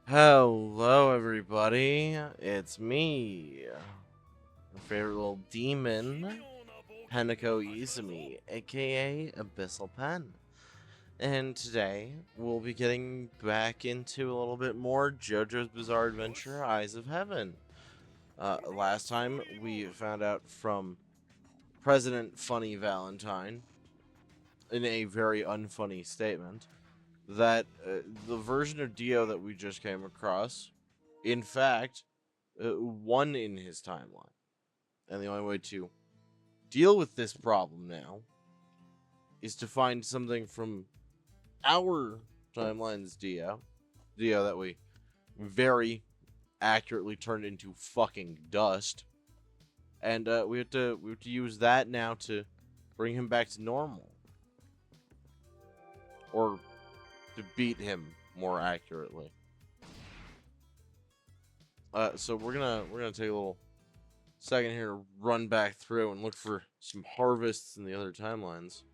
Hello, everybody. It's me, your favorite little demon, Henako Izumi, aka Abyssal Pen. And today, we'll be getting back into a little bit more JoJo's Bizarre Adventure Eyes of Heaven. Last time, we found out from President Funny Valentine, in a very unfunny statement, that the version of Dio that we just came across, in fact, won in his timeline. And the only way to deal with this problem now is to find something from our timeline's Dio that we very accurately turned into fucking dust, and we have to use that now to bring him back to normal, or to beat him more accurately. So we're gonna take a little second here to run back through and look for some harvests in the other timelines.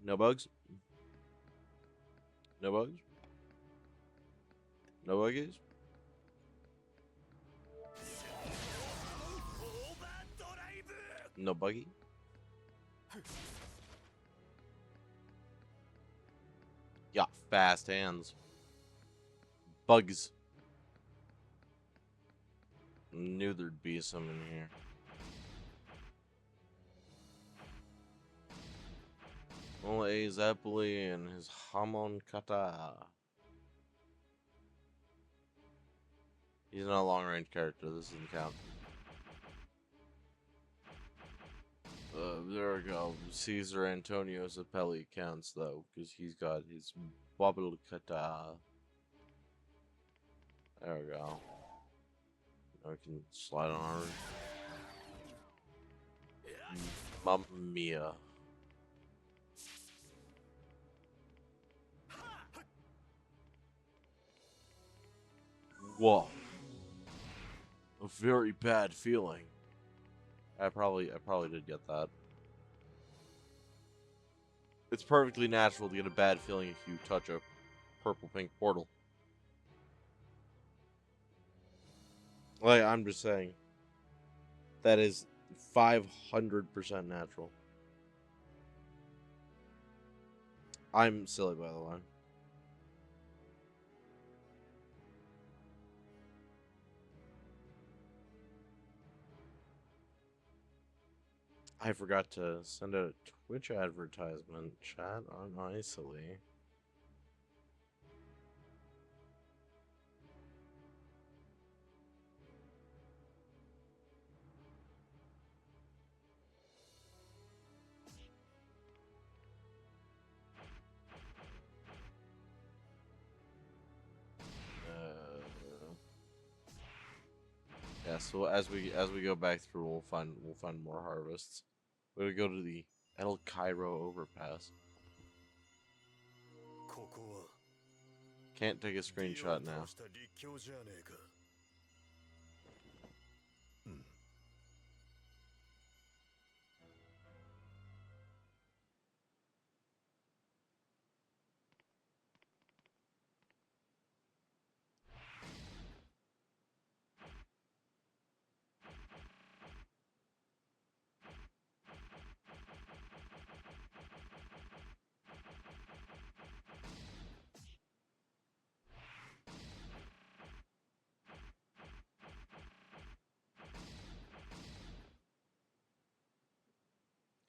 No bugs? No bugs? No buggies? No buggy? Yeah, fast hands. Bugs. Knew there'd be some in here. Only Zeppeli and his Hamon Kata. He's not a long range character, this doesn't count. There we go. Caesar Antonio Zeppeli counts though, because he's got his Bobble Kata. There we go. Now we can slide on her. Mamma mia. Whoa. A very bad feeling. I probably did get that. It's perfectly natural to get a bad feeling if you touch a purple pink portal. Like, I'm just saying. That is 500% natural. I'm silly, by the way. I forgot to send out a Twitch advertisement. Chat on nicely. Yeah, so as we go back through, we'll find more harvests. We'll go to the El Cairo overpass. Can't take a screenshot now.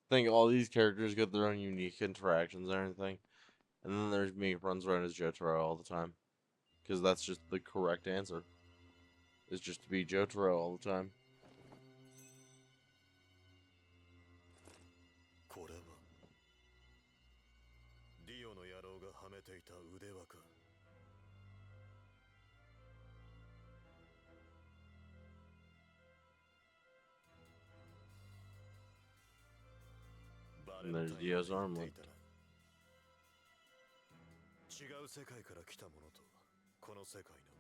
I think all these characters get their own unique interactions and everything. And then there's me who runs around as Jotaro all the time. Because that's just the correct answer. Is just to be Jotaro all the time. And there's Dio's armlet. 違う世界から来たものとこの世界の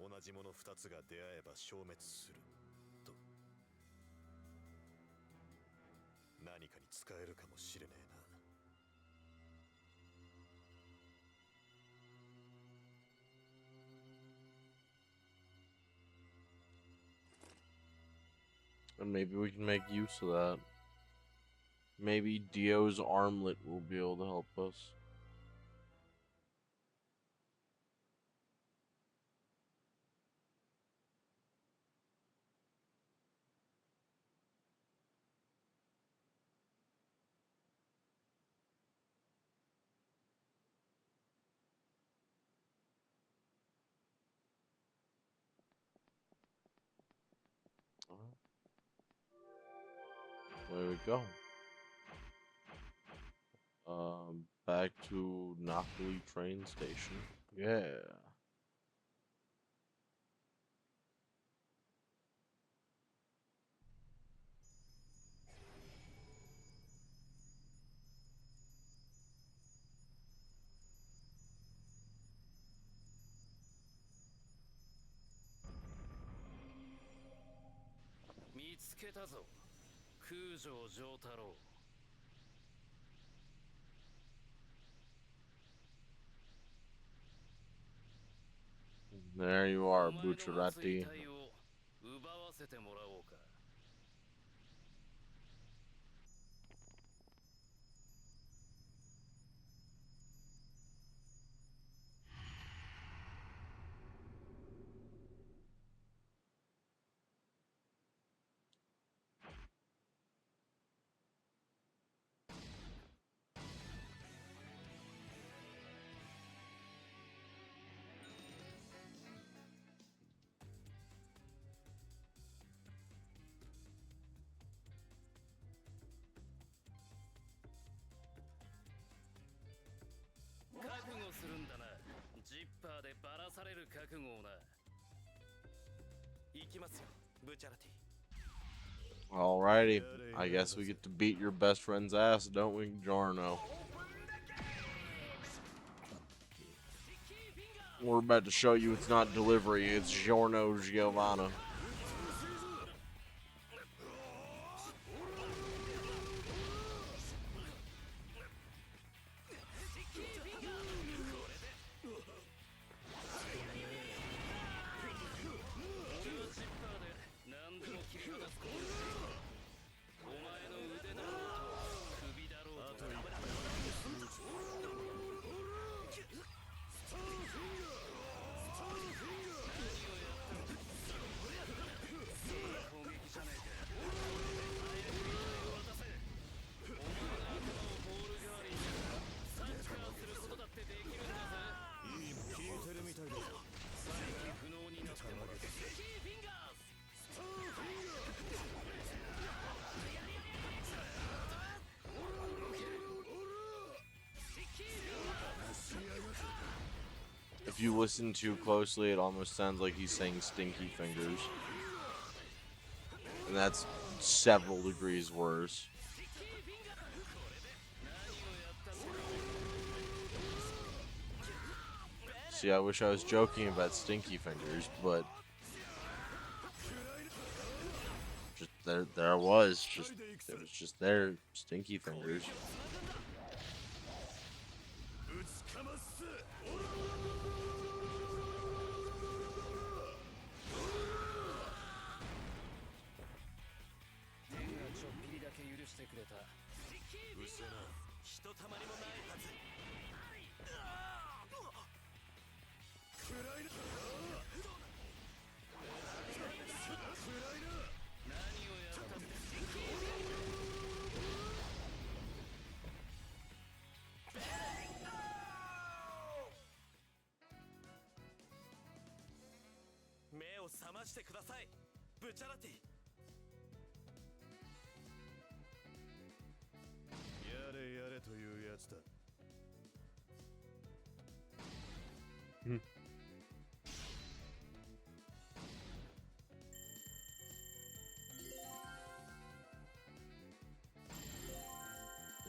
もの同じもの2つが出会えば消滅すると何かに使えるかもしれねえな。And maybe we can make use of that. Maybe Dio's armlet will be able to help us. There we go. Back to Nakali train station. Yeah. There you are, Bucciarati. Alrighty, I guess we get to beat your best friend's ass, don't we, Giorno? We're about to show you it's not delivery, it's Giorno Giovanna. If you listen too closely, it almost sounds like he's saying stinky fingers. And that's several degrees worse. See, I wish I was joking about stinky fingers, but just there it was just there, stinky fingers.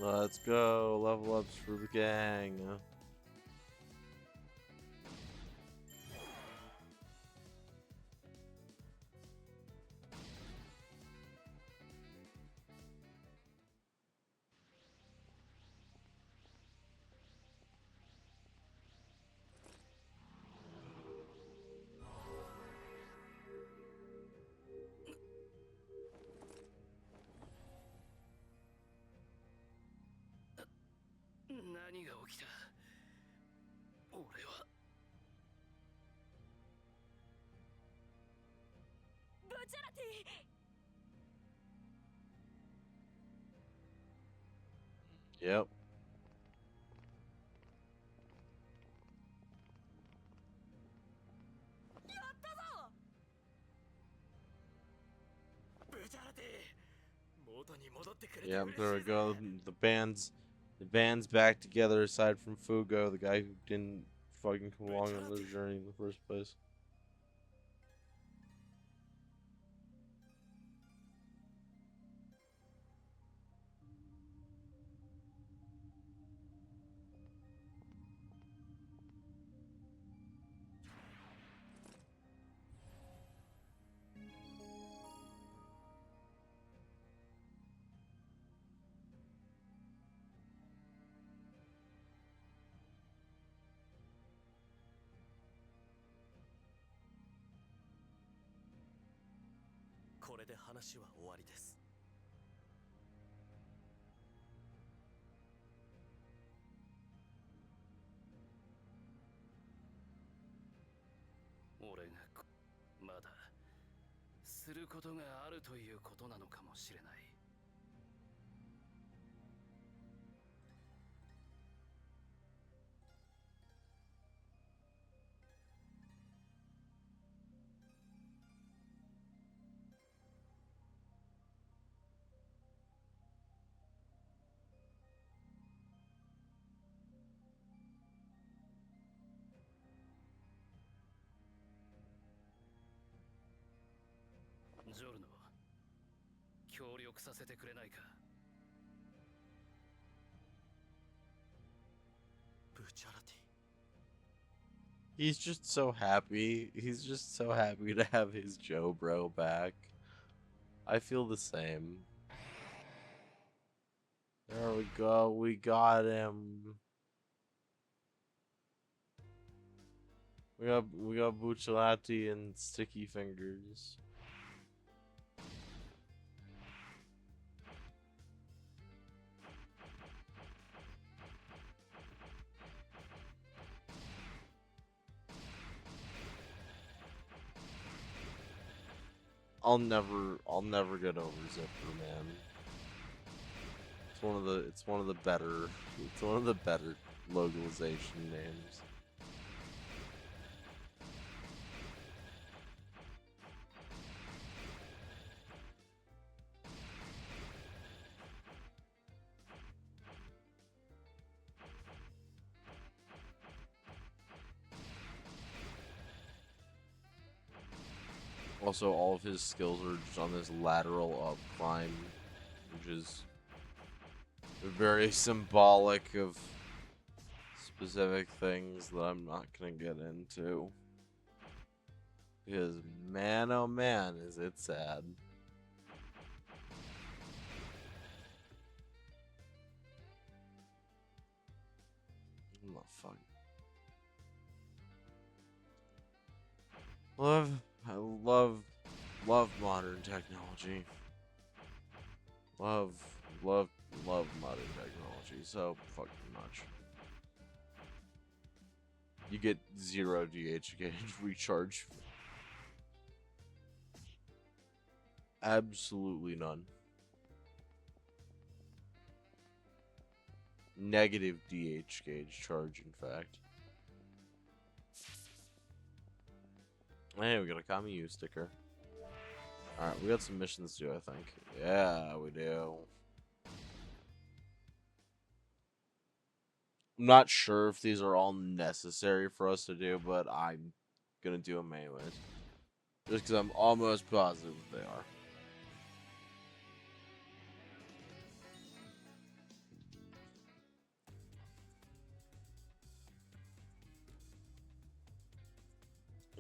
Let's go, level ups for the gang. 何が起きた。俺はブチャラティ。 Yep. Yep, there we go. The band's back together aside from Fugo, the guy who didn't fucking come along on their journey in the first place. He's just so happy. He's just so happy to have his Joe bro back. I feel the same. There we go. We got him. We got Bucciolati and Sticky Fingers. I'll never get over Zipper, man. It's one of the better localization names. Also, all of his skills are just on this lateral up climb, which is very symbolic of specific things that I'm not gonna get into. Because man, oh man, is it sad. Oh, fuck. I love modern technology. Love modern technology so fucking much. You get 0 DH gauge recharge. Absolutely none. Negative DH gauge charge, in fact. Hey, we got a Kamiyu sticker. Alright, we got some missions to do, I think. Yeah, we do. I'm not sure if these are all necessary for us to do, but I'm gonna do them anyways. Just because I'm almost positive they are.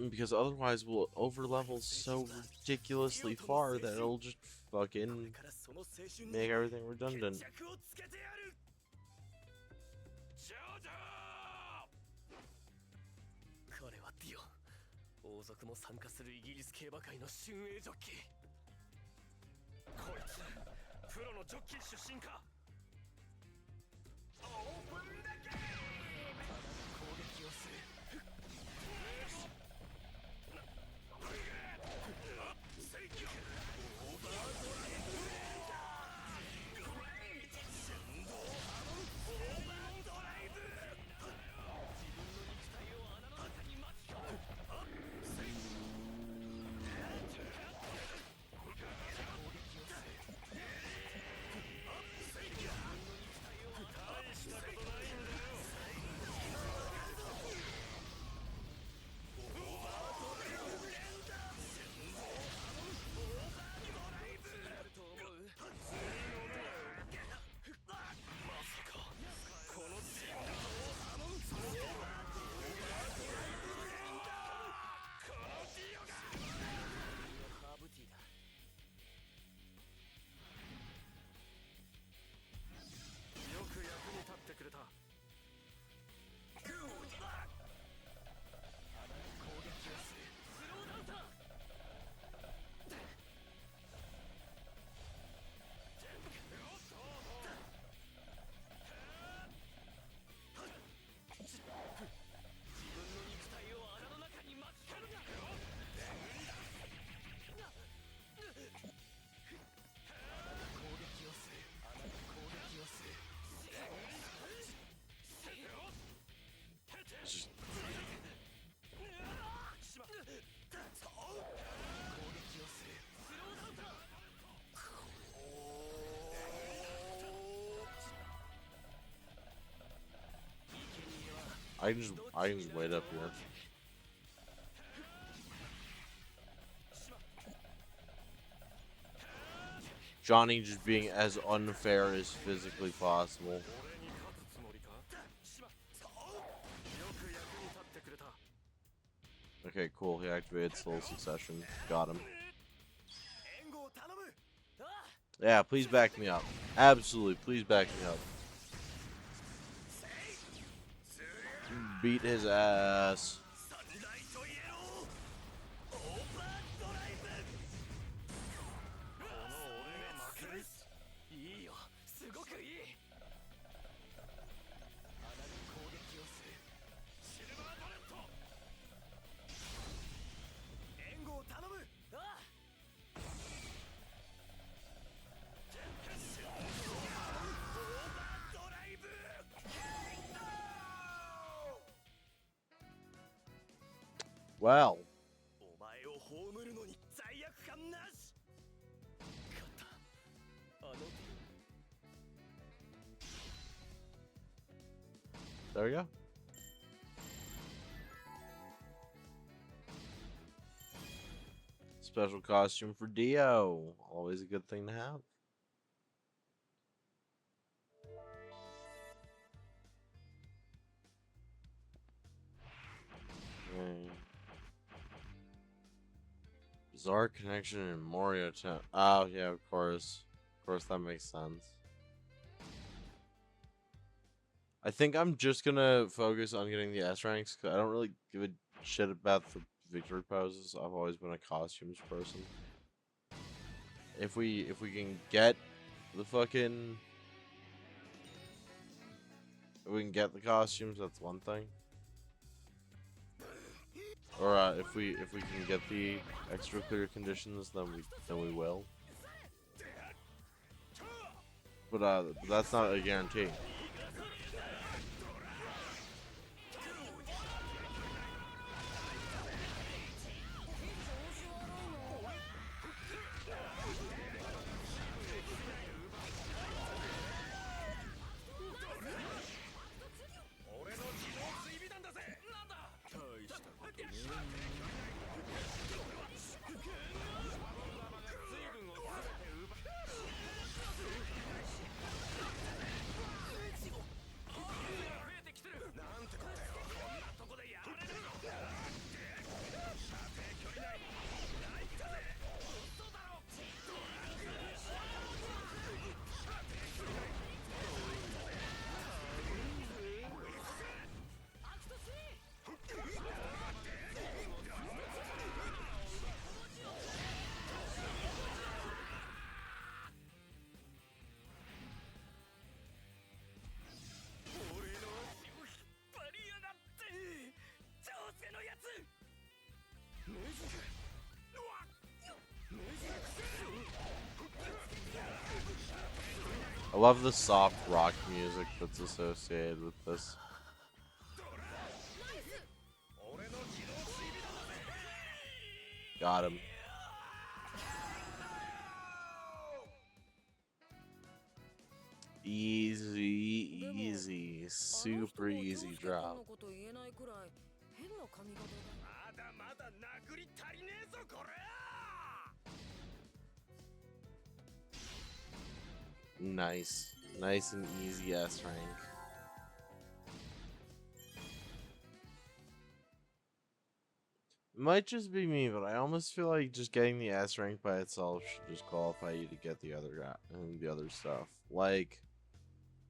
Because otherwise we'll overlevel so ridiculously far that it'll just fucking make everything redundant. I can just wait up here. Johnny just being as unfair as physically possible. 俺に勝つつもりか？よく役に立ってくれた。 Okay, cool. He activated Soul Succession. Got him. 援護を頼む。 Yeah, please back me up. Absolutely, please back me up. Beat his ass. サンライトイエローオーバードライブ。この俺が負ける。いいよ、すごくいい。穴に攻撃をする。シルバーバレット。援護を頼む。ああ。 Well, お前を葬るのに罪悪感なし。勝った。あの there we go. Special costume for Dio. Always a good thing to have. Okay. Bizarre connection in Moria Town. Oh, yeah, of course. Of course, that makes sense. I think I'm just gonna focus on getting the S ranks, because I don't really give a shit about the victory poses. I've always been a costumes person. If we can get the fucking... If we can get the costumes, that's one thing. Or if we can get the extra clear conditions, then we will. But that's not a guarantee. I love the soft rock music that's associated with this. Got him. Easy, super easy drop. まだまだ殴り足りねえぞこれ。 Nice and easy S rank. It might just be me, but I almost feel like just getting the S rank by itself should just qualify you to get the other guy and the other stuff. Like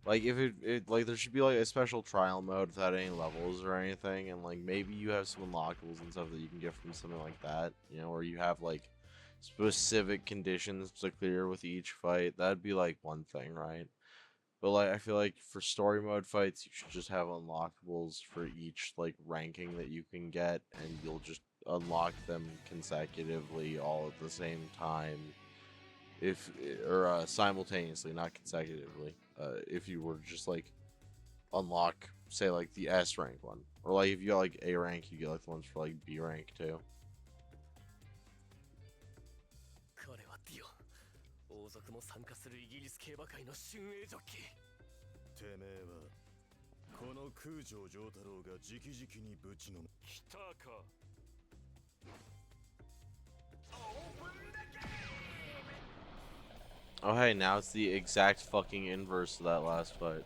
if like there should be like a special trial mode without any levels or anything, and like maybe you have some unlockables and stuff that you can get from something like that, you know, or you have like specific conditions to clear with each fight. That'd be like one thing, right? But like I feel like for story mode fights, you should just have unlockables for each like ranking that you can get, and you'll just unlock them consecutively all at the same time, if or simultaneously, not consecutively. If you were to just like unlock, say like the S rank one, or like if you got like A rank, you get like the ones for like B rank too. 彼はディオ、王族も参加するイギリス競馬界の俊英ジョッキー。てめえはこの空城城太郎が直々にぶちのめ来たか。 Oh hey, now it's the exact fucking inverse of that last fight.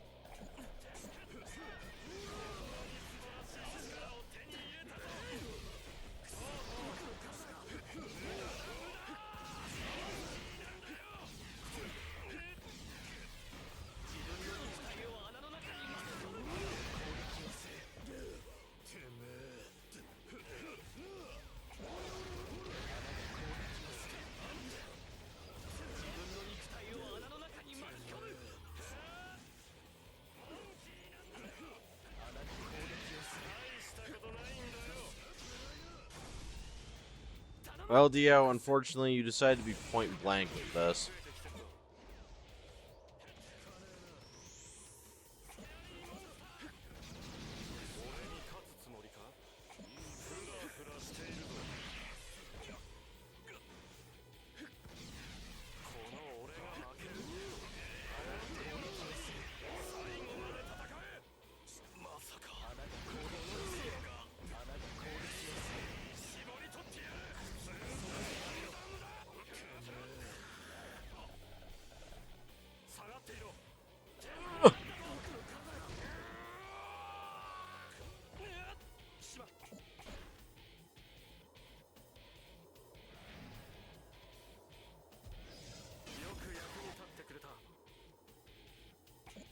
Well, Dio, unfortunately, you decided to be point blank with this.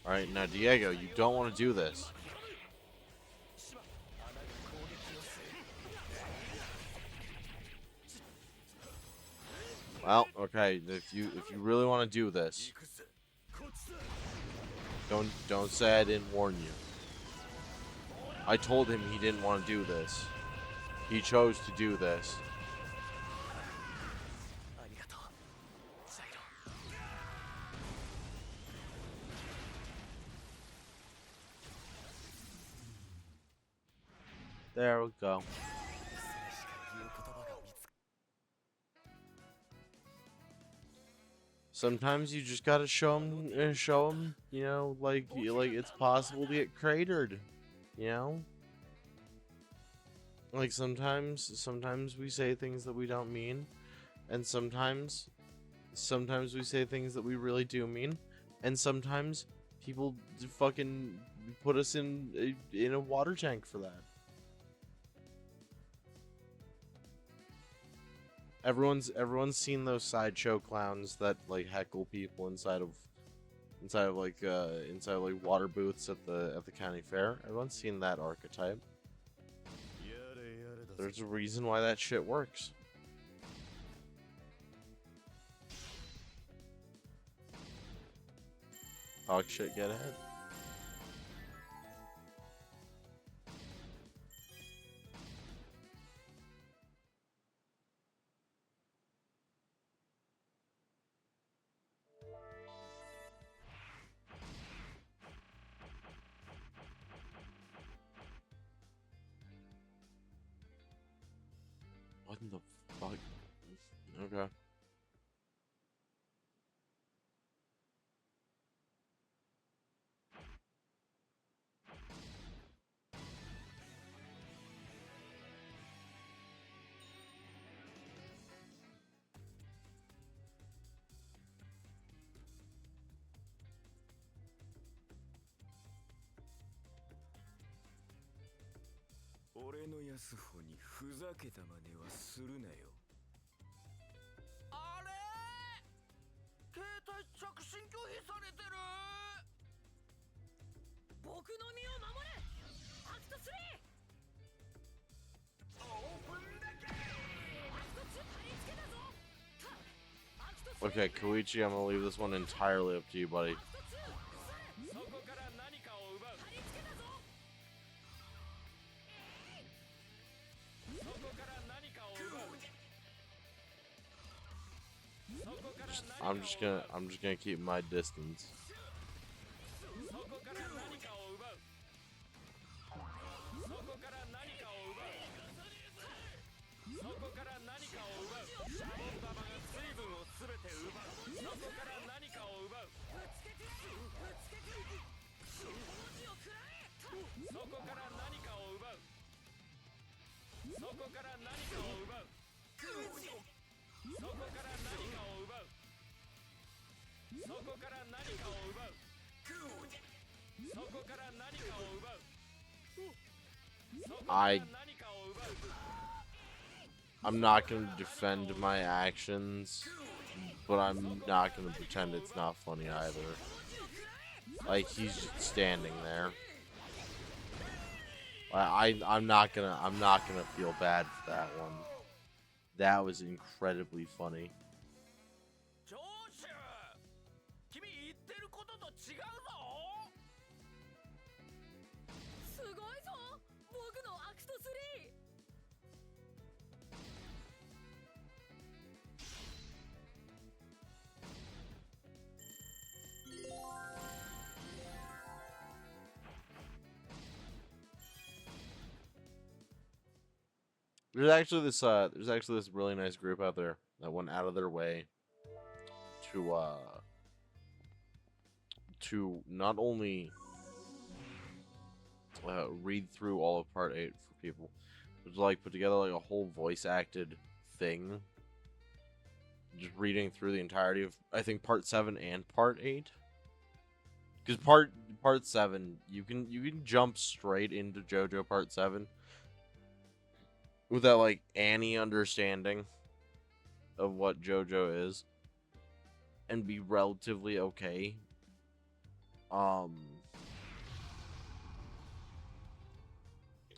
Alright, now Diego, you don't want to do this. Well, okay, if you really want to do this, don't say I didn't warn you. I told him he didn't want to do this. He chose to do this. There we go. Sometimes you just gotta show them, you know, like it's possible to get cratered, you know. Like sometimes we say things that we don't mean, and sometimes we say things that we really do mean, and sometimes people fucking put us in a water tank for that. Everyone's seen those sideshow clowns that like heckle people inside of like water booths at the county fair. Everyone's seen that archetype. There's a reason why that shit works. Talk shit, get ahead. What in the fuck? Okay. Okay, Koichi, I'm gonna leave this one entirely up to you, buddy. I'm just gonna keep my distance. I'm not gonna defend my actions, but I'm not gonna pretend it's not funny either. Like, he's just standing there. I'm not gonna feel bad for that one. That was incredibly funny. ジョシュ君言ってることと違うぞすごいぞ僕のアクト3。 There's actually this really nice group out there that went out of their way to not only read through all of part 8 for people, but to like put together like a whole voice acted thing, just reading through the entirety of I think part 7 and part 8. Because part 7 you can jump straight into JoJo part 7 without like any understanding of what JoJo is and be relatively okay.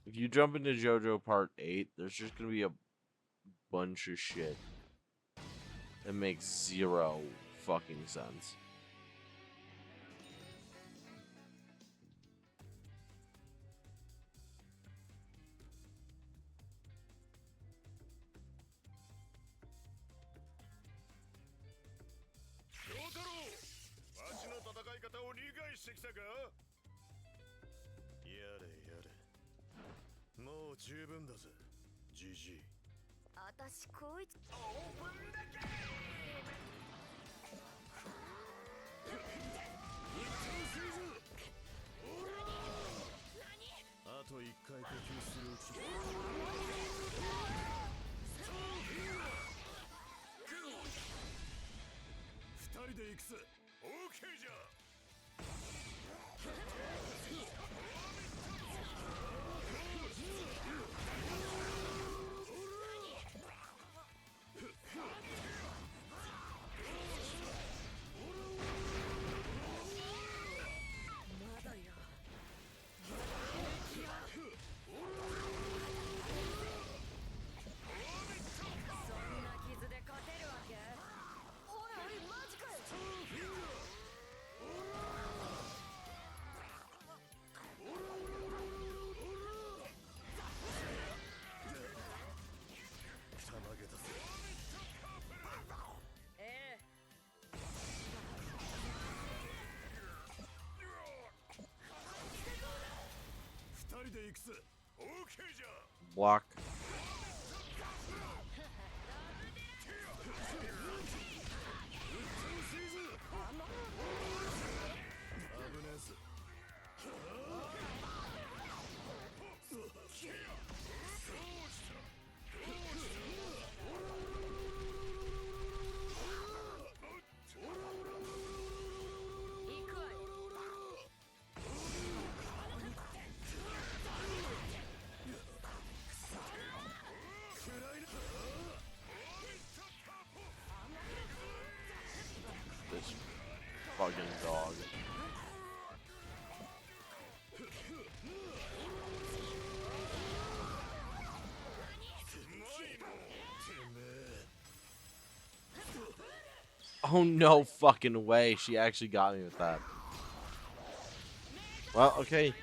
If you jump into JoJo part 8, there's just gonna be a bunch of shit that makes zero fucking sense. Block. This fucking dog. Oh, no fucking way. She actually got me with that. Well, okay.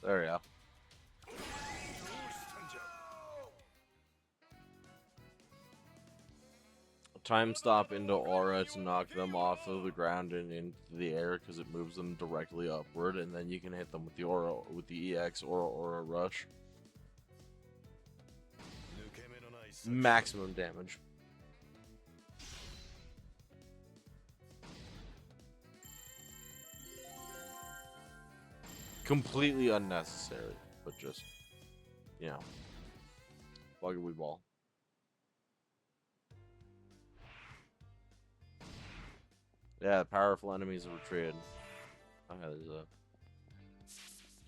There we go. Time stop into aura to knock them off of the ground and into the air because it moves them directly upward, and then you can hit them with the aura, with the EX or aura rush. Maximum damage. Completely unnecessary, but just, you know, buggery ball. Yeah, powerful enemies have retreated. Okay, there's a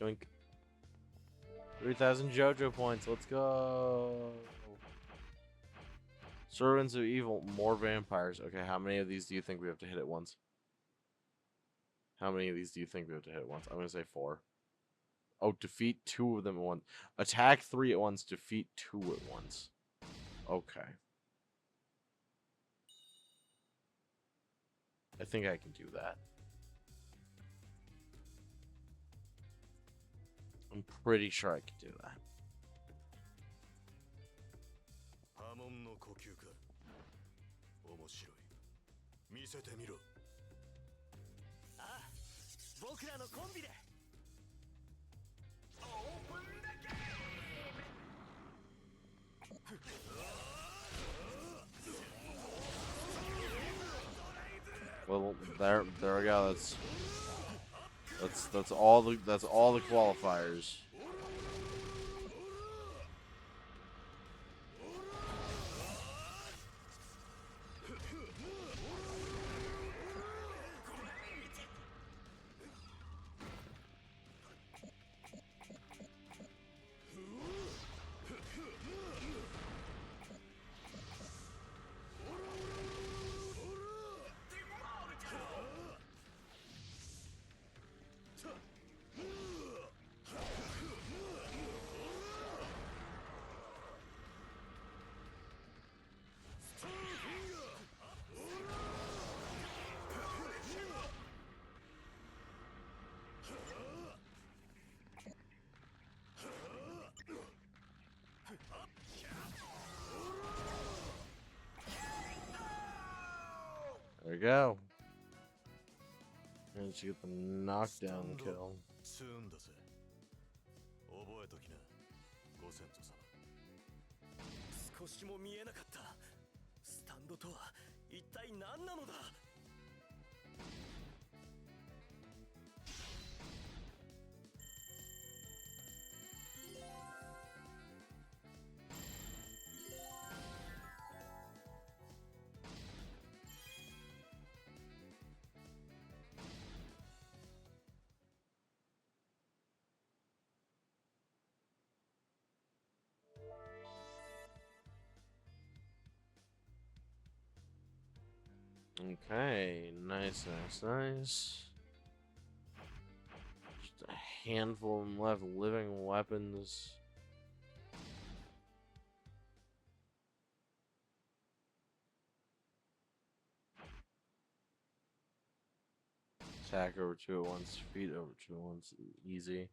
joink. 3,000 Jojo points. Let's go. Servants of Evil, more vampires. Okay, how many of these do you think we have to hit at once? How many of these do you think we have to hit at once? I'm gonna say 4. Oh, defeat 2 of them at once. Attack 3 at once, defeat 2 at once. Okay. I think I can do that. I'm pretty sure I can do that. Well, there we go. That's all the qualifiers. There we go. And she get the knockdown kill. 少しも見えなかった。スタンドとは一体何なのだ。Okay, nice. Just a handful of left living weapons. Attack over 2 at once, defeat over 2 at once, easy.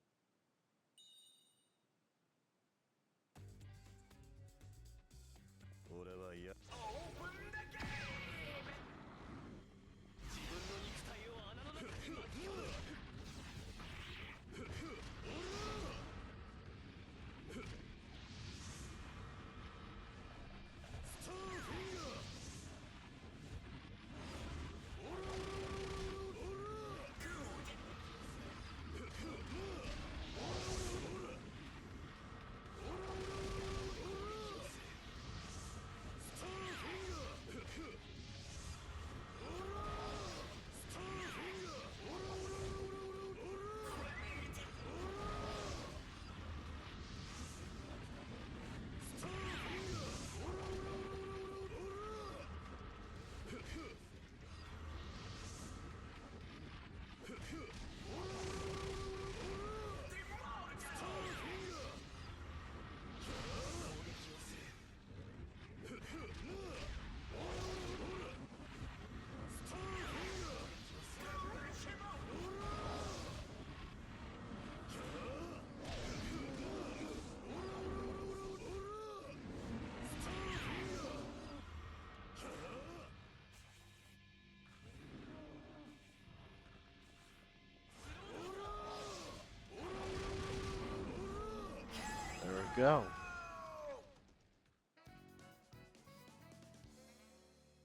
go.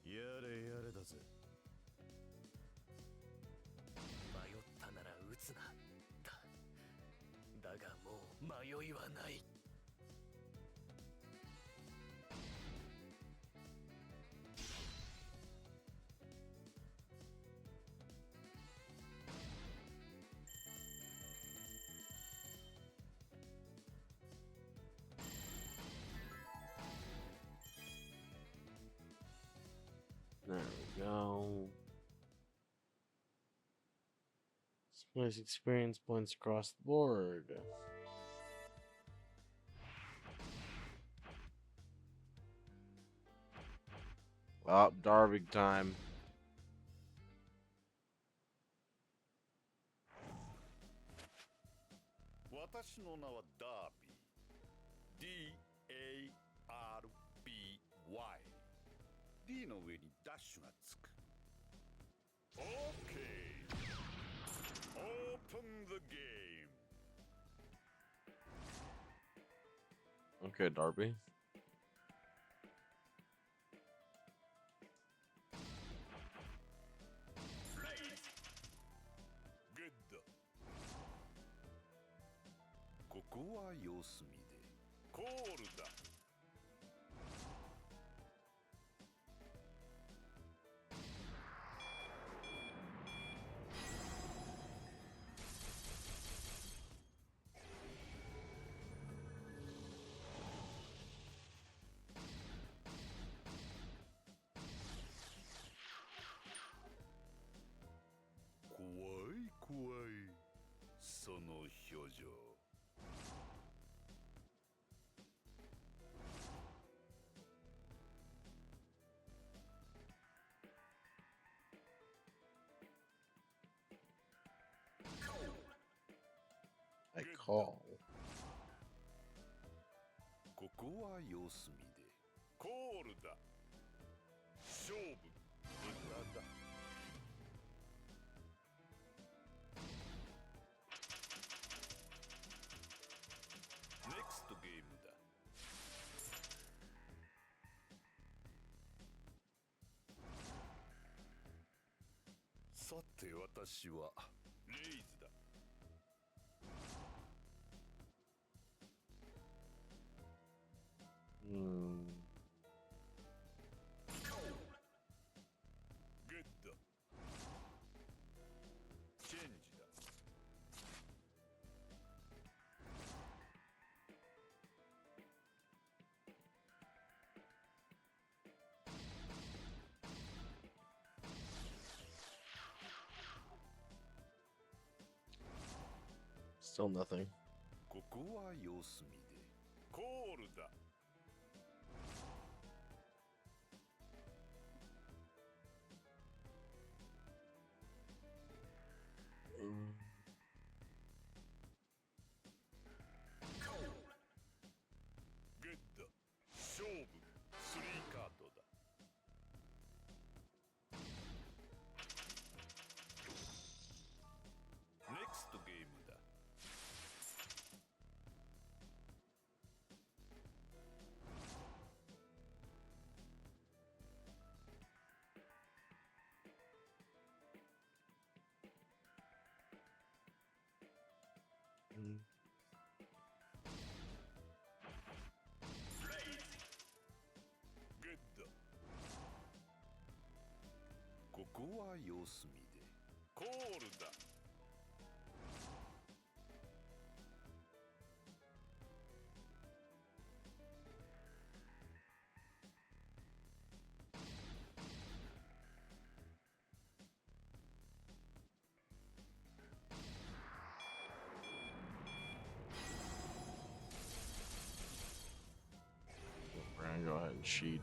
やれやれだぜ。迷ったなら撃つな。だがもう迷いはない。There we go. Displays experience points across the board. Oh, Darby time. 私の名はダービー D-A-R-B-Y D の上にダッシュがつく OK Open the game Okay, Darby. Good ここは様子見でコールだ怖い怖いその表情 I call. ここは様子見でコールだ勝負無駄だ NEXT ゲームださて私はレイズだ グッドチェンジだ Still nothing. ここは様子見でコールだ グッド勝負3カードだ NEXT ゲームだ グッドここは様子見でコールだ We're gonna go ahead and cheat.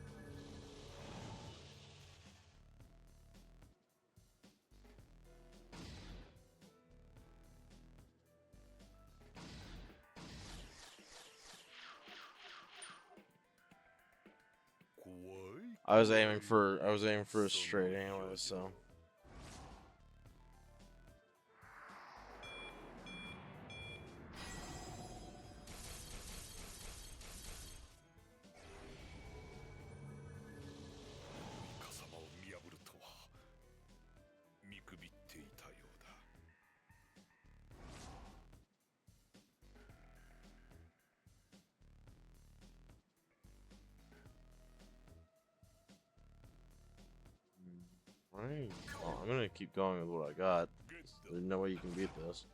I was aiming for a straight anyway, so. Alright. Well, I'm gonna keep going with what I got. There's no way you can beat this.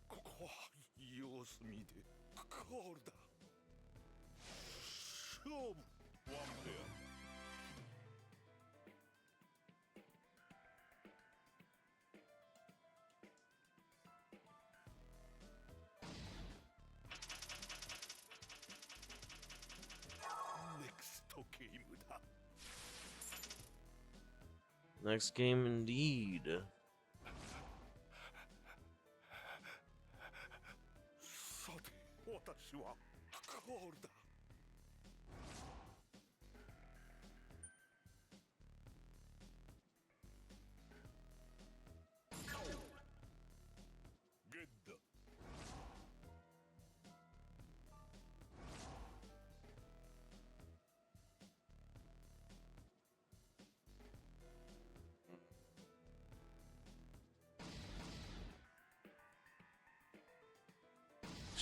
ここは様子見でコールだ勝負ワンペア Next game indeed. さて私はコールだ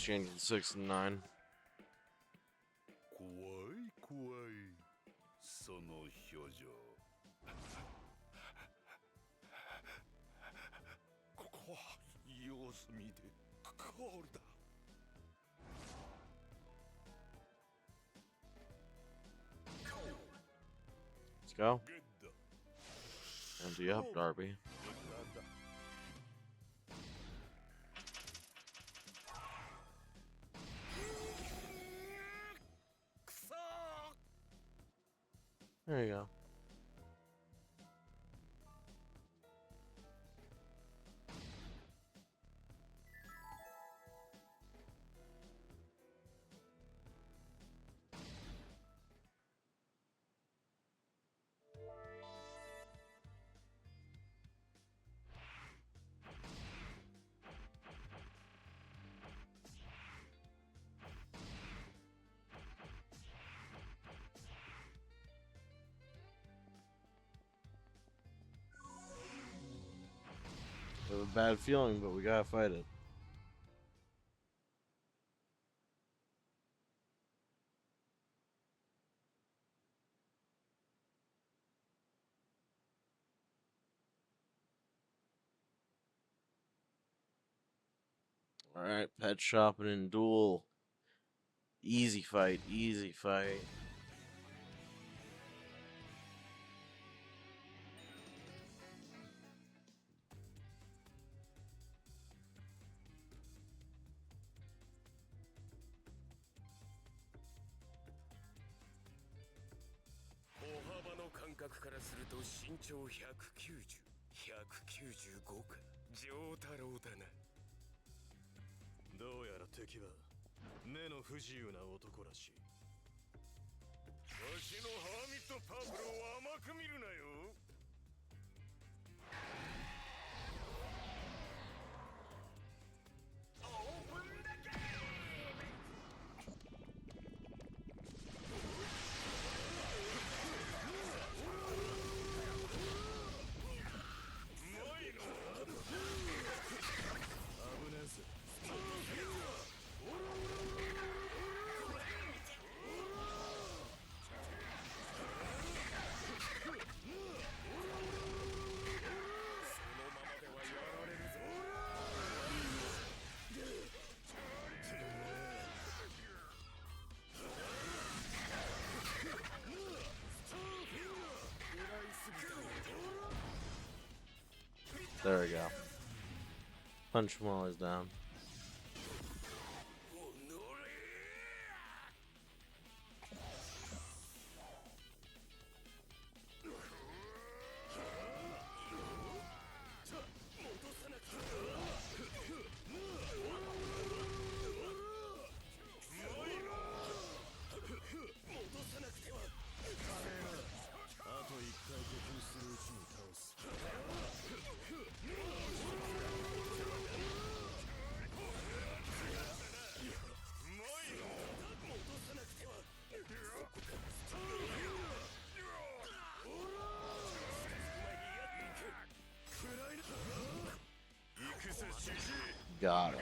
Exchanging 6 and 9. 怖い怖いその表情ここは様子見でコールだ Let's go. Empty up, Darby. There you go. I have a bad feeling, but we gotta fight it. Alright, pet shopping and duel. Easy fight, easy fight. There we go. Punch him while he's down. Got him.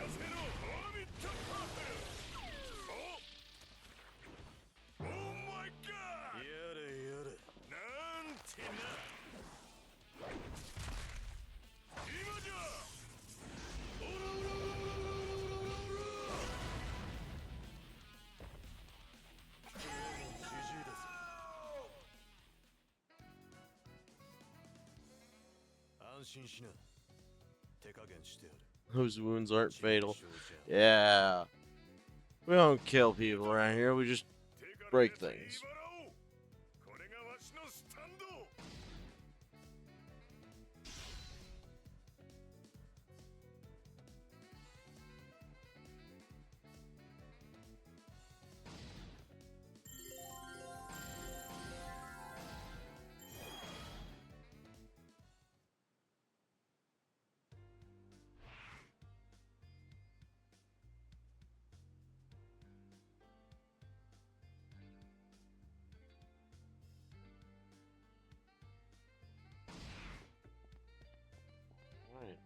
心しな。手加減してやる。 Those wounds aren't fatal. Yeah. We don't kill people around here, we just break things. これがわしのスタンド。Right.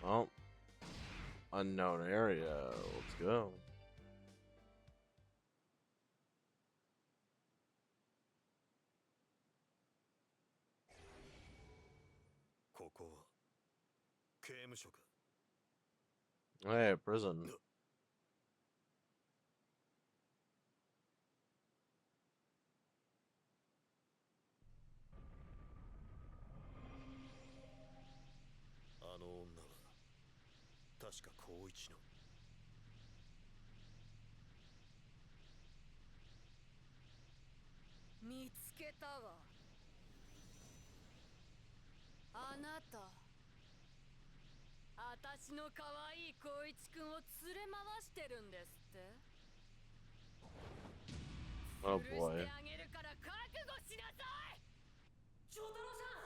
Well, unknown area. Let's go. ここは刑務所か。 Hey, prison. あの女は確か光一の。見つけたわ。あなた、あたしの可愛い光一くんを連れ回してるんですって。 Oh 許して boy. あげるから覚悟しなさい。ジョタロさん。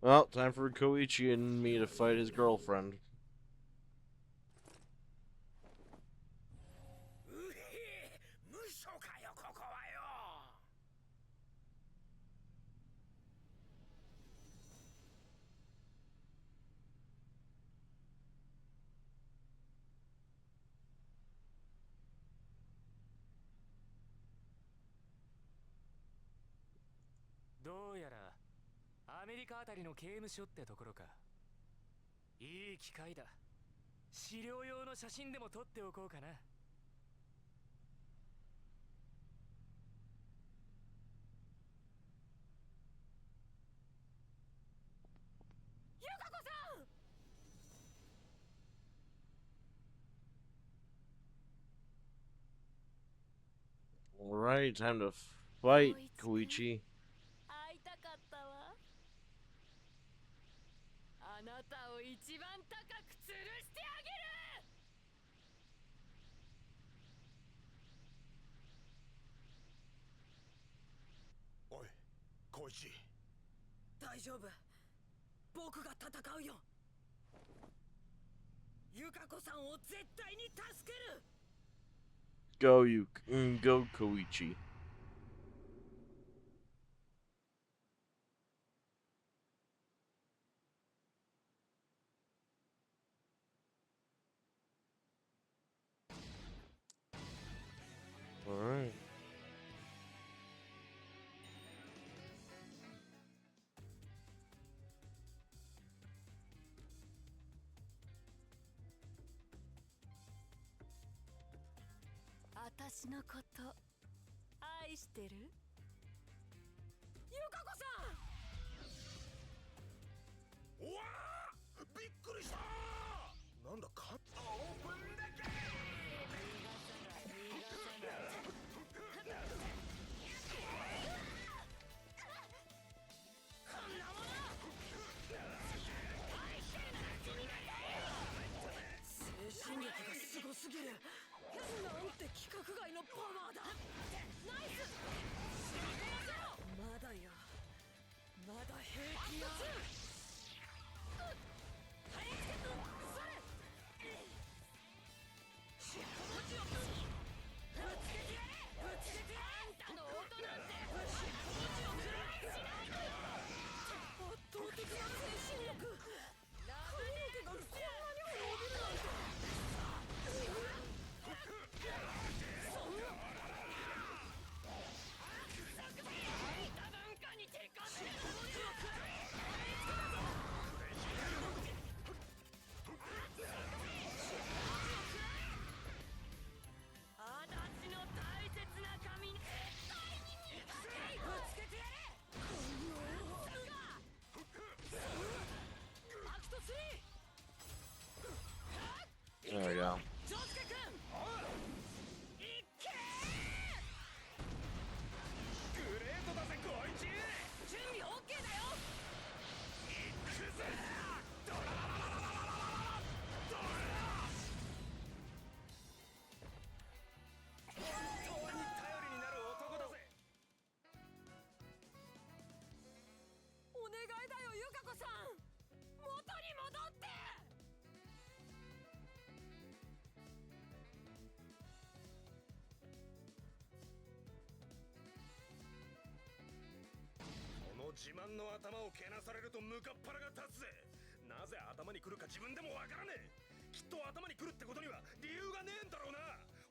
Well, time for Koichi and me to fight his girlfriend. うへ、無所かよここはよ。どうやらアメリカあたりの刑務所ってところか。いい機会だ。資料用の写真でも撮っておこうかな。ユカコさん。 Alright, time to fight, Koichi. 会いたかったわ。あなたを一番高く吊るしてあげる。おい、光一。大丈夫。僕が戦うよ。ユカコさんを絶対に助ける。 Go, go, Koichi. Alright. 私のこと愛してる？ユカコさん。うわー、びっくりした。なんだか。オープンだけ。精神力がすごすぎる。なんて規格外のパワーだ。ナイス。まだや。まだ平気や。自慢の頭をけなされるとムカっ腹が立つぜ。なぜ頭に来るか自分でもわからねえ。きっと頭に来るってことには理由がねえんだろうな。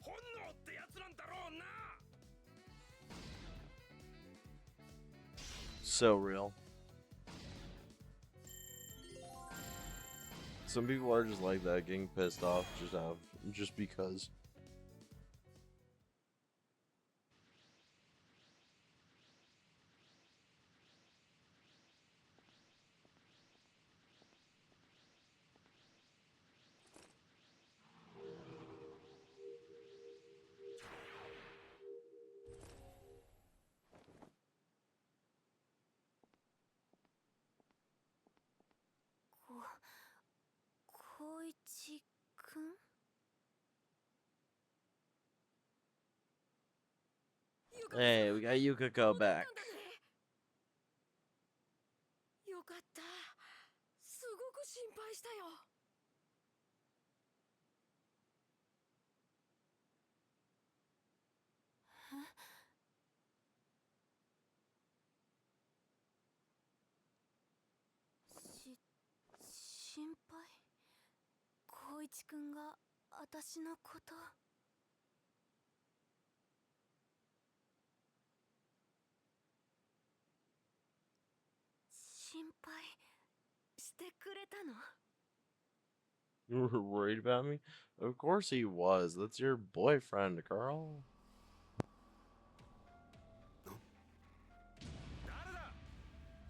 本能ってやつなんだろうな。 So real. Some people are just like that, getting pissed off just because. Hey, we got Yukiko back. よかった。すごく心配したよ。心配？光一くんが私のこと。心配してくれたの？ You were worried about me? Of course he was. That's your boyfriend, girl. 誰だ？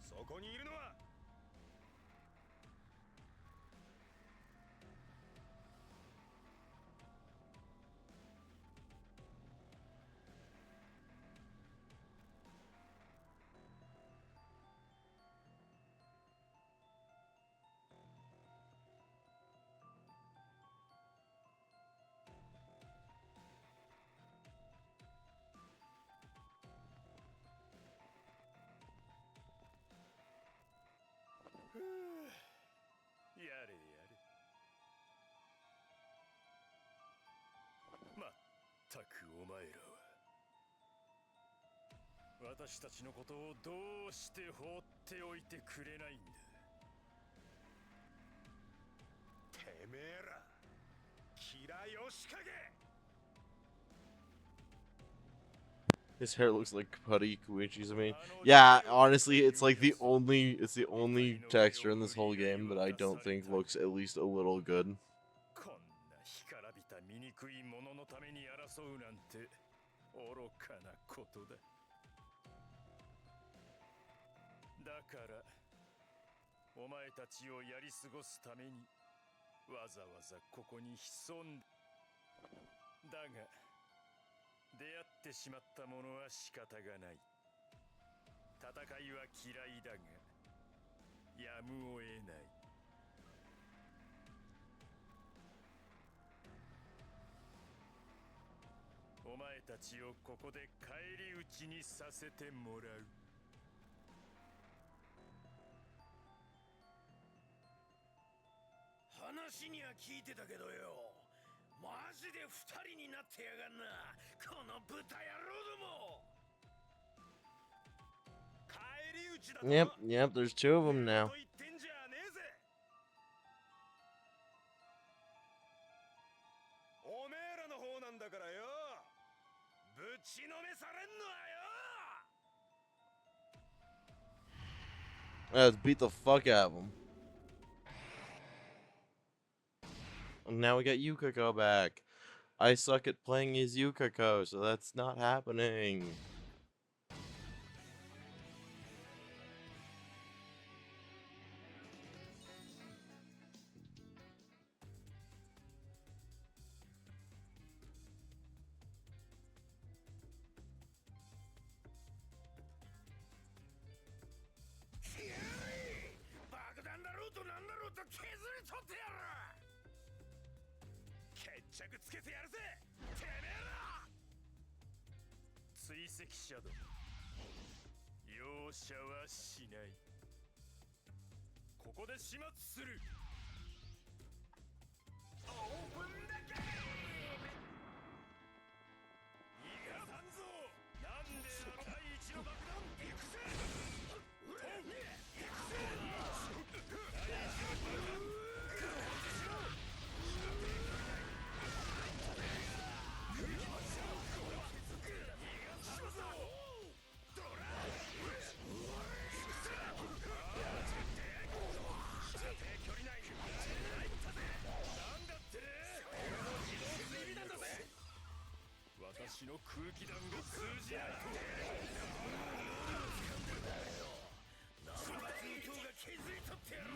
そこにいるのは。やれやれ。まったくお前らは私たちのことをどうして放っておいてくれないんだ。てめえらキラヨシカゲ。 His hair looks like putty Koichi to me. Yeah, honestly, it's like the only texture in this whole game that I don't think looks at least a little good. こんな干からびた醜いもののために争うなんて愚かなことだ。だからお前たちをやり過ごすためにわざわざここに潜んだが出会ってしまったものは仕方がない。戦いは嫌いだがやむを得ない。お前たちをここで返り討ちにさせてもらう。話には聞いてたけどよ、マジで二人になってやがんな、この豚野郎ども。返り討ちだと。 Yep, there's two of them now. と言ってんじゃねえぜ。おめえらの方なんだからよ、ぶちのめされんのはよ。 Let's beat the fuck out of him. And now we got Yukiko back. I suck at playing as Yukiko, so that's not happening. 私の空気弾が通じないとナンバー2強が削り取ってやる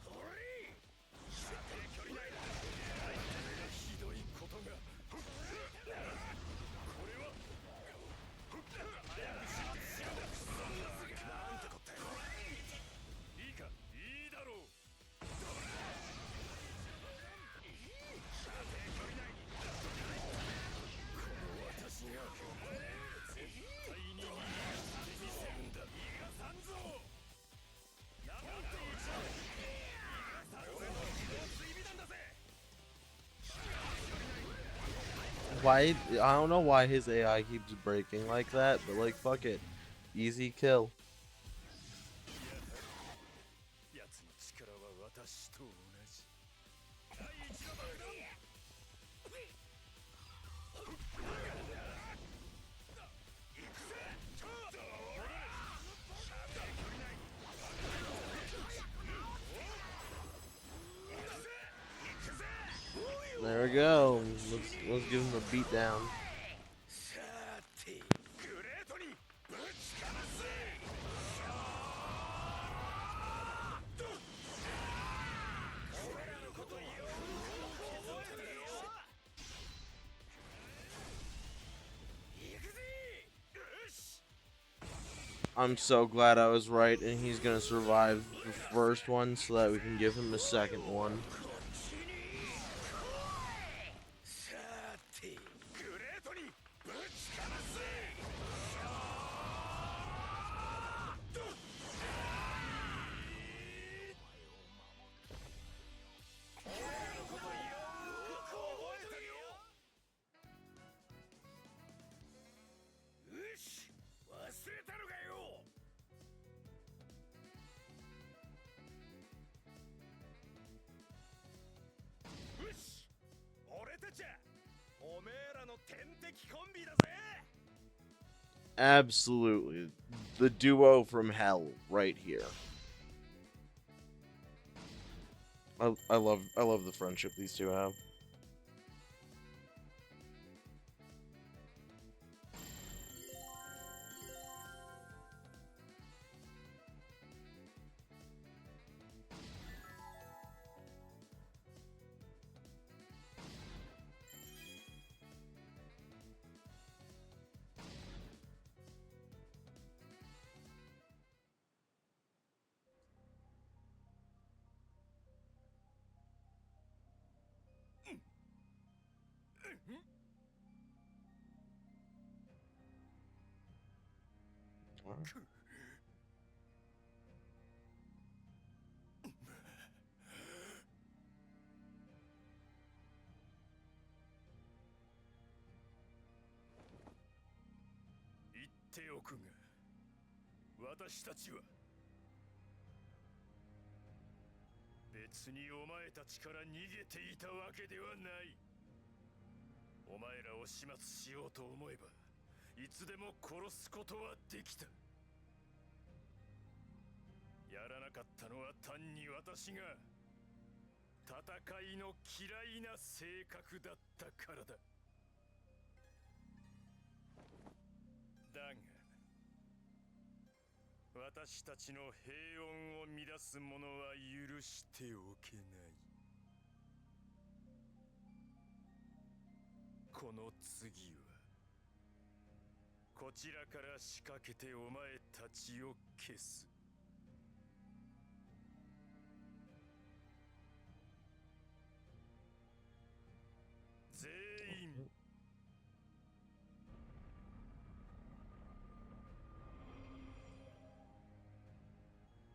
ほれ射程距離内だひどいことがこれは早く始末しろなんてこったよいいかいいだろう射程距離内にこの私が絶対に逃げ切ってみせるんだ逃がさんぞなんて言っちゃう逃がさんぞ俺の機動追尾弾だぜ Why? I don't know why his AI keeps breaking like that, but like, fuck it. Easy kill. 奴の力は私と同じ第一の爆弾行くぜちょっと射程距離内に行くぜ There we go. Let's give him a beat down. さてグレートにぶちかます俺らのことよく覚えてるよ行くぜよし I'm so glad I was right, and he's gonna survive the first one so that we can give him a second one. さてグレートにぶちかます俺らのことよく覚えてるよよし忘れたのかよよし俺たちはおめえらの天敵コンビだぜ Absolutely. The duo from hell right here. I love the friendship these two have.言っておくが私たちは別にお前たちから逃げていたわけではないお前らを始末しようと思えばいつでも殺すことはできたやらなかったのは単に私が戦いの嫌いな性格だったからだだが私たちの平穏を乱す者は許しておけないこの次はこちらから仕掛けてお前たちを消す全員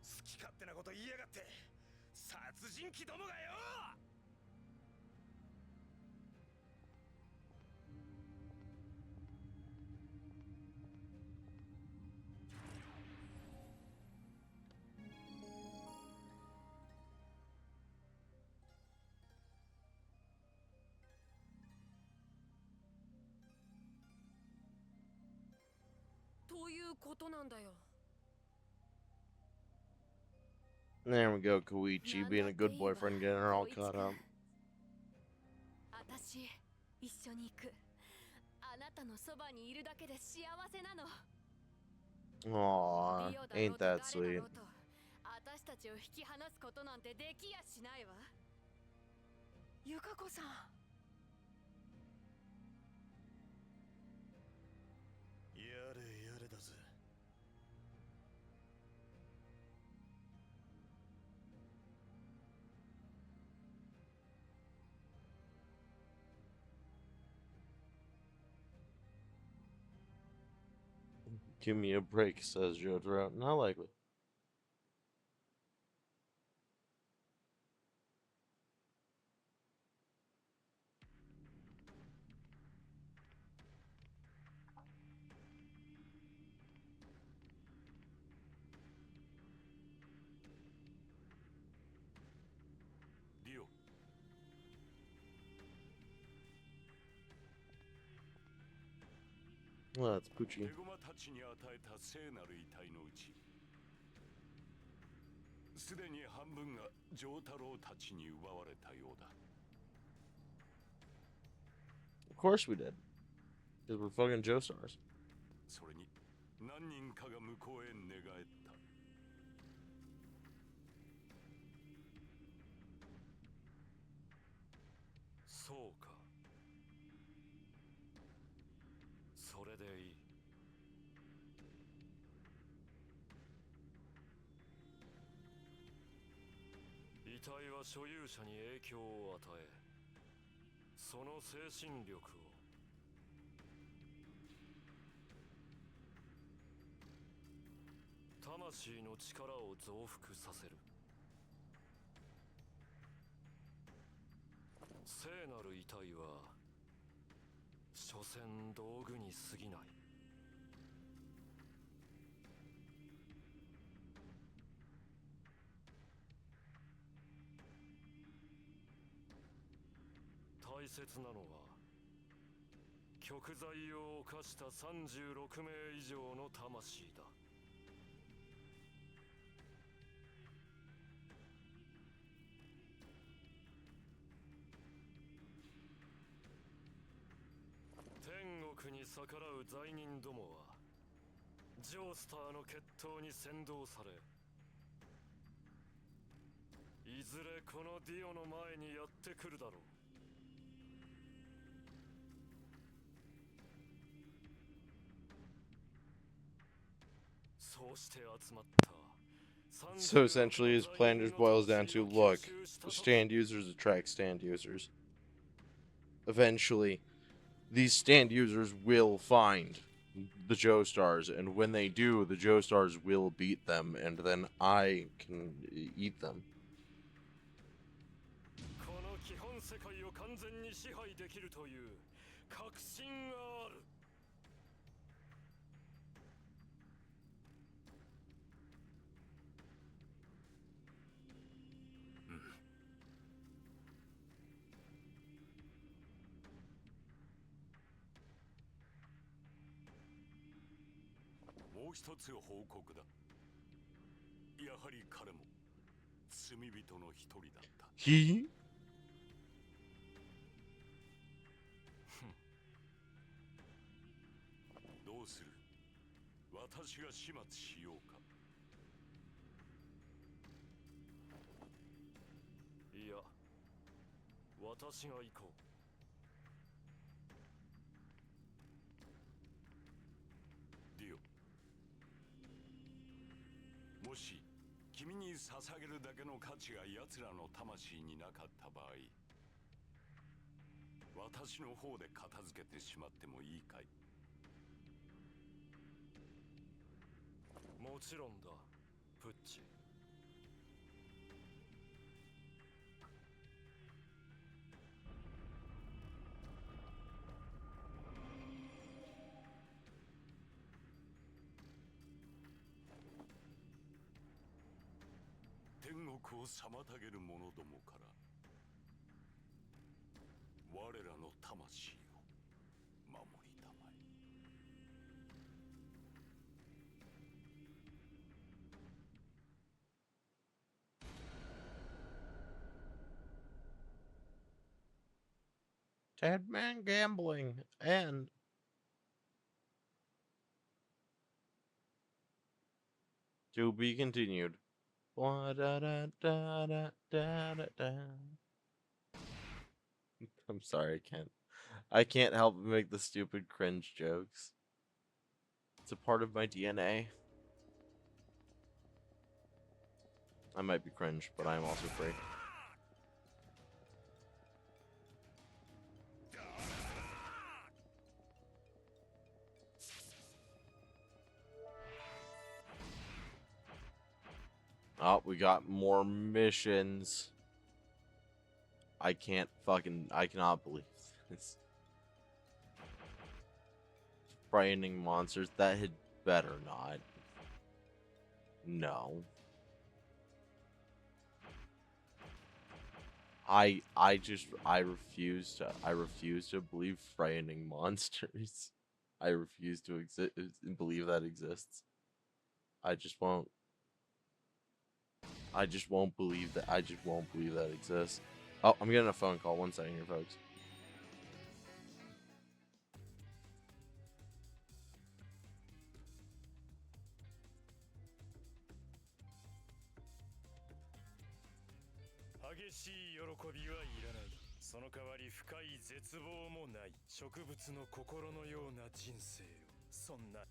好き勝手なこと言いやがって殺人鬼どもがよということなんだよ There we go, Koichi being a good boyfriend, getting her all caught up. 私一緒に行くああなたのそばにいるだけで幸せなの。 Aw, リオだろ ain't うと that 誰 sweet. だろうと私たちを引き離すことなんてできやしないわ。ゆかこさん。やれやれだぜ。Give me a break, says Jojo. Not likely. Dio. Well, that's Poochie. 手駒たちに与えた聖なる遺体のうち、すでに半分が丈太郎たちに奪われたようだ。Of course we did. Because we're fucking Joestars. それに何人かが向こうへ寝返った。そうか。それでいい。遺体は所有者に影響を与え、その精神力を魂の力を増幅させる。聖なる遺体は所詮道具に過ぎない。大切なのは極罪を犯した36名以上の魂だ。天国に逆らう罪人どもはジョースターの決闘に先導され、いずれこのディオの前にやってくるだろう。そうして集まった So essentially, his plan just boils down to, look, stand users attract stand users. Eventually, these stand users will find the Joestars, and when they do, the Joestars will beat them, and then I can eat them. この基本世界を完全に支配できるという確信がある。もう一つ報告だ。やはり彼も罪人の一人だった。He? どうする？私が始末しようか。いや、私が行こう。ディオ、もし君に捧げるだけの価値が奴らの魂になかった場合、私の方で片付けてしまってもいいかい？もちろんだ、プッチ。天国を妨げる者どもから我らの魂を守りたまえ。Dead man gambling and To be continued. Ba-da-da-da-da-da-da-da. I'm sorry, I can't help but make the stupid cringe jokes. It's a part of my DNA. I might be cringe, but I am also free. Oh, we got more missions. I cannot believe this. Frightening monsters. That had better not. No. I refuse to believe frightening monsters. I refuse to believe that exists. I just won't. I just won't believe that. I just won't believe that exists. Oh, I'm getting a phone call. 1 second here, folks.激しい喜びはいらない。その代わり深い絶望もない。植物の心のような人生を。そんな。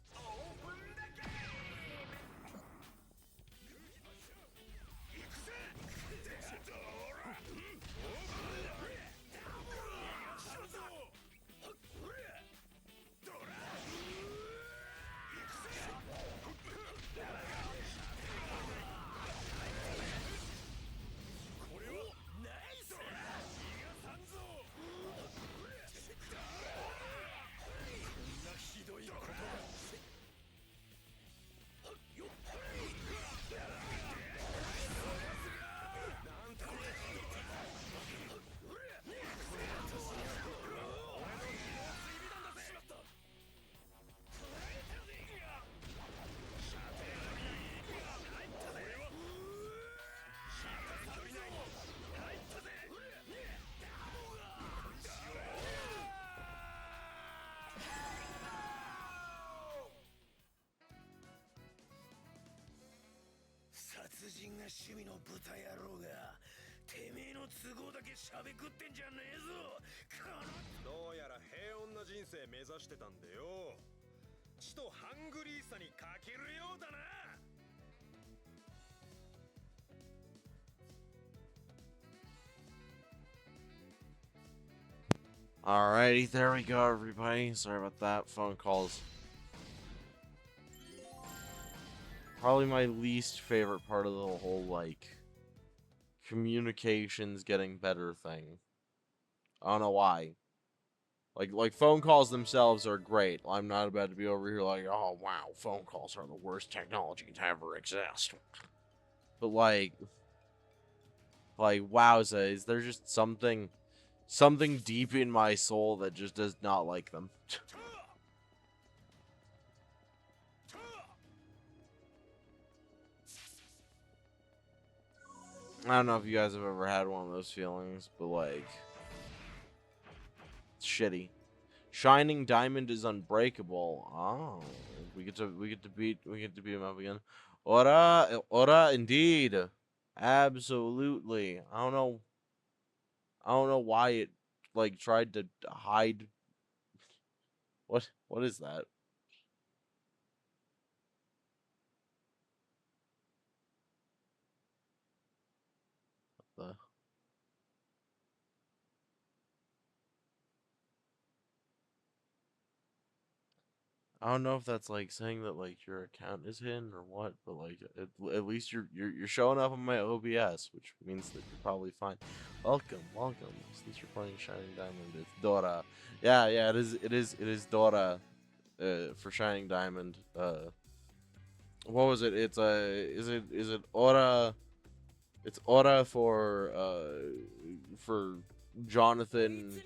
殺人が趣味の豚野郎がてめえの都合だけしゃべくってんじゃねえぞ。どうやら平穏な人生目指してたんでよ。血とハングリーさに欠けるようだな。Alrighty, there we go, everybody. Sorry about that. Phone calls. Probably my least favorite part of the whole, like, communications getting better thing. I don't know why. Like phone calls themselves are great. I'm not about to be over here like, oh wow, phone calls are the worst technology to ever exist. But like wowza, is there just something deep in my soul that just does not like them? I don't know if you guys have ever had one of those feelings, but like, it's shitty. Shining Diamond is unbreakable. Oh, we get to beat him up again. Ora, indeed, absolutely. I don't know why it like tried to hide. What is that? What the? I don't know if that's like saying that like your account is hidden or what, but like at least you're showing up on my OBS, which means that you're probably fine. Welcome. Since you're playing Shining Diamond, it's Dora. Yeah, it is Dora. For Shining Diamond. What was it? It's is it Ora? It's Ora for Jonathan.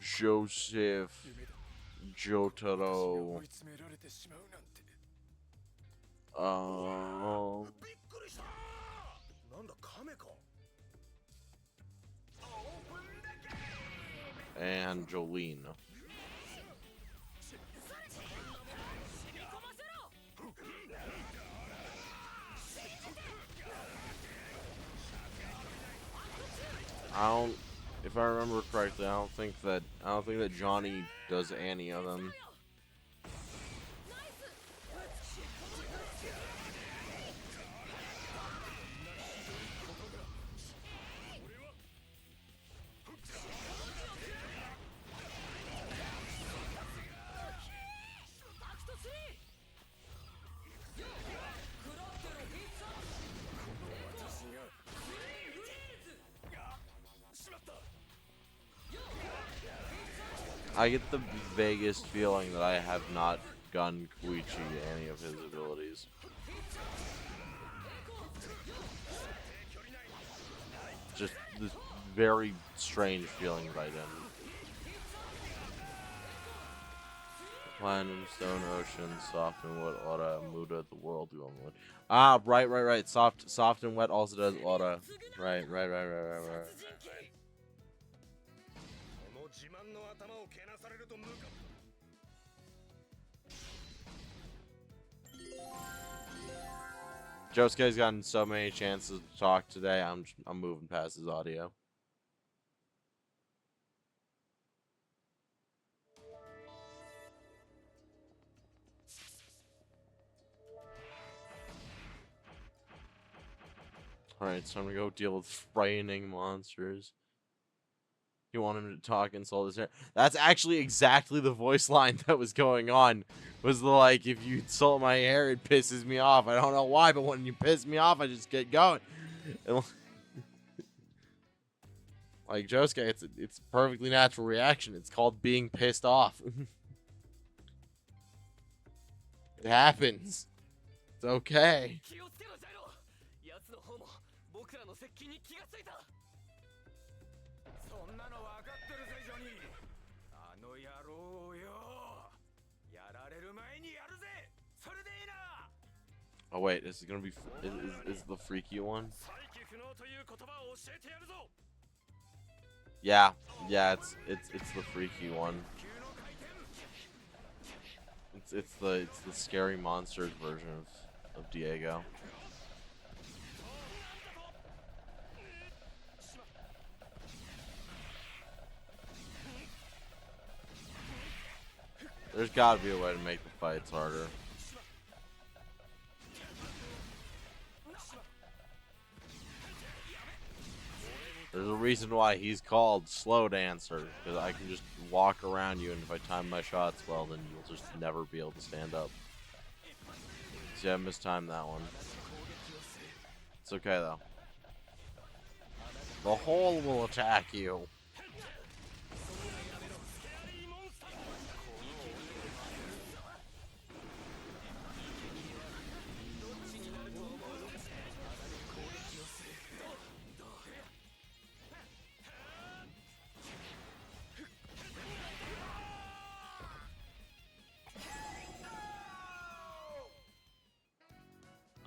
Joseph, Jotaro, and Jolene. I remember correctly, I don't think that Johnny does any of them. I get the vaguest feeling that I have not gotten Koichi any of his abilities. Just this very strange feeling that I didn't. Platinum, Stone, Ocean, Soft and Wet, Aura, Muda, the World, you would. Ah, right. Soft and Wet also does Aura. Right. この自慢の頭をけなされると無か。 Josuke's gotten so many chances to talk today. I'm moving past his audio. Alright, so I'm gonna go deal with frightening monsters. You want him to talk insult his hair? That's actually exactly the voice line that was going on. Was the, like, if you insult my hair, it pisses me off. I don't know why, but when you piss me off, I just get going. And, like Josuke, it's a perfectly natural reaction. It's called being pissed off. It happens. It's okay. 気をつけろジャイロ。奴の方も僕らの接近に気がついた。そんなの分かってるぜジョニー。あの野郎よ。やられる前にやるぜ。それでいいな。 Oh wait, this is gonna be is the freaky one? 再起不能という言葉を教えてやるぞ。 Yeah, it's the freaky one. It's the scary monsters version of Diego. There's gotta be a way to make the fights harder. There's a reason why he's called Slow Dancer, because I can just walk around you, and if I time my shots well, then you'll just never be able to stand up. See, I mistimed that one. It's okay, though. The hole will attack you.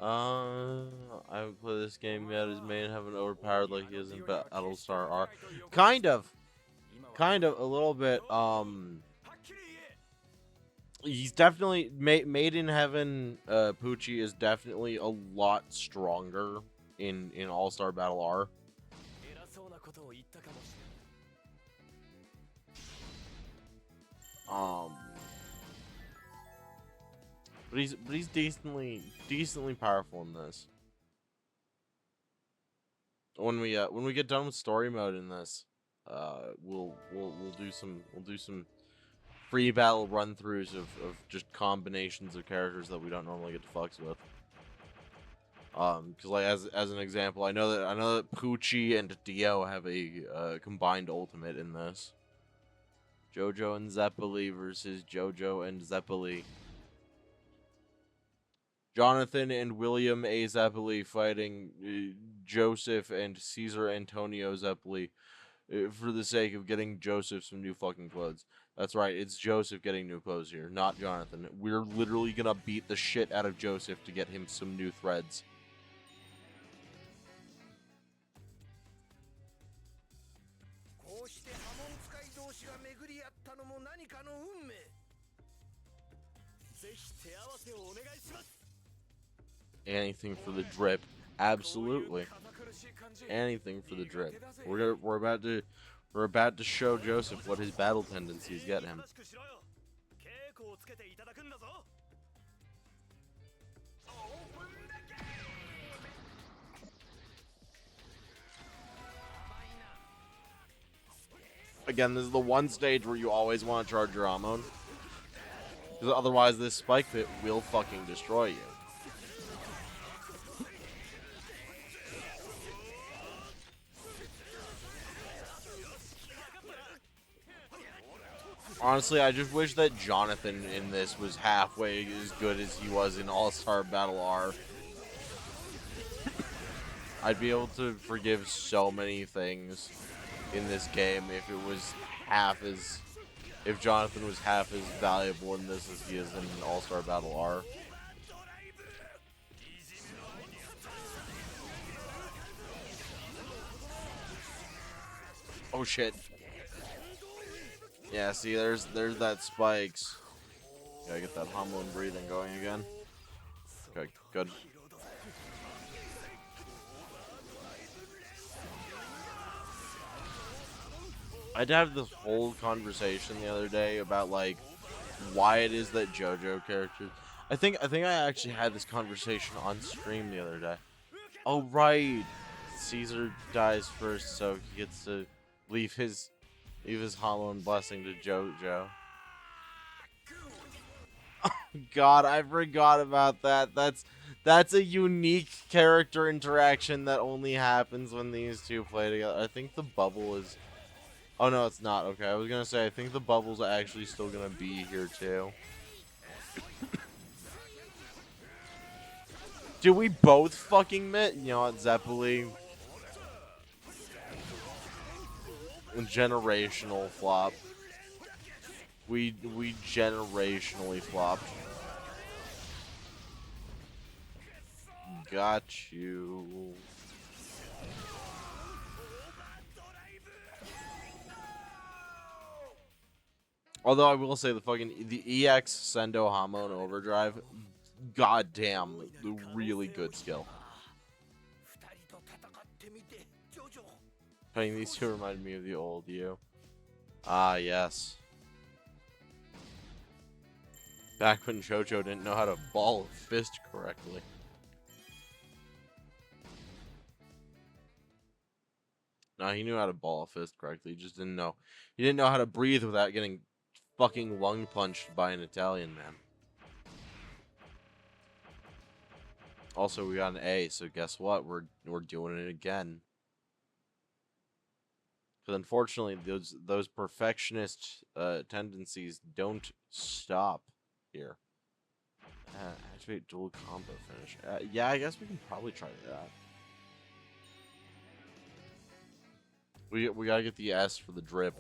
I haven't played this game yet. His main haven't overpowered like he is in Battlestar R. Kind of, a little bit. He's definitely Made in Heaven. Pucci is definitely a lot stronger in All-Star Battle R. But he's decently powerful in this. When we get done with story mode in this, we'll do some free battle run throughs of just combinations of characters that we don't normally get to fucks with. Because like as an example, I know that Pucci and Dio have a combined ultimate in this. Jojo and Zeppeli versus Jojo and Zeppeli. Jonathan and William A. Zeppeli fighting Joseph and Caesar Antonio Zeppeli for the sake of getting Joseph some new fucking clothes. That's right, it's Joseph getting new clothes here, not Jonathan. We're literally gonna beat the shit out of Joseph to get him some new threads. Anything for the drip, absolutely. Anything for the drip. We're We're about to show Joseph what his battle tendencies get him. Again, this is the one stage where you always want to charge your Amon. Because otherwise this spike pit will fucking destroy you. Honestly, I just wish that Jonathan in this was halfway as good as he was in All-Star Battle R. I'd be able to forgive so many things in this game if it was half as... If Jonathan was half as valuable in this as he is in All-Star Battle R. Oh shit. Yeah, see, there's that spikes. Gotta get that Hamlin breathing going again. Okay, good. I'd have this whole conversation the other day about like why it is that JoJo characters. I think I actually had this conversation on stream the other day. Oh right, Caesar dies first, so he gets to leave his Hamlin blessing to JoJo. God, I forgot about that. That's a unique character interaction that only happens when these two play together. I think the bubble is... Oh no, it's not. Okay, I was gonna say, I think the bubble's actually still gonna be here too. Do we both fucking met? You know what, Zeppeli? Generational flop. We generationally flopped. Got you. Although I will say the EX Sendo Hamon Overdrive, goddamn, really good skill. Playing these two remind me of the old you. Ah, yes. Back when Jojo didn't know how to ball a fist correctly. No, he knew how to ball a fist correctly. He just didn't know. He didn't know how to breathe without getting fucking lung punched by an Italian man. Also, we got an A, so guess what? We're doing it again. Because unfortunately, those perfectionist tendencies don't stop here. Activate dual combo finish. Yeah, I guess we can probably try that. We gotta get the S for the drip.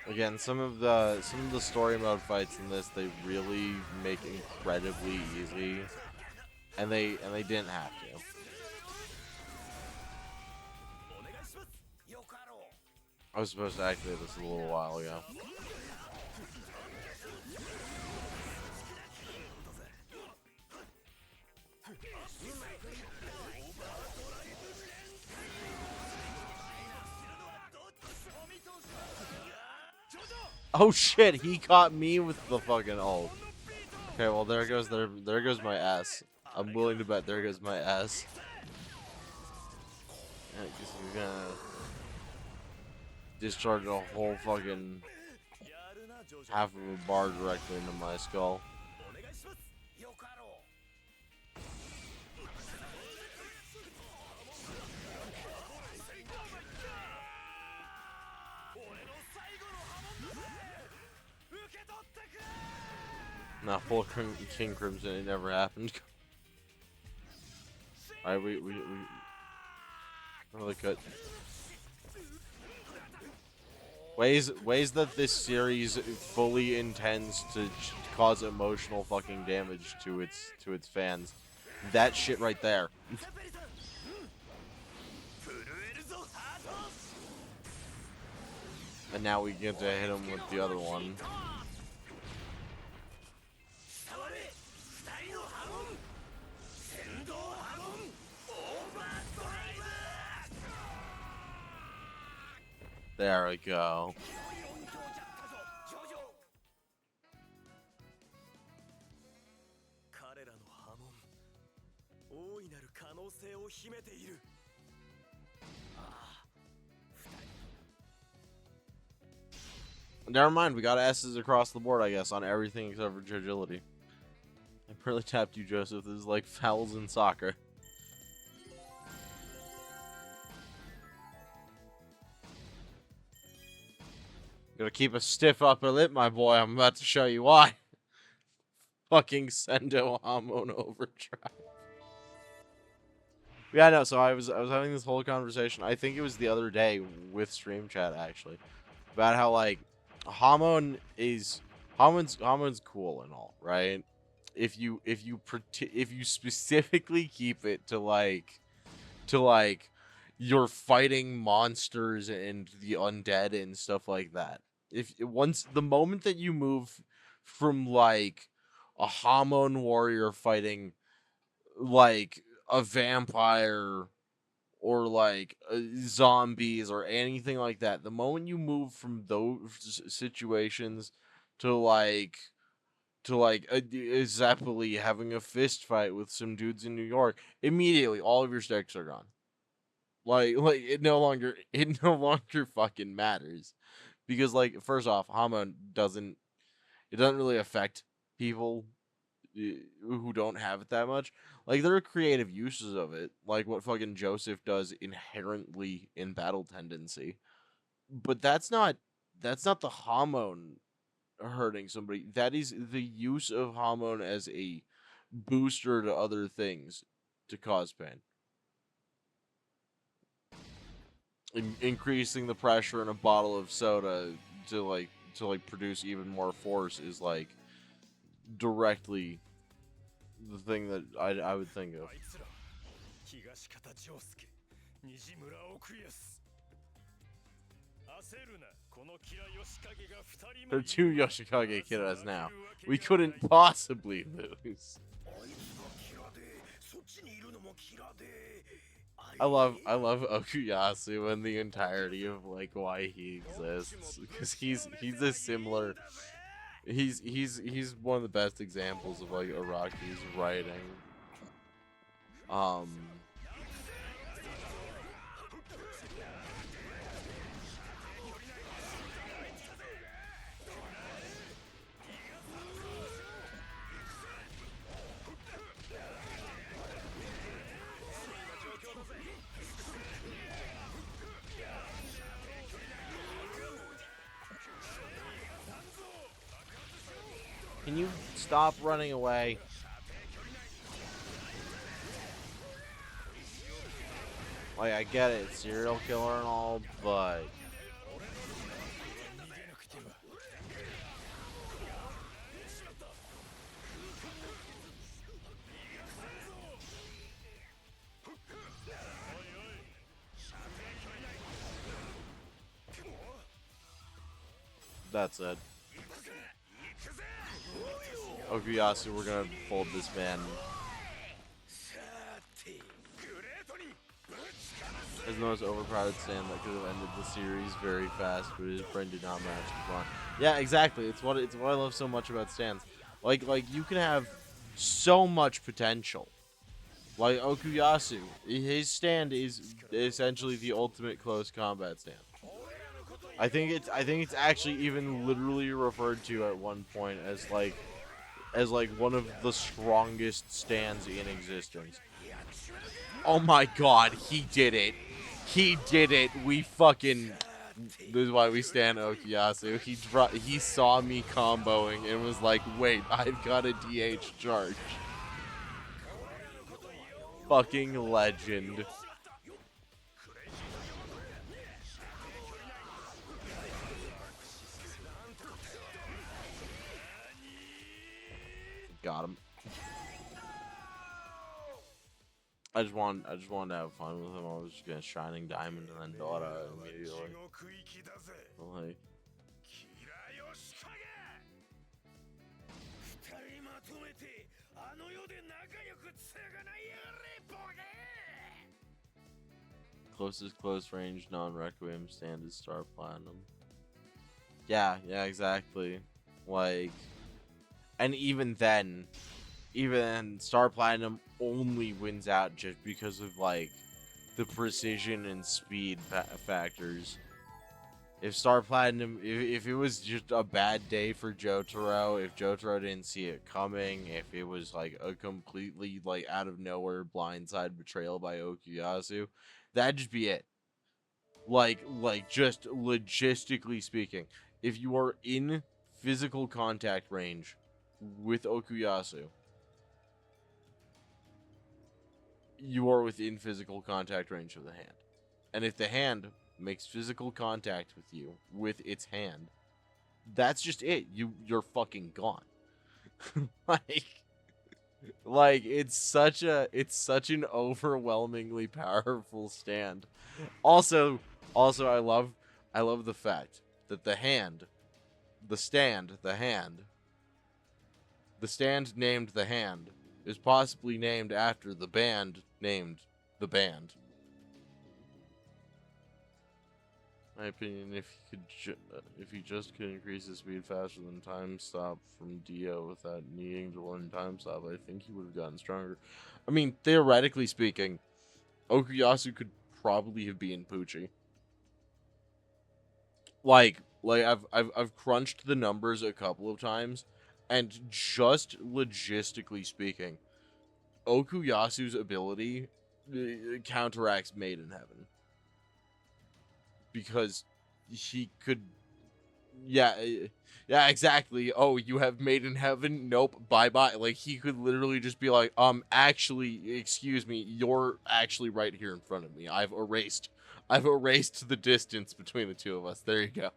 Again, some of the story mode fights in this, they really make incredibly easy, and they didn't have to. I was supposed to activate this a little while ago. Oh shit, he caught me with the fucking ult. Okay, well there goes my S. I'm willing to bet there goes my S. Yeah, 'cause he's gonna discharge a whole fucking half of a bar directly into my skull. Not full King Crimson. It never happened. Alright, we really good. Ways that this series fully intends to cause emotional fucking damage to its fans. That shit right there. And now we get to hit him with the other one. There we go. 彼らの波紋、大いなる可能性を秘めている。ああ、Never mind, we got S's across the board, I guess, on everything except for agility. I really tapped you, Joseph. This is like fouls in soccer. Gotta keep a stiff upper lip, my boy. I'm about to show you why. Fucking Sendo Hormone Overdrive. Yeah, no, so I was having this whole conversation, I think it was the other day with Stream Chat, actually, about how, like, Hormone's cool and all, right? If you specifically keep it to like you're fighting monsters and the undead and stuff like that. If once the moment that you move from like a Hormone warrior fighting like a vampire or like zombies or anything like that, the moment you move from those situations to like Zeppeli having a fist fight with some dudes in New York, immediately all of your sticks are gone. Like it no longer fucking matters, because like first off, Hamon doesn't really affect people who don't have it that much. Like there are creative uses of it, like what fucking Joseph does inherently in battle tendency, but that's not the Hamon hurting somebody. That is the use of Hamon as a booster to other things to cause pain. Increasing the pressure in a bottle of soda to produce even more force is like directly the thing that I would think of. There are two Yoshikage Kiras now. We couldn't possibly lose. I love Okuyasu and the entirety of like why he exists, because he's a similar. He's one of the best examples of like Araki's writing. Can you stop running away? Like, I get it, serial killer and all, but... That's it. Okuyasu, we're gonna fold this man. As the most overcrowded stand that could have ended the series very fast, but his brain did not match the plan. Yeah, exactly. It's what I love so much about stands. Like you can have so much potential. Like Okuyasu, his stand is essentially the ultimate close combat stand. I think it's actually even literally referred to at one point as like one of the strongest stands in existence. Oh my god, he did it. He did it. We fucking This is why we stand Okuyasu. He saw me comboing and was like, wait, I've got a DH charge. Fucking legend. Got him. I just wanted to have fun with him. I was just gonna Shining Diamond and then Dora immediately. Like, closest close range non-Requiem stand is Star Platinum. Yeah, exactly. Like, and even then Star Platinum only wins out just because of like the precision and speed factors. If Star Platinum, if it was just a bad day for Jotaro, if Jotaro didn't see it coming, if it was like a completely like out of nowhere blindside betrayal by Okuyasu, that'd just be it. Like just logistically speaking, if you are in physical contact range with Okuyasu, you are within physical contact range of the hand. And if the hand makes physical contact with you with its hand, that's just it. You're fucking gone. like it's such an overwhelmingly powerful stand. Also I love the fact that the stand named the hand is possibly named after the band named the band. My opinion, if he just could increase his speed faster than time stop from Dio without needing to learn time stop, I think he would have gotten stronger. I mean, theoretically speaking, Okuyasu could probably have been Pucci. Like I've crunched the numbers a couple of times, and just logistically speaking, Okuyasu's ability counteracts Made in Heaven. Because he could... Yeah, exactly. Oh, you have Made in Heaven? Nope, bye-bye. Like, he could literally just be like, actually, excuse me, you're actually right here in front of me. I've erased the distance between the two of us. There you go.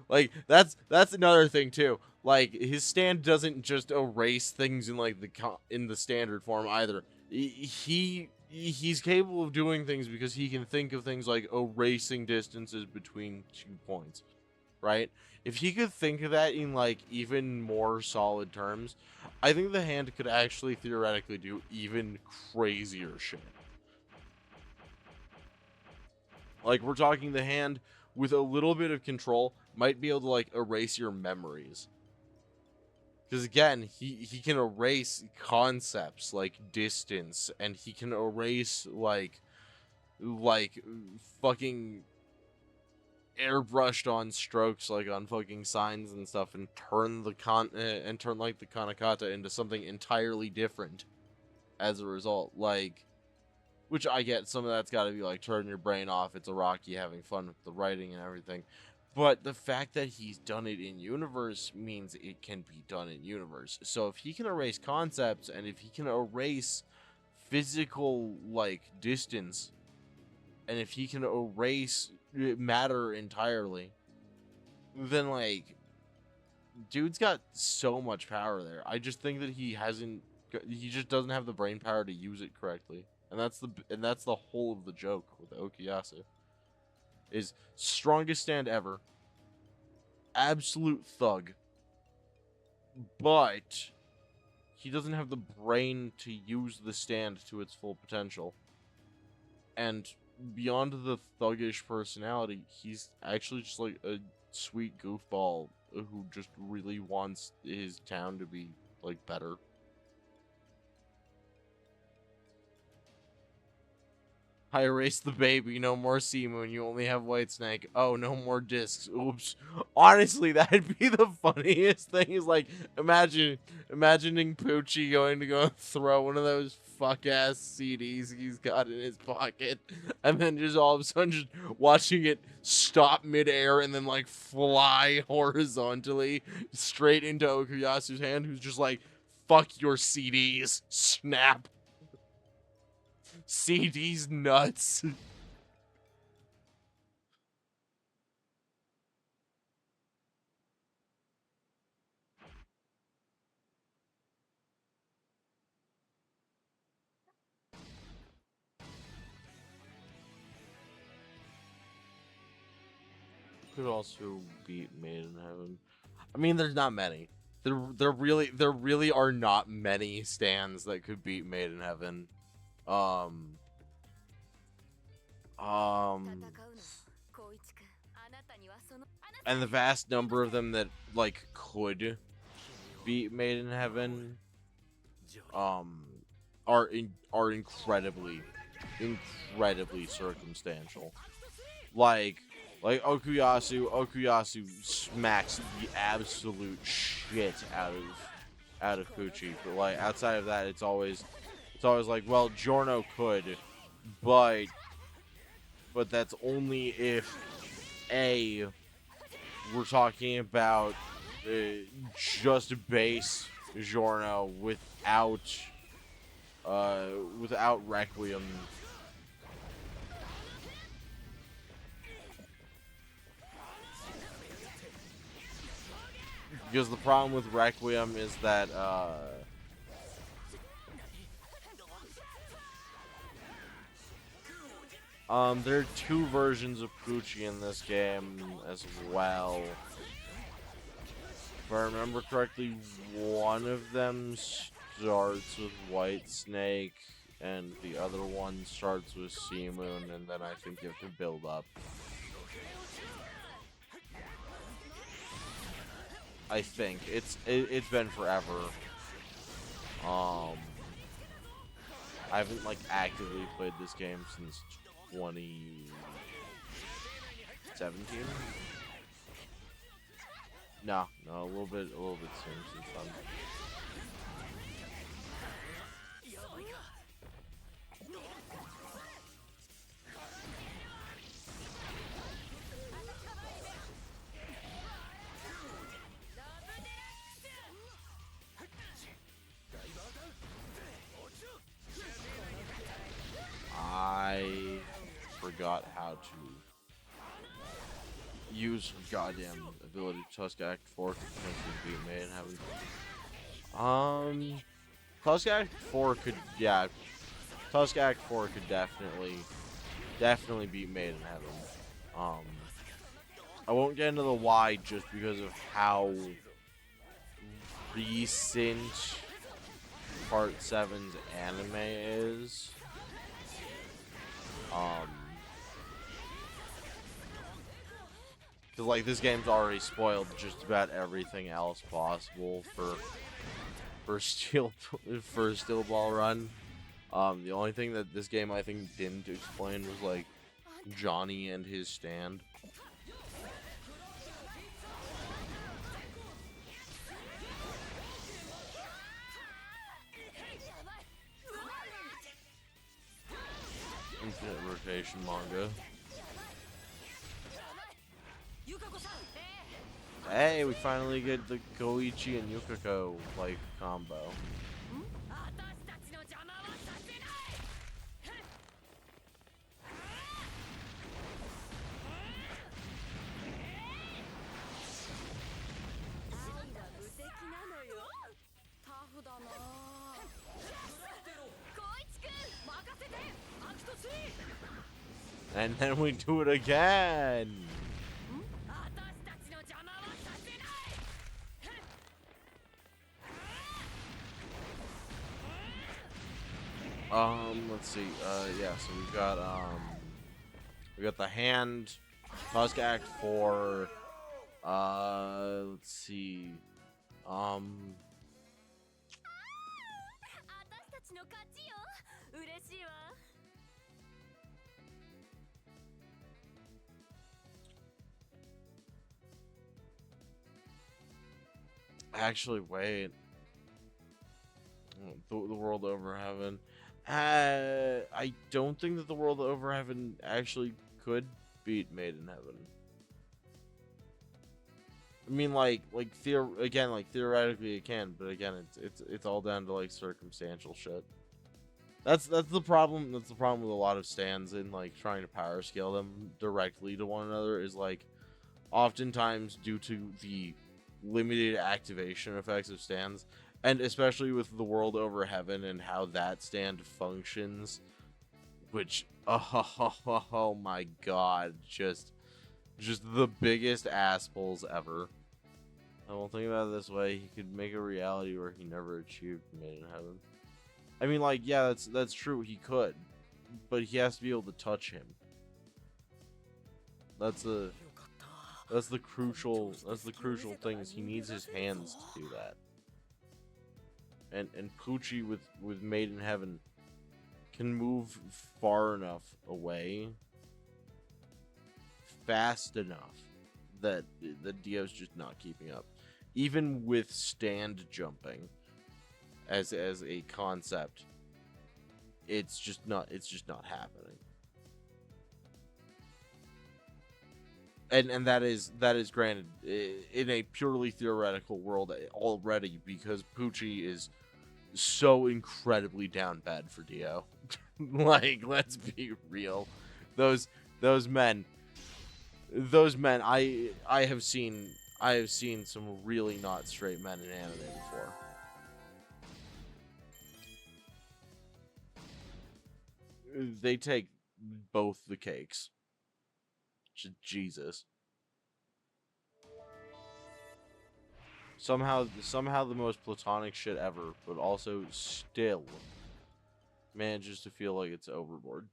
Like, that's another thing, too. Like, his stand doesn't just erase things in, like, in the standard form, either. He's capable of doing things because he can think of things like erasing distances between 2 points, right? If he could think of that in, like, even more solid terms, I think the hand could actually theoretically do even crazier shit. Like, we're talking the hand with a little bit of control might be able to, like, erase your memories. Because again, he can erase concepts like distance, and he can erase like fucking airbrushed on strokes like on fucking signs and stuff, and turn the like the Kanakata into something entirely different as a result. Like, which I get, some of that's got to be like turn your brain off. It's a Rocky having fun with the writing and everything. But the fact that he's done it in universe means it can be done in universe. So if he can erase concepts, and if he can erase physical, like, distance, and if he can erase matter entirely, then, like, dude's got so much power there. I just think that he just doesn't have the brain power to use it correctly. And that's the whole of the joke with Okuyasu. Is strongest stand ever, absolute thug, but he doesn't have the brain to use the stand to its full potential. And beyond the thuggish personality, he's actually just like a sweet goofball who just really wants his town to be like better. I erased the baby. No more sea moon. You only have white snake. Oh, no more discs. Oops. Honestly, that'd be the funniest thing. Is like, imagining Poochie going to go throw one of those fuck ass CDs he's got in his pocket, and then just all of a sudden just watching it stop midair and then like fly horizontally straight into Okuyasu's hand, who's just like, "Fuck your CDs." Snap. CD's nuts. Could also beat Made in Heaven. I mean, there's not many. There really are not many stands that could beat Made in Heaven. Um, um, and the vast number of them that like could beat Made in Heaven, um, are incredibly circumstantial. Like Okuyasu smacks the absolute shit out of Pucci. But like outside of that, it's always like, well, Giorno could, but that's only if we're talking about just base Giorno without Requiem. Because the problem with Requiem is that there are two versions of Poochie in this game as well. If I remember correctly, one of them starts with White Snake, and the other one starts with Sea Moon, and then I think you have to build up. I think it's been forever. I haven't like actively played this game since 2017. No, a little bit soon since then. I forgot how to use goddamn ability Tusk Act 4 to potentially beat Made in Heaven. Tusk Act 4 could, yeah, Tusk Act 4 could definitely beat Made in Heaven. I won't get into the why just because of how recent Part 7's anime is. Because like this game's already spoiled just about everything else possible for Steel Ball Run. The only thing that this game I think didn't explain was like Johnny and his stand. Infinite rotation manga. Hey, we finally get the Koichi and Yukiko like combo. And then we do it again. Let's see. Yeah, so we got the hand, Tusk Act 4. Let's see. Actually, wait. The world over heaven. I don't think that the world over heaven actually could beat Made in Heaven. I mean, like theoretically it can, but again, it's all down to like circumstantial shit. That's the problem. That's the problem with a lot of stands in like trying to power scale them directly to one another is like oftentimes due to the limited activation effects of stands, and especially with the world over heaven and how that stand functions, which oh my god, just the biggest assholes ever. I won't think about it this way. He could make a reality where he never achieved Made in Heaven. I mean, like, yeah, that's true. He could, but he has to be able to touch him. That's the crucial thing is he needs his hands to do that. And Poochie with Made in Heaven can move far enough away, fast enough that the Dio's just not keeping up. Even with stand jumping as a concept, it's just not happening. And that is granted in a purely theoretical world already, because Poochie is so incredibly down bad for Dio. Like, let's be real. Those men I have seen some really not straight men in anime before. They take both the cakes. Jesus. Somehow the most platonic shit ever, but also still manages to feel like it's overboard.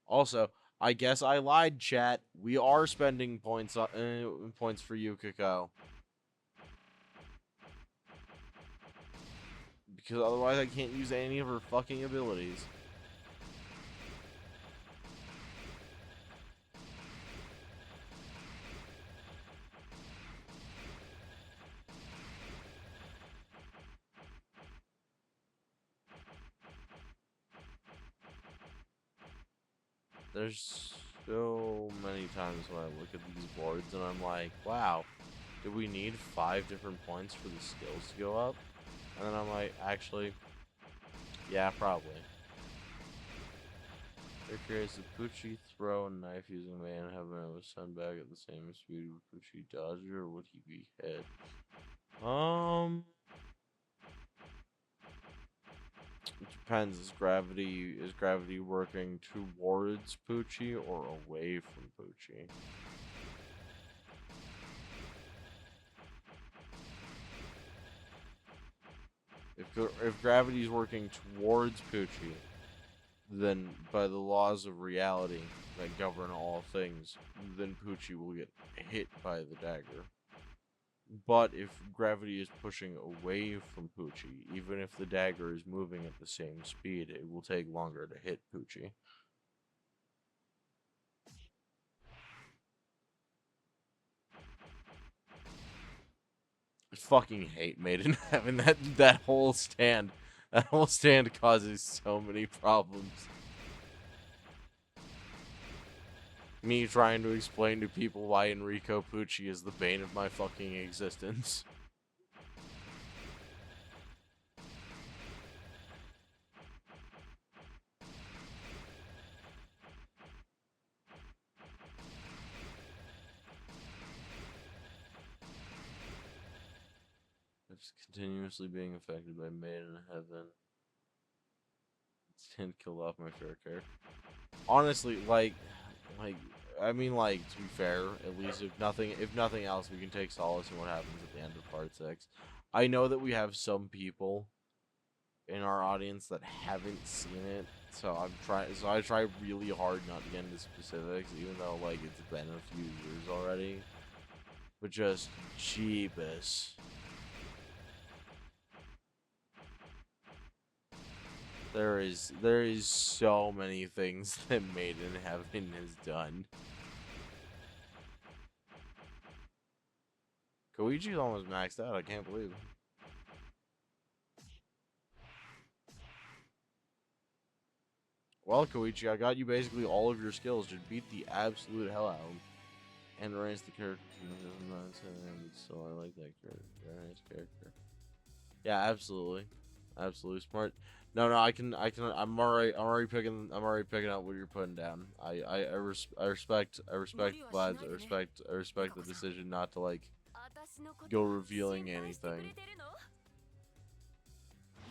Also, I guess I lied, chat. We are spending points for Yukiko. Because otherwise I can't use any of her fucking abilities. There's so many times when I look at these boards and I'm like, wow, do we need 5 different points for the skills to go up? And then I'm like, actually, yeah, probably. They're curious, did Poochie throw a knife using Made in Heaven and was sent back at the same speed with Poochie dodged, or would he be hit? It depends. Is gravity working towards Poochie or away from Poochie? If gravity is working towards Poochie, then by the laws of reality that govern all things, then Poochie will get hit by the dagger. But if gravity is pushing away from Poochie, even if the dagger is moving at the same speed, it will take longer to hit Poochie. I fucking hate Made in Heaven. That whole stand. That whole stand causes so many problems. Me trying to explain to people why Enrico Pucci is the bane of my fucking existence. It's continuously being affected by Made in Heaven. Stand killed off my fair care. Honestly, I mean, like, to be fair, at least if nothing else, we can take solace in what happens at the end of part 6. I know that we have some people in our audience that haven't seen it, so I try really hard not to get into specifics, even though, like, it's been a few years already. But just, jeebus. There is so many things that Made in Heaven has done. Koichi's almost maxed out. I can't believe it. Well, Koichi, I got you basically all of your skills. Just beat the absolute hell out of him. And raise the character. So I like that character. Very nice character. Yeah, absolutely. Absolutely smart. No, I'm already picking up what you're putting down. I respect vibes. I respect the decision not to like go revealing anything.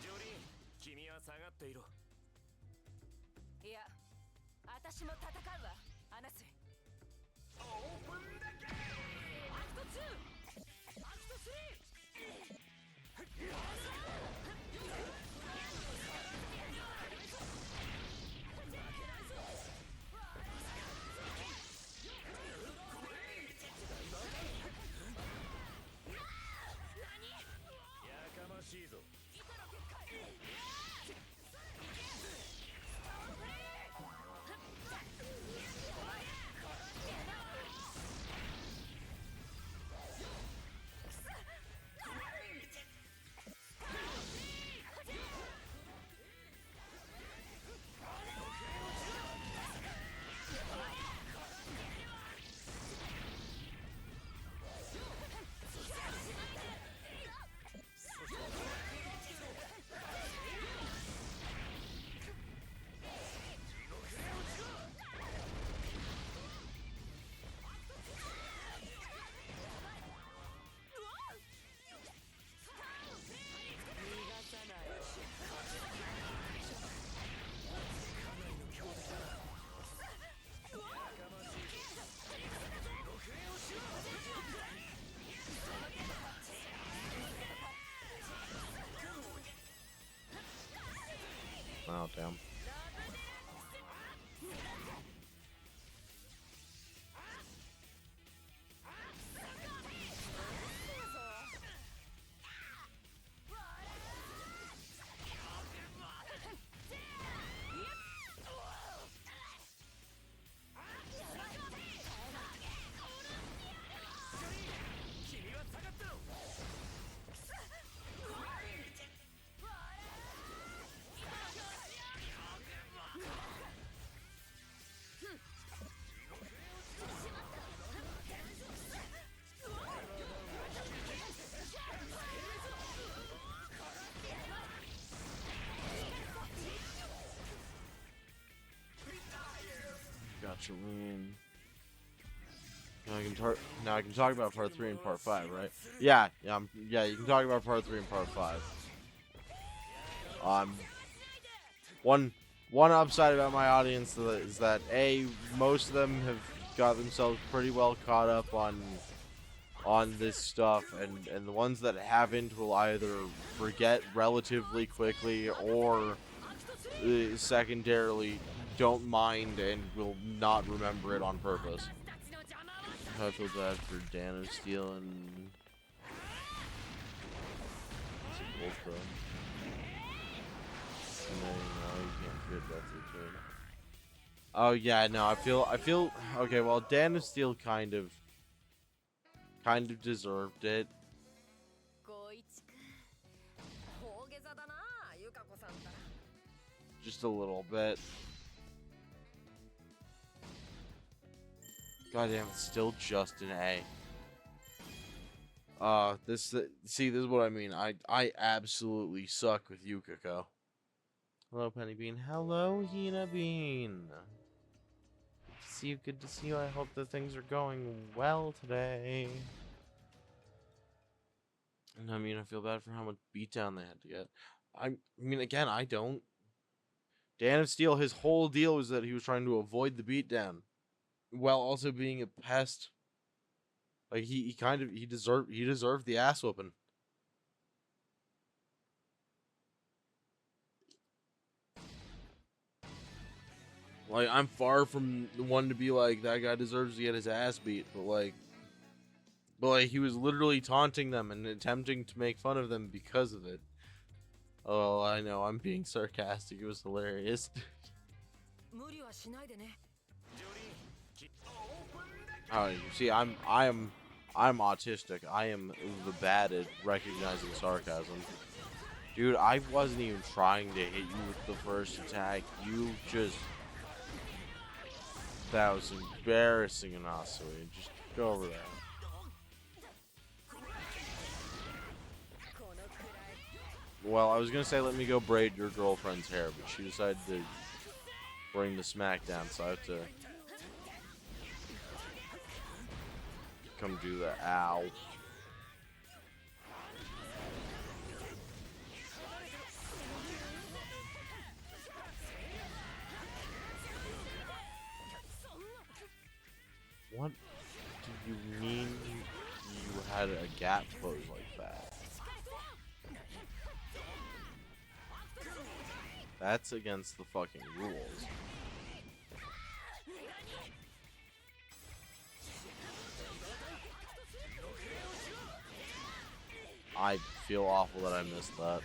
ジョリーン君は下がっていろいや私も戦うわアナスオープンだけアクト2アクト3 やかましいぞ Oh, damn. Gotcha. Now I can talk about part 3 and part 5, right? Yeah, you can talk about part 3 and part 5. One upside about my audience is that most of them have got themselves pretty well caught up on this stuff, and the ones that haven't will either forget relatively quickly or secondarily don't mind and will not remember it on purpose. I feel bad for Dan of Steel and Ultra. No, you can't feel bad for it. Oh yeah, no, I feel okay. Well, Dan of Steel kind of deserved it. Just a little bit. Goddamn, it's still just an A. This is what I mean. I absolutely suck with Yukiko. Hello, Penny Bean. Hello, Hina Bean. Good to see you. I hope that things are going well today. And I mean, I feel bad for how much beatdown they had to get. I mean, again, I don't. Dan of Steel, his whole deal was that he was trying to avoid the beatdown, while also being a pest. Like he deserved the ass whooping. Like, I'm far from the one to be like, that guy deserves to get his ass beat, but like he was literally taunting them and attempting to make fun of them because of it. Oh, I know, I'm being sarcastic. It was hilarious. Oh, you see, I'm autistic. I am the bad at recognizing sarcasm. Dude, I wasn't even trying to hit you with the first attack. You just... That was embarrassing, Anasui. Just go over there. Well, I was gonna say let me go braid your girlfriend's hair, but she decided to bring the smack down, so I have to come do that. Ow. What do you mean you had a gap close like that? That's against the fucking rules. I feel awful that I missed that.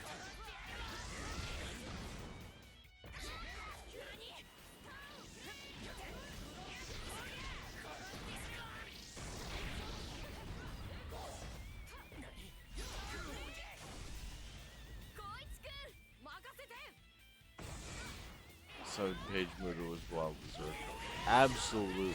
So Page Muda was well deserved. Absolutely.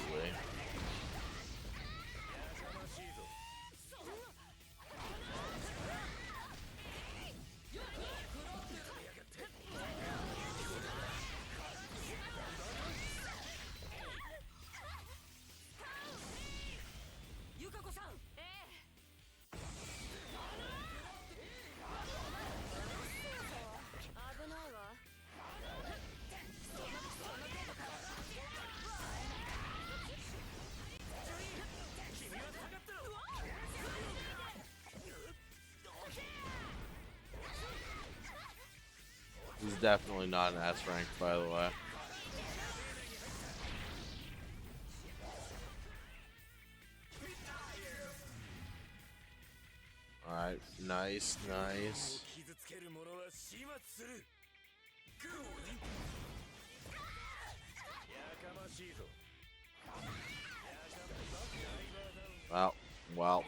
This is definitely not an S rank, by the way. Alright, nice, nice. Well.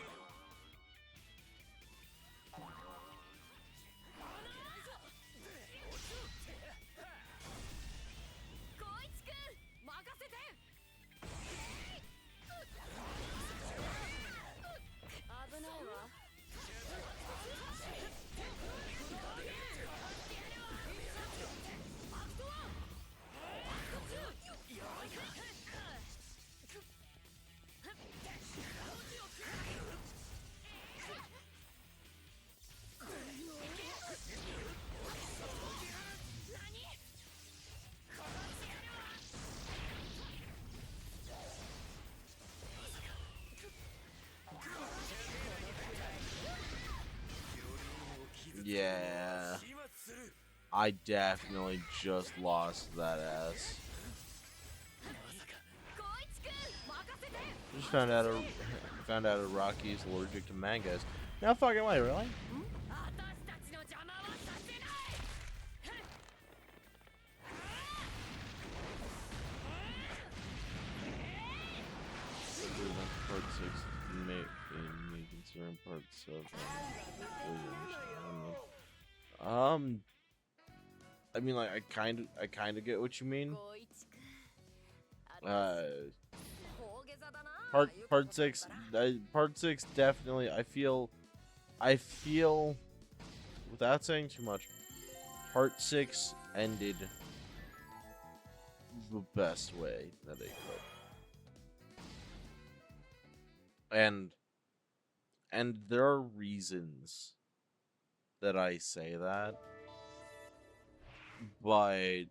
Yeah. I definitely just lost that ass. Just found out Rocky's allergic to mangoes. No fucking way, really? Part 6 may concern parts of I mean, like, I kind of get what you mean. Part 6 definitely, I feel without saying too much, part 6 ended the best way that it could. And there are reasons that I say that, but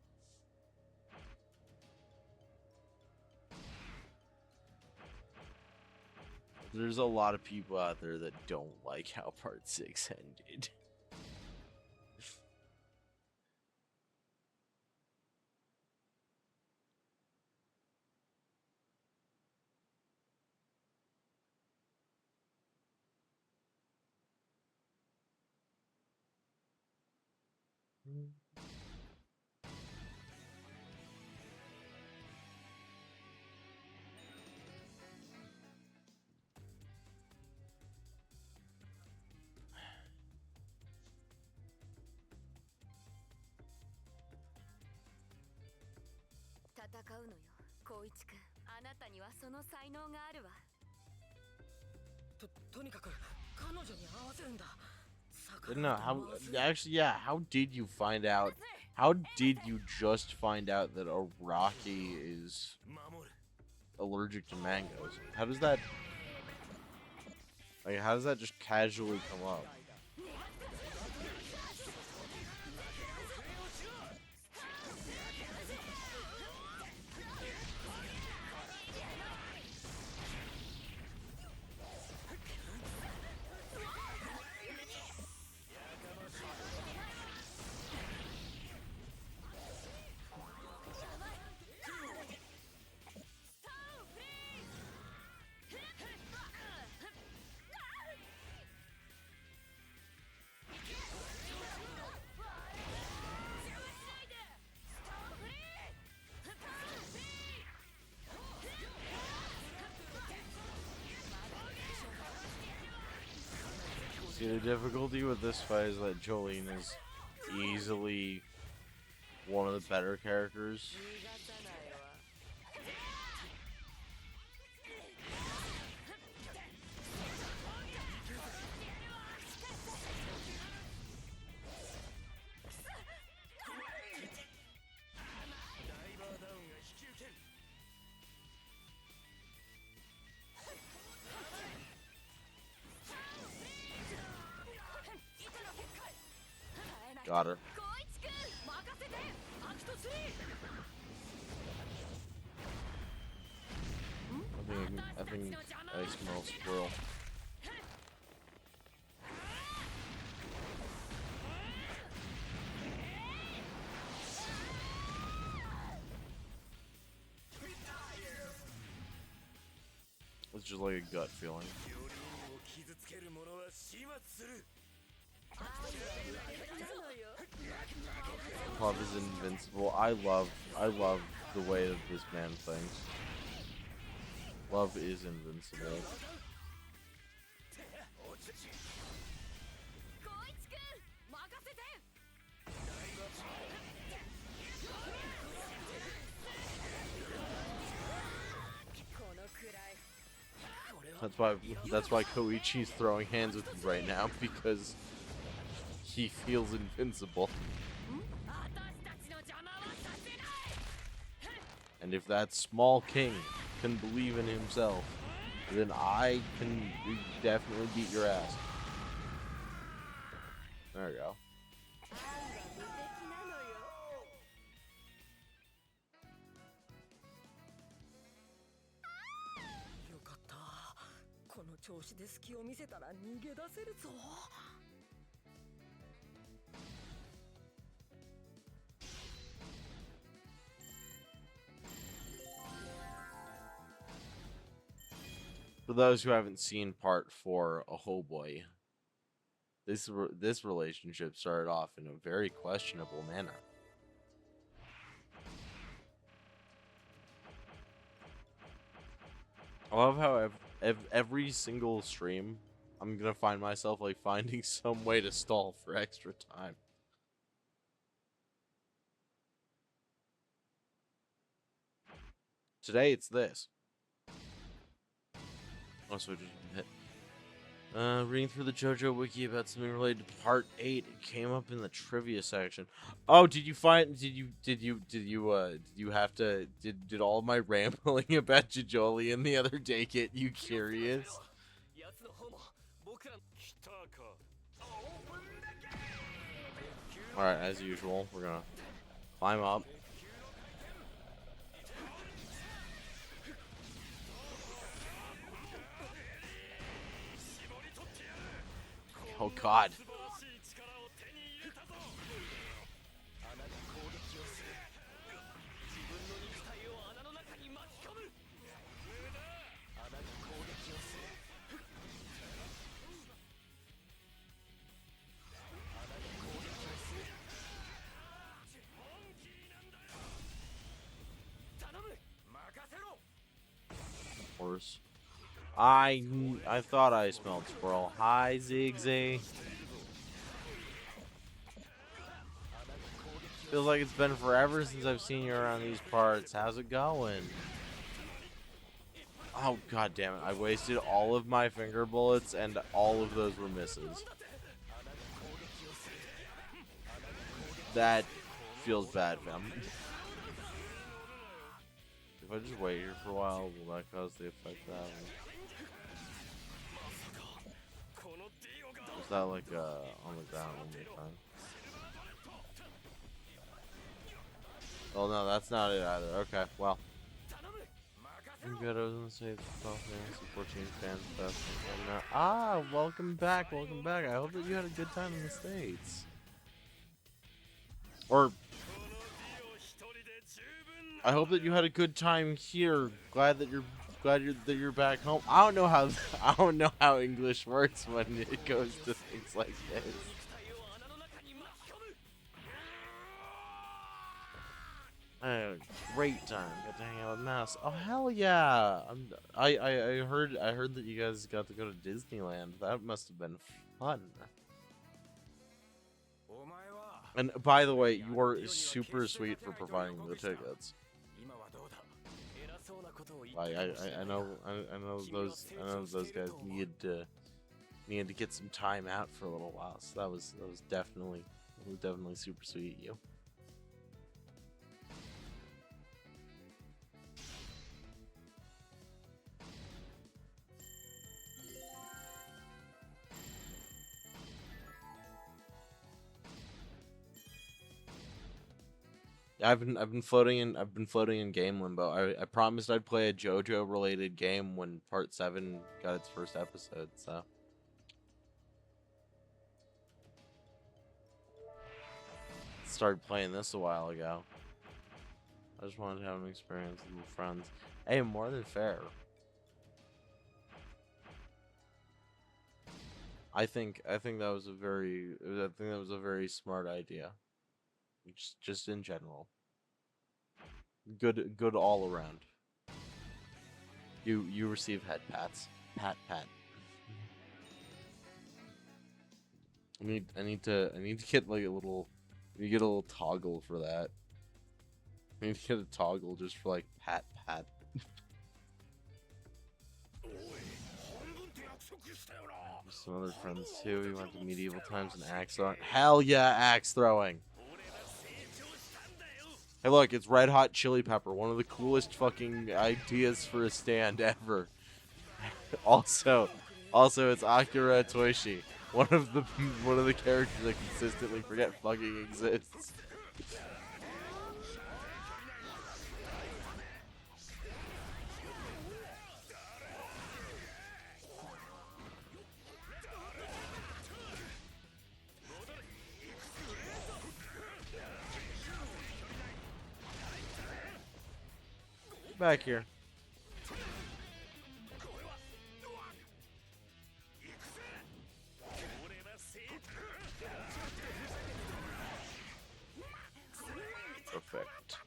there's a lot of people out there that don't like how part 6 ended. うのよ光一くん。あなたにはその才能があるわ。とにかく彼女に合わせるんだ。 No, how actually, yeah. How did you find out? How did you just find out that Araki is allergic to mangoes? How does that? Like, how does that just casually come up? See, the difficulty with this fight is that Jolene is easily one of the better characters. Got her. I think I smell squirrel. It's just like a gut feeling. Love is invincible. I love the way that this man thinks. Love is invincible. That's why Koichi's throwing hands with him right now, because he feels invincible. And if that small king can believe in himself, then I can definitely beat your ass. There we go. For those who haven't seen part 4 of Oh Boy, this relationship started off in a very questionable manner. I love how every single stream, I'm gonna find myself like finding some way to stall for extra time. Today it's this. Also, just hit. Reading through the Jojo wiki about something related to part 8. It came up in the trivia section. Oh, did you have to did all my rambling about Jojolian the other day get you curious? Alright, as usual, we're gonna climb up. Oh god. Horse. I thought I smelled squirrel. Hi, Zigzag. Feels like it's been forever since I've seen you around these parts. How's it going? Oh, god damn it. I wasted all of my finger bullets and all of those were misses. That feels bad, fam. If I just wait here for a while, will that cause the effect that is that like on the ground one more time? Oh no, that's not it either. Okay, well. I'm good. I was gonna say it's 12 minutes and 14 fans best. Ah, welcome back, welcome back. I hope that you had a good time in the States. Or I hope that you had a good time here. Glad that you're back home. I don't know how English works when it goes to things like this. I had a great time. Got to hang out with Mouse. Oh hell yeah! I heard that you guys got to go to Disneyland. That must have been fun. And by the way, you are super sweet for providing the tickets. I know those guys needed to get some time out for a little while. So that was definitely super sweet of you. I've been floating in game limbo. I promised I'd play a Jojo related game when part 7 got its first episode, so started playing this a while ago. I just wanted to have an experience with my friends. Hey, more than fair. I think that was a very smart idea. Just in general. Good all around. You receive head pats. Pat. I need to get like a little toggle for that. I need to get a toggle just for like pat. Some other friends too. We went to medieval times and axe throwing. Hell yeah, axe throwing. Hey look, it's Red Hot Chili Pepper, one of the coolest fucking ideas for a stand ever. also it's Akira Toishi, one of the characters I consistently forget fucking exists. Back here. Perfect.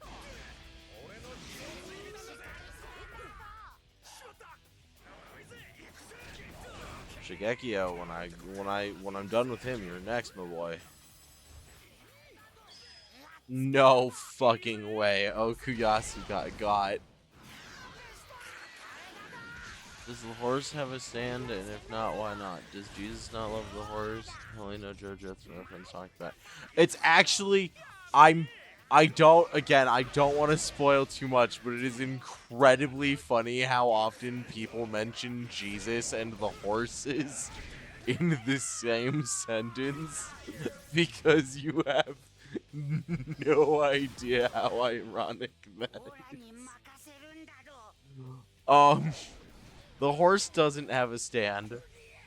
Shigekio, when I'm done with him, you're next, my boy. No fucking way. Okuyasu got. Does the horse have a stand? And if not, why not? Does Jesus not love the horse? I only know Jojo. That's what my friends talked about. It's actually, I don't want to spoil too much, but it is incredibly funny how often people mention Jesus and the horses in the same sentence because you have no idea how ironic that is. The horse doesn't have a stand.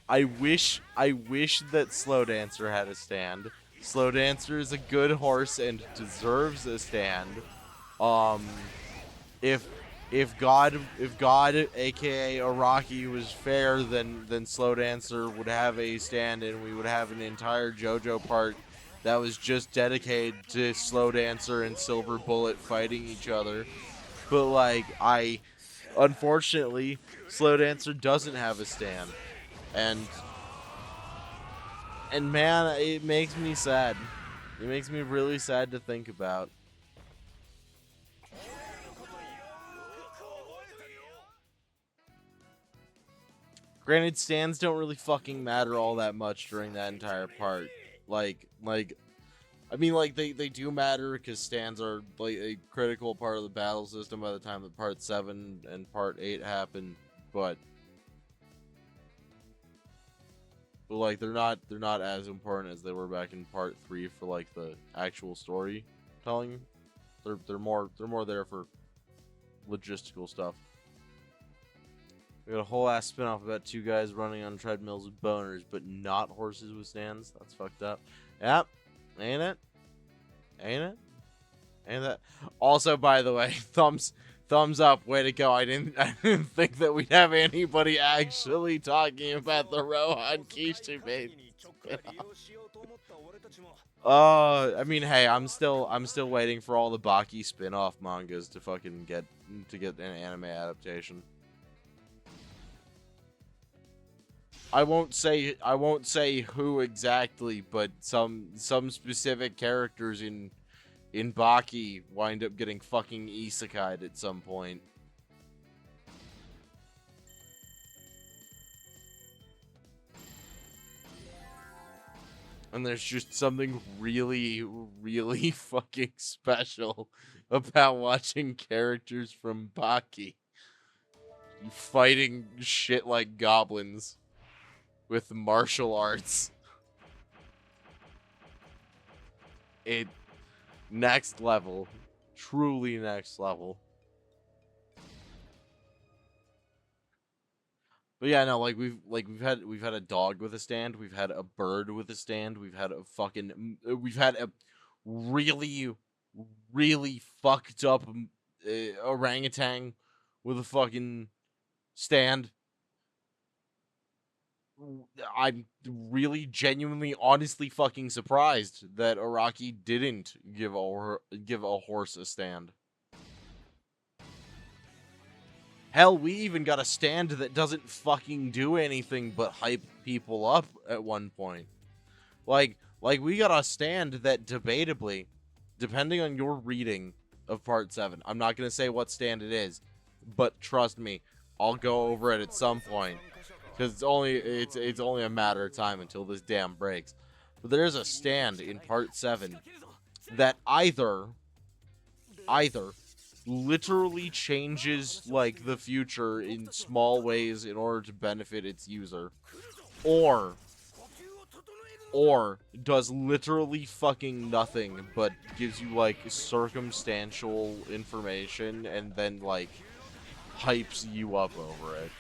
I wish that Slow Dancer had a stand. Slow Dancer is a good horse and deserves a stand. If God, aka Araki, was fair, then Slow Dancer would have a stand, and we would have an entire JoJo part that was just dedicated to Slow Dancer and Silver Bullet fighting each other. But like, unfortunately, Slow Dancer doesn't have a stand, and man, it makes me sad. It makes me really sad to think about. Granted, stands don't really fucking matter all that much during that entire part. I mean, like, they do matter because stands are, like, a critical part of the battle system by the time that Part 7 and Part 8 happen, but like, they're not as important as they were back in Part 3 for, like, the actual storytelling. They're more there for logistical stuff. We got a whole ass spinoff about two guys running on treadmills with boners, but not horses with stands. That's fucked up. Yep. Ain't it? Ain't it? Ain't that? Also, by the way, thumbs up. Way to go. I didn't think that we'd have anybody actually talking about the Rohan Kishu baby. I mean, hey, I'm still waiting for all the Baki spin-off mangas to fucking get an anime adaptation. I won't say who exactly, but some specific characters in Baki wind up getting fucking isekai'd at some point. And there's just something really, really fucking special about watching characters from Baki fighting shit like goblins with martial arts. It next level. Truly next level. But yeah, no, like we've had a dog with a stand, we've had a bird with a stand, we've had a really really fucked up orangutan with a fucking stand. I'm really genuinely honestly fucking surprised that Araki didn't give a horse a stand. Hell, we even got a stand that doesn't fucking do anything but hype people up at one point. Like we got a stand that debatably, depending on your reading of Part 7, I'm not going to say what stand it is, but trust me, I'll go over it at some point. Because it's only a matter of time until this damn breaks. But there's a stand in Part 7 that either literally changes, like, the future in small ways in order to benefit its user, or does literally fucking nothing but gives you, like, circumstantial information and then, like, hypes you up over it.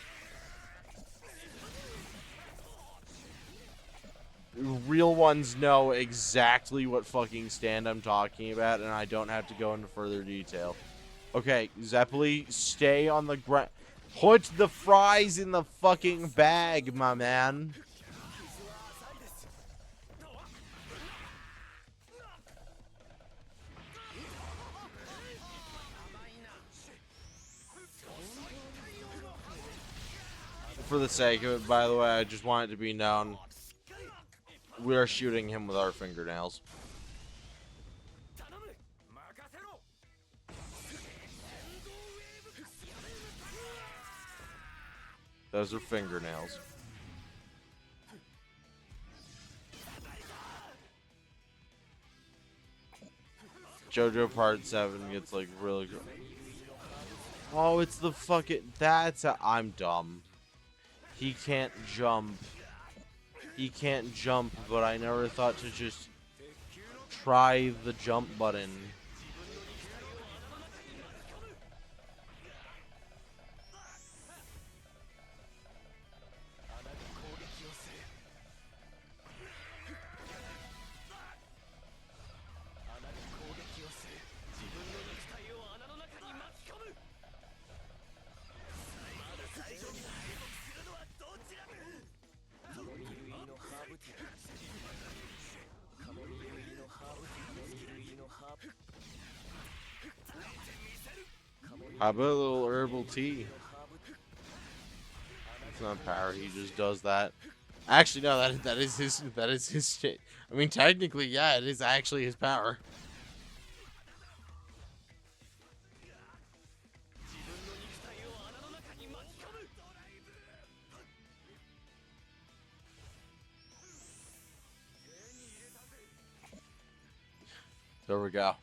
Real ones know exactly what fucking stand I'm talking about, and I don't have to go into further detail. Okay, Zeppeli, stay on the ground. Put the fries in the fucking bag, my man. For the sake of it, by the way, I just want it to be known, we are shooting him with our fingernails. Those are fingernails. Jojo Part 7 gets, like, really good. Oh, it's the fucking... I'm dumb. He can't jump. He can't jump, but I never thought to just try the jump button. How about a little herbal tea? It's not power, he just does that. Actually, no, that is his shit. I mean, technically, yeah, it is actually his power. There we go.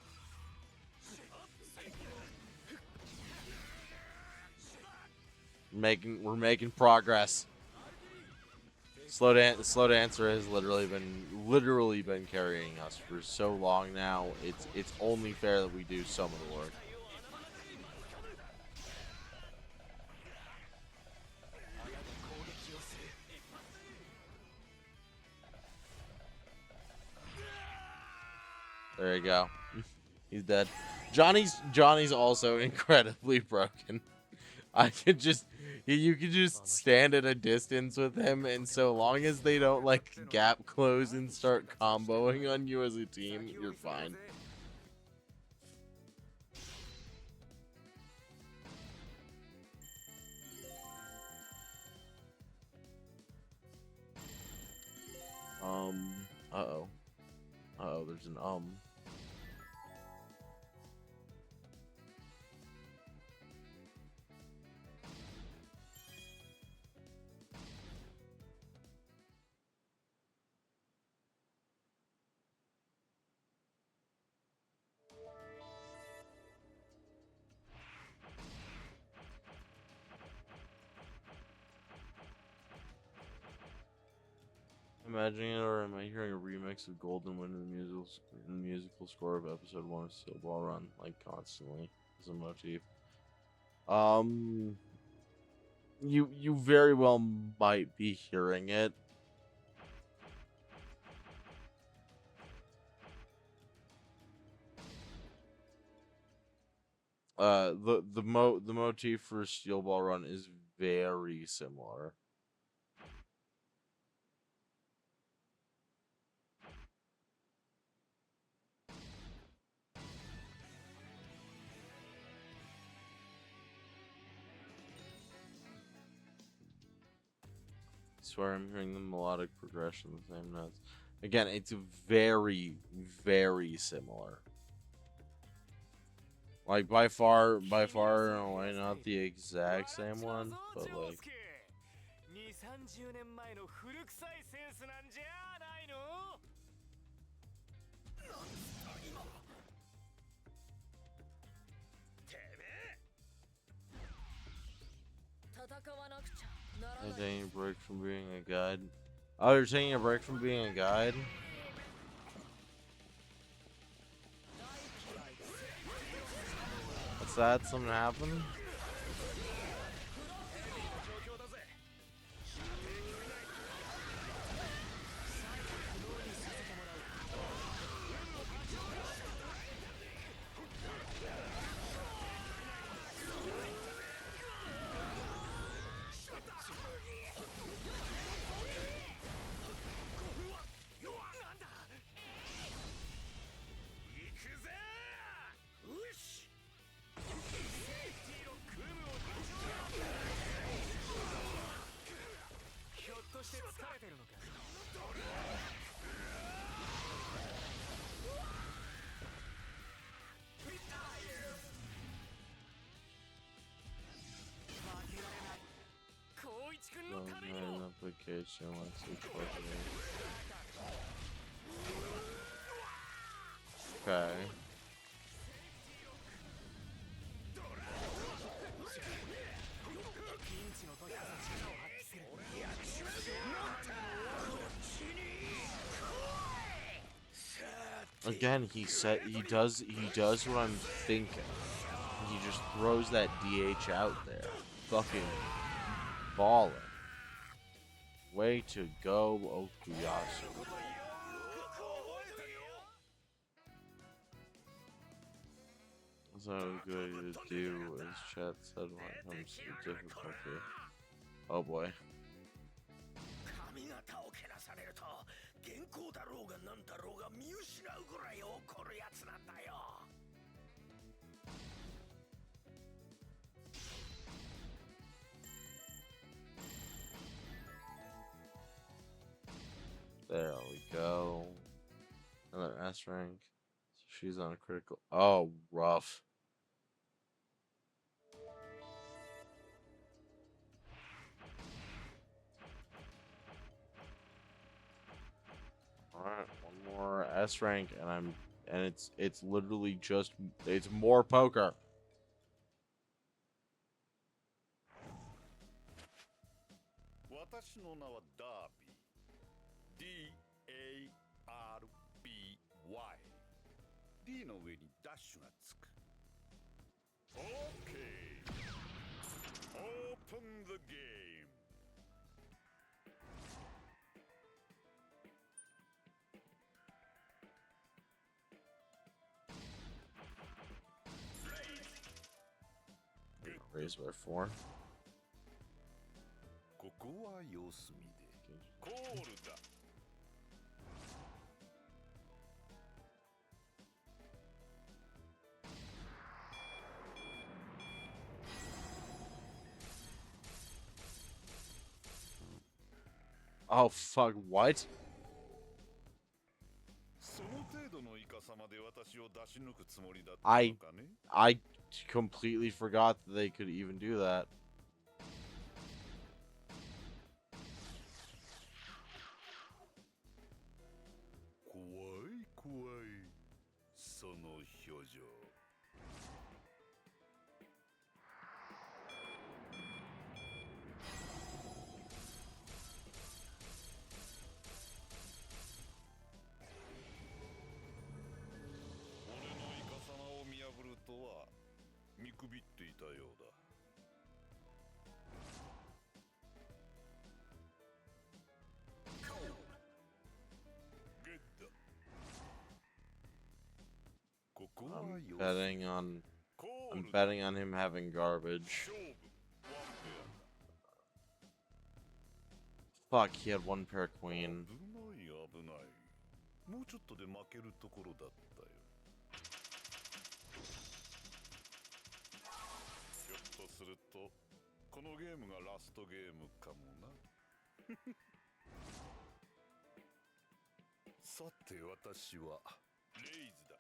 We're making progress. Slow dancer has literally been carrying us for so long now. It's only fair that we do some of the work. There you go. He's dead. Johnny's also incredibly broken. I could just you could just stand at a distance with him, and so long as they don't like gap close and start comboing on you as a team, you're fine. Uh-oh. Uh-oh, there's an Imagining it, or am I hearing a remix of Golden Wind in the musical score of episode 1 of Steel Ball Run, like constantly as a motif? You very well might be hearing it. The motif for Steel Ball Run is very similar. I swear I'm hearing the melodic progression, the same notes. Again, it's very, very similar. Like by far, why not the exact same one, but like. 2、30年前の古臭いセンスなんじゃないの？戦わなくちゃならない Taking a break from being a guide. Oh, you're taking a break from being a guide? What's that? Something happened? Application, let's see. Okay. Again, he does what I'm thinking. He just throws that DH out there. Fucking balling. Way to go, Okuyasu. So good to do, as chat said when it comes to difficulty. Oh boy. 髪型をけなされると原稿だろうがなんだろうが見失うぐらい怒るやつなんだよ。There we go. Another S rank. So she's on a critical. Oh, rough. All right, one more S rank, and it's literally just it's more poker. 私の名はダービー DARBY D の上にダッシュがつく OK Open the game Raise by 4. ここは様子見でコールだ Oh fuck! What? その程度のイカサマで私を出し抜くつもりだったのかね I completely forgot that they could even do that. 怖い怖いその表情 俺のイカサマを見破るとは見くびっていたようだ ここは I'm 様子 betting on コー I'm ルだ betting on him having garbage. 勝負ワンペア Fuck, he had one pair queen. 危ない危ないもうちょっとで負けるところだったよひょっとするとこのゲームがラストゲームかもなさて私はレイズだ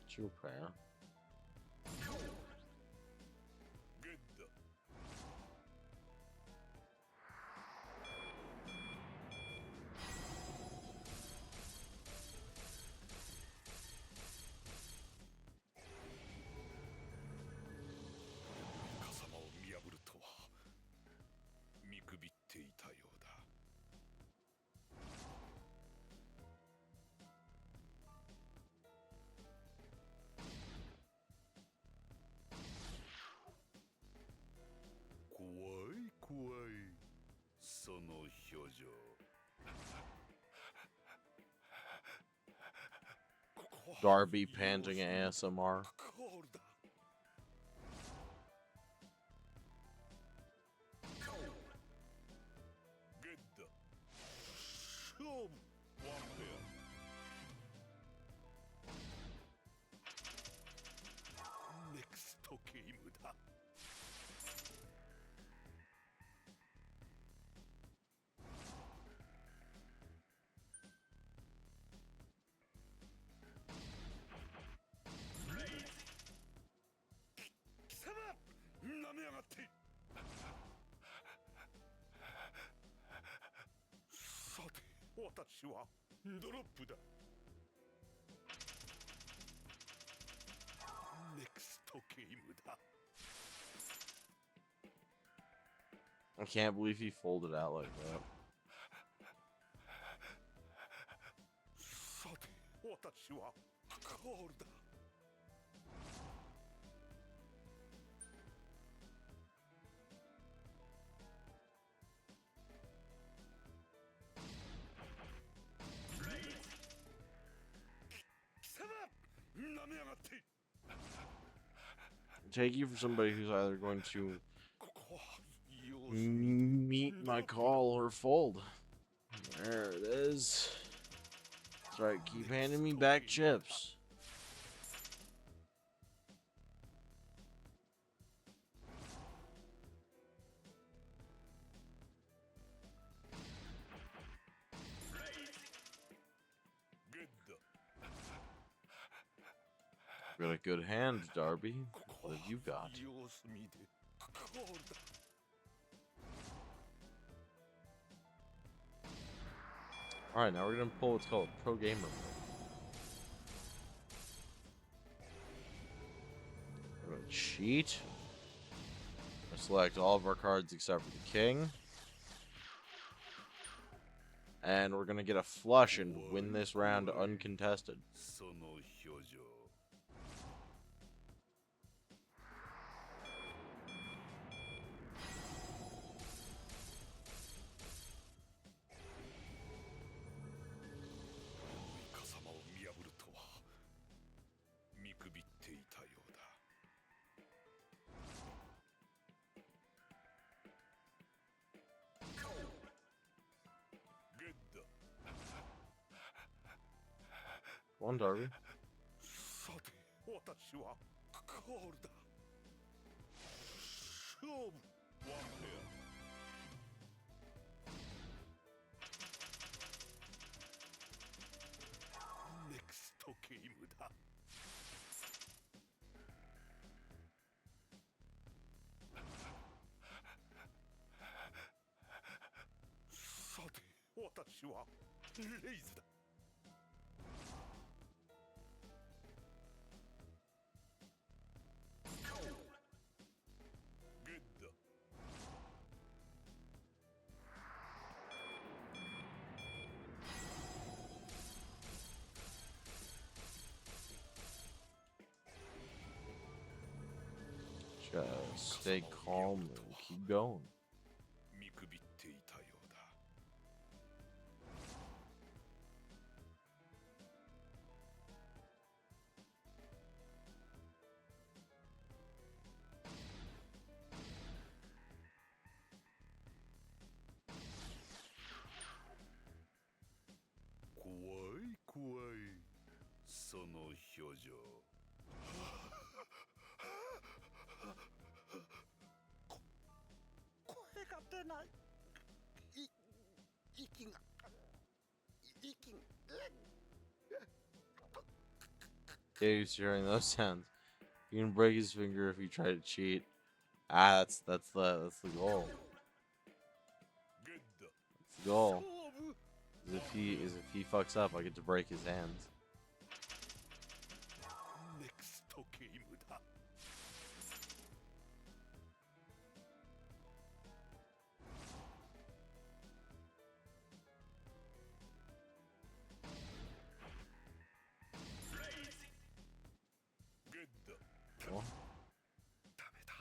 Two pair. ゲッダ 風間を見破るとは見くびっていたようだ 怖い怖いその表情 Darby panting ASMR. コールだ ゲッダ勝負ワンペアネクストゲームだ 貴様なめやがってさて私はドロップだネクストゲームだ I can't believe he folded out like that. さて私はコールだ 貴様なめやがって Take you for somebody who's either going to ここは様子見 meet my call or fold. There it is. That's right, keep handing me back chips.「 勝 Got a good hand, Darby. What have you got? 様子見でコールだ。 Alright, now we're gonna pull what's called a pro gamer mode. We're gonna cheat. We're gonna select all of our cards except for the king. And we're gonna get a flush and win this round uncontested. その表情。 イカ様を見破るとは見くびっていたようだ。グッド。 One Darby. さて、私はコールだ。勝負。ワンペア。 ネクストゲームだ。さて、私はレイズだ。グッド。 Just stay calm and keep going. 見くびっていたようだ。怖い怖い。その表情。 声が出ない。息が。息が。 Get used to hearing those sounds. You can break his finger if you try to cheat. Ah, that's the goal. グッド。 That's the goal. 勝負。 Is if he fucks up, I get to break his hands. ネクストゲームだ。 グッド。 Well, ダメだ。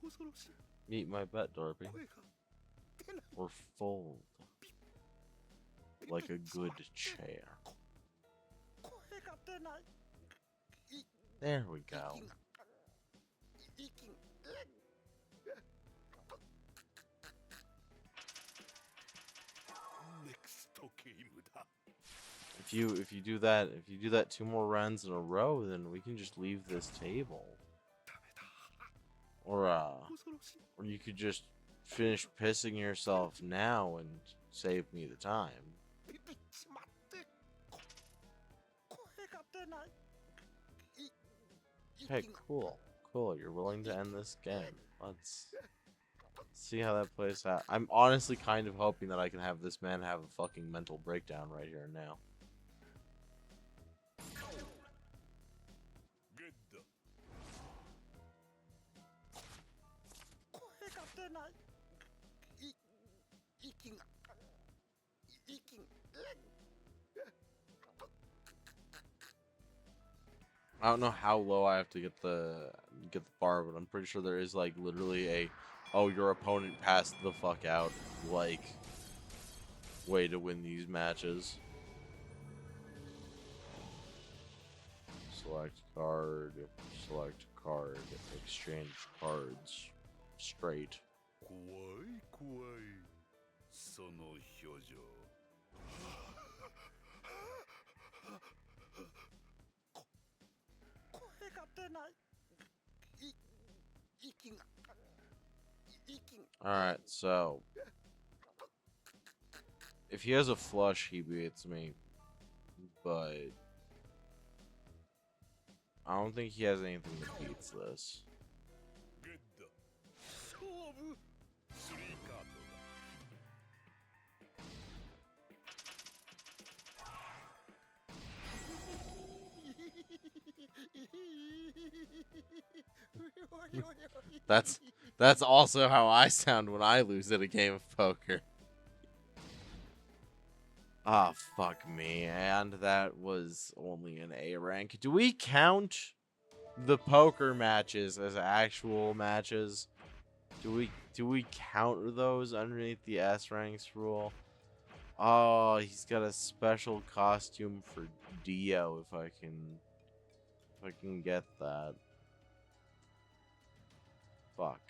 恐ろしい。 meet my bet, Darby. 声が出ない。 Or fold like a good chair. 声が出ない。 There we go. 息が。 ネクストゲームだ。 If you do that 2 more rounds in a row, then we can just leave this table. ダメだ。 Or 恐ろしい。 or you could just finish pissing yourself now and save me the time. ビビっちまって。声が出ない。 Okay, cool. Cool, you're willing to end this game. Let's see how that plays out. I'm honestly kind of hoping that I can have this man have a fucking mental breakdown right here and now. グッド。声が出ない。息が。息が。 I don't know how low I have to get the bar, but I'm pretty sure there is like literally a, oh, your opponent passed the fuck out, like, way to win these matches. Select card, exchange cards, straight. 怖い怖い。その表情。 声が出ない。息が。息が。 Alright, so if he has a flush, he beats me. But I don't think he has anything that beats this. グッド勝負スリーカードだ That's also how I sound when I lose at a game of poker. Ah, fuck me. And that was only an A rank. Do we count the poker matches as actual matches? Do we count those underneath the S ranks rule? Oh, he's got a special costume for Dio if I can get that. Fuck.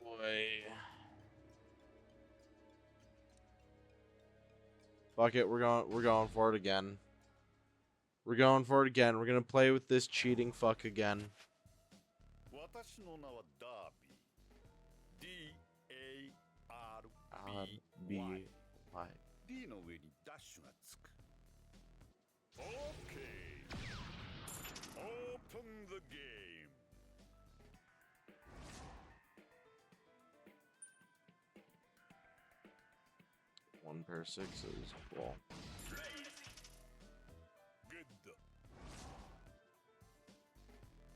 Boy. Fuck it, we're going for it again. We're going for it again. We're gonna play with this cheating fuck again. 私の名はダービー DARBY B-Y. D の上にダッシュがつく OK Open the game One pair of sixes. Cool. Good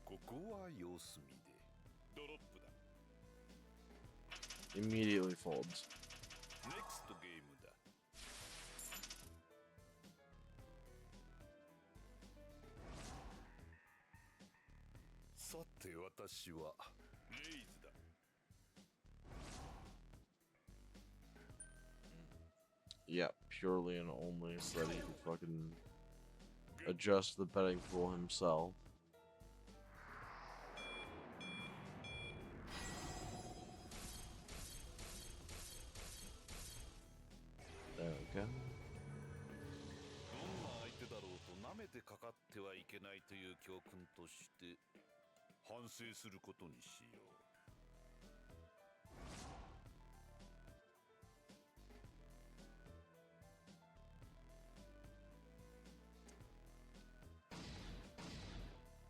ここは様子見でドロップだ Immediately folds. NEXT ゲームださて私はレイズだ Yeah, purely and only so that he can fucking adjust the betting pool himself. There we go. どんな相手だろうと舐めてかかってはいけないという教訓として反省することにしよう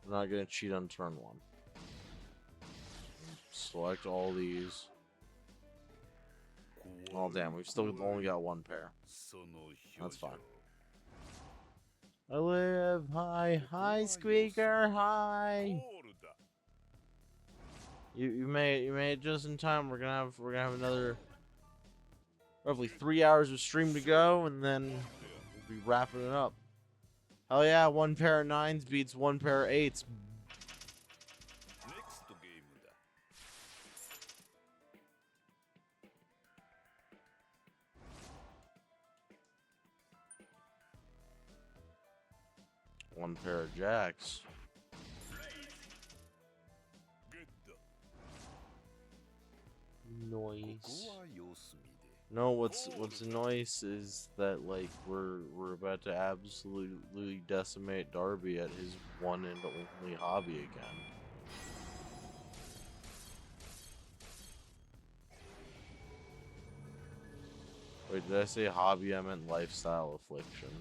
I'm not gonna cheat on turn one. Select all these. Oh damn, we've still only got one pair. That's fine. I live high, hi Squeaker, hi. You made it just in time. We're gonna have another roughly 3 hours of stream to go, and then we'll be wrapping it up. Hell yeah, one pair of nines beats one pair of eights. NEXT ゲームだ One pair of jacks. Good Noise. ここは様子見で No, what's nice is that like we're about to absolutely decimate Darby at his one and only hobby again. Wait, did I say hobby? I meant lifestyle affliction.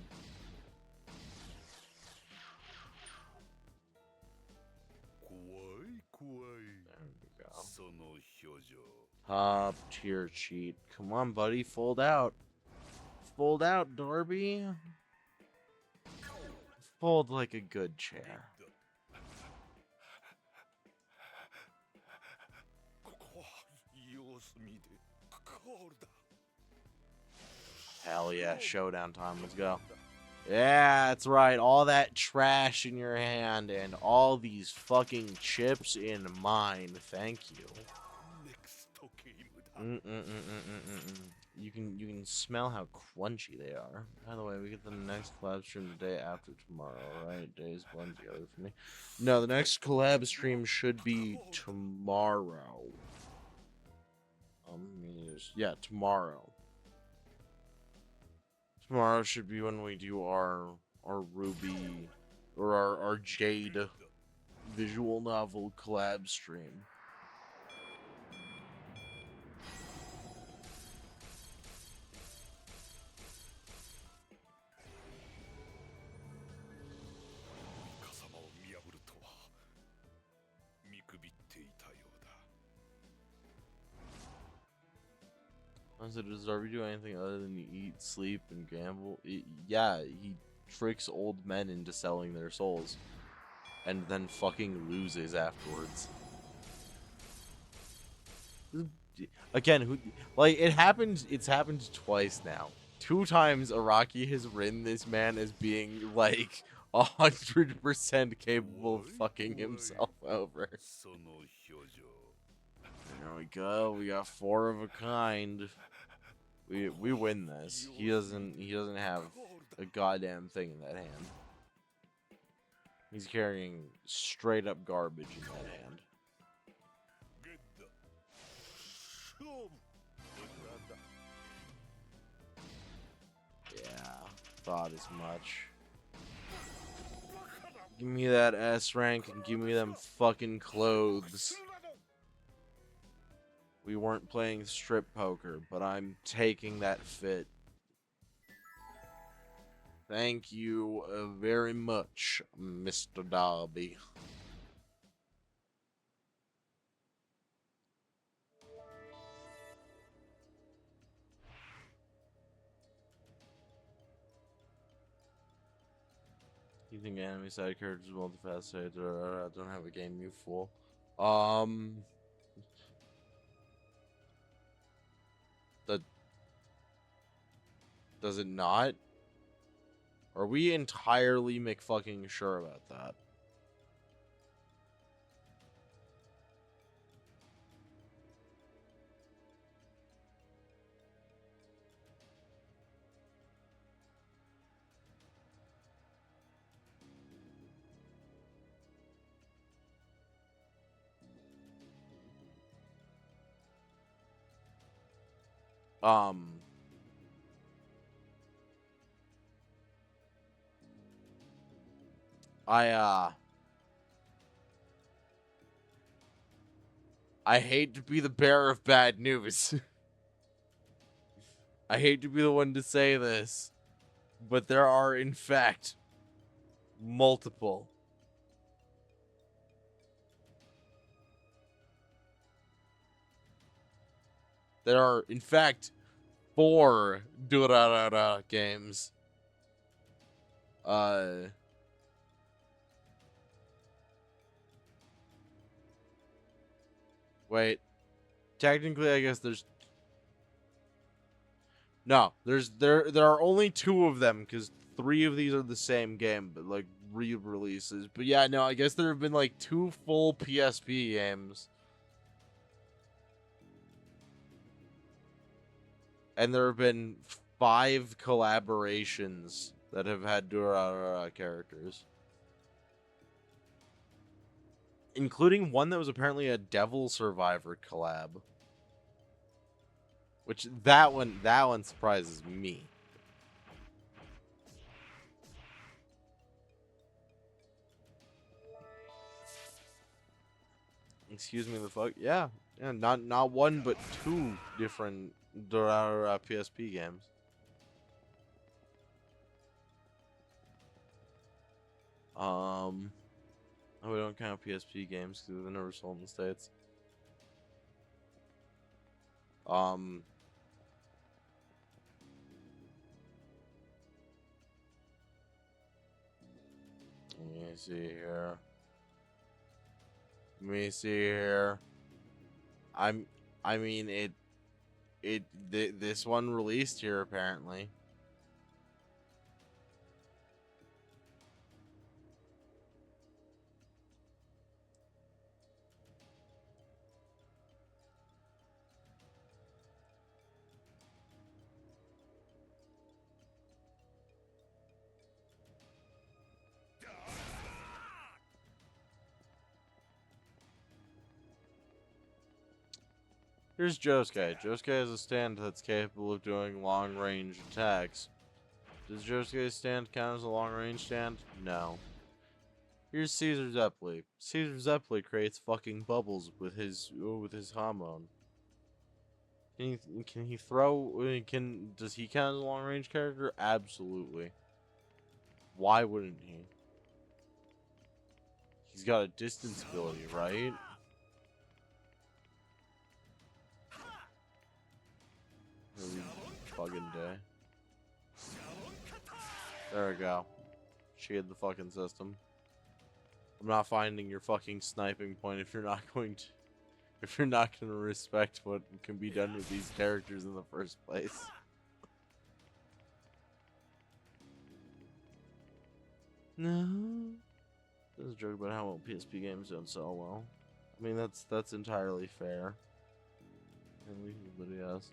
怖い怖い There we go. その表情 Top tier cheat. Come on, buddy, fold out. Fold out, Darby. Fold like a good chair. ここは様子見でコールだ Hell yeah, showdown time. Let's go. Yeah, that's right. All that trash in your hand and all these fucking chips in mine. Thank you. NEXT ゲームだ You can smell how crunchy they are. By the way, we get the next collab stream the day after tomorrow, right? Days blend together for me. No, the next collab stream should be tomorrow. Yeah, tomorrow. Tomorrow should be when we do our Ruby or our Jade visual novel collab stream. So does Darby do anything other than eat, sleep, and gamble? Yeah, he tricks old men into selling their souls. And then fucking loses afterwards. Again, it's happened twice now. 2 times Araki has written this man as being, like, 100% capable of fucking himself over. There we go. We got 4 of a kind. We win this. He doesn't have a goddamn thing in that hand. He's carrying straight up garbage in that hand. Yeah, thought as much. Give me that S rank and give me them fucking clothes. We weren't playing strip poker, but I'm taking that fit. Thank you very much, Mr. Darby. You think anime side characters are multifaceted? I don't have a game, you fool. Does it not? Are we entirely McFucking sure about that? I hate to be the bearer of bad news. I hate to be the one to say this, but there are, in fact, multiple. There are, in fact, 4 Durarara games. Wait. Technically, I guess there's... No, there are only 2 of them, because 3 of these are the same game, but, like, re-releases. But yeah, no, I guess there have been, like, 2 full PSP games. And there have been 5 collaborations that have had Durarara characters. Including one that was apparently a Devil Survivor collab. Which, that one surprises me. Excuse me, the fuck? Yeah. Yeah, not 1, but 2 different Durarara PSP games. Oh, we don't count PSP games because they're never sold in the States. Let me see here. Let me see here. I mean, this one released here apparently. Here's Josuke. Josuke has a stand that's capable of doing long-range attacks. Does Josuke's stand count as a long-range stand? No. Here's Caesar Zeppeli. Caesar Zeppeli creates fucking bubbles with his hormone. Can he throw? Does he count as a long-range character? Absolutely. Why wouldn't he? He's got a distance ability, right? every fucking day. There we go. Shade the fucking system. I'm not finding your fucking sniping point if you're not going to respect what can be done with these characters in the first place. No. There's a joke about how PSP games don't sell well. I mean, that's entirely fair. But yes.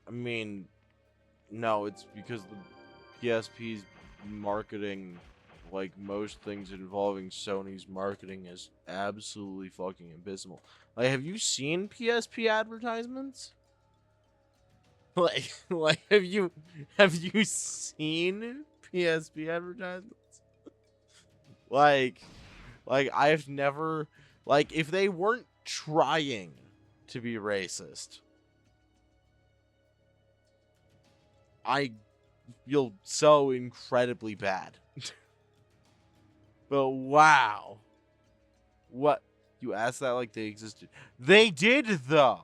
I mean, no, it's because the PSP's marketing, like most things involving Sony's marketing, is absolutely fucking abysmal. Like, have you seen PSP advertisements? Like, have you seen PSP advertisements? Like I've never, like, if they weren't trying to be racist, I feel so incredibly bad. But wow. What? You asked that like they existed. They did, though.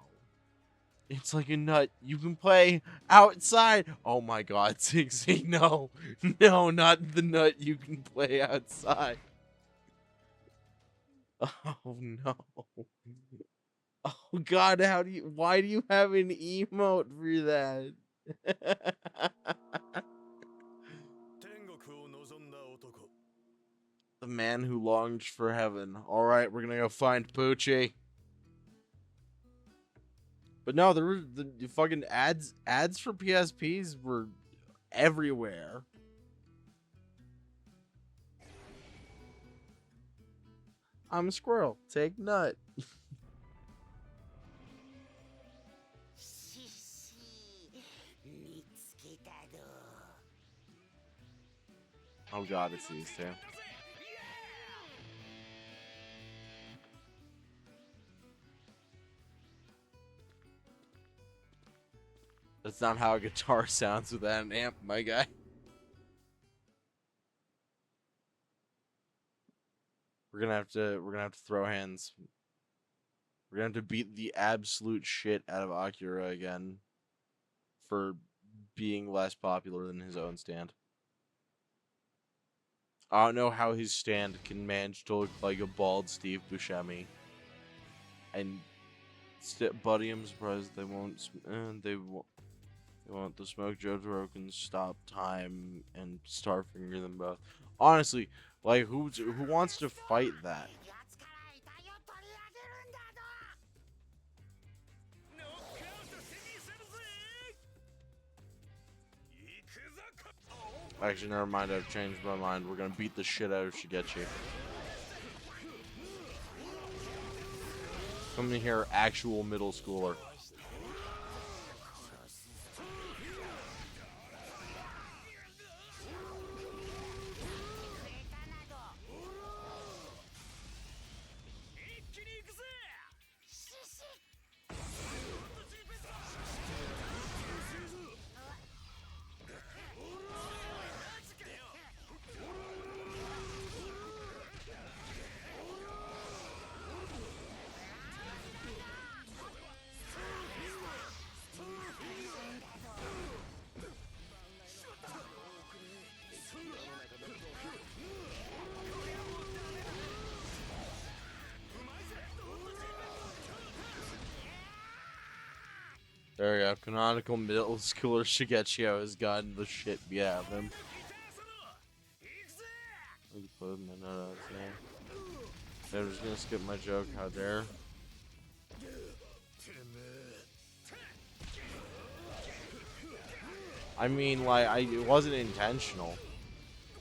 It's like a nut. You can play outside. Oh my god, Ziggy, no. No, not the nut you can play outside. Oh no. Oh god, why do you have an emote for that? The man who longed for heaven. Alright, we're gonna go find Poochie. But no, there were the fucking ads for PSPs were everywhere. I'm a squirrel. Take nut. Oh god, it's these two. That's not how a guitar sounds without an amp, my guy. We're gonna have to throw hands. We're gonna have to beat the absolute shit out of Akira again for being less popular than his own stand. I don't know how his stand can manage to look like a bald Steve Buscemi. And buddy, I'm surprised they won't. They won't. The smoke Jojo can stop time and Starfinger them both. Honestly, like who wants to fight that? Actually, never mind. I've changed my mind. We're gonna beat the shit out of Shigechi. Come in here, actual middle schooler. There we go. Canonical middle schooler Shigechio has gotten the shit beat out of him. I'm just gonna skip my joke. How dare? I mean, like, it wasn't intentional.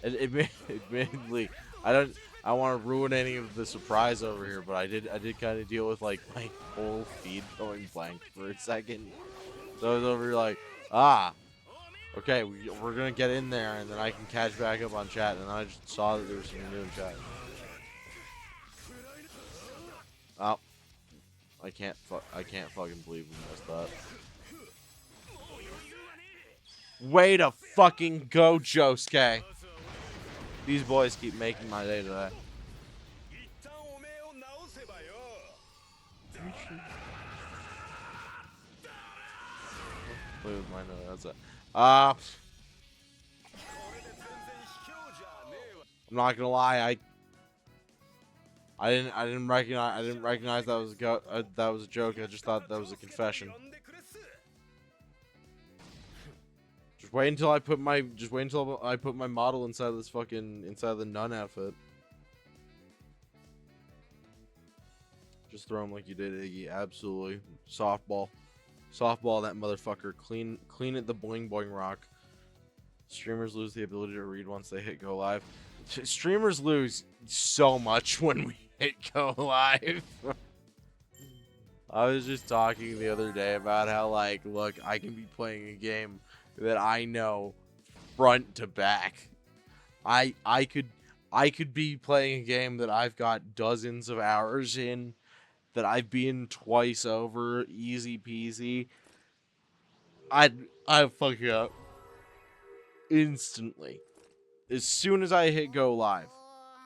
Admittedly, I don't want to ruin any of the surprise over here, but I did kind of deal with like my whole feed going blank for a second. So I was over here like, okay, we're gonna get in there, and then I can catch back up on chat, and then I just saw that there was something new in chat. Oh, I can't fucking believe we messed up. Way to fucking go, Josuke. These boys keep making my day today. Play with mine. That's it. I'm not gonna lie. I didn't recognize that was that was a joke. I just thought that was a confession. Just wait until I put my model inside this inside the nun outfit. Just throw him like you did, Iggy. Absolutely. Softball that motherfucker. Clean it the boing boing rock. Streamers lose the ability to read once they hit go live. Streamers lose so much when we hit go live. I was just talking the other day about how, like, look, I can be playing a game that I know front to back. I could be playing a game that I've got dozens of hours in, that I've been twice over, easy peasy. I'd fuck you up instantly. As soon as I hit go live,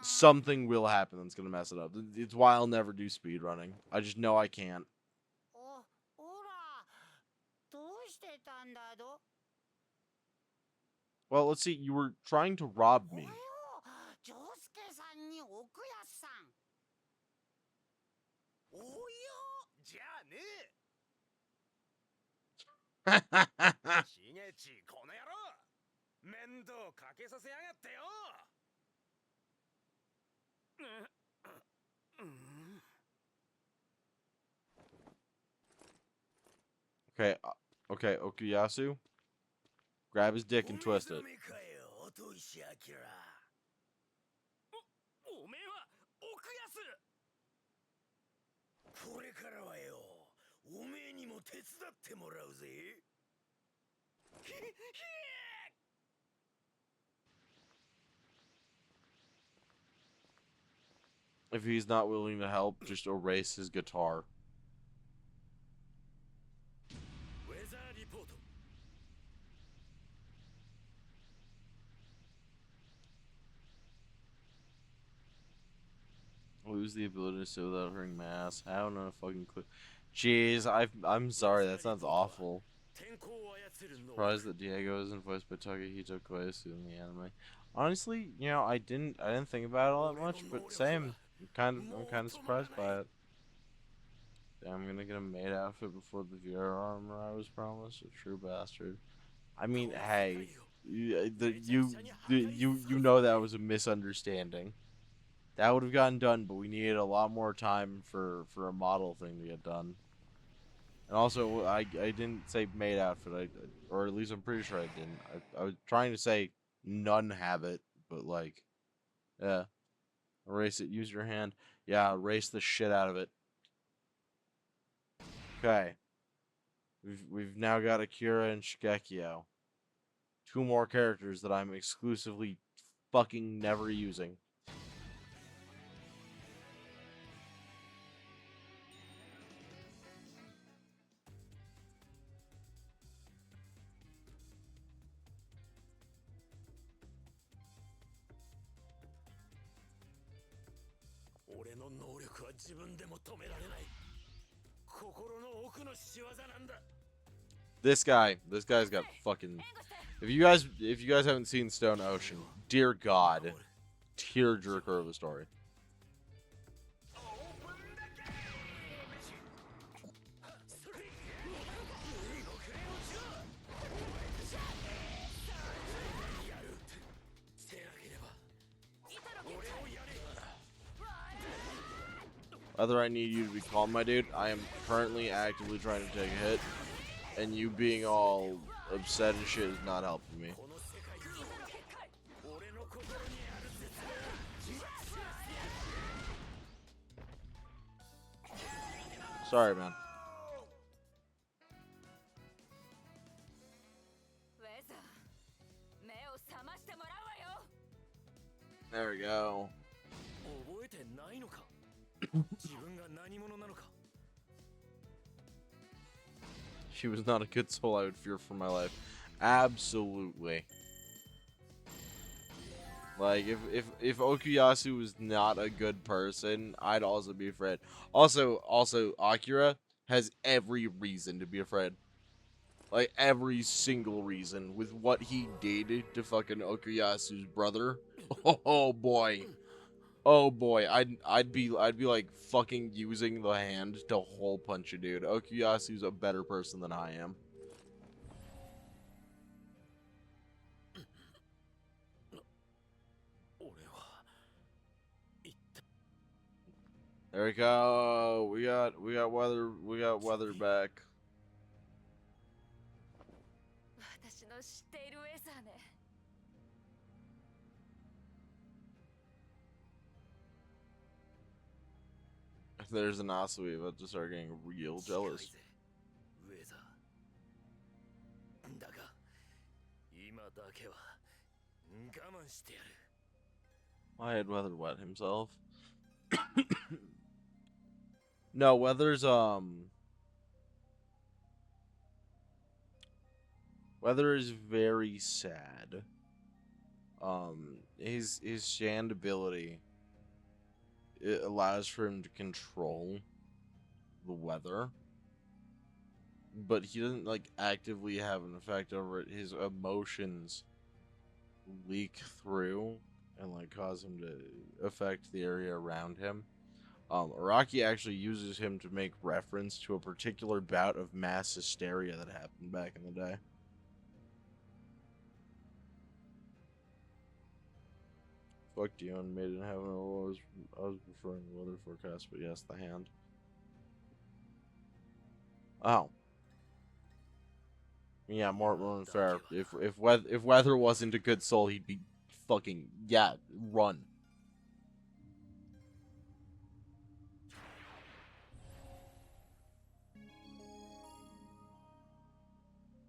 something will happen that's gonna mess it up. It's why I'll never do speedrunning. I just know I can't. Well, let's see. You were trying to rob me. Okay, okay, Okuyasu. Grab his dick and twist it. おめえは奥安これからはよおめえにも手伝ってもらうぜ If he's not willing to help, just erase his guitar. ウェザーリポート Lose the ability to sit without hurting my ass. How no fucking clue. Jeez, I'm sorry. That sounds awful. Surprised that Diego isn't voiced by Takahito Koyasu in the anime. Honestly, you know, I didn't think about it all that much, but same. I'm kind of surprised by it. Damn, I'm gonna get a maid outfit before the VR armor I was promised. A true bastard. I mean, hey, you know that was a misunderstanding. That would have gotten done, but we needed a lot more time for a model thing to get done. And also, I didn't say maid outfit, or at least I'm pretty sure I didn't. I was trying to say none have it, but like, yeah, erase it. Use your hand. Yeah, erase the shit out of it. Okay, we've now got Akira and Shigekio. Two more characters that I'm exclusively fucking never using. This guy's got fucking. If you guys haven't seen Stone Ocean, dear God, tearjerker of a story. Whether I need you to be calm, my dude, I am currently actively trying to take a hit, and you being all upset and shit is not helping me. Sorry, man. There we go. She was not a good soul I would fear for my life. Absolutely. Like, if Okuyasu was not a good person, I'd also be afraid. Also, Akira has every reason to be afraid. Like, every single reason with what he did to fucking Okuyasu's brother. Oh boy. Oh boy. I'd be like fucking using the hand to hole punch a dude. Okuyasu's a better person than I am. There we go. We got weather back. 私の知っているウェザーね。 If there's an Asui about to start getting real jealous. ウェザーだが今だけは我慢してやる。 Why had Weather wet himself? No, Weather's Weather is very sad. His Shand ability, it allows for him to control the weather, but he doesn't like actively have an effect over it. His emotions leak through and like cause him to affect the area around him. Araki actually uses him to make reference to a particular bout of mass hysteria that happened back in the day. Fuck you and Maiden Heaven. I was preferring the weather forecast, but yes, the hand. Oh. Yeah, more fair. If Weather wasn't a good soul, he'd be fucking, yeah, run.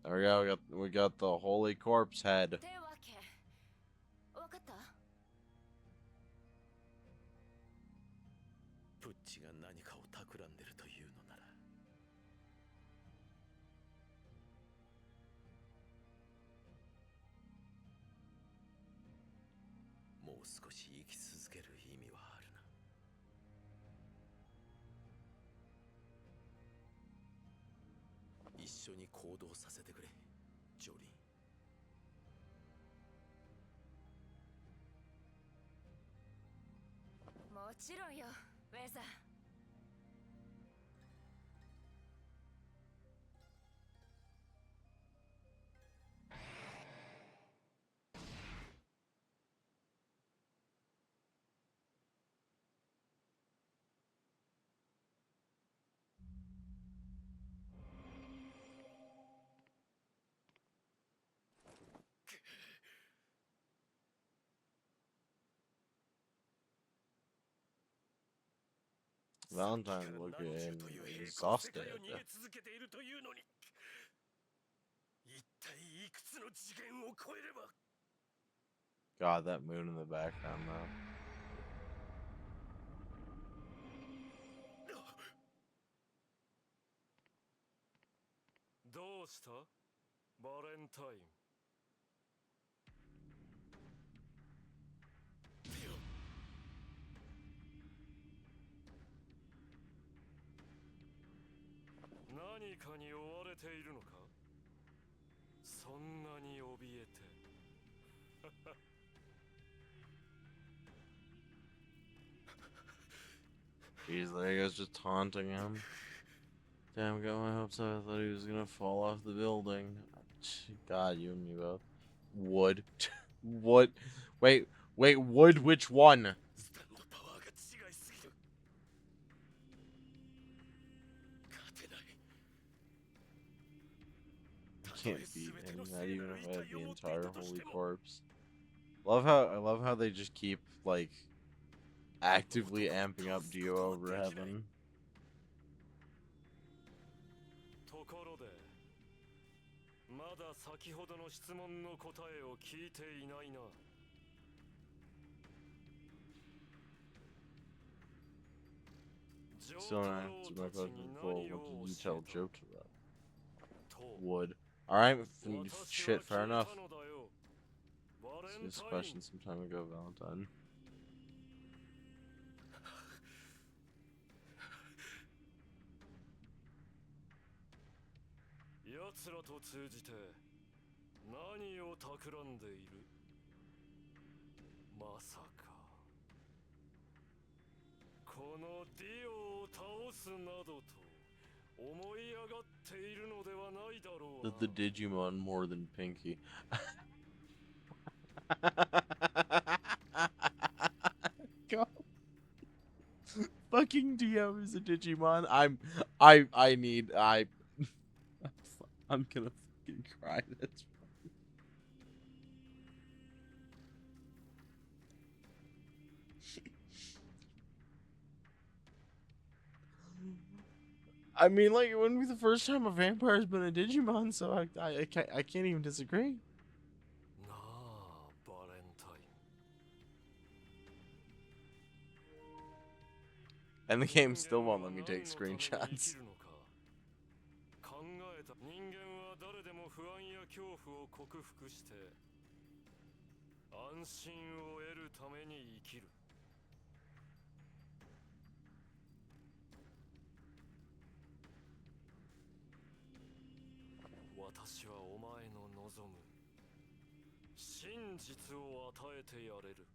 There we go. We got the holy corpse head. ってわけ。わかった？プッチが何かを企んでるというのなら。もう少し生き続ける意味はあるな。一緒に行動させてくれ、ジョリー。もちろんよ、ウェザー。 Valentine looking exhausted. 一体いくつの次元を超えれば God, that moon in the background, though. どうしたバレンタイン。何かに追われているのかそんなに怯えて。Jeez, there he goes, just taunting him. Damn, got my hopes up. I thought he was gonna fall off the building. God, you and me both. Wood. What? Wait, wood, which one? スタンドパワーが違いすぎる。勝てない。 Can't beat him, not even if I had the entire holy corpse. I love how they just keep like actively amping up Dio over heaven. ところで、まだ先ほどの質問の答えを聞いていないな。 Still not answer my question before. What did you tell Jojo that? Wood. Alright, shit, fair enough. This question some time ago, Valentine. 奴奴らと通じて何を企んでいる。まさかこのディオを倒すなどと思い上がっているのではないだろうな。 The Digimon more than Pinky. God. Fucking Dio is a Digimon. I'm gonna fucking cry. That's I mean, like, it wouldn't be the first time a vampire's been a Digimon, so I can't even disagree. なあバレンタイン。 And the game still won't let me take screenshots. 考えた。人間は誰でも不安や恐怖を克服して安心を得るために生きる。私はお前の望む真実を与えてやれる。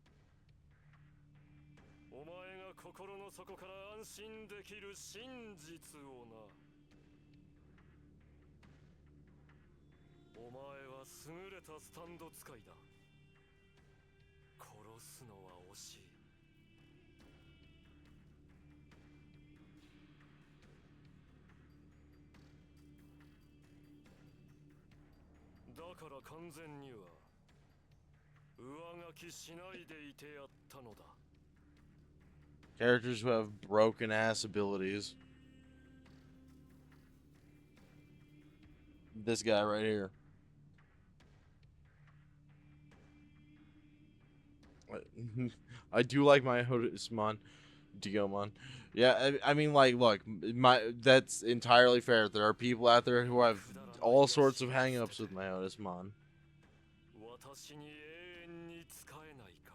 お前が心の底から安心できる真実をな。お前は優れたスタンド使いだ。殺すのは惜しい。だから完全には上書きしないでいてやったのだ。 Characters who have broken ass abilities. This guy right here. I do like my Hodismon, Diomon. Yeah, I mean, like, look, that's entirely fair. There are people out there who have all sorts of hang-ups with my Hodismon. 私に永遠に使えないか。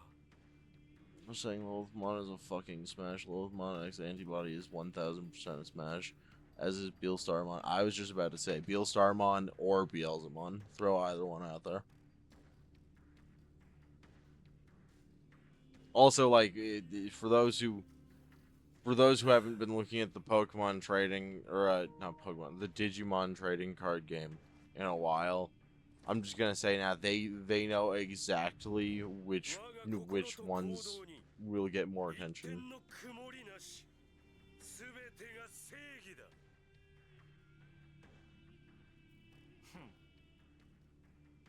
I'm saying Lilithmon is a fucking smash. Lilithmon X antibody is 1000% a smash, as is Beelstarmon. I was just about to say Beelstarmon or Beelzemon. Throw either one out there. Also, like, for those who haven't been looking at the Pokemon trading, or not Pokemon, the Digimon trading card game in a while, I'm just gonna say now they know exactly which ones will get more attention.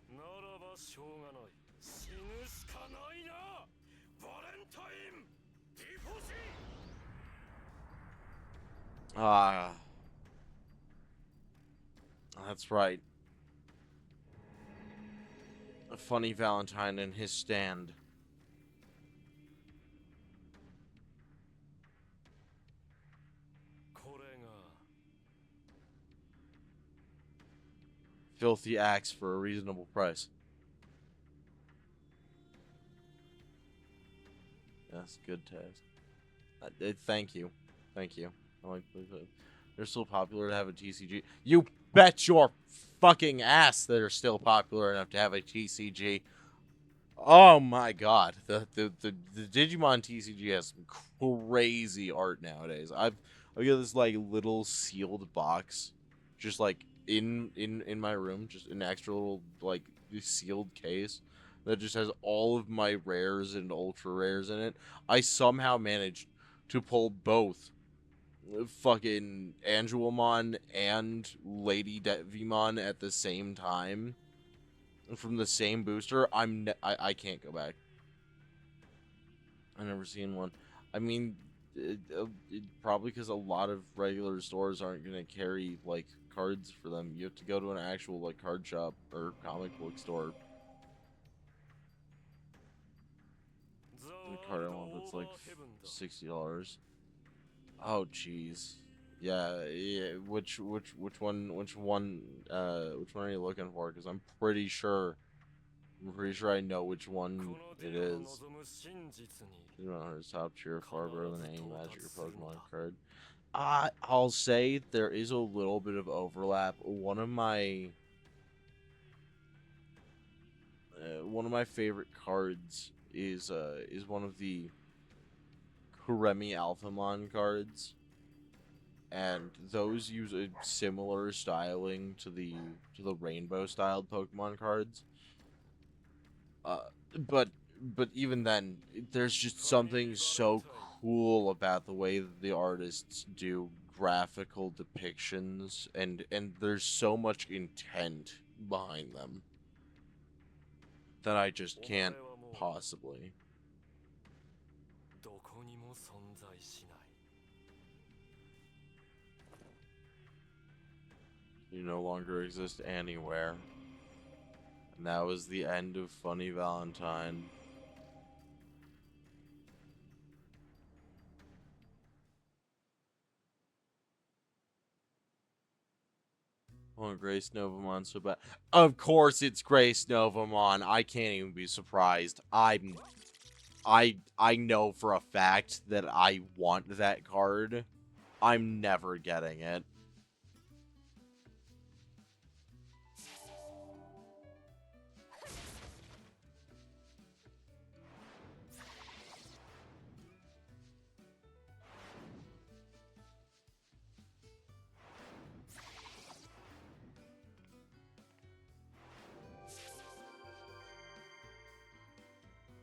ならばしょうがない。死ぬしかないな。バレンタインディフォシー。 Ah, that's right. A funny Valentine in his stand. Filthy axe for a reasonable price. Yes, good taste. Thank you. Thank you. I like they're still popular to have a TCG. You bet your fucking ass they're still popular enough to have a TCG. Oh my god. The Digimon TCG has some crazy art nowadays. I've got this like little sealed box just like in my room, just an extra little like sealed case that just has all of my rares and ultra rares in it. I somehow managed to pull both fucking Angelomon and Lady Devimon at the same time from the same booster. I can't go back. I've never seen one. I mean, probably because a lot of regular stores aren't gonna carry like cards for them. You have to go to an actual like card shop or comic book store. The card I want that's like $60. Oh jeez. Yeah. Which one are you looking for? Because I'm pretty sure I know which one it is. His top tier far better than any Magic or Pokemon card. I'll say there is a little bit of overlap. One of my one of my favorite cards is one of the Kuremi Alphamon cards, and those use a similar styling to the rainbow styled Pokemon cards. Uh, but even then, there's just something so cool about the way that the artists do graphical depictions, and there's so much intent behind them that I just can't possibly. どこにも存在しない。 You no longer exist anywhere. And that was the end of Funny Valentine. Oh, Grace Novamon so bad. Of course it's Grace Novamon. I can't even be surprised. I know for a fact that I want that card. I'm never getting it.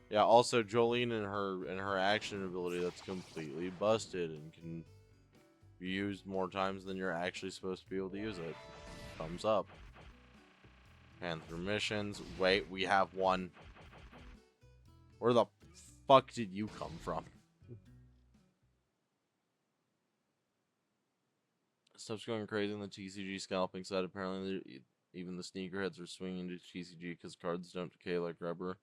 Yeah, also Jolene and her action ability that's completely busted and can be used more times than you're actually supposed to be able to use it. Thumbs up. Panther missions. Wait, we have one. Where the fuck did you come from? Stuff's going crazy on the TCG scalping side. Apparently, even the sneakerheads are swinging to TCG because cards don't decay like rubber.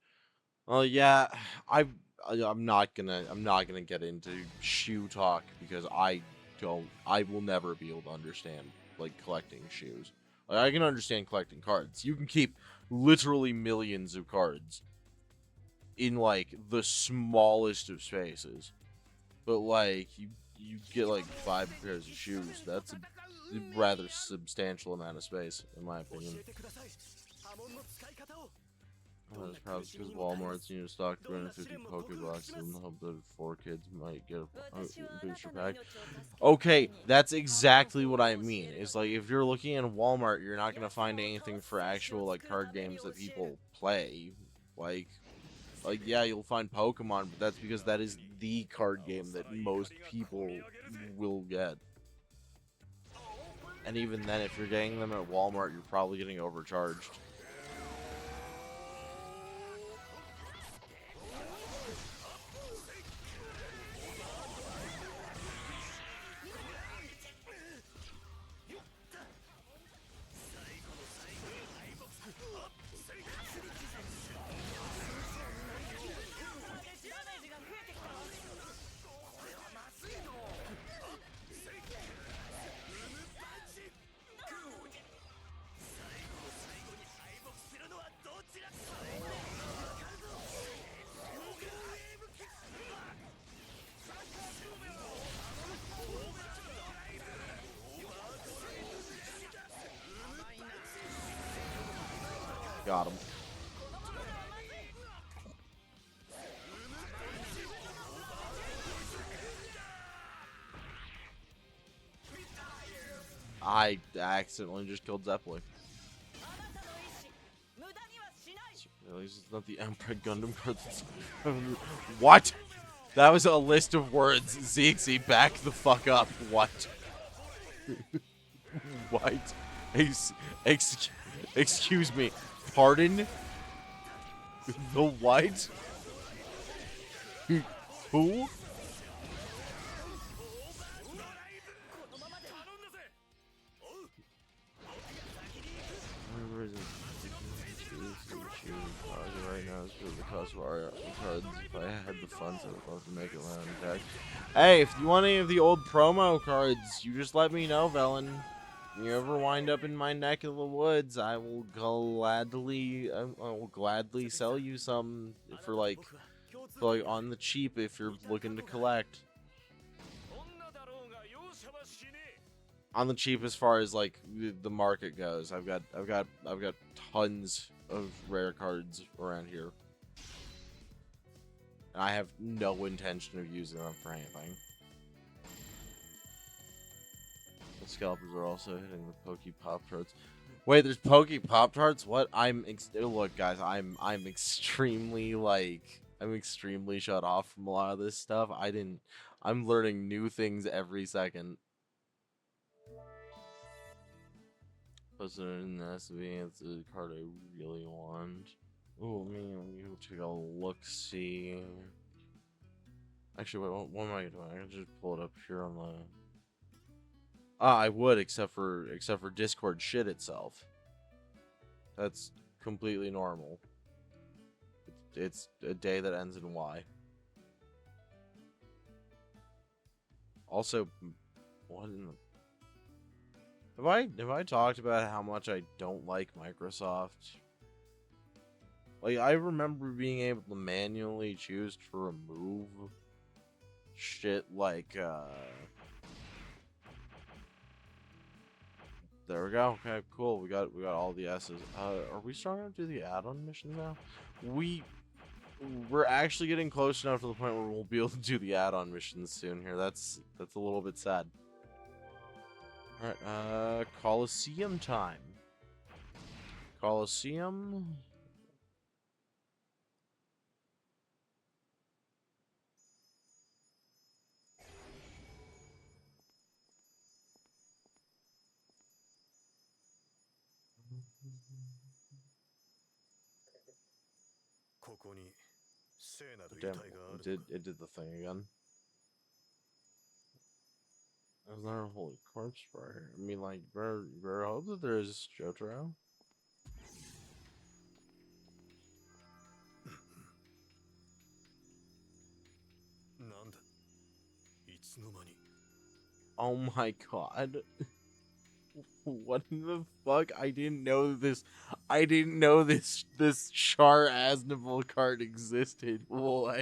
Well, yeah, I'm not gonna get into shoe talk because I will never be able to understand like collecting shoes. Like, I can understand collecting cards. You can keep literally millions of cards in like the smallest of spaces, but like you get like 5 pairs of shoes. That's a rather substantial amount of space, in my opinion. Oh, that's probably because Walmart's need to stock 350 Pokeblocks in the hope that 4 kids might get a booster pack. Okay, that's exactly what I mean. It's like, if you're looking at Walmart, you're not going to find anything for actual, like, card games that people play. Like, yeah, you'll find Pokemon, but that's because that is the card game that most people will get. And even then, if you're getting them at Walmart, you're probably getting overcharged. Got him. I accidentally just killed Zeppeli. At least it's not the Emperor Gundam card. What? That was a list of words. ZXE, back the fuck up. What? What? Excuse me. Pardon? The what? Who? Right now is because the cost of our cards. If I had the funds, I would love to make it my own deck. Hey, if you want any of the old promo cards, you just let me know, Velen. If you ever wind up in my neck of the woods, I will gladly sell you some for like on the cheap if you're looking to collect. On the cheap as far as like the market goes. I've got tons of rare cards around here. And I have no intention of using them for anything. The scalpers are also hitting the Poke Pop-Tarts. Wait, there's Poke Pop-Tarts? What? Look, guys, I'm extremely, like, I'm extremely shut off from a lot of this stuff. I'm learning new things every second. Posted in the SV, it's a card I really want. Oh man, you take a look-see. Actually, wait, what am I doing? I can just pull it up here on the. Ah, I would, except for Discord shit itself. That's completely normal. It's a day that ends in Y. Also, what in the... Have I talked about how much I don't like Microsoft? Like, I remember being able to manually choose to remove shit like, there we go. Okay, cool. We got all the S's. Are we starting to do the add-on missions now? We're actually getting close enough to the point where we'll be able to do the add-on missions soon here. That's a little bit sad. Alright, Coliseum time. Coliseum. Damn, it did the thing again. There's not a holy corpse right here. I mean, like, I hope that there's Jojo. Oh my god. What in the fuck? I didn't know this. I didn't know this Char Aznavour card existed. What?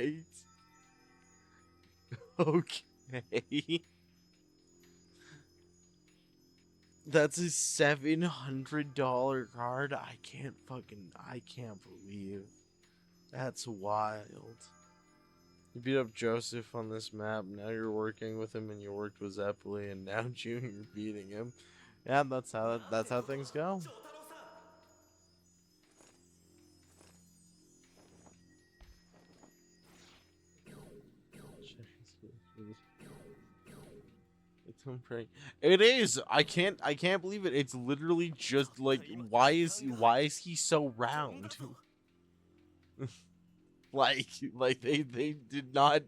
Okay. That's a $700 card. I can't believe. That's wild. You beat up Joseph on this map. Now you're working with him, and you worked with Zeppeli, and now Junior beating him. Yeah, that's how things go. It is. I can't believe it. It's literally just like, why is he so round? like they did not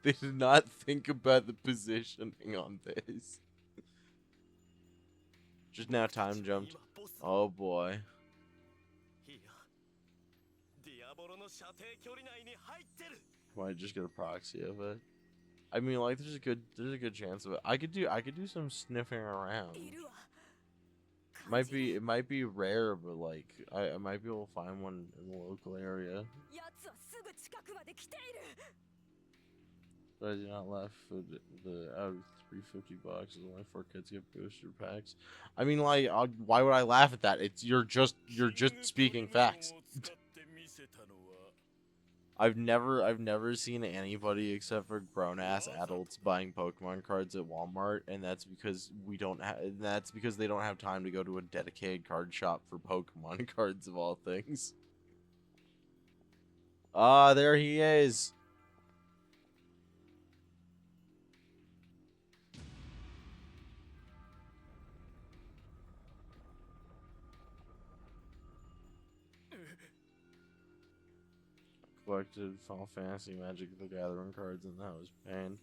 think about the positioning on this. Just now time jumped. Oh boy. Might just get a proxy of it. I mean, like, there's a good chance of it. I could do some sniffing around. It might be rare, but like I might be able to find one in the local area. But I did not laugh at the out of 350 boxes, only 4 kids get booster packs. I mean, like, why would I laugh at that? You're just speaking facts. I've never seen anybody except for grown ass adults buying Pokemon cards at Walmart, and that's because they don't have time to go to a dedicated card shop for Pokemon cards of all things. Ah, there he is. Collected Final Fantasy Magic the Gathering cards, and that was pain.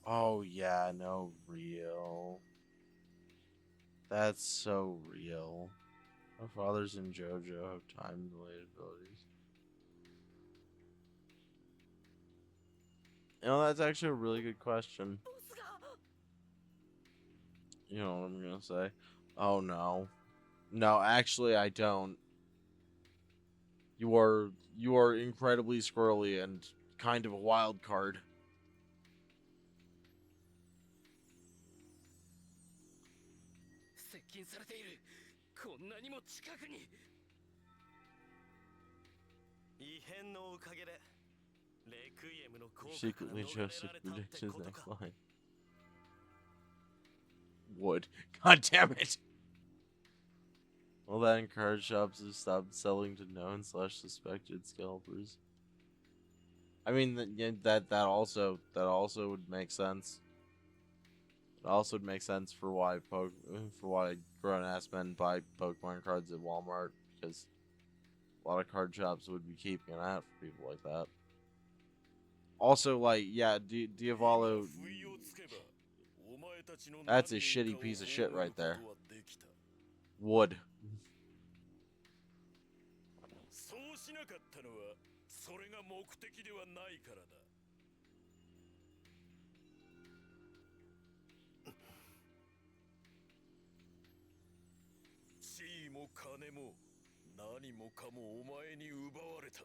Oh yeah, no, real. That's so real. My father's in Jojo have time delayed abilities. You know, that's actually a really good question. You know what I'm gonna say? Oh no. No, actually I don't. You are incredibly squirrely and kind of a wild card. 異変のおかげでレクイエムの効果から Secretly 逃れ Joseph られたっ predicts て his こと next か。 line. Wood. God damn it. Well, that and card shops have stopped selling to known / suspected scalpers. I mean, yeah, that also would make sense. It also would make sense for why grown-ass men buy Pokemon cards at Walmart, because a lot of card shops would be keeping an eye out for people like that. Also, like, yeah, Diavolo, 不意をつけばお前たちの that's a 何人 shitty かを piece of shit 葬る right こと there. はできた。 Wood. そうしなかったのはそれが目的ではないからだ。地位も金も何もかもお前に奪われた。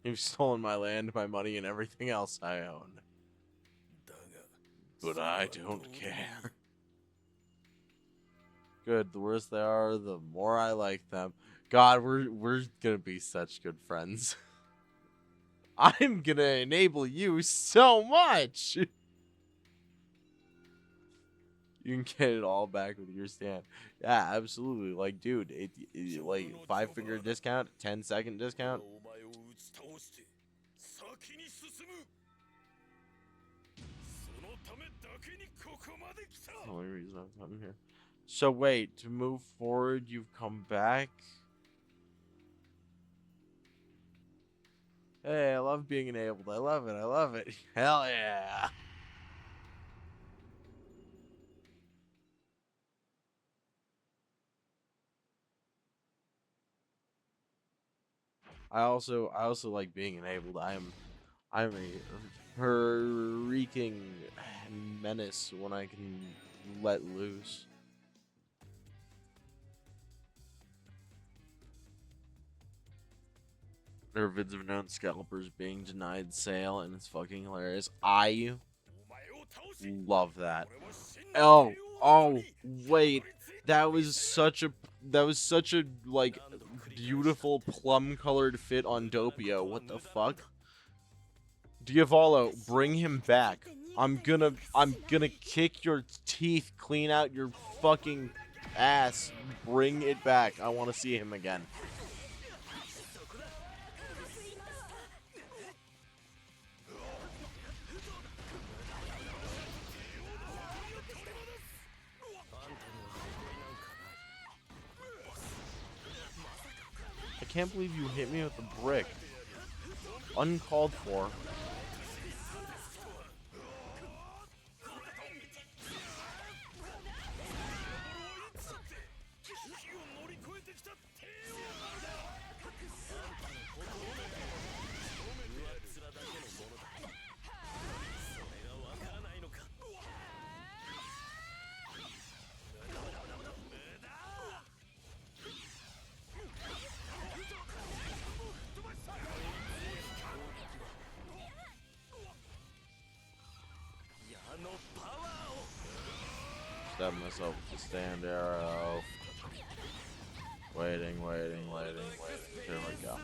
You've stolen my land, my money, and everything else I own. だが But それは I どう don't でもいい。 care. Good. The worse they are, the more I like them. God, we're gonna be such good friends. I'm gonna enable you so much. You can get it all back with your stand. Yeah, absolutely. Like, dude, like 5-figure discount, 10-second discount. お前を打ち倒して先に進む。そのためだけにここまで来た。 The only reason I'm coming here. So wait, to move forward, you've come back. Hey, I love being enabled. I love it. I love it. Hell yeah. I also like being enabled. I'm a freaking menace when I can let loose. There are vids of known scalpers being denied sale, and it's fucking hilarious. I お前を倒し love that. 俺は真の Oh, 帝王 oh, の座に wait. たどり着いた That was such a like beautiful plum-colored fit on Doppio. What the fuck? Diavolo, bring him back. I'm gonna kick your teeth clean out your fucking ass. Bring it back. I want to see him again. I can't believe you hit me with a brick. Uncalled for. Stab myself with the stand arrow. Waiting. Here we go.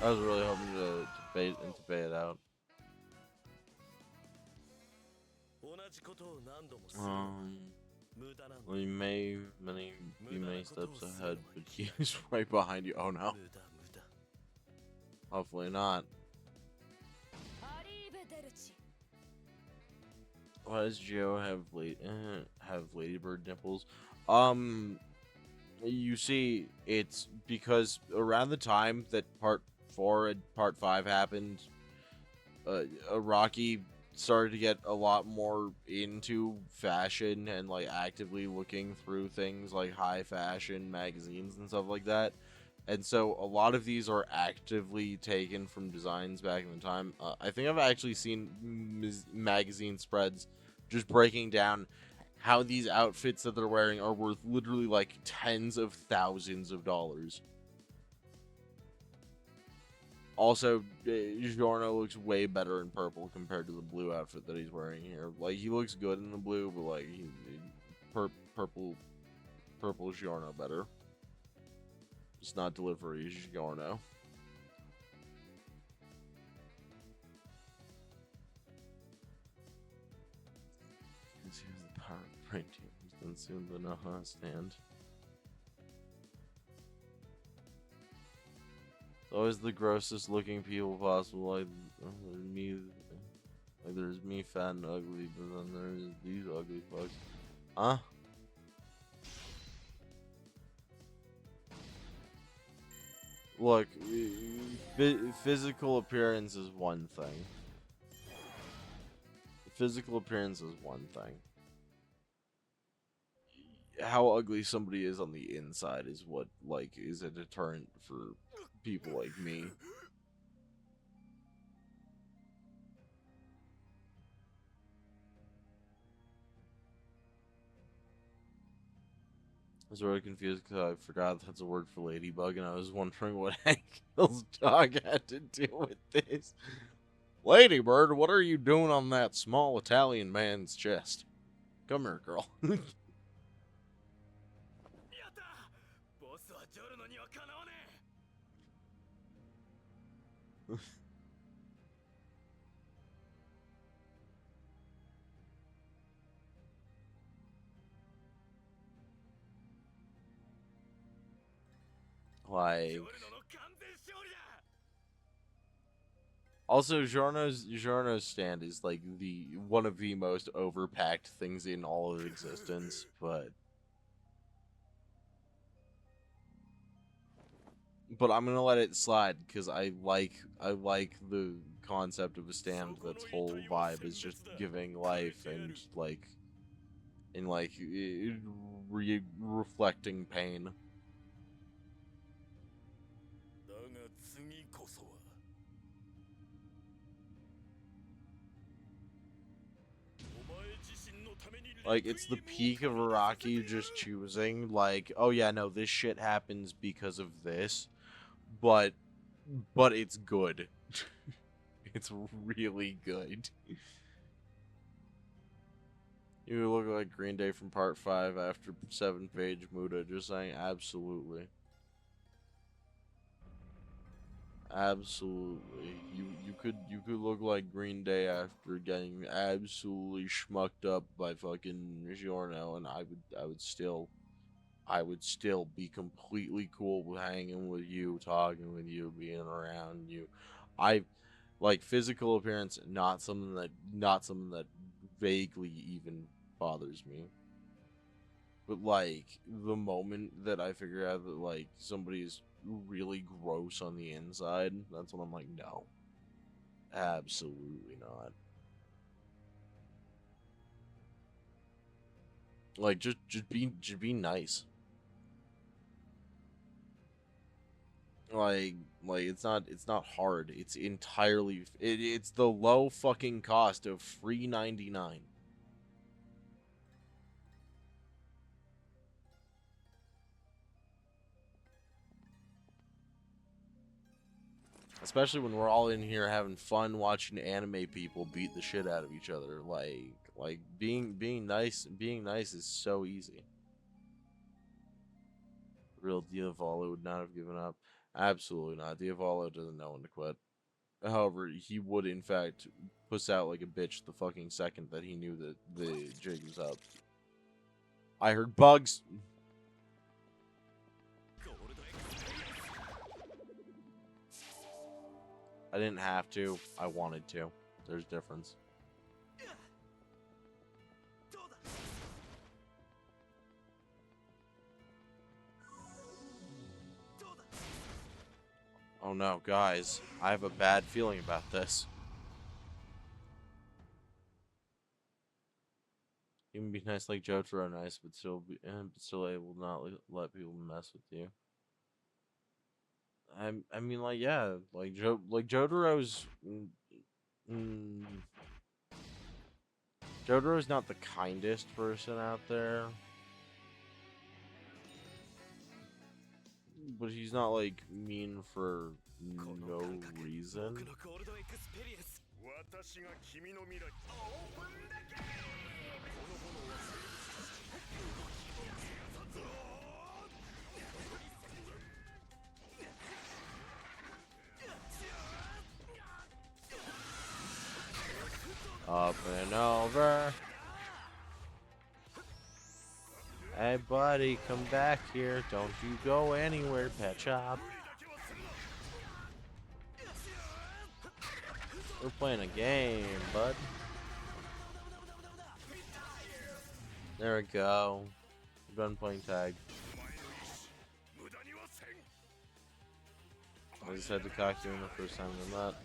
I was really hoping to bait it out. 同じことを何度もするのは無駄なんだ。 Well, you may steps ahead, but he's right behind you. Oh no. 無駄無駄。 Hopefully not. アリーベデルチ Why does Geo have ladybird nipples? You see, it's because around the time that Part 4 and Part 5 happened, Rocky started to get a lot more into fashion and like actively looking through things like high fashion magazines and stuff like that. And so a lot of these are actively taken from designs back in the time. I think I've actually seen magazine spreads just breaking down how these outfits that they're wearing are worth literally like tens of thousands of dollars. Also, Giorno looks way better in purple compared to the blue outfit that he's wearing here. Like, he looks good in the blue, but like, purple Giorno better. It's not delivery, Giorno. Here's the power of brain teams, then soon the Naha stand. It's always the grossest looking people possible, like me. Like, there's me fat and ugly, but then there's these ugly fucks. Huh? Look, physical appearance is one thing. Physical appearance is one thing. How ugly somebody is on the inside is what, like, is a deterrent for people like me. I was really confused because I forgot that's a word for ladybug, and I was wondering what Hank Hill's dog had to do with this. Ladybird, what are you doing on that small Italian man's chest? Come here, girl. やったボスはジョルノにはかなわねえ Like, ジョルノの完全勝利だ also Giorno's stand is like the one of the most overpacked things in all of existence, but I'm gonna let it slide because I like the concept of a stand that's whole vibe is just giving life and reflecting pain. だが次こそは Like, it's the peak of Araki just choosing, like, oh yeah, no, this shit happens because of this, but it's good. It's really good. You look like Green Day from Part 5 after 7-page Muda, just saying, absolutely. Absolutely. You could look like Green Day after getting absolutely schmucked up by fucking Giorno, and I would still be completely cool with hanging with you, talking with you, being around you. I like physical appearance, not something that vaguely even bothers me. But like the moment that I figure out that like somebody's really gross on the inside, that's when I'm like, no. Absolutely not. Like just be nice. Like it's not hard. It's entirely it's the low fucking cost of free 99. Especially when we're all in here having fun watching anime people beat the shit out of each other. Like being nice is so easy. Real Diavolo would not have given up. Absolutely not. Diavolo doesn't know when to quit. However, he would in fact puss out like a bitch the fucking second that he knew that the jig was up. I heard bugs. I didn't have to. I wanted to. There's difference. Oh no, guys. I have a bad feeling about this. You can be nice like Jojo nice, but still able to not let people mess with you. I mean, like, yeah, like Jotaro's Jojo is not the kindest person out there, but he's not like mean for no reason. 私が君の未来 Up and over. Hey buddy, come back here. Don't you go anywhere, Pet Shop. We're playing a game, bud. There we go. We're done playing tag. I just had to cock you in the first time I met.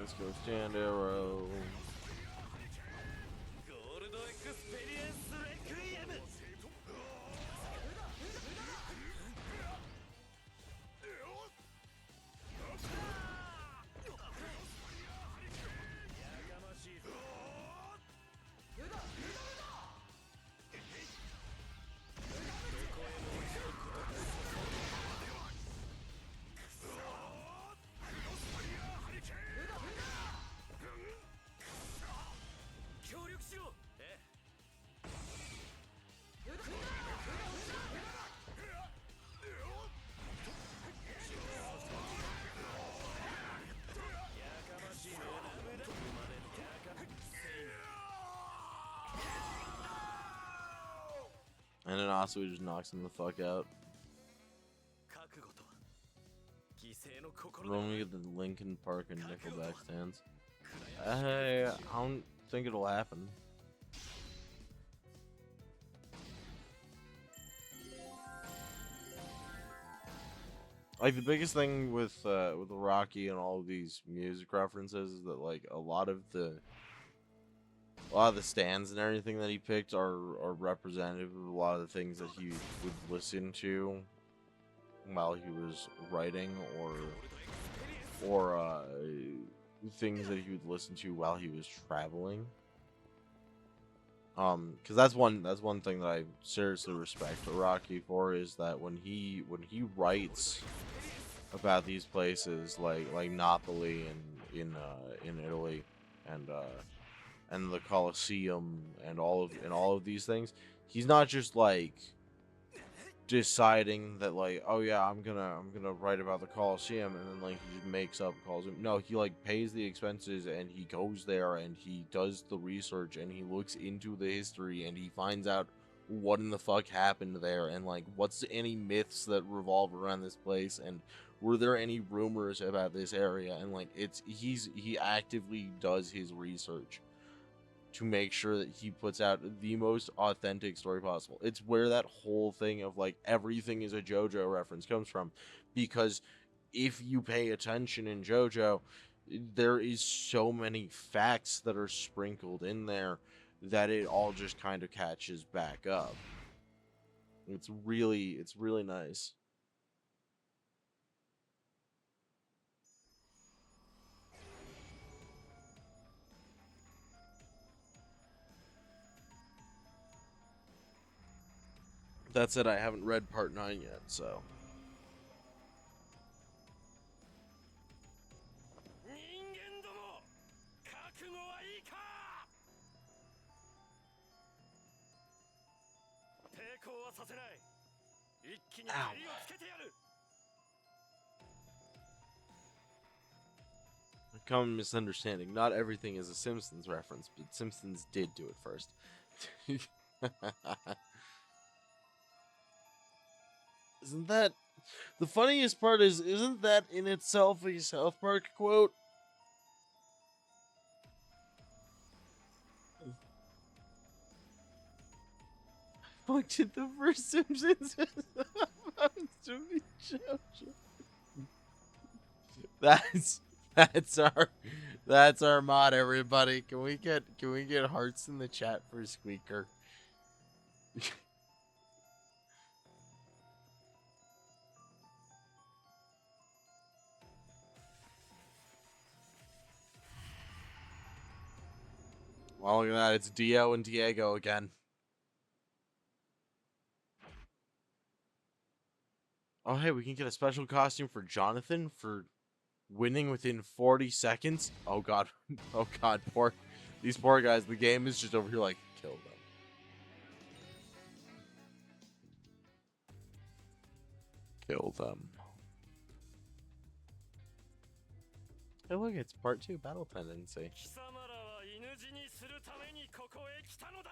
Let's go stand arrow. And then also he just knocks him the fuck out. When we get the Linkin Park and Nickelback stands. I don't think it'll happen. Like the biggest thing with Rocky and all of these music references is that like a lot of the stands and everything that he picked are representative of a lot of the things that he would listen to while he was writing, or things that he would listen to while he was traveling. Because that's one thing that I seriously respect Rocky for, is that when he writes about these places like Napoli and in Italy and the Colosseum and all of these things, he's not just like deciding that like, oh yeah, I'm gonna write about the Colosseum, and then like he just makes up Colosseum. No, he like pays the expenses and he goes there and he does the research and he looks into the history and he finds out what in the fuck happened there, and like what's any myths that revolve around this place, and were there any rumors about this area, and like he actively does his research to make sure that he puts out the most authentic story possible. It's where that whole thing of like everything is a JoJo reference comes from, because if you pay attention in JoJo, there is so many facts that are sprinkled in there that it all just kind of catches back up. It's really nice. That said, I haven't read part 9 yet, so. 人間ども覚悟はいいか抵抗はさせない一気に蹴りをつけてやる A common misunderstanding. Not everything is a Simpsons reference, but Simpsons did do it first. Isn't that the funniest part? Isn't that in itself a South Park quote? Fuck, did the first Simpsons Jojo? That's our mod, everybody. Can we get hearts in the chat for Squeaker? Well, look at that. It's Dio and Diego again. Oh, hey, we can get a special costume for Jonathan for winning within 40 seconds. Oh, God. Oh, God. These poor guys. The game is just over here like, kill them. Kill them. Hey, look, it's part 2, Battle Tendency. 貴様らは犬死にするためにここへ来たのだ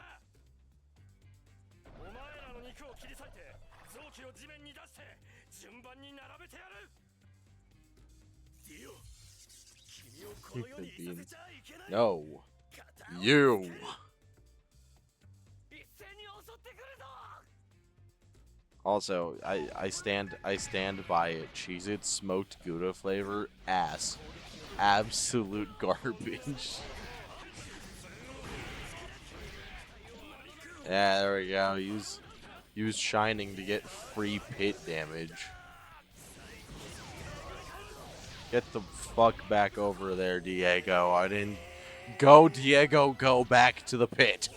お前らの肉を切り裂いて臓器を地面に出して順番に並べてやるディオ君をこの世にいさせちゃいけない No. You. 一斉に襲ってくるぞ Also, I stand by it. Cheez-Its smoked Gouda flavor ass. Absolute garbage. Yeah, there we go. Use Shining to get free pit damage. Get the fuck back over there, Diego. I didn't... Go, Diego, go back to the pit.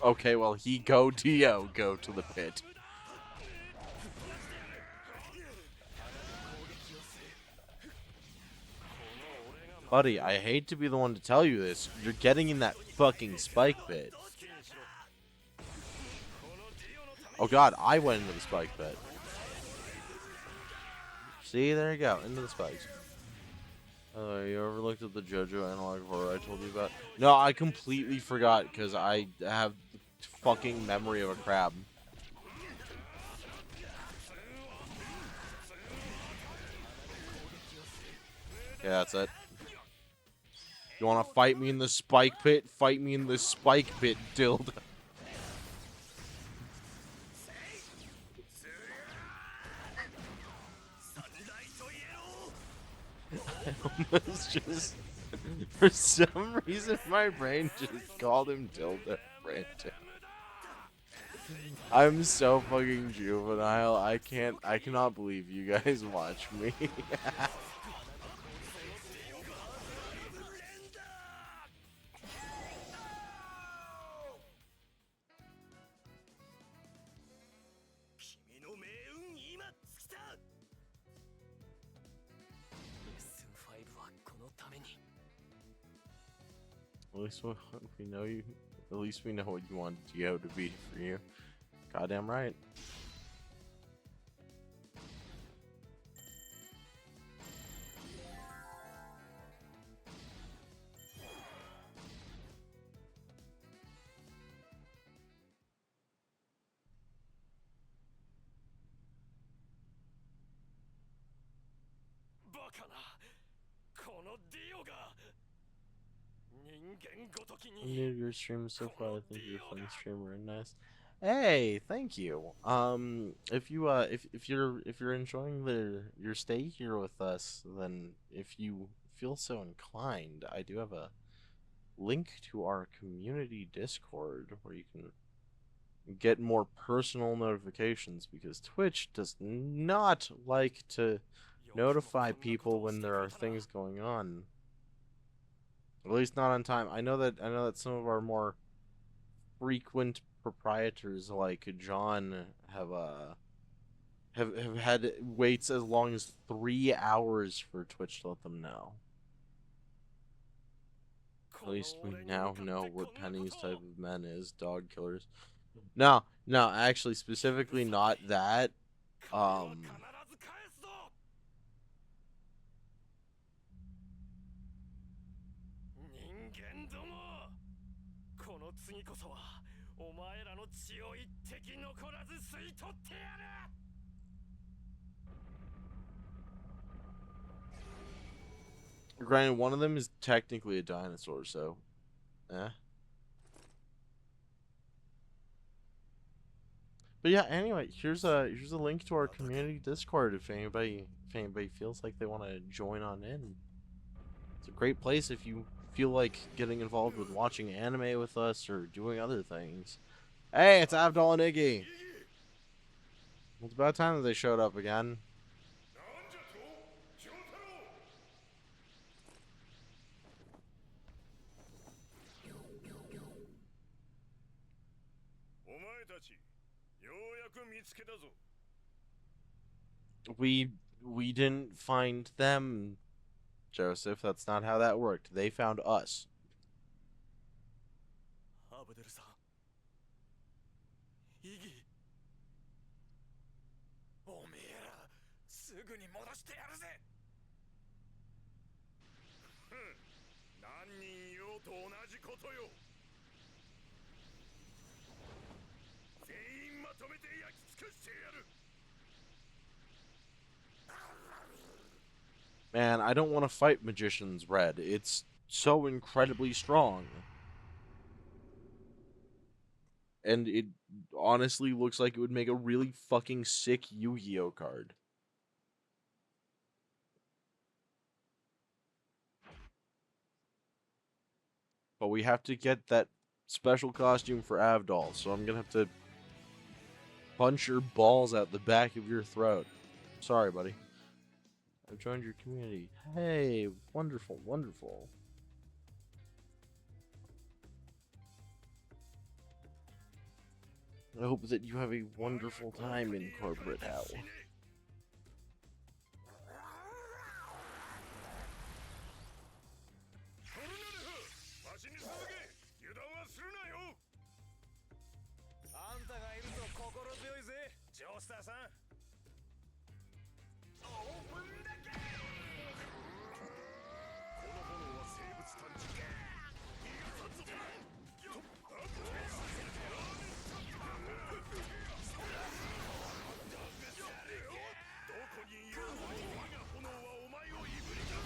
Okay, well, Dio, go to the pit. Buddy, I hate to be the one to tell you this. You're getting in that fucking spike pit. Oh god, I went into the spike pit. See, there you go, into the spikes. You overlooked at the Jojo analog horror I told you about? No, I completely forgot because I have the fucking memory of a crab. Yeah, that's it. You wanna fight me in the spike pit? Fight me in the spike pit, dildo. I almost just... For some reason, my brain just called him dildo ranting. I'm so fucking juvenile. I cannot believe you guys watch me. At least we know you. At least we know what you want Dio to be for you. Goddamn right. I'm new to your stream so far. I think you're a fun streamer and nice. Hey, thank you. If you're enjoying your stay here with us, then if you feel so inclined, I do have a link to our community Discord where you can get more personal notifications, because Twitch does not like to notify people when there are things going on. At least not on time. I know that some of our more frequent proprietors like John have had waits as long as 3 hours for Twitch to let them know. At least we now know what Penny's type of men is. Dog killers. No, actually, specifically not that. 人間ども、この次こそはお前らの血を一滴残らず吸い取ってやる。 Granted, one of them is technically a dinosaur, so, eh. But yeah, anyway, here's a link to our community Discord if anybody feels like they want to join on in. It's a great place if you feel like getting involved with watching anime with us or doing other things. Hey, it's Abdul and Iggy. It's about time that they showed up again. お前たち、ようやく見つけたぞ。 We didn't find them, Joseph. That's not how that worked. They found us. アブデルさん、イギ、おめえらすぐに戻してやるぜ。ふん、何人いようと同じことよ。全員まとめて焼き尽くしてやる。 Man, I don't want to fight Magician's Red. It's so incredibly strong. And it honestly looks like it would make a really fucking sick Yu-Gi-Oh card. But we have to get that special costume for Avdol, so I'm gonna have to punch your balls out the back of your throat. Sorry, buddy. I've joined your community. Hey, wonderful, wonderful. I hope that you have a wonderful time in corporate hell. あんたがいると心強いぜ、ジョースターさん。オープンだけ。この炎は生物探知機。どこにいようと我が炎はお前をいぶり出すぞ。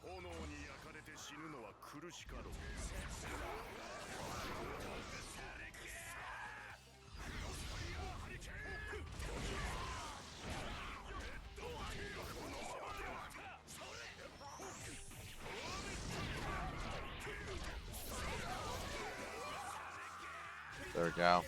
炎に焼かれて死ぬのは苦しかろう。 There we go.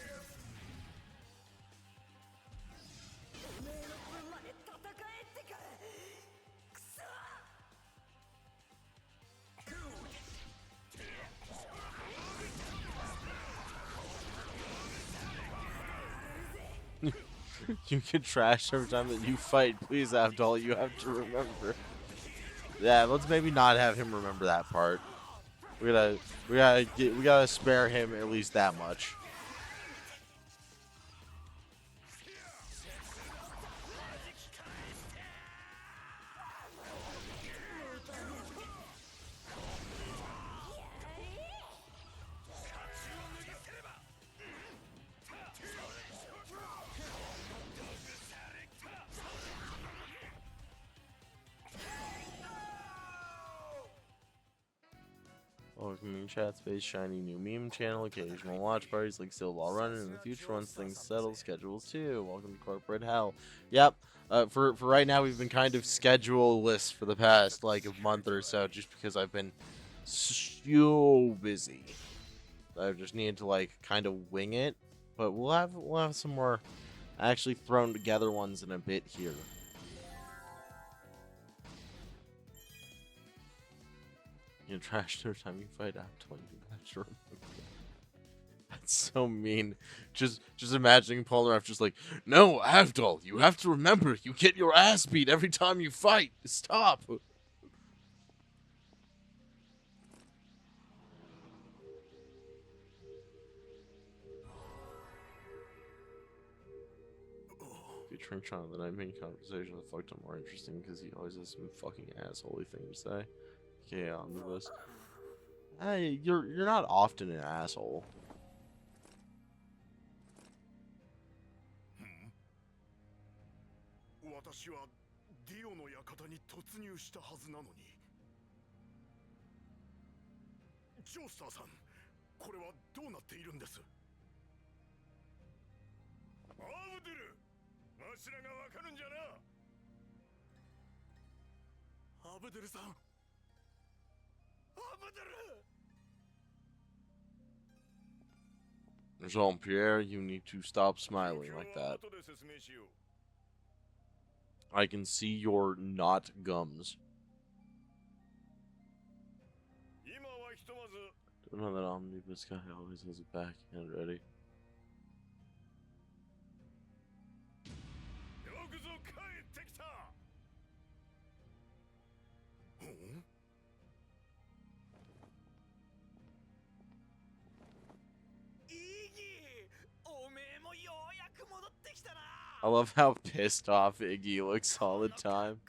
You get trashed every time that you fight. Please, Abdul, you have to remember. Yeah, let's maybe not have him remember that part. We gotta spare him at least that much. Oh welcoming chat space, shiny new meme channel, occasional watch parties like Still Ball Running in the future once things settle, schedules too. Welcome to corporate hell. Yep. For right now, we've been kind of schedule-less for the past like a month or so, just because I've been so busy. I've just needed to like kind of wing it, but we'll have some more actually thrown together ones in a bit here. You trash every time you fight Abdul, you have to remember. That's so mean. Just imagining Polnareff just like, no, Abdul, you have to remember, you get your ass beat every time you fight. Stop. Featuring Sean, the night main conversation with fucked up more interesting because he always has some fucking assholey thing to say. Okay, on to this. Hey, you're not often an asshole. 私はディオの館に突入したはずなのに。ジョースターさん、これはどうなっているんです？アブデル、わしらがわかるんじゃな。アブデルさん、アブデル。 Jean-Pierre, you need to stop smiling like that. I can see your not gums. Don't know that omnibus guy always has a backhand ready. I love how pissed off Iggy looks all the time.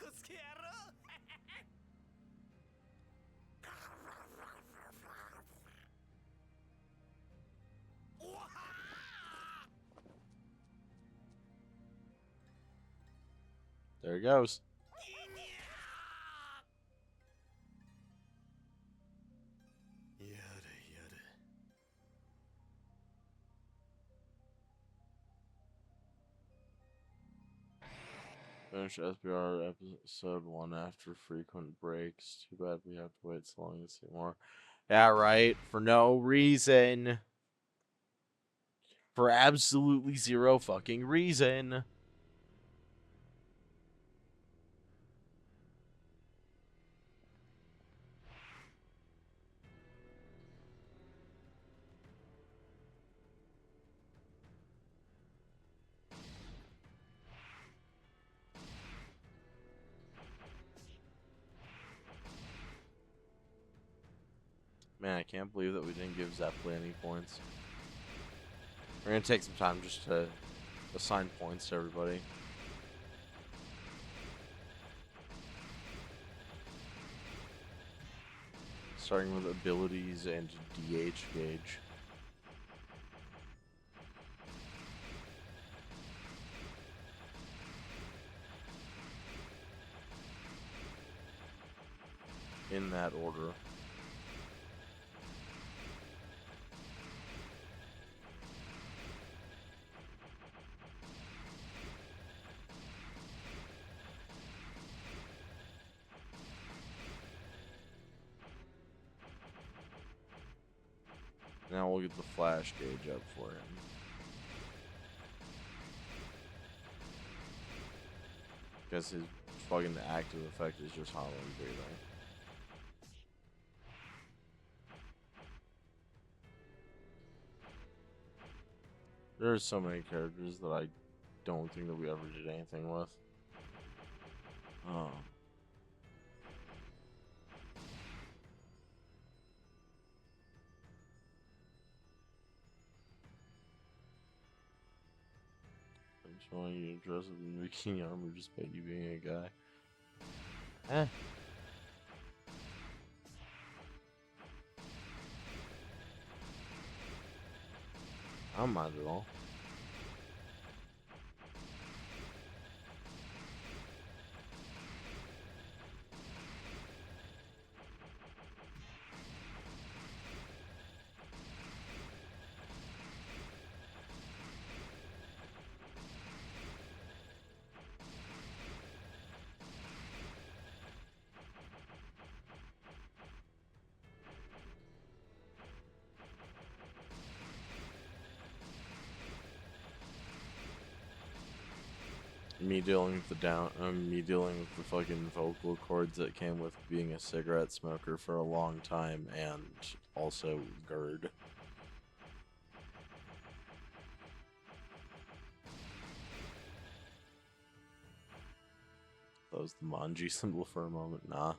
There he goes. Finish SBR episode 1 after frequent breaks. Too bad we have to wait so long to see more. Yeah, right. For no reason. For absolutely zero fucking reason. Man, I can't believe that we didn't give Zeppeli any points. We're gonna take some time just to assign points to everybody. Starting with abilities and DH gauge. In that order. Now we'll get the flash gauge up for him. Because his fucking active effect is just hollow and breathing. There are so many characters that I don't think that we ever did anything with. Oh. I just want you to dress up in bikini armor despite you being a guy. Eh. I don't mind at all. Me dealing with me dealing with the fucking vocal cords that came with being a cigarette smoker for a long time, and also GERD. That was the manji symbol for a moment. Nah.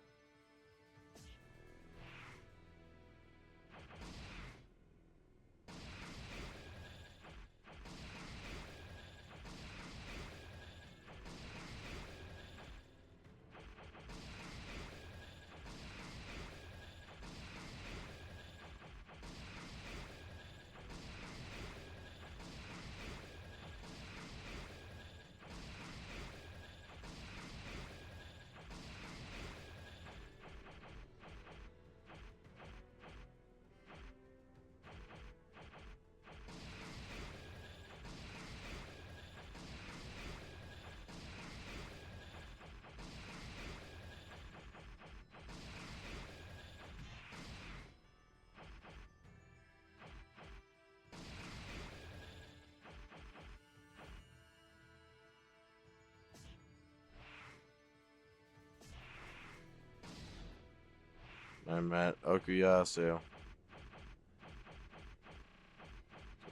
I met Okuyasu.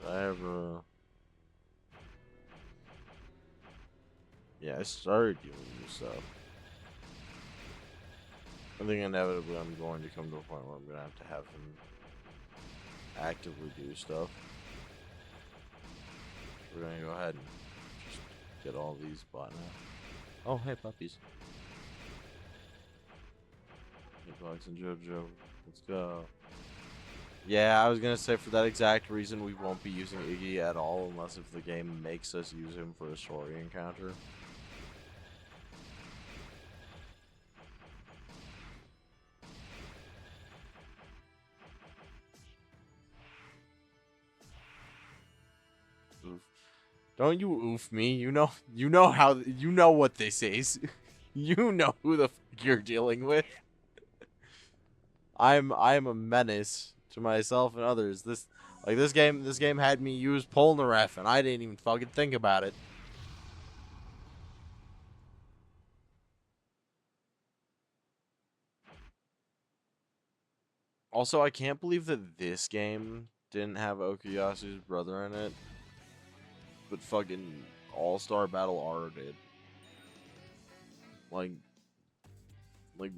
Did I ever... Yeah, I started doing new stuff. I think inevitably I'm going to come to a point where I'm going to have him actively do stuff. So we're going to go ahead and just get all these bought now. Oh, hey, puppies. Hey, Bugs and Jojo. Let's go. Yeah, I was going to say for that exact reason we won't be using Iggy at all unless if the game makes us use him for a story encounter. Oof. Don't you oof me. You know what this is. You know who the fuck you're dealing with. I'm a menace to myself and others. This game had me use Polnareff and I didn't even fucking think about it. Also, I can't believe that this game didn't have Okuyasu's brother in it, but fucking All-Star Battle R did. Like what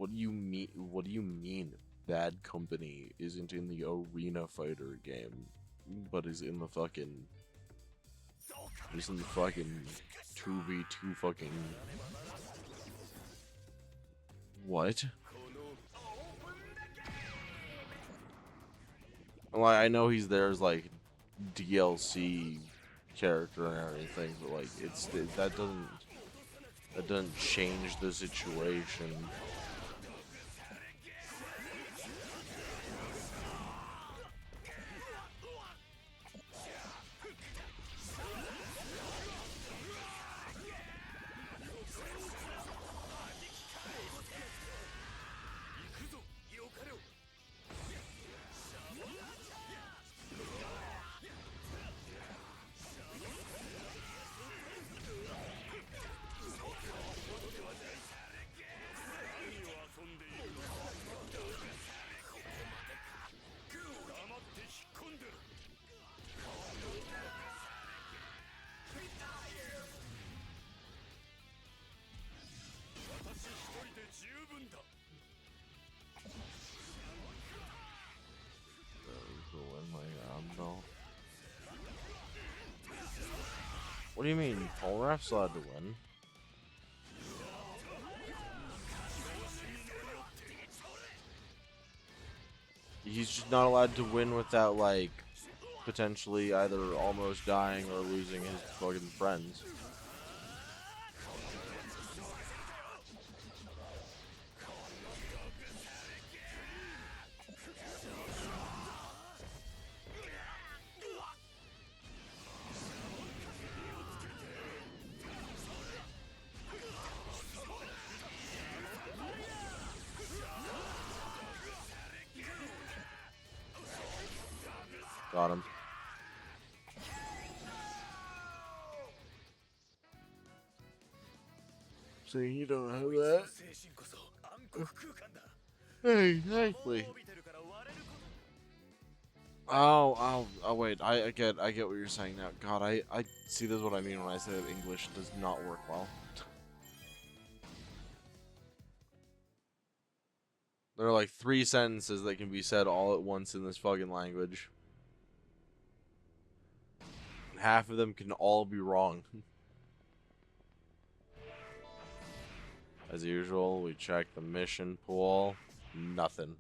do you mean? What do you mean? Bad Company isn't in the Arena Fighter game, but is in the fucking 2v2 fucking what? Well, I know he's there as like DLC character and everything, but like that doesn't change the situation. What do you mean? Polnareff's allowed to win? He's just not allowed to win without, like, potentially either almost dying or losing his fucking friends. Got him. saying you don't have that. Exactly. Oh, wait. I get what you're saying now. God, I see. This is what I mean when I say that English does not work well. There are like 3 sentences that can be said all at once in this fucking language. Half of them can all be wrong. As usual, we check the mission pool. Nothing.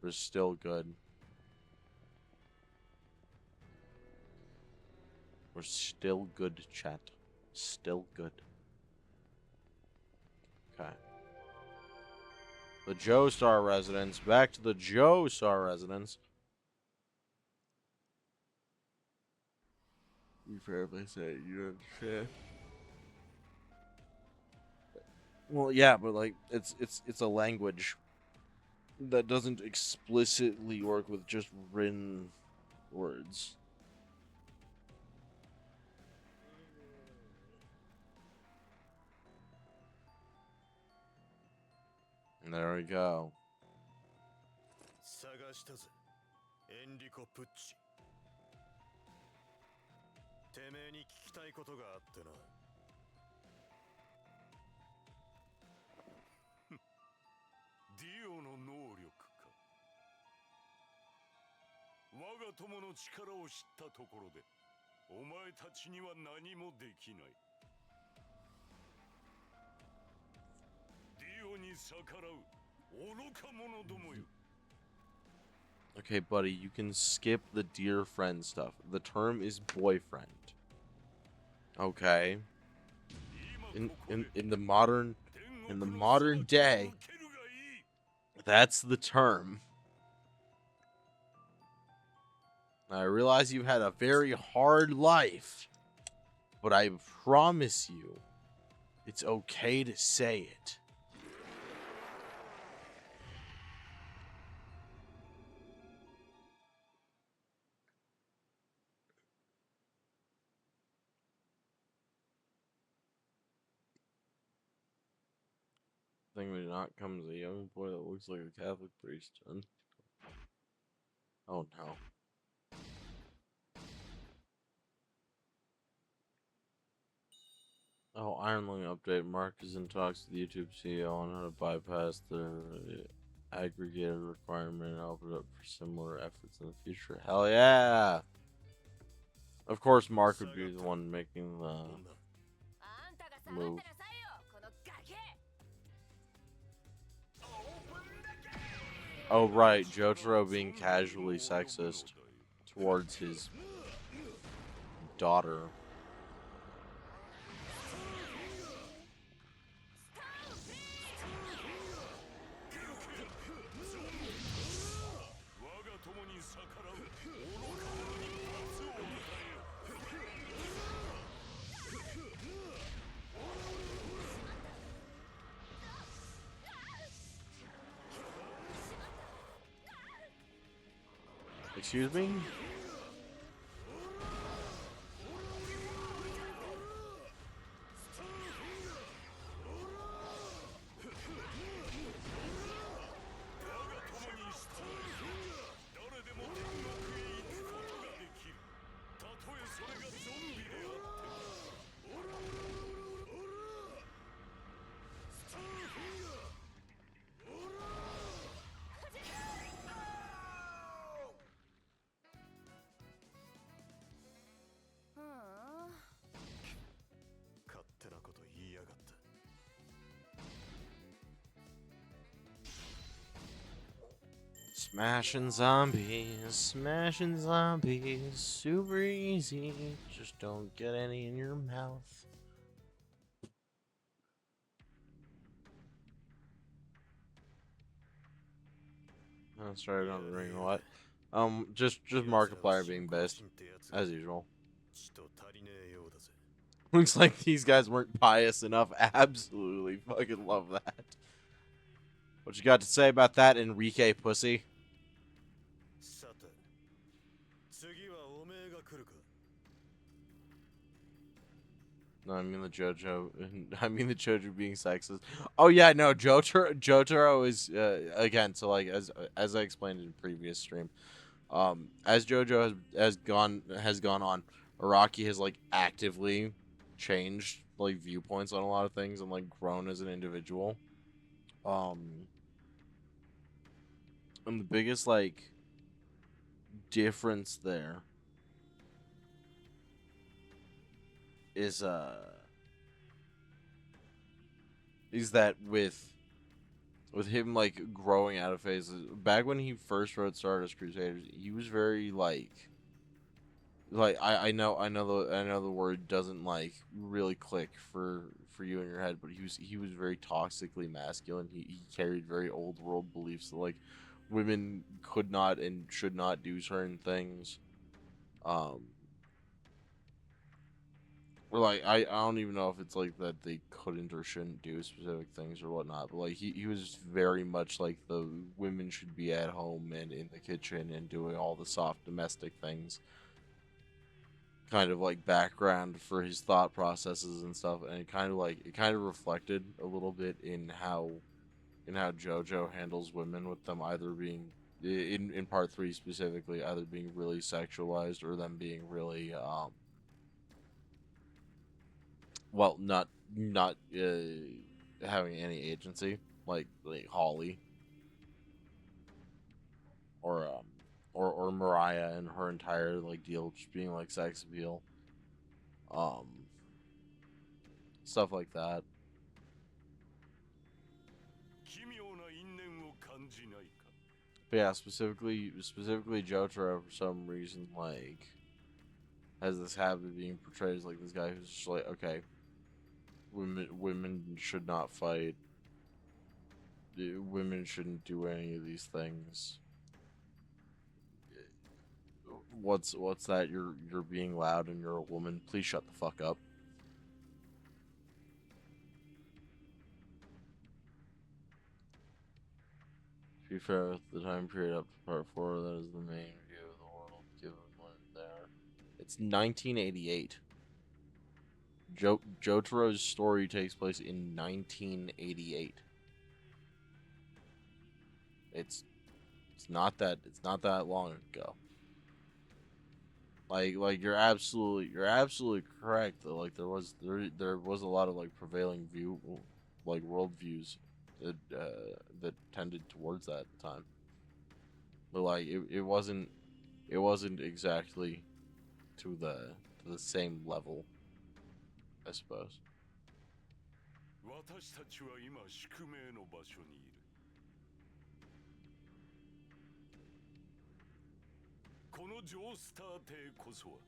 We're still good. We're still good, chat. Still good. Okay. The Joestar residence. Back to the Joestar residence. You fairly say you understand. Well, yeah, but like it's a language that doesn't explicitly work with just written words. And there we go. 探したぜエンリコ・プッチてめえに聞きたいことがあってなディオの能力か我が友の力を知ったところでお前たちには何もできないディオに逆らう愚か者どもよ Okay, buddy, you can skip the dear friend stuff. The term is boyfriend. Okay. In the modern day, that's the term. I realize you've had a very hard life, but I promise you, it's okay to say it. Thing when not comes a young boy that looks like a Catholic priest. Oh no. Oh, Iron Lung update. Mark is in talks with the YouTube CEO on how to bypass the aggregated requirement and open it up for similar efforts in the future. Hell yeah! Of course, Mark would be the one making the move. Oh, right. Jotaro being casually sexist towards his daughter. Excuse me? Smashing zombies, super easy. Just don't get any in your mouth. That's right, not ring what? Just Markiplier being best, as usual. Looks like these guys weren't pious enough. Absolutely fucking love that. What you got to say about that, Enrique Pussy? No, I mean the JoJo. I mean the JoJo being sexist. Oh yeah, no, Jotaro is again. So like as I explained in previous stream, as JoJo has gone on, Araki has like actively changed like viewpoints on a lot of things and like grown as an individual. Um, and the biggest like difference there is is that with him like growing out of phases. Back when he first wrote Stardust Crusaders, he was very like I know the word doesn't like really click for you in your head, but he was very toxically masculine. He carried very old world beliefs that like women could not and should not do certain things. Um, or like I don't even know if it's like that they couldn't or shouldn't do specific things or whatnot, but like he was very much like the women should be at home and in the kitchen and doing all the soft domestic things, kind of like background for his thought processes and stuff. And it kind of reflected a little bit in how JoJo handles women, with them either being in part 3 specifically either being really sexualized or them being really well, not having any agency, like Holly or or Mariah and her entire like deal just being like sex appeal, um, stuff like that. 奇妙な因縁を感じないか。 But yeah, specifically Jotaro for some reason like has this habit of being portrayed as like this guy who's just like, okay, women should not fight, women shouldn't do any of these things. What's that? You're being loud and you're a woman. Please shut the fuck up. To be fair, with the time period up to part 4, that is the main view of the world given when there. It's 1988. Jotaro's story takes place in 1988. It's not that long ago. Like you're absolutely correct though. Like there was a lot of like prevailing view, like worldviews that tended towards that at the time. But like it wasn't exactly to the same level, I suppose. 私たちは今宿命の場所にいる。このジョースター邸こそは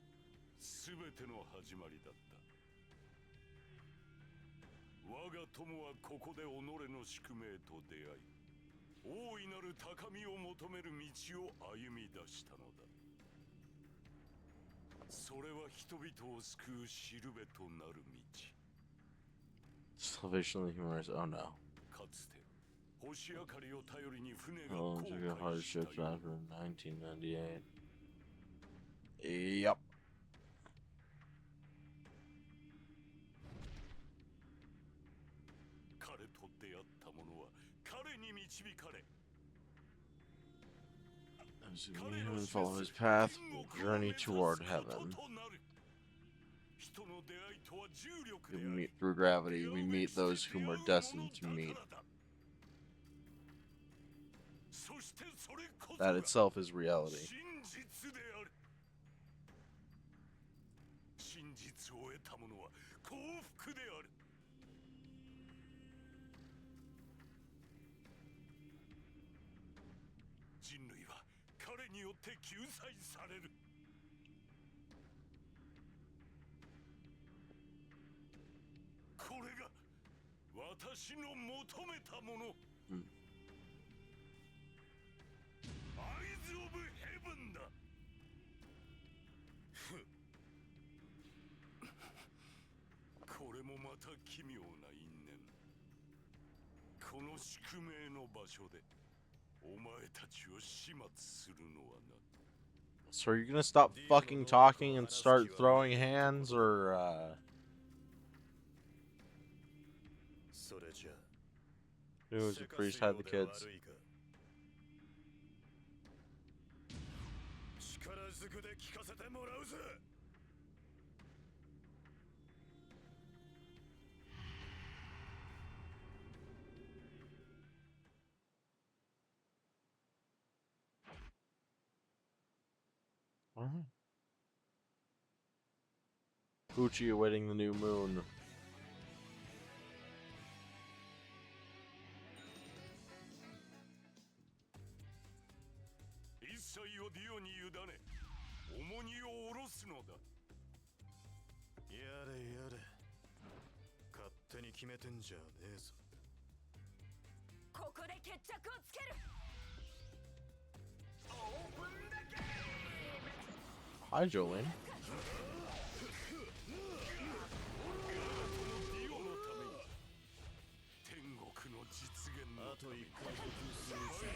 全ての始まりだった。我が友はここで己の宿命と出会い、大いなる高みを求める道を歩み出したのだ。それは人々を救うしるべとなる道。 Salvation of the humorous. Oh no. かつて星明かりを頼りに船が Oh, 航 took a 海 hard した ships よ。 after 1998. Yep. 彼と出会った者は彼に導かれ、 As we meet him and follow his path, we'll journey toward heaven. 人の出会いとは重力 We であり、 meet through gravity. We meet those whom we're destined to meet. そしてそれこそ That が itself is reality. 真実である。真実を得た者は幸福である。人類は彼によって救済される。これが私の求めたもの。Hmm. アイズ・オブ・ヘブンだ。これもまた奇妙な因縁。この宿命の場所でお前たちを始末するのはな。 So are you gonna stop fucking talking and start throwing hands, or それじゃ Who was the priest had the kids? 力ずくで聞かせてもらうぜ。Poochie awaiting the new moon. 一切をディオに委ね、重荷を下ろすのだ。やれやれ、勝手に決めてんじゃねえぞ。ここで決着をつける。 Hi, Jolene. 天国の実現のあと一回呼吸するうちに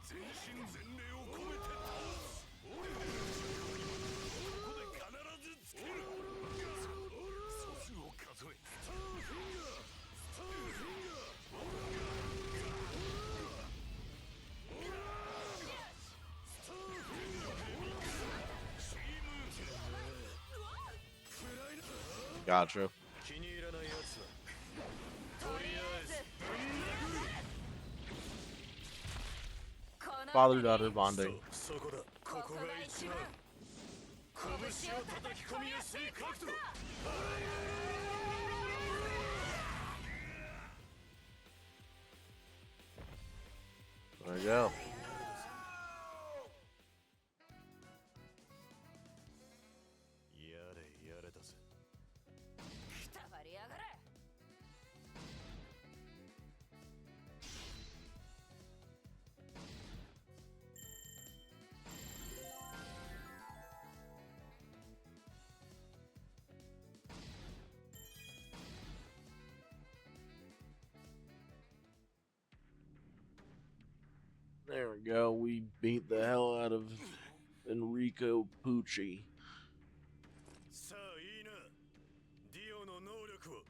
全身全霊を込めて倒す。ここで必ずつける。素数を数え。Gotcha. 気に入らないやつはとりあえず Father-daughter bonding. そこだ。ここが一番拳を叩き込みやすい角度。 There you go. やれやれだぜ。くたばりやがれ。 There we go. We beat the hell out of Enrico Pucci. さあいいな。ディオの能力を。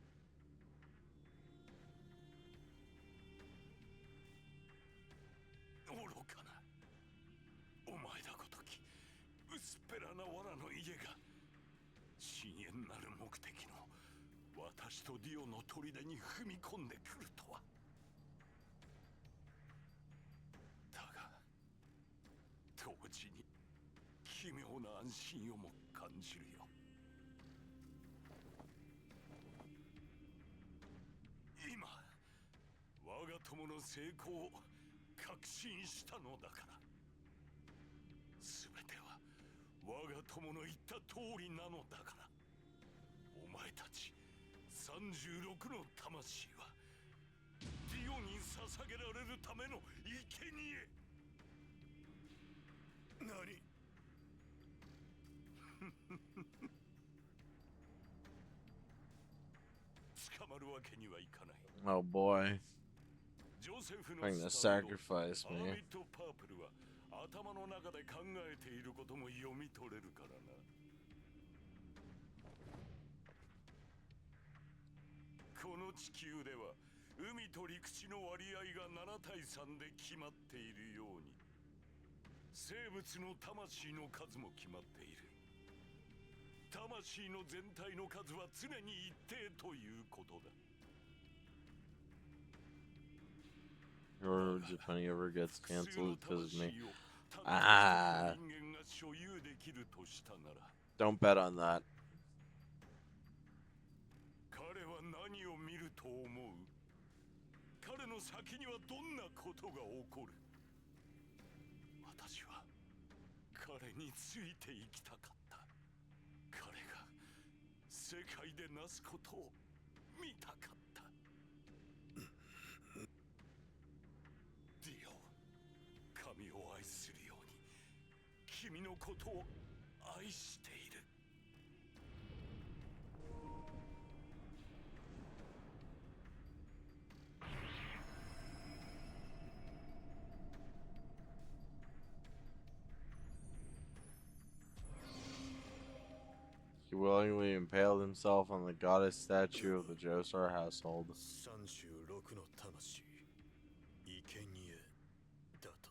愚かな。お前だごとき薄っぺらな藁の家が深淵なる目的の私とディオの砦に踏み込んでくるとは。だが同時に奇妙な安心をも感じるよ。今我が友の成功を確信したのだから。全ては我が友の言った通りなのだから。お前たち36の魂はディオに捧げられるための生贄。何？捕まるわけにはいかない。 Oh boy. ジョセフの Trying to スタンド sacrifice ア me. ーミット・パープルは頭の中で考えていることも読み取れるからな。この地球では海と陸地の割合が7対3で決まっているように、生物の魂の数も決まっている。魂の全体の数は常に一定ということだ。 Or Japan ever gets canceled because of me. ああ。人間が所有できるとしたなら。 Don't bet on that. 彼は何を見ると思う？彼の先にはどんなことが起こる？私は彼についていきたかった。彼が世界でなすことを見たかった。ディオ、神を愛するように君のことを愛している。knowingly impaled himself on the goddess statue of the Joestar household. 36の魂生贄だと。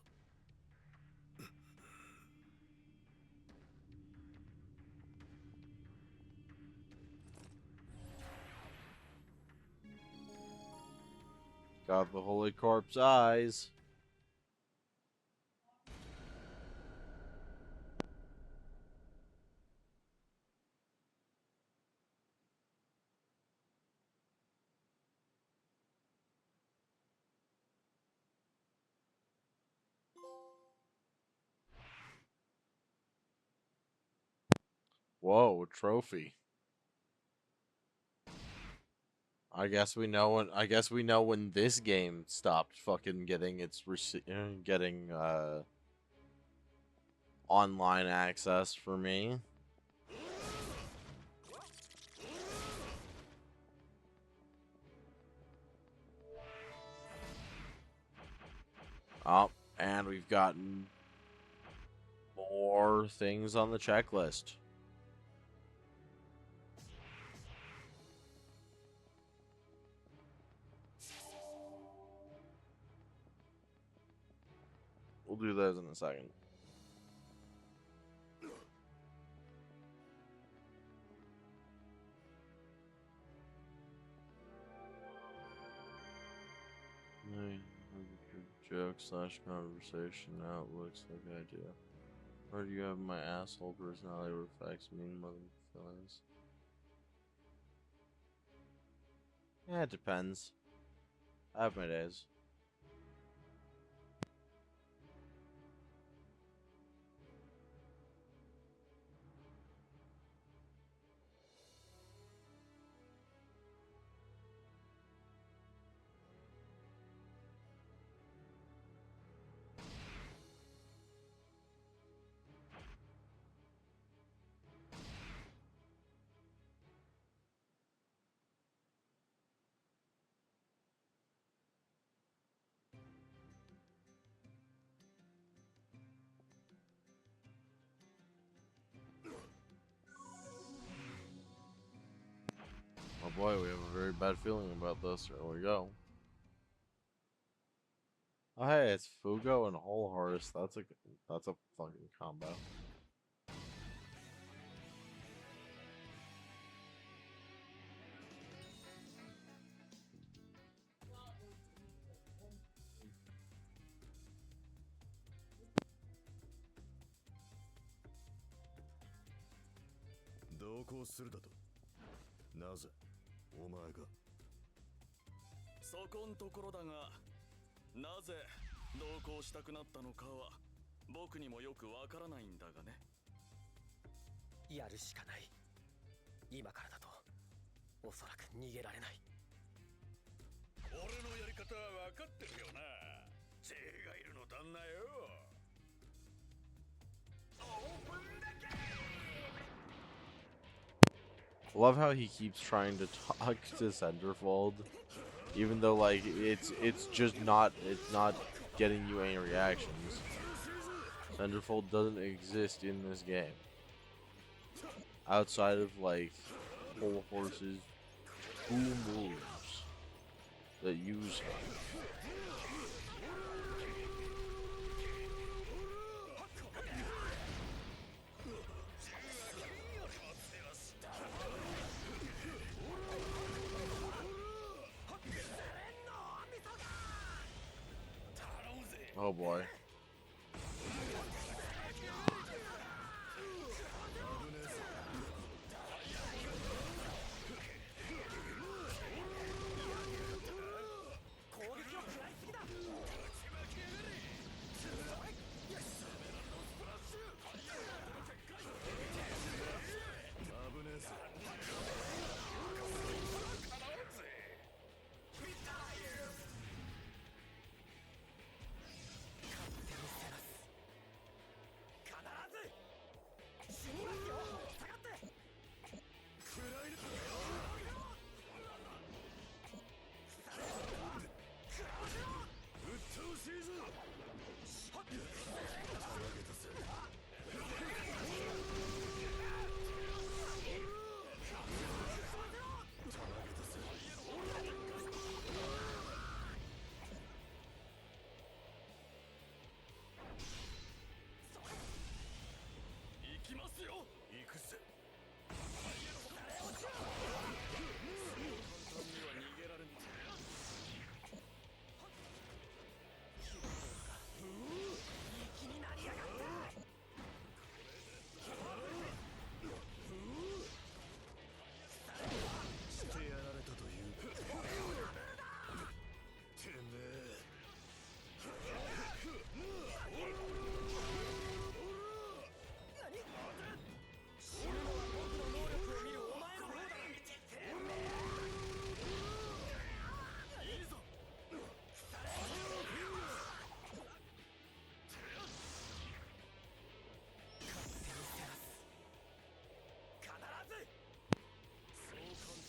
Got the Holy Corpse eyes. Whoa, a trophy. I guess we know when this game stopped fucking getting its online access for me. Oh, and we've gotten more things on the checklist. We'll do those in a second. Joke slash conversation outlooks like I do. Or do you have my asshole personality reflects mean more than feelings? Yeah, it depends. I have my days. Oh boy, we have a very bad feeling about this. Here we go. Oh hey, it's Fugo and Whole Horse. That's a fucking combo.「同行するだと。なぜお前が。そこんところだが、なぜ同行したくなったのかは僕にもよくわからないんだがね。やるしかない。今からだとおそらく逃げられない。俺のやり方は分かってるよな。精がいるの旦那よ。I love how he keeps trying to talk to Centerfold, even though like it's not getting you any reactions. Centerfold doesn't exist in this game outside of like Whole Horse's 2 moves that use him. Oh boy.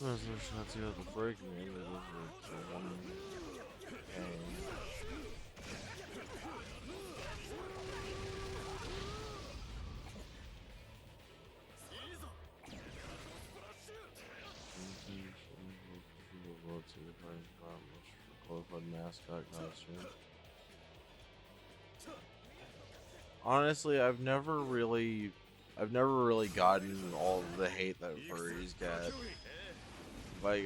Well, so shots you have to break me. But this is one game. Qualified mascot costume. Honestly, I've never really gotten all of the hate that furries get. Like,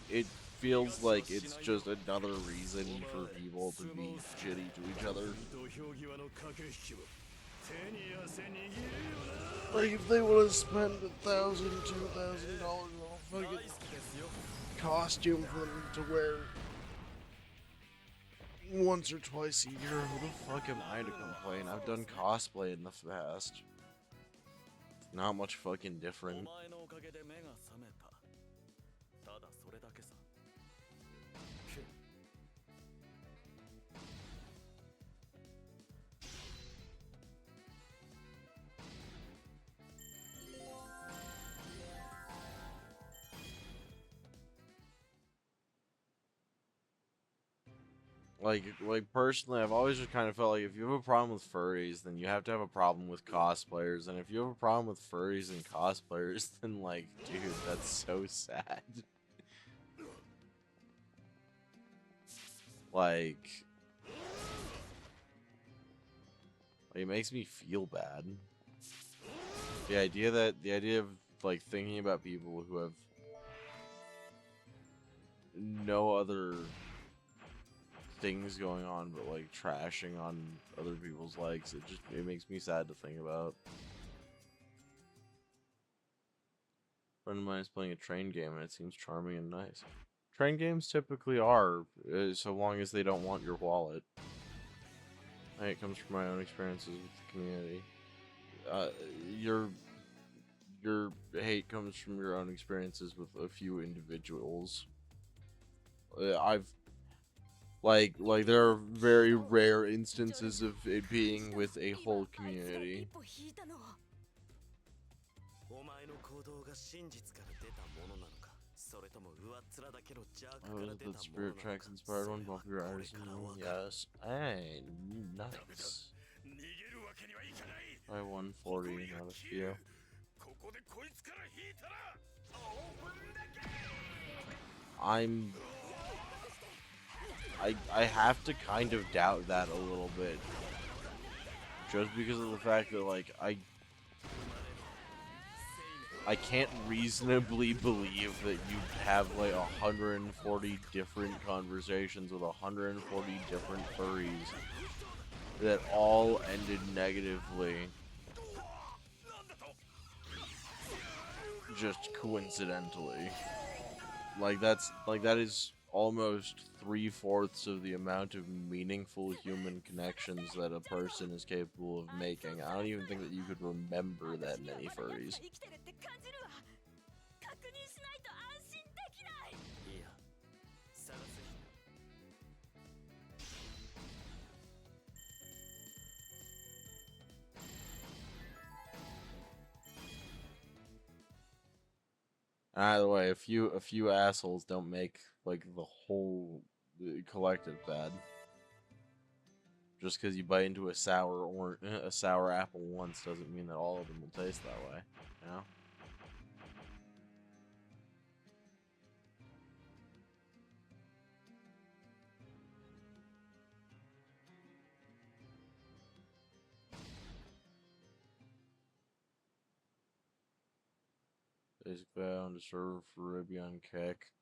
it feels like it's just another reason for people to be shitty to each other. Like, if they want to spend $1,000, $2,000 on a fucking costume for them to wear once or twice a year, who the fuck am I to complain? I've done cosplay in the past. It's not much fucking different. Like personally, I've always just kind of felt like if you have a problem with furries, then you have to have a problem with cosplayers, and if you have a problem with furries and cosplayers, then like, dude, that's so sad. Like, it makes me feel bad. The idea of like thinking about people who have no other things going on but like trashing on other people's likes, it makes me sad to think about. A friend of mine is playing a train game and it seems charming and nice. Train games typically are, so long as they don't want your wallet. It comes from my own experiences with the community. Your hate comes from your own experiences with a few individuals. I've like there are very rare instances of it being with a whole community. Oh, is it that Spirit Tracks inspired one? Popular artist? Yes. Hey, nice. I 140, not a few. I have to kind of doubt that a little bit. Just because of the fact that, like, I can't reasonably believe that you'd have, like, 140 different conversations with 140 different furries that all ended negatively. Just coincidentally. That is almost 3/4 of the amount of meaningful human connections that a person is capable of making. I don't even think that you could remember that many furries. Either way, a few assholes don't make like the whole collective bad. Just because you bite into a sour apple once doesn't mean that all of them will taste that way, you know? Basically, I owned a server for Ruby on Kick.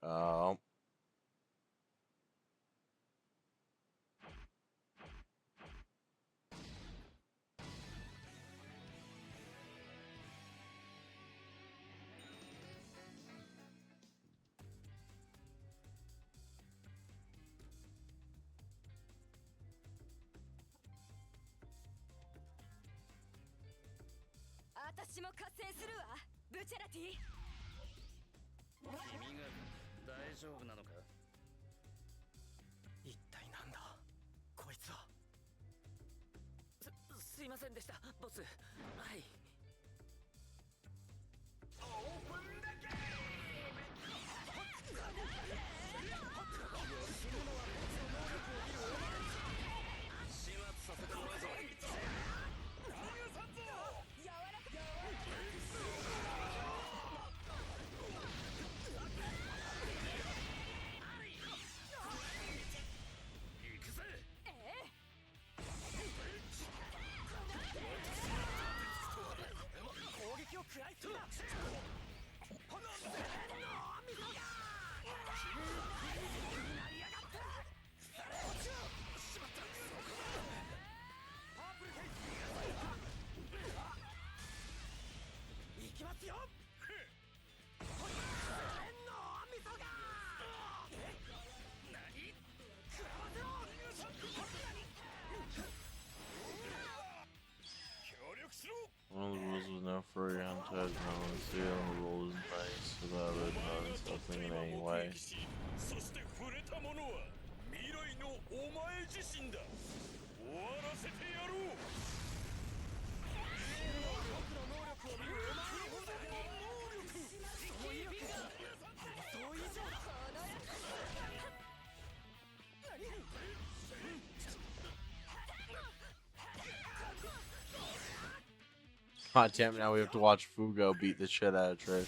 Untied Talon Seal rolls dice without it something in any way. そして触れたものは未来のお前自身だ。終わらせてやろう。God damn it, now we have to watch Fugo beat the shit out of Trish.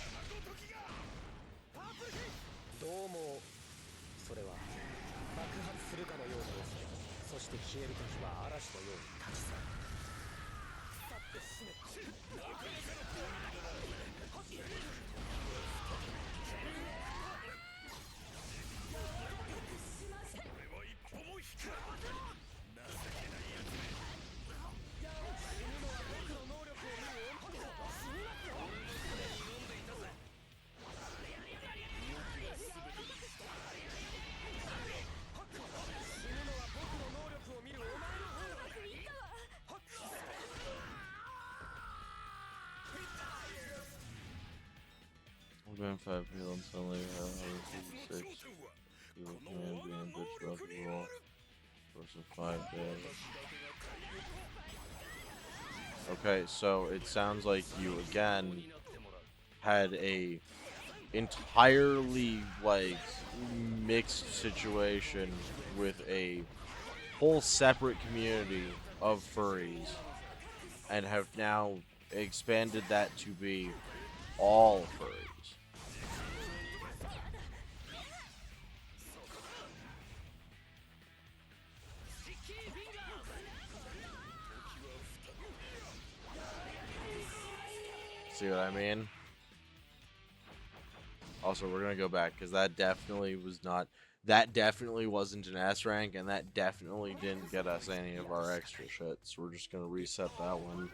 どうもそれは爆発するかのようなやつで、そして消えるときは嵐のように立ち去る。We're going 5 heal instantly, 6. You command being bitch about the roll. Versus 5 days. Okay, so it sounds like you again had a entirely like mixed situation with a whole separate community of furries and have now expanded that to be all furries. See what I mean? Also, we're gonna go back because that definitely was not. That definitely wasn't an S rank, and that definitely didn't get us any of our extra shit. So we're just gonna reset that one.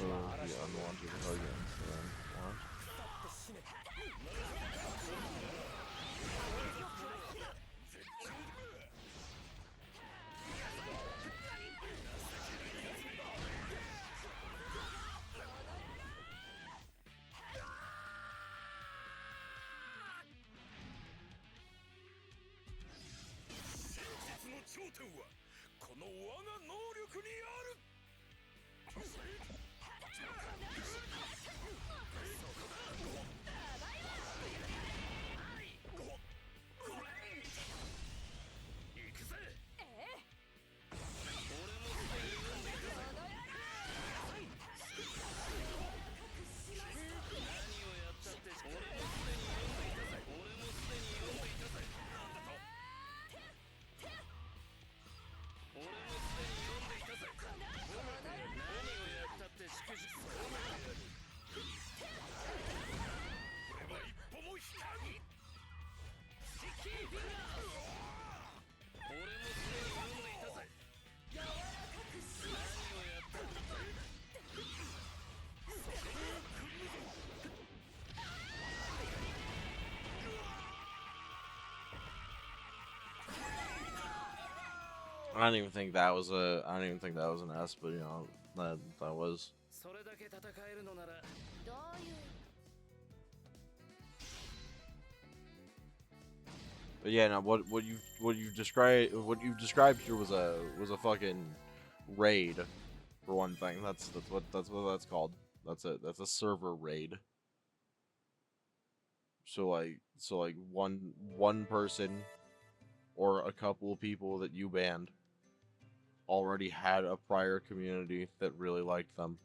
Unwanted against them. What? I don't even think that was a. I don't even think that was an S, but you know that was. But yeah, no, what you described here was a fucking raid, for one thing. That's what that's called. That's a server raid. So like one person or a couple of people that you banned already had a prior community that really liked them,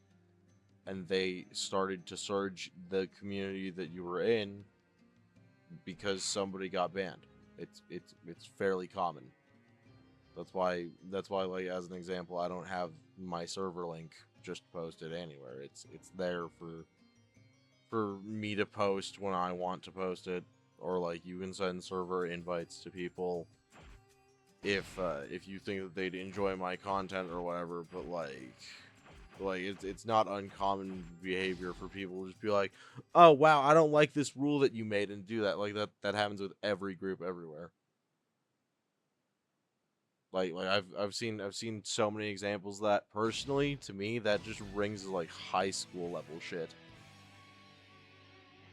and they started to surge the community that you were in because somebody got banned. It's fairly common. That's why like as an example, I don't have my server link just posted anywhere. It's there for me to post when I want to post it, or like you can send server invites to people if you think that they'd enjoy my content or whatever. But like it's not uncommon behavior for people to just be like, oh wow, I don't like this rule that you made, and do that. Like that happens with every group everywhere. Like I've seen so many examples of that. Personally, to me, that just rings as like high school level shit.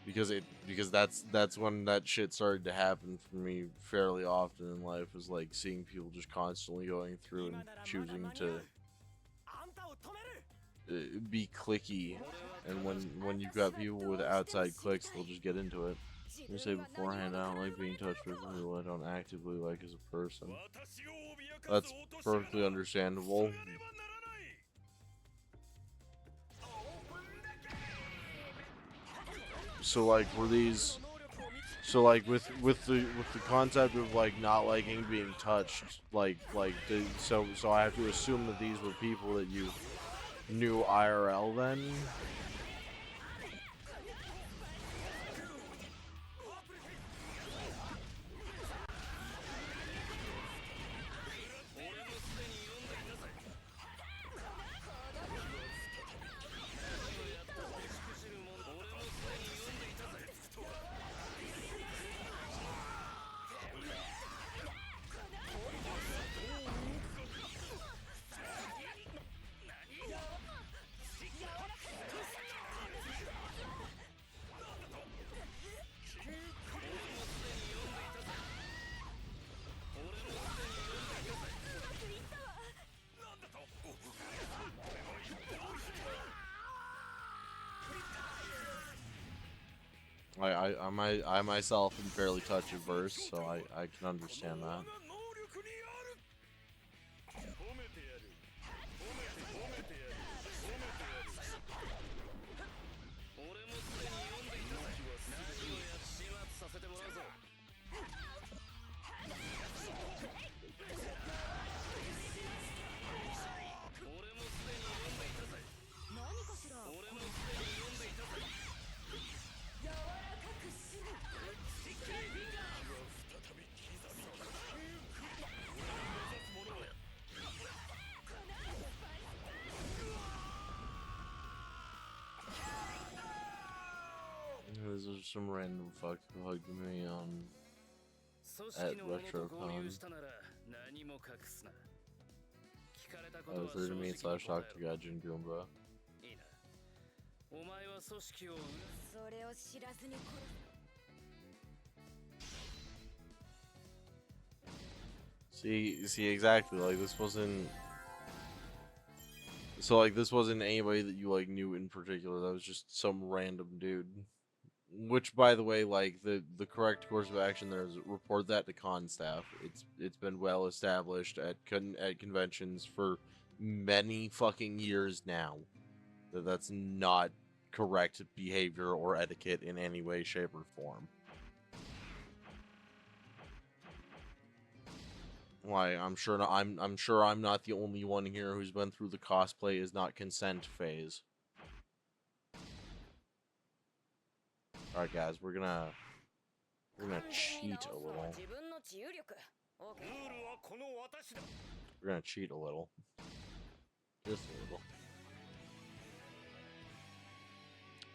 Because that's when that shit started to happen for me fairly often in life, is like seeing people just constantly going through and choosing to be clicky, and when you've got people with outside clicks, they'll just get into it. Let me say beforehand, I don't like being touched with people I don't actively like as a person. That's perfectly understandable. So like were these so like with the concept of like not liking being touched, so I have to assume that these were people that you knew IRL then? I myself am fairly touch averse, so I can understand that. There's just some random fuck who hugged me at RetroCon. I was there to meet slash talk to Gajin Goomba. お前は組織をそれを知らずに殺す See, exactly. Like this wasn't. So like this wasn't anybody that you like knew in particular. That was just some random dude. Which, by the way, like the correct course of action there is report that to con staff. It's been well established at conventions for many fucking years now that that's not correct behavior or etiquette in any way, shape, or form. Why? I'm sure I'm not the only one here who's been through the cosplay is not consent phase. All right, guys, we're gonna cheat a little. We're gonna cheat a little. Just a little.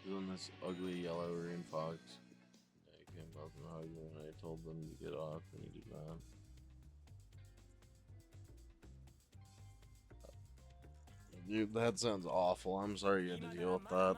Doing this ugly yellow green fox. They came up and hugged me and I told them to get off, and he did not. Dude, that sounds awful. I'm sorry you had to deal with that.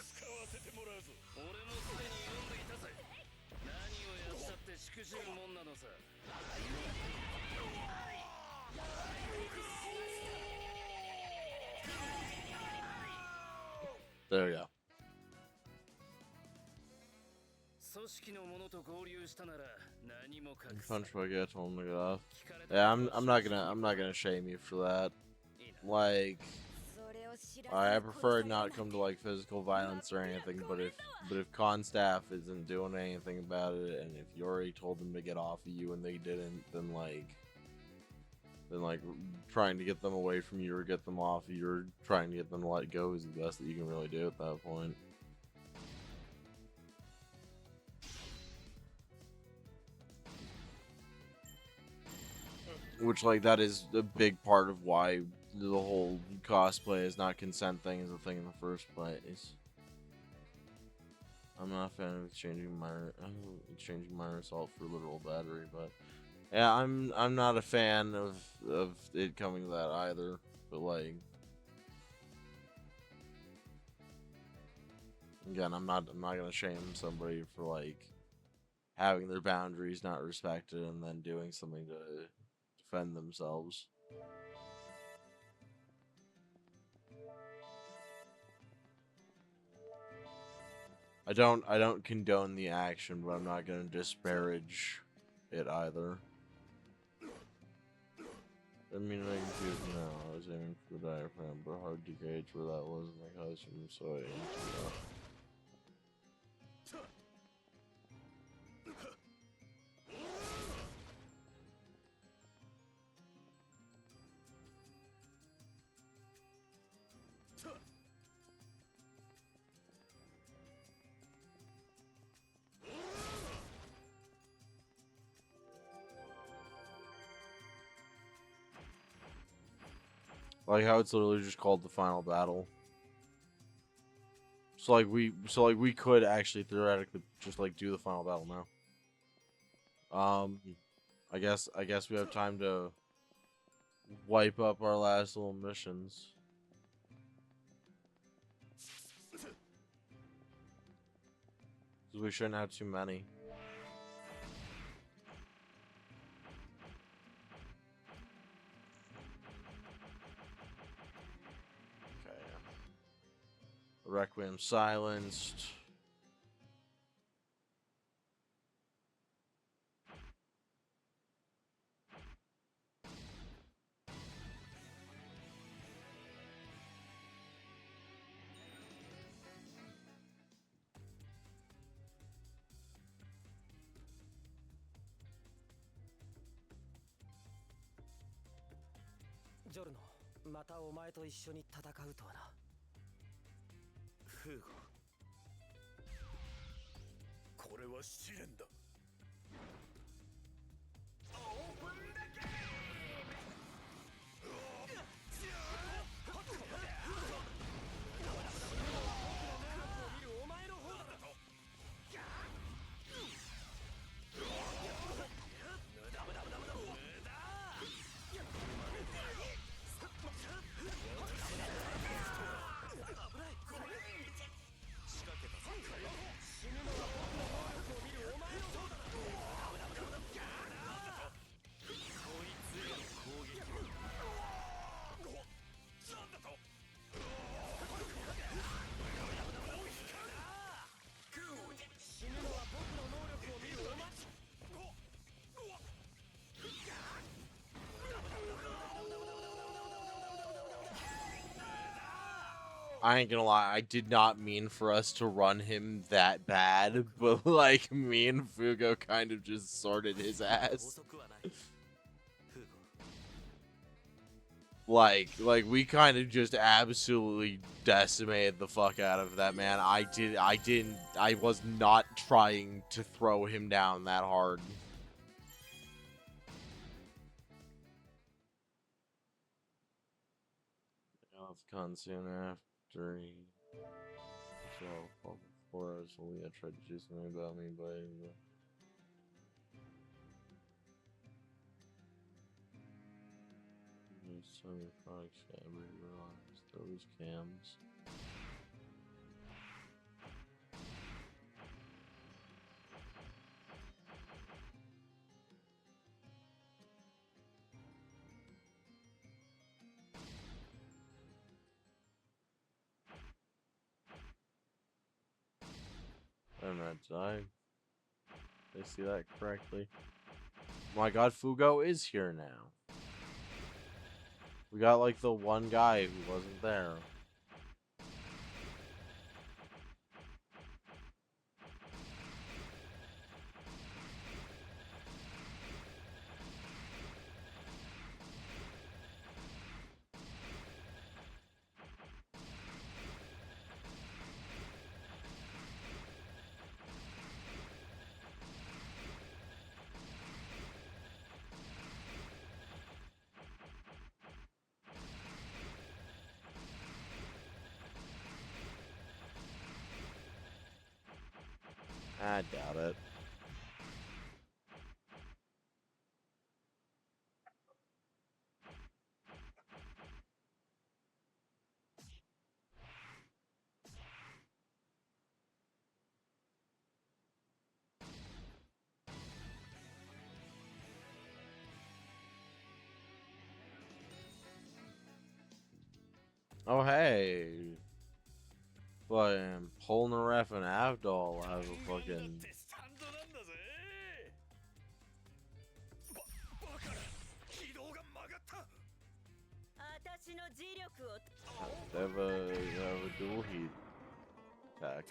使わせてもらうぞ。俺もすでに読んでいたぜ。何をやったってしくじるもんなのさ。There we go. 組織の者と合流したなら何も隠す。 Punch my guy, told him to get off. Yeah, I'm not gonna shame you for that. Like, I prefer not come to like physical violence or anything, but if con staff isn't doing anything about it, and if you already told them to get off of you and they didn't, then trying to get them away from you or get them off of you or trying to get them to let go is the best that you can really do at that point. Which, like, that is a big part of why the whole cosplay is not consent thing is a thing in the first place. I'm not a fan of exchanging minor assault for literal battery, but yeah, I'm not a fan of it coming to that either. But like, again, I'm not gonna shame somebody for like having their boundaries not respected and then doing something to defend themselves. I don't condone the action, but I'm not gonna disparage it either. I mean, I can choose now. I was aiming for the diaphragm, but hard to gauge where that was in the costume, so I aimed too low. 'Like how it's literally just called the final battle. So we could actually theoretically just like do the final battle now. I guess we have time to wipe up our last little missions. Because we shouldn't have too many. Okay. Requiem silenced. Jojo, またお前と一緒に戦うとはな。フーゴ、これは試練だ。I ain't gonna lie, I did not mean for us to run him that bad, but like me and Fugo kind of just sorted his ass. Like we kind of just absolutely decimated the fuck out of that man. I was not trying to throw him down that hard. I'll con soon after he so 4 hours Leah tried to do something about me, but it's time your products got relaxed. Who's Cam's? Wait a minute, did I see that correctly? Oh my god, Fugo is here now. We got like the one guy who wasn't there. I doubt it. Oh hey, fucking Polnareff and Avdol have a fucking. スタンドなんだぜ。バカな。軌道が曲がった。私の磁力を They have a dual heat attack.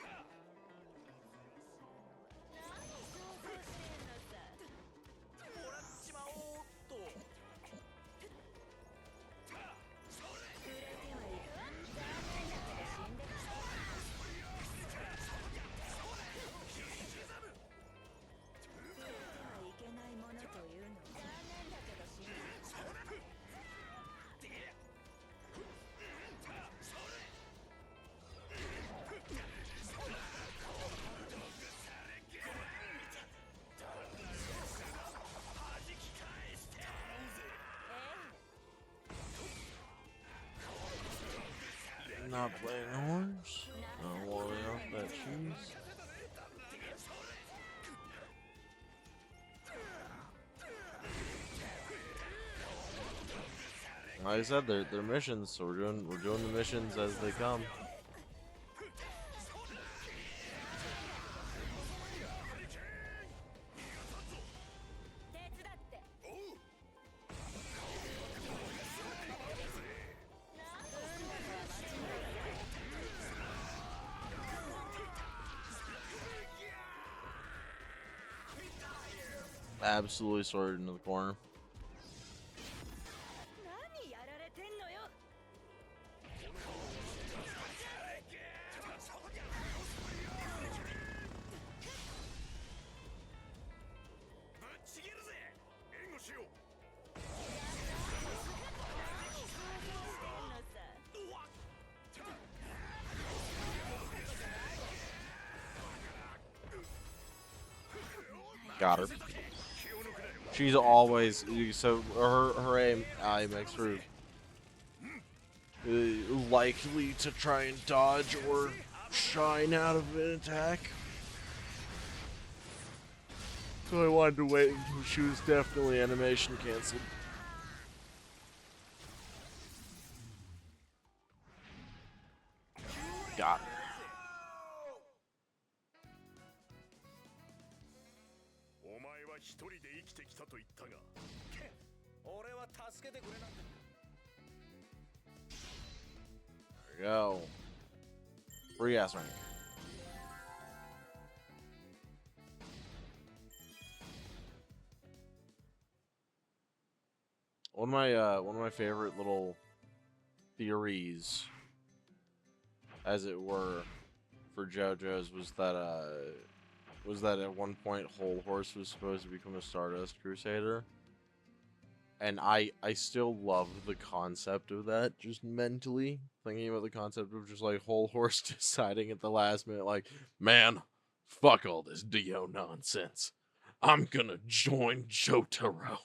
もらっちまおうっと。Not playing horse? Not walling off that cheese? Like I said, they're missions, so we're doing the missions as they come. Absolutely sorted into the corner. 何やられてんのよ。 ぶっちぎるぜ。援護しよう。 Got her. She's always so her aim makes her likely to try and dodge or shine out of an attack. So I wanted to wait until she was definitely animation canceled. Got her. お前は一人で生きてきたと言ったが、俺は助けてくれなんて。 There we go. Free ass rank. One of my favorite little theories, as it were, for JoJo's was that at one point Whole Horse was supposed to become a Stardust Crusader. And I still loved the concept of that, just mentally thinking about the concept of just like Whole Horse deciding at the last minute, like, man, fuck all this Dio nonsense. I'm gonna join Jotaro.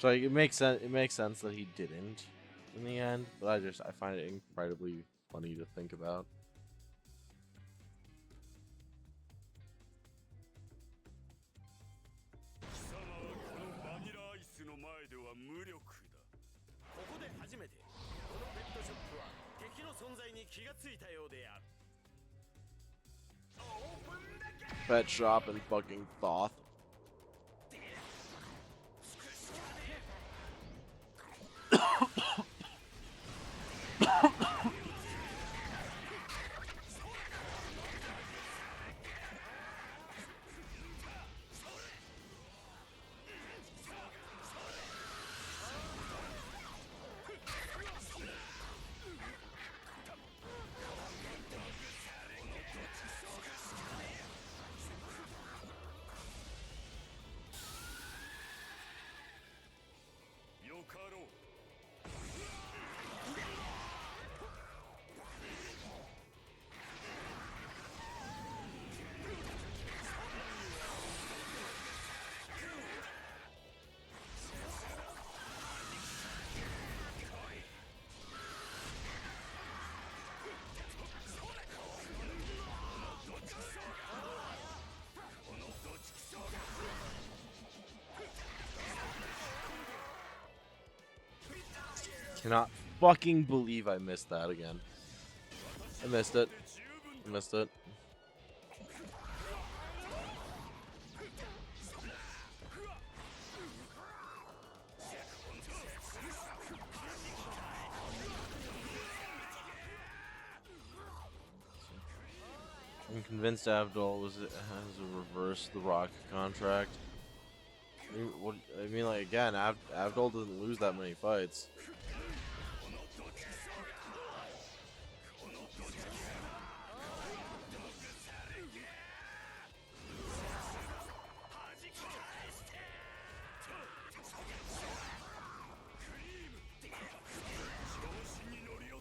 So like, it makes sense. It makes sense that he didn't in the end, but I find it incredibly funny to think about. 貴様はこのバニラアイスの前では無力だ。ここで初めてこのペットショップは敵の存在に気がついたようである。 Pet shop and fucking Thoth. Cannot fucking believe I missed that again. I missed it. I missed it. I'm convinced Abdul has a reverse the Rock contract. I mean, like, again, Abdul doesn't lose that many fights.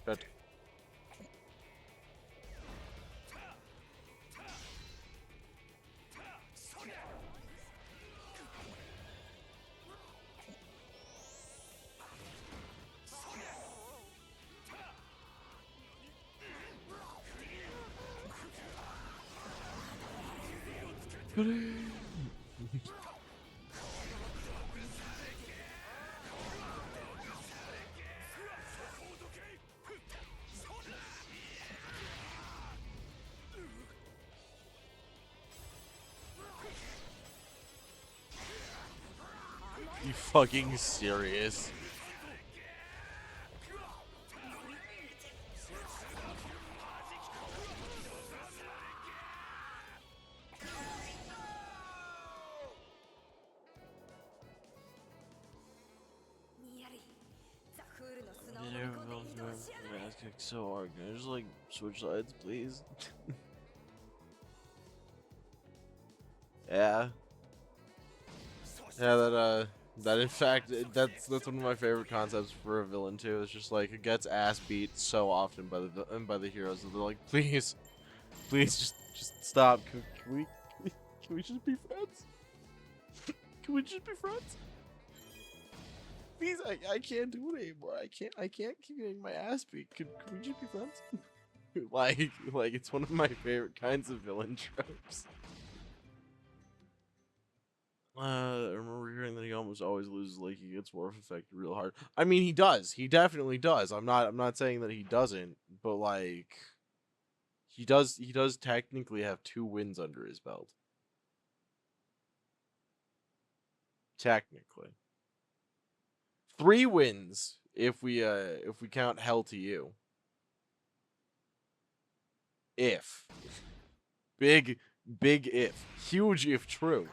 But you fucking serious? So hard. Can I just like switch sides, please? Yeah. Yeah, that in fact that's one of my favorite concepts for a villain too. It's just like it gets ass beat so often by the heroes that they're like, please, just stop. Can we just be friends? Can we just be friends? Please, I can't do it anymore. I can't keep getting my ass beat. Can we just be friends? like it's one of my favorite kinds of villain tropes. I remember hearing that he almost always loses, like he gets Morph affected real hard. I mean, he does. He definitely does. I'm not saying that he doesn't, but like he does technically have 2 wins under his belt. Technically. 3 wins if we count Hell to You. If. Big if. Huge if true.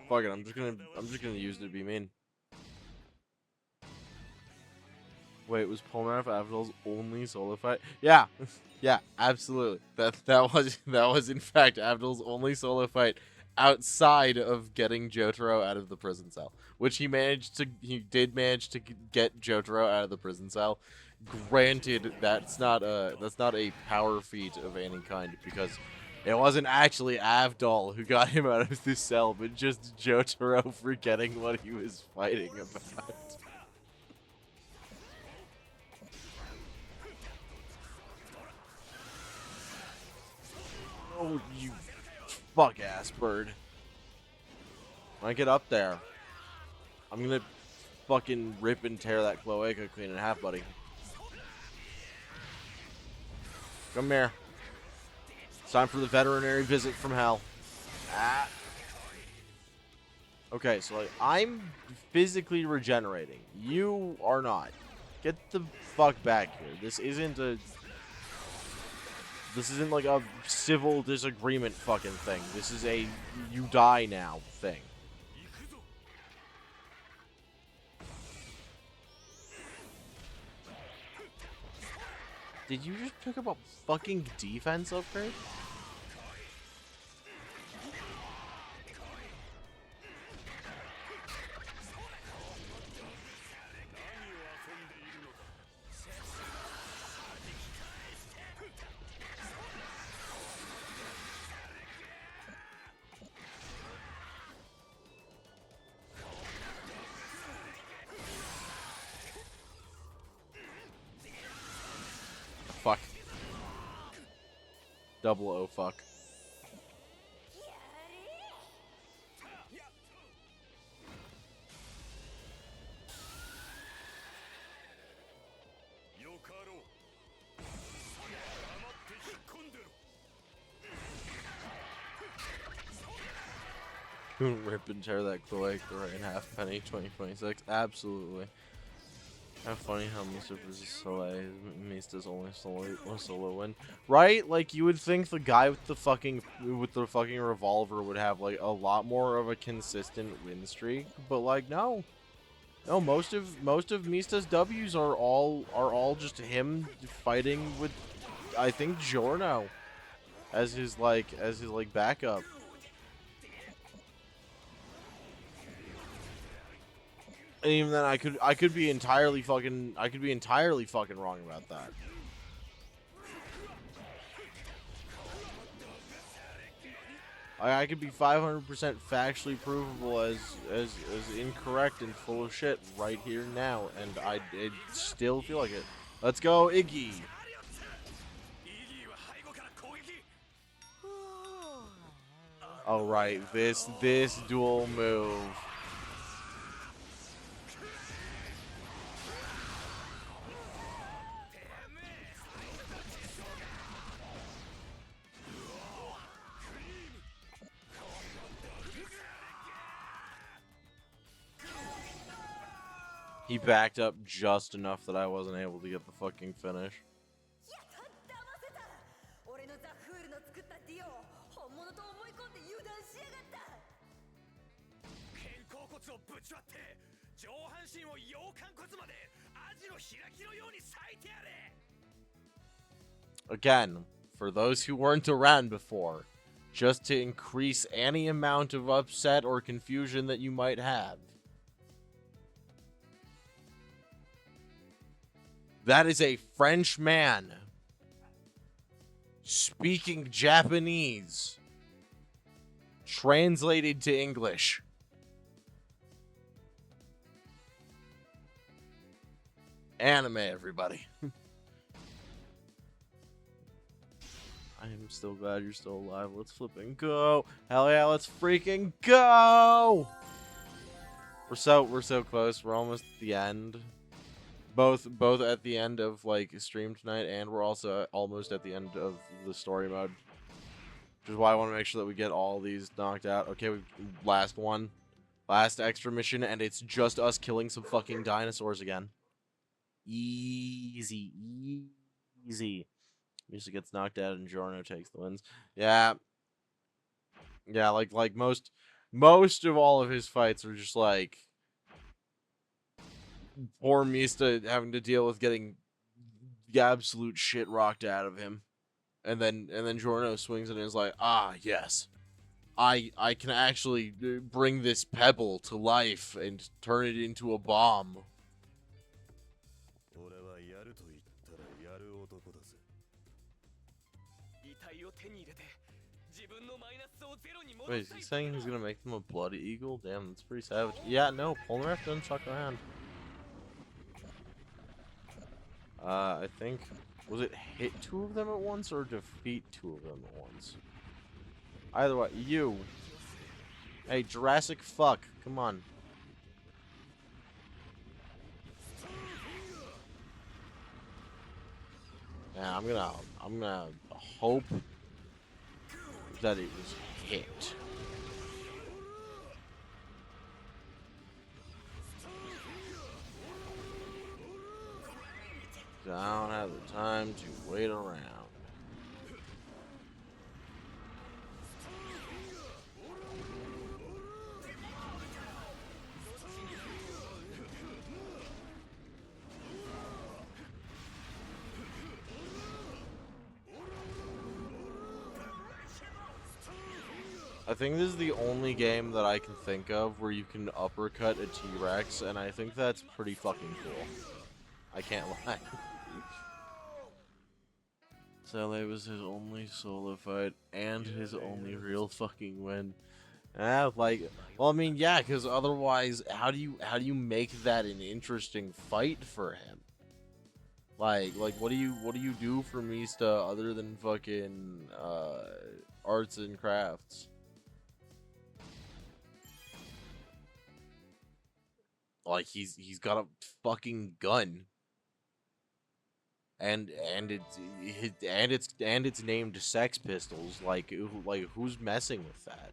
Fuck it, I'm just gonna use it to be mean. Wait, was Polnareff Avdol's only solo fight? Yeah, yeah, absolutely. That was in fact Avdol's only solo fight outside of getting Jotaro out of the prison cell, which he did manage to get Jotaro out of the prison cell. Granted, that's not a power feat of any kind, because it wasn't actually Avdol who got him out of this cell, but just Jotaro forgetting what he was fighting about. Oh, you fuck ass bird. When I get up there, I'm gonna fucking rip and tear that cloaca queen in half, buddy. Come here. It's time for the veterinary visit from hell. Ah. Okay, so like, I'm physically regenerating. You are not. Get the fuck back here. This isn't like a civil disagreement fucking thing. This is a you die now thing. Did you just pick up a fucking defense upgrade? Fuck. Double O fuck. Rip and tear that cloaca right in half, Penny 2026. Absolutely. How funny how Mr. vs. Soleil, Mista's only solo win. Right? Like, you would think the guy with the fucking revolver would have, like, a lot more of a consistent win streak, but, like, no. No, most of Mista's W's are all just him fighting with, I think, Giorno as his backup. And even then, I could be entirely fucking wrong about that. I could be 500% factually provable as incorrect and full of shit right here now, and I still feel like it. Let's go, Iggy. All right, this dual move. He backed up just enough that I wasn't able to get the fucking finish. Again, for those who weren't around before, just to increase any amount of upset or confusion that you might have. That is a French man speaking Japanese, translated to English. Anime, everybody. I am still glad you're still alive. Let's flipping go. Hell yeah, let's freaking go. We're so close. We're almost at the end. Both at the end of like stream tonight, and we're also almost at the end of the story mode. Which is why I want to make sure that we get all these knocked out. Okay, last one. Last extra mission, and it's just us killing some fucking dinosaurs again. Easy. Misa gets knocked out and Giorno takes the wins. Yeah, like most of all of his fights are just like poor Mista having to deal with getting the absolute shit rocked out of him, and then Giorno swings and is like, ah, yes, I can actually bring this pebble to life and turn it into a bomb. 俺はやると言ったらやる男だぜ。遺体を手に入れて自分のマイナスをゼロに戻 Wait, is した he い saying he's gonna make them a bloody eagle? Damn, that's pretty savage. Yeah, no, Polnareff doesn't fuck around. I think, was it hit 2 of them at once or defeat 2 of them at once? Either way, you. Hey, Jurassic fuck, come on. Yeah, I'm gonna hope that it was hit. I don't have the time to wait around. I think this is the only game that I can think of where you can uppercut a T-Rex, and I think that's pretty fucking cool. I can't lie. Sele was his only solo fight and his only real fucking win. Like, well, I mean, yeah, because otherwise, how do you make that an interesting fight for him? Like, what do you do for Mista other than fucking arts and crafts? Like, he's got a fucking gun. And it's named Sex Pistols. Like who's messing with that?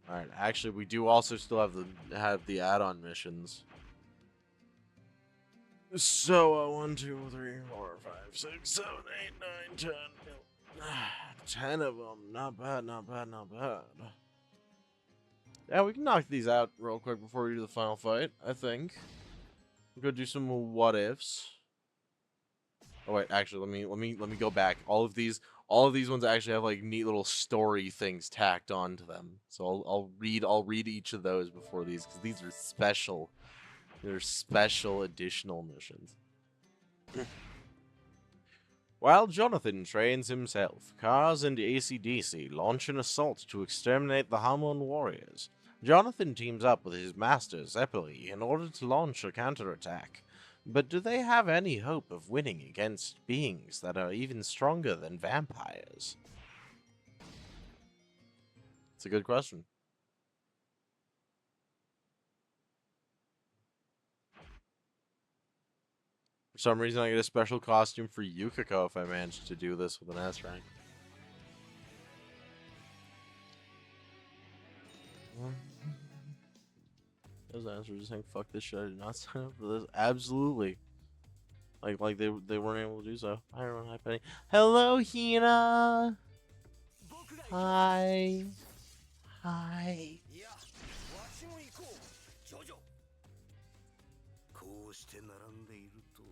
All right, actually, we do also still have the add-on missions. So 1, 2, 3, 4, 5, 6, 7, 8, 9, 10. 10 of them. Not bad, not bad, not bad. Yeah, we can knock these out real quick before we do the final fight, I think. We'll go do some what ifs. Oh wait, actually, let me go back. All of these ones actually have like neat little story things tacked onto them. So I'll read each of those before these, because these are special. They're special additional missions. While Jonathan trains himself, Kaz and AC/DC launch an assault to exterminate the Hamon warriors. Jonathan teams up with his master, Zeppeli, in order to launch a counterattack. But do they have any hope of winning against beings that are even stronger than vampires? It's a good question. For some reason, I get a special costume for Yukiko if I manage to do this with an S rank. Those answers just saying, fuck this shit, I did not sign up for this. Absolutely. Like they weren't able to do so. Hi everyone, hi Penny. Hello Hina! Hi. Hi. こうして並んでいると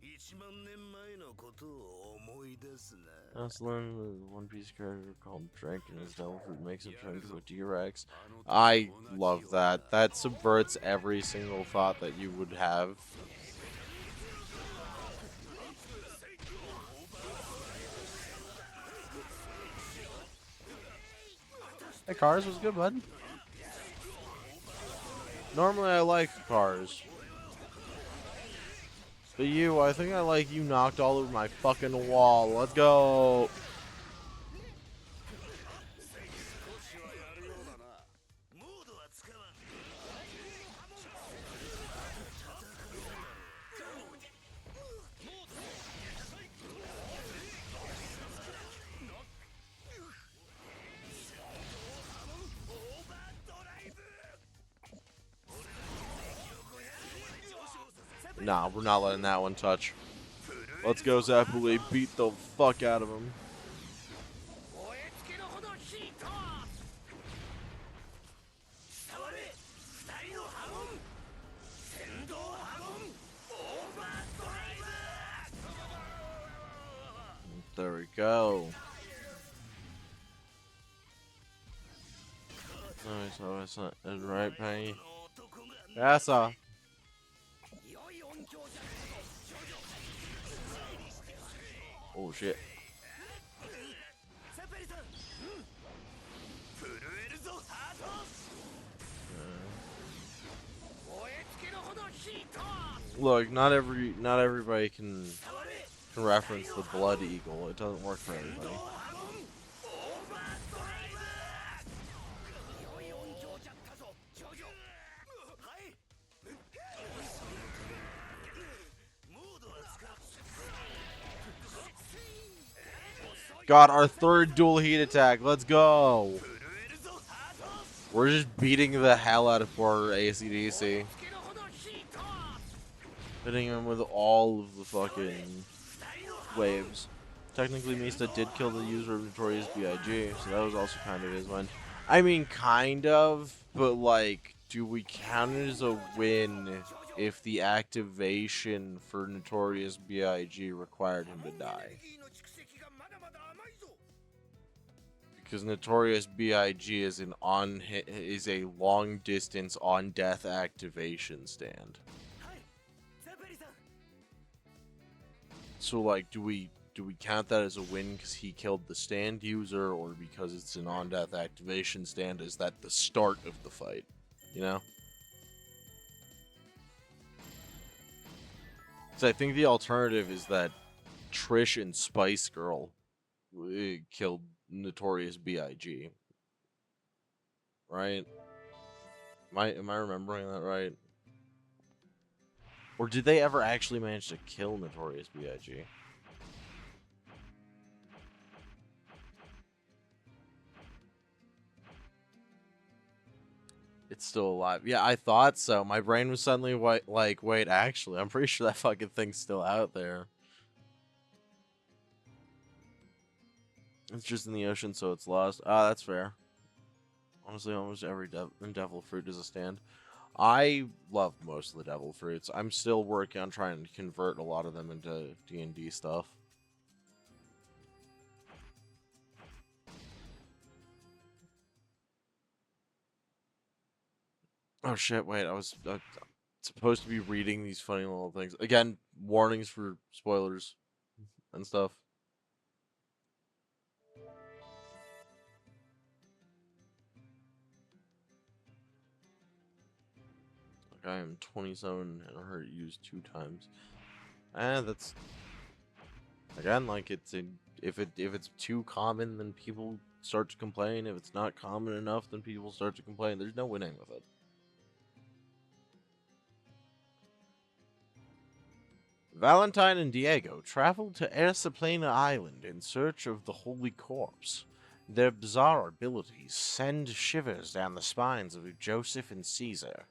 1万年前のことを思い出すな。 I also learned a One Piece character called Drake and his devil fruit makes him turn into a T-Rex. I love that. That subverts every single thought that you would have. Hey, Cars was good, bud. Normally I like Cars. But you, I think I like you knocked all over my fucking wall. Let's go. Nah, we're not letting that one touch. Let's go, Zeppeli. Beat the fuck out of him. There we go. So it's not a right pay. That's all. Oh shit. Look, not everybody can reference the blood eagle. It doesn't work for everybody. God, our third dual heat attack. Let's go. We're just beating the hell out of poor AC/DC. Hitting him with all of the fucking waves. Technically, Mista did kill the user of Notorious B.I.G., so that was also kind of his win. I mean, kind of, but like, do we count it as a win if the activation for Notorious B.I.G. required him to die? Because Notorious B.I.G. is a long distance on death activation stand. So like, do we count that as a win because he killed the stand user, or because it's an on death activation stand? Is that the start of the fight? You know? So I think the alternative is that Trish and Spice Girl killed Notorious B.I.G. Right? Am I remembering that right? Or did they ever actually manage to kill Notorious B.I.G.? It's still alive. Yeah, I thought so. My brain was suddenly like, wait, actually, I'm pretty sure that fucking thing's still out there. It's just in the ocean, so it's lost. Ah, that's fair. Honestly, almost every devil fruit is a stand. I love most of the devil fruits. I'm still working on trying to convert a lot of them into D&D stuff. Oh shit, wait, I was supposed to be reading these funny little things. Again, warnings for spoilers and stuff. Like, I am 27 and I heard it used 2 times. That's... Again, like, if it's too common, then people start to complain. If it's not common enough, then people start to complain. There's no winning with it. Valentine and Diego traveled to Ersaplana Island in search of the Holy Corpse. Their bizarre abilities send shivers down the spines of Joseph and Caesar.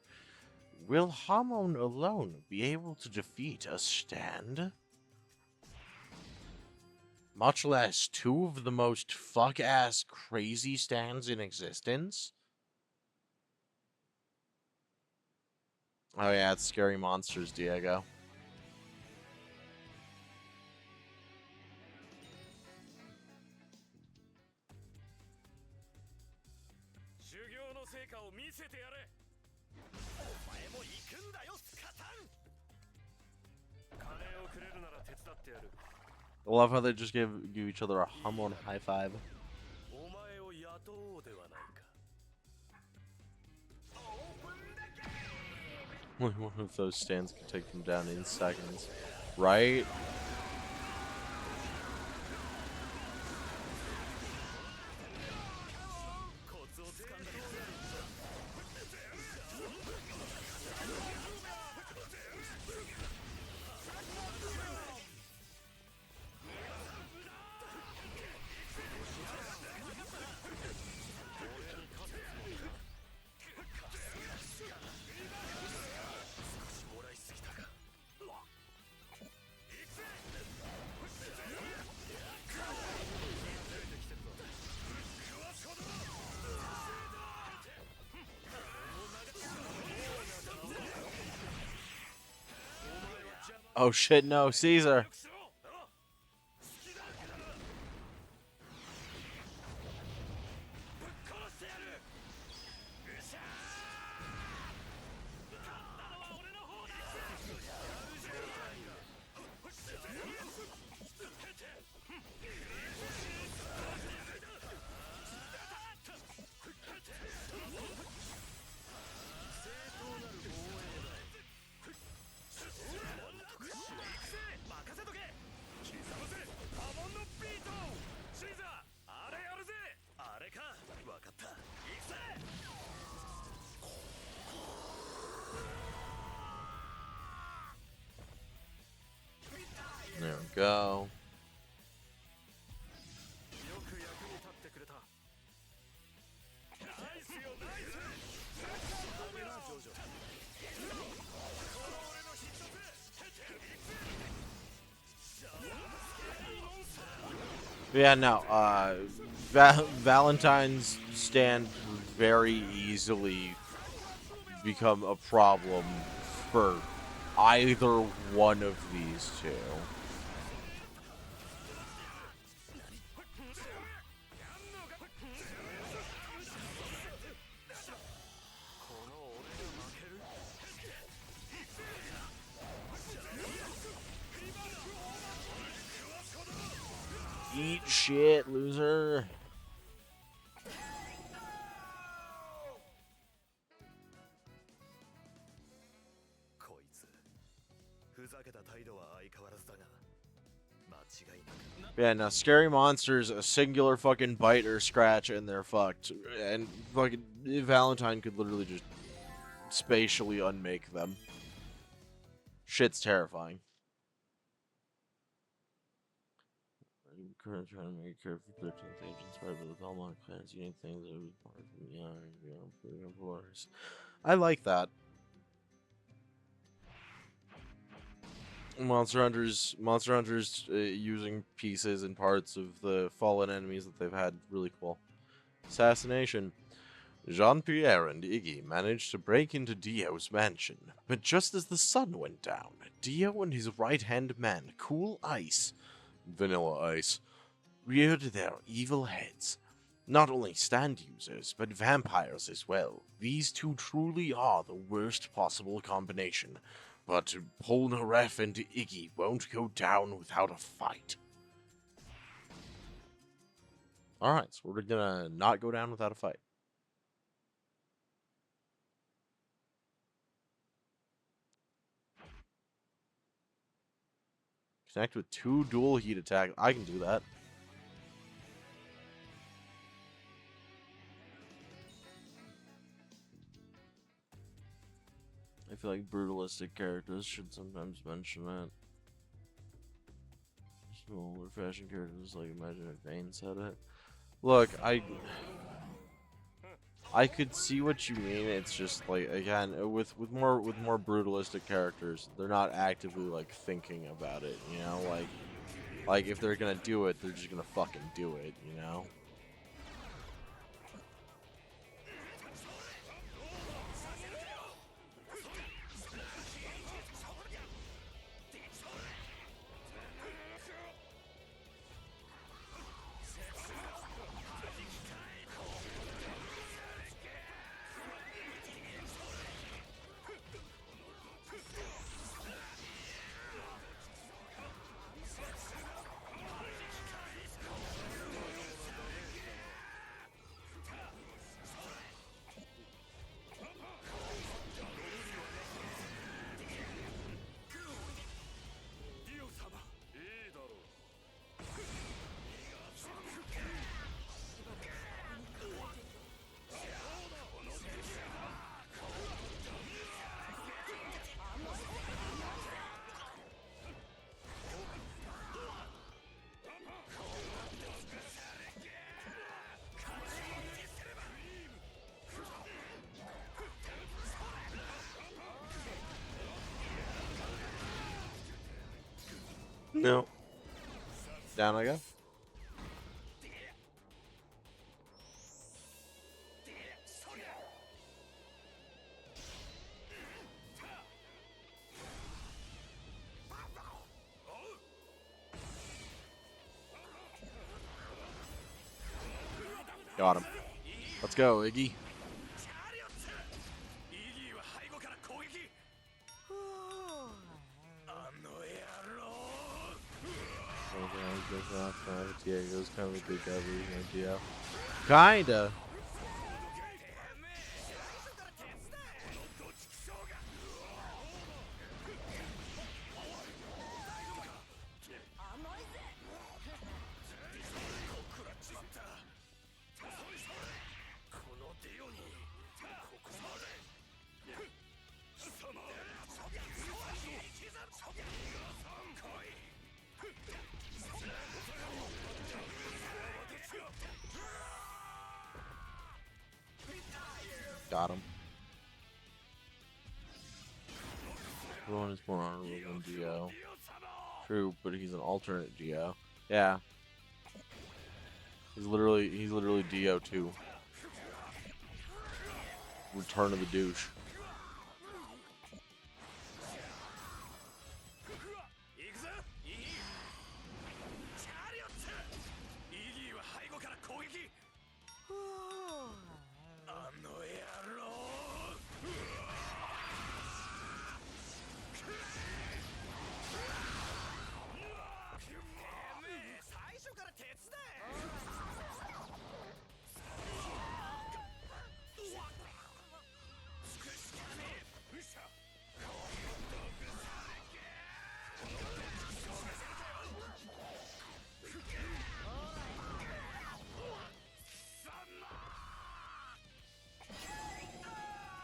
Will Hamon alone be able to defeat a stand? Much less 2 of the most fuck-ass crazy stands in existence? Oh yeah, it's Scary Monsters, Diego. I love how they just give each other a Hamon high five. One of those stands could take them down in seconds, right? Oh shit, no, Caesar. go. よく役に立ってくれた。ナイスよナイス。ダメなジョジョ。この俺の必殺。Yeah, no. Valentines stand very easily become a problem for either one of these two. Eat shit, loser. こいつふざけた態度は相変わらずだが間違いなく Yeah, now scary monsters, a singular fucking bite or scratch, and they're fucked. And fucking Valentine could literally just spatially unmake them. Shit's terrifying. I'm currently trying to make a cure for 13th age inspired by the Belmont clans, unique things that would be part from the beyond borders. I like that. Monster Hunters using pieces and parts of the fallen enemies that they've had, really cool. Assassination. Jean-Pierre and Iggy managed to break into Dio's mansion, but just as the sun went down, Dio and his right-hand man, Cool Ice, Vanilla Ice, reared their evil heads. Not only stand users, but vampires as well. These two truly are the worst possible combination. But Polnareff and Iggy won't go down without a fight. Alright, so we're gonna not go down without a fight. Connect with 2 dual heat attacks. I can do that. I feel like brutalistic characters should sometimes mention that. Small old fashioned characters, like imagine if Vane said it. Look, I could see what you mean. It's just like, again, with more brutalistic characters, they're not actively like thinking about it, you know, like if they're gonna do it, they're just gonna fucking do it, you know. No. Down I go. Got him. Let's go, Iggy. Diego's kind of a big idea. Kinda. Got him. Rowan is more honorable than Dio. True, but he's an alternate Dio. Yeah. He's literally Dio too. Return of the douche. 行くぞイギーチャリオットイギーは背後から攻撃あの野郎てめえ最初から手伝え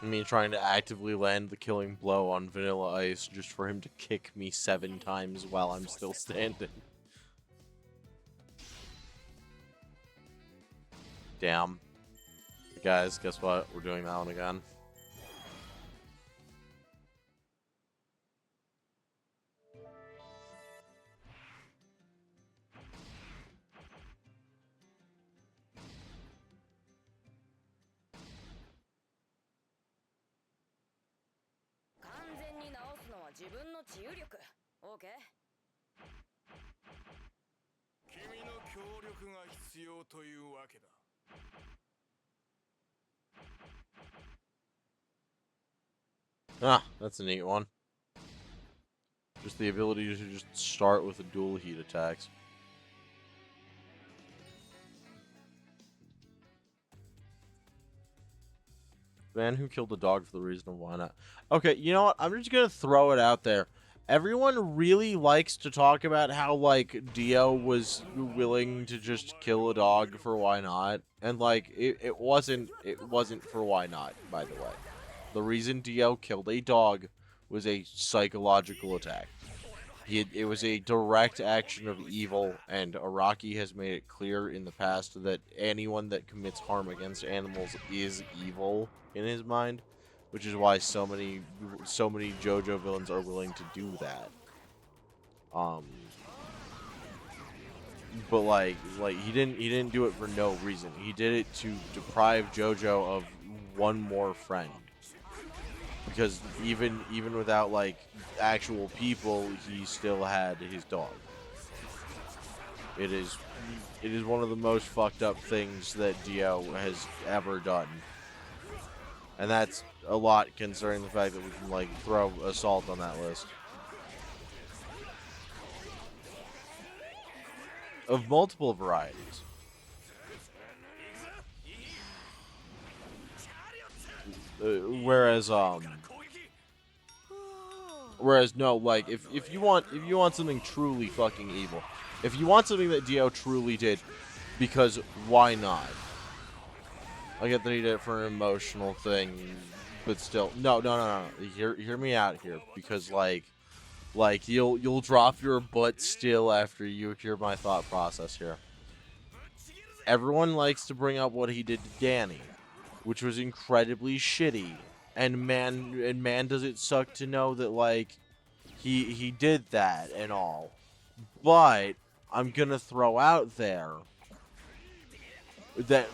Me trying to actively land the killing blow on Vanilla Ice just for him to kick me 7 times while I'm still standing. Damn. Guys, guess what? We're doing that one again. OK? 君の協力が必要というわけだ Ah, that's a neat one. Just the ability to just start with a dual heat attacks. Man who killed the dog for the reason of why not. Okay, you know what? I'm just gonna throw it out there. Everyone really likes to talk about how, like, Dio was willing to just kill a dog for why not. And, like, it wasn't for why not, by the way. The reason Dio killed a dog was a psychological attack. It was a direct action of evil, and Araki has made it clear in the past that anyone that commits harm against animals is evil in his mind, which is why so many Jojo villains are willing to do that. But like he didn't do it for no reason. He did it to deprive Jojo of one more friend. Because even without, like, actual people, he still had his dog. It is one of the most fucked up things that Dio has ever done. And that's a lot considering the fact that we can, like, throw Assault on that list. Of multiple varieties. Whereas no, like, if you want something truly fucking evil, if you want something that Dio truly did, because why not? I get that he did it for an emotional thing, but still, no. Hear me out here, because like you'll drop your butt still after you hear my thought process here. Everyone likes to bring up what he did to Danny, which was incredibly shitty. And man, does it suck to know that, like, he did that and all. But I'm gonna throw out there that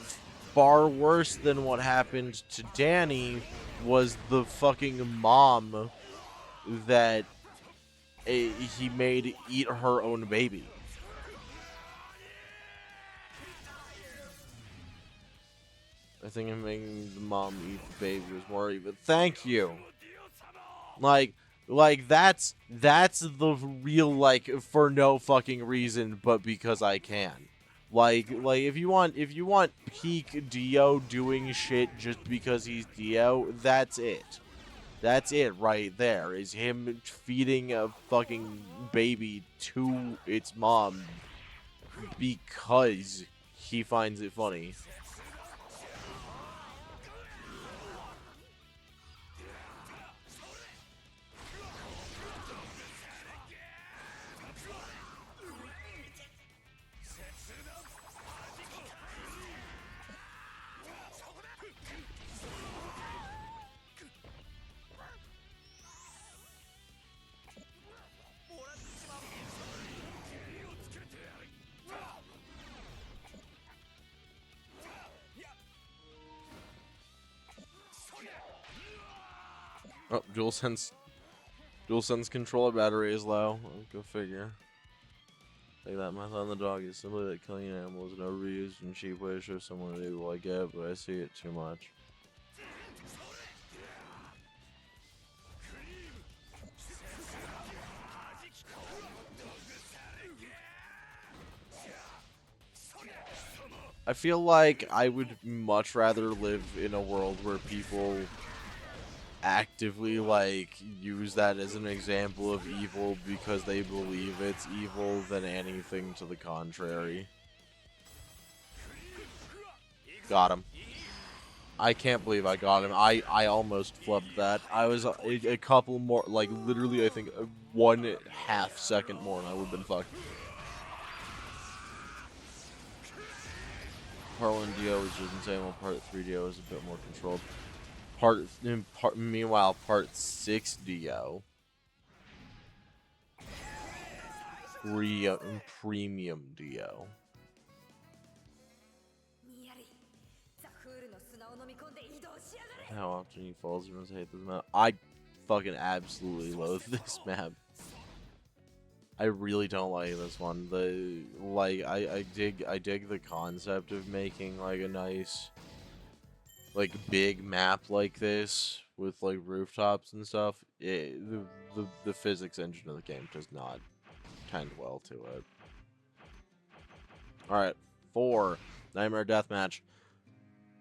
far worse than what happened to Danny was the fucking mom that he made eat her own baby. I think I'm making the mom eat the baby was more even. Thank you. Like that's the real, like, for no fucking reason but because I can. Like if you want peak Dio doing shit just because he's Dio, that's it. That's it right there. Is him feeding a fucking baby to its mom because he finds it funny. Oh, DualSense controller battery is low. Go figure. Like that math on the dog is simply that killing an animal is an overused and cheap way to show someone they will like it, but I see it too much. I feel like I would much rather live in a world where people actively like use that as an example of evil because they believe it's evil than anything to the contrary. Got him. I can't believe I got him. I almost flubbed that. I was a couple more, like literally I think 1/2 second more and I would have been fucked. Part 1 DO was just insane, while Part 3 DO is a bit more controlled. Meanwhile, Part 6 DO, premium DO. How often he falls, you must hate this map. I fucking absolutely loathe this map. I really don't like this one. I dig the concept of making like a nice like big map like this with like rooftops and stuff. The physics engine of the game does not tend well to it. Alright, 4 Nightmare Deathmatch.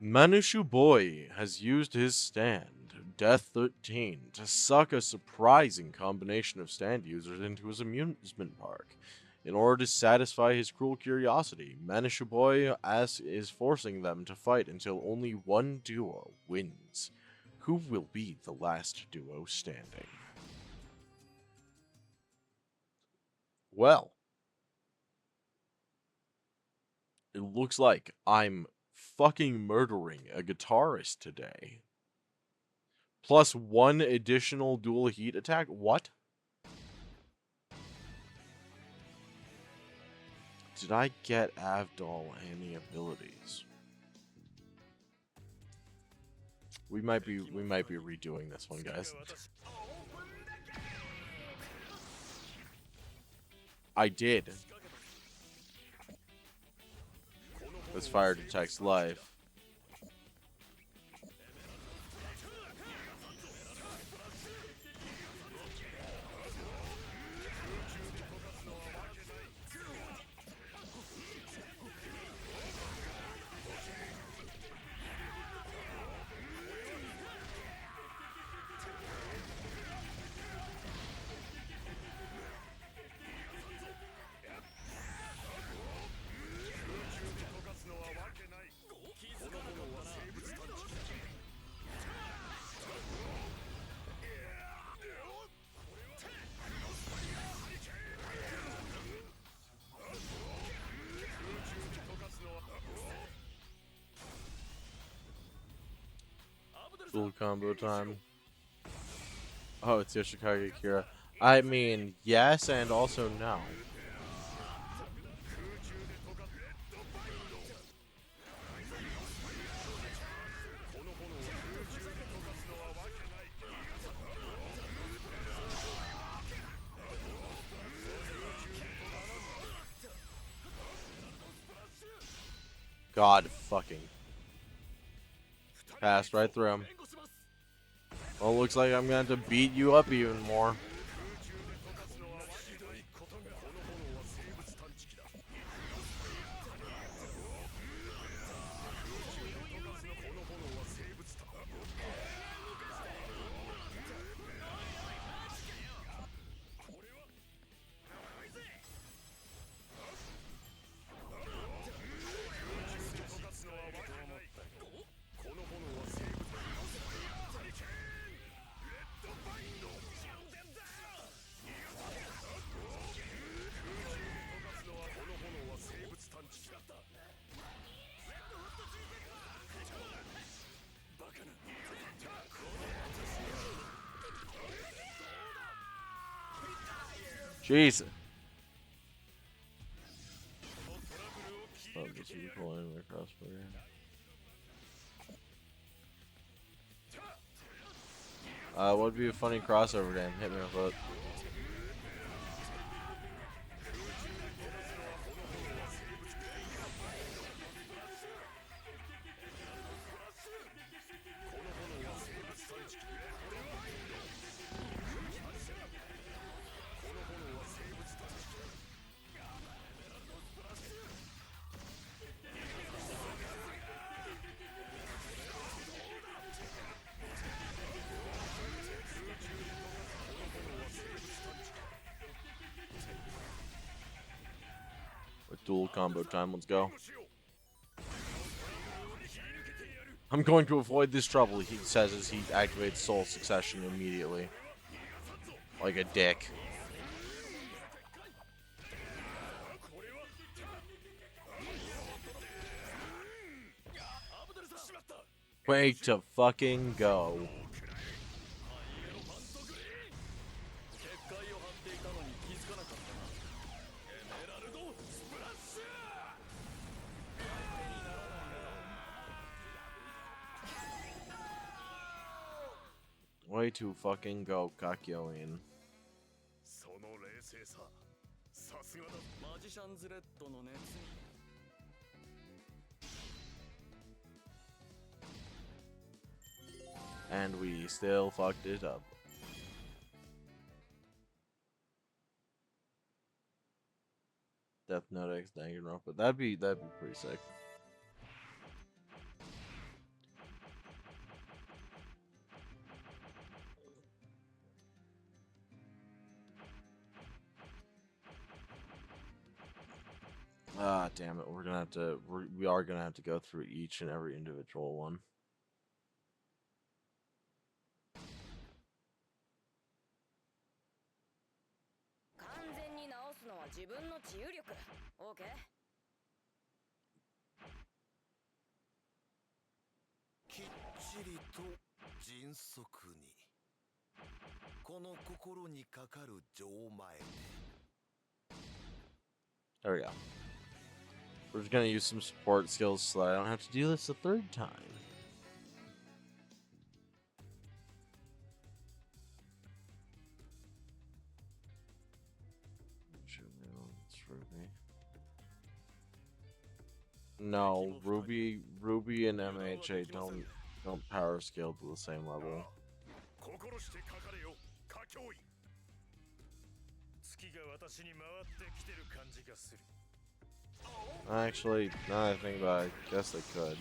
Manushu Boy has used his stand, Death 13, to suck a surprising combination of stand users into his amusement park. In order to satisfy his cruel curiosity, Manushu Boy is forcing them to fight until only one duo wins. Who will be the last duo standing? Well, it looks like I'm fucking murdering a guitarist today. Plus 1 additional dual heat attack? What? Did I get Avdol any abilities? We might be redoing this one, guys. I did. This fire detects life. Full combo time. Oh, it's Yoshikage Kira. I mean, yes and also no. God fucking. Passed right through him. Well, looks like I'm going to have to beat you up even more. Jesus. Oh, this is pulling my crossbow. What would be a funny crossover game? Hit me with it. With dual combo time, let's go. I'm going to avoid this trouble, he says as he activates Soul Succession immediately. Like a dick. Way to fucking go. Way to fucking go, Kakyoin. その冷静ささすがだマジシャンズレッドの熱に And we still fucked it up. Death Note X Danganronpa. That'd be pretty sick. Ah, damn it. We are gonna have to go through each and every individual one. There we go. We're just gonna use some support skills so that I don't have to do this a third time. No, Ruby and MHA don't power scale to the same level. Actually, now that I think about it, I guess they could.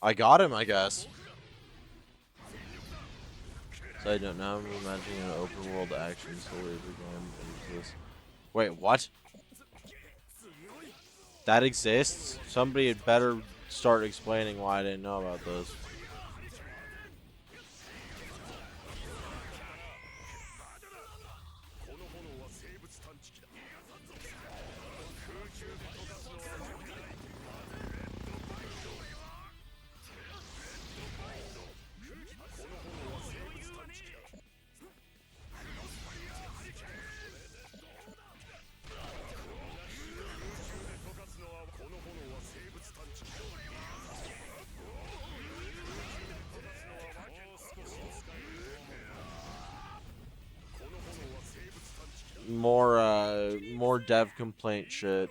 I got him, I guess. So I don't know. I'm imagining an open world action story of the game exists. Wait, what? That exists? Somebody had better start explaining why I didn't know about this. More dev complaint shit.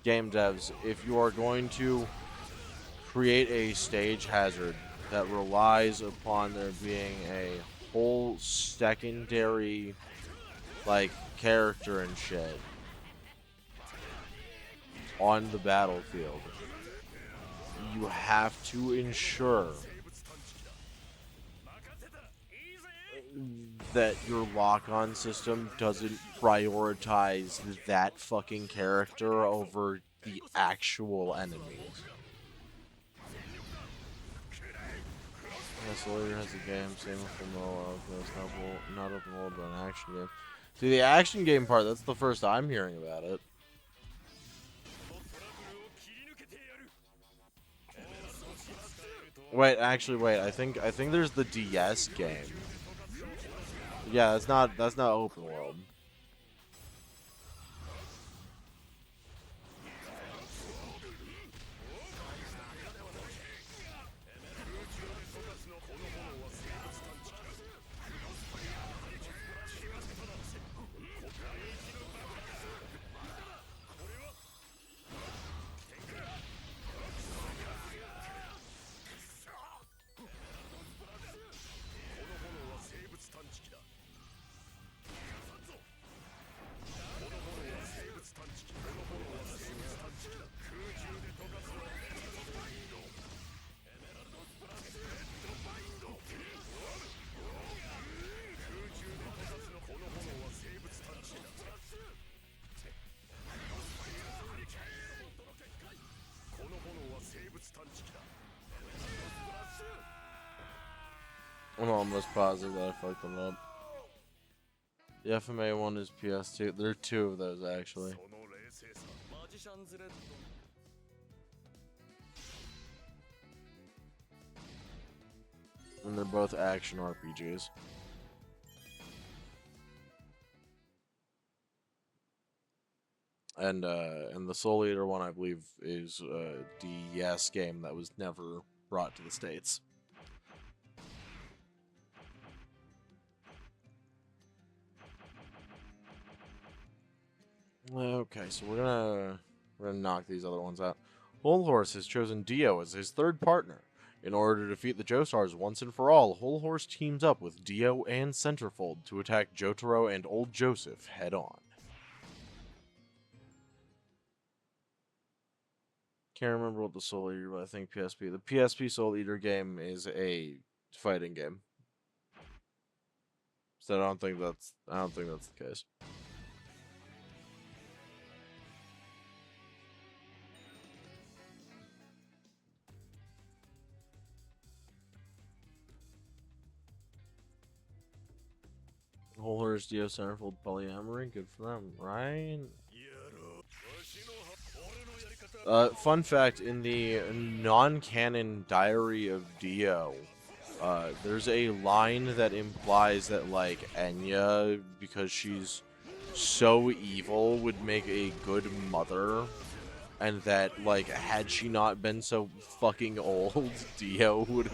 Game devs, if you are going to create a stage hazard that relies upon there being a whole secondary like character and shit on the battlefield, you have to ensure that your lock-on system doesn't prioritize that fucking character over the actual enemies. Soldier has a game, same with not open world, but an action game. See, the action game part, that's the first I'm hearing about it. Wait, actually, wait. I think there's the DS game. Yeah, that's not open world. I'm almost positive that I fucked them up. The FMA one is PS2. There are two of those, actually. And they're both action RPGs. And the Soul Eater one, I believe, is a DS game that was never brought to the States. Okay, so we're gonna knock these other ones out. Whole Horse has chosen Dio as his third partner. In order to defeat the Joestars once and for all, Whole Horse teams up with Dio and Centerfold to attack Jotaro and Old Joseph head on. Can't remember what the Soul Eater, but I think PSP. The PSP Soul Eater game is a fighting game. So I don't think that's the case. Whole Horse, Dio, Centerfold, polyamory, good for them, right? Fun fact, in the non-canon Diary of Dio, there's a line that implies that, like, Enya, because she's so evil, would make a good mother, and that, like, had she not been so fucking old, Dio would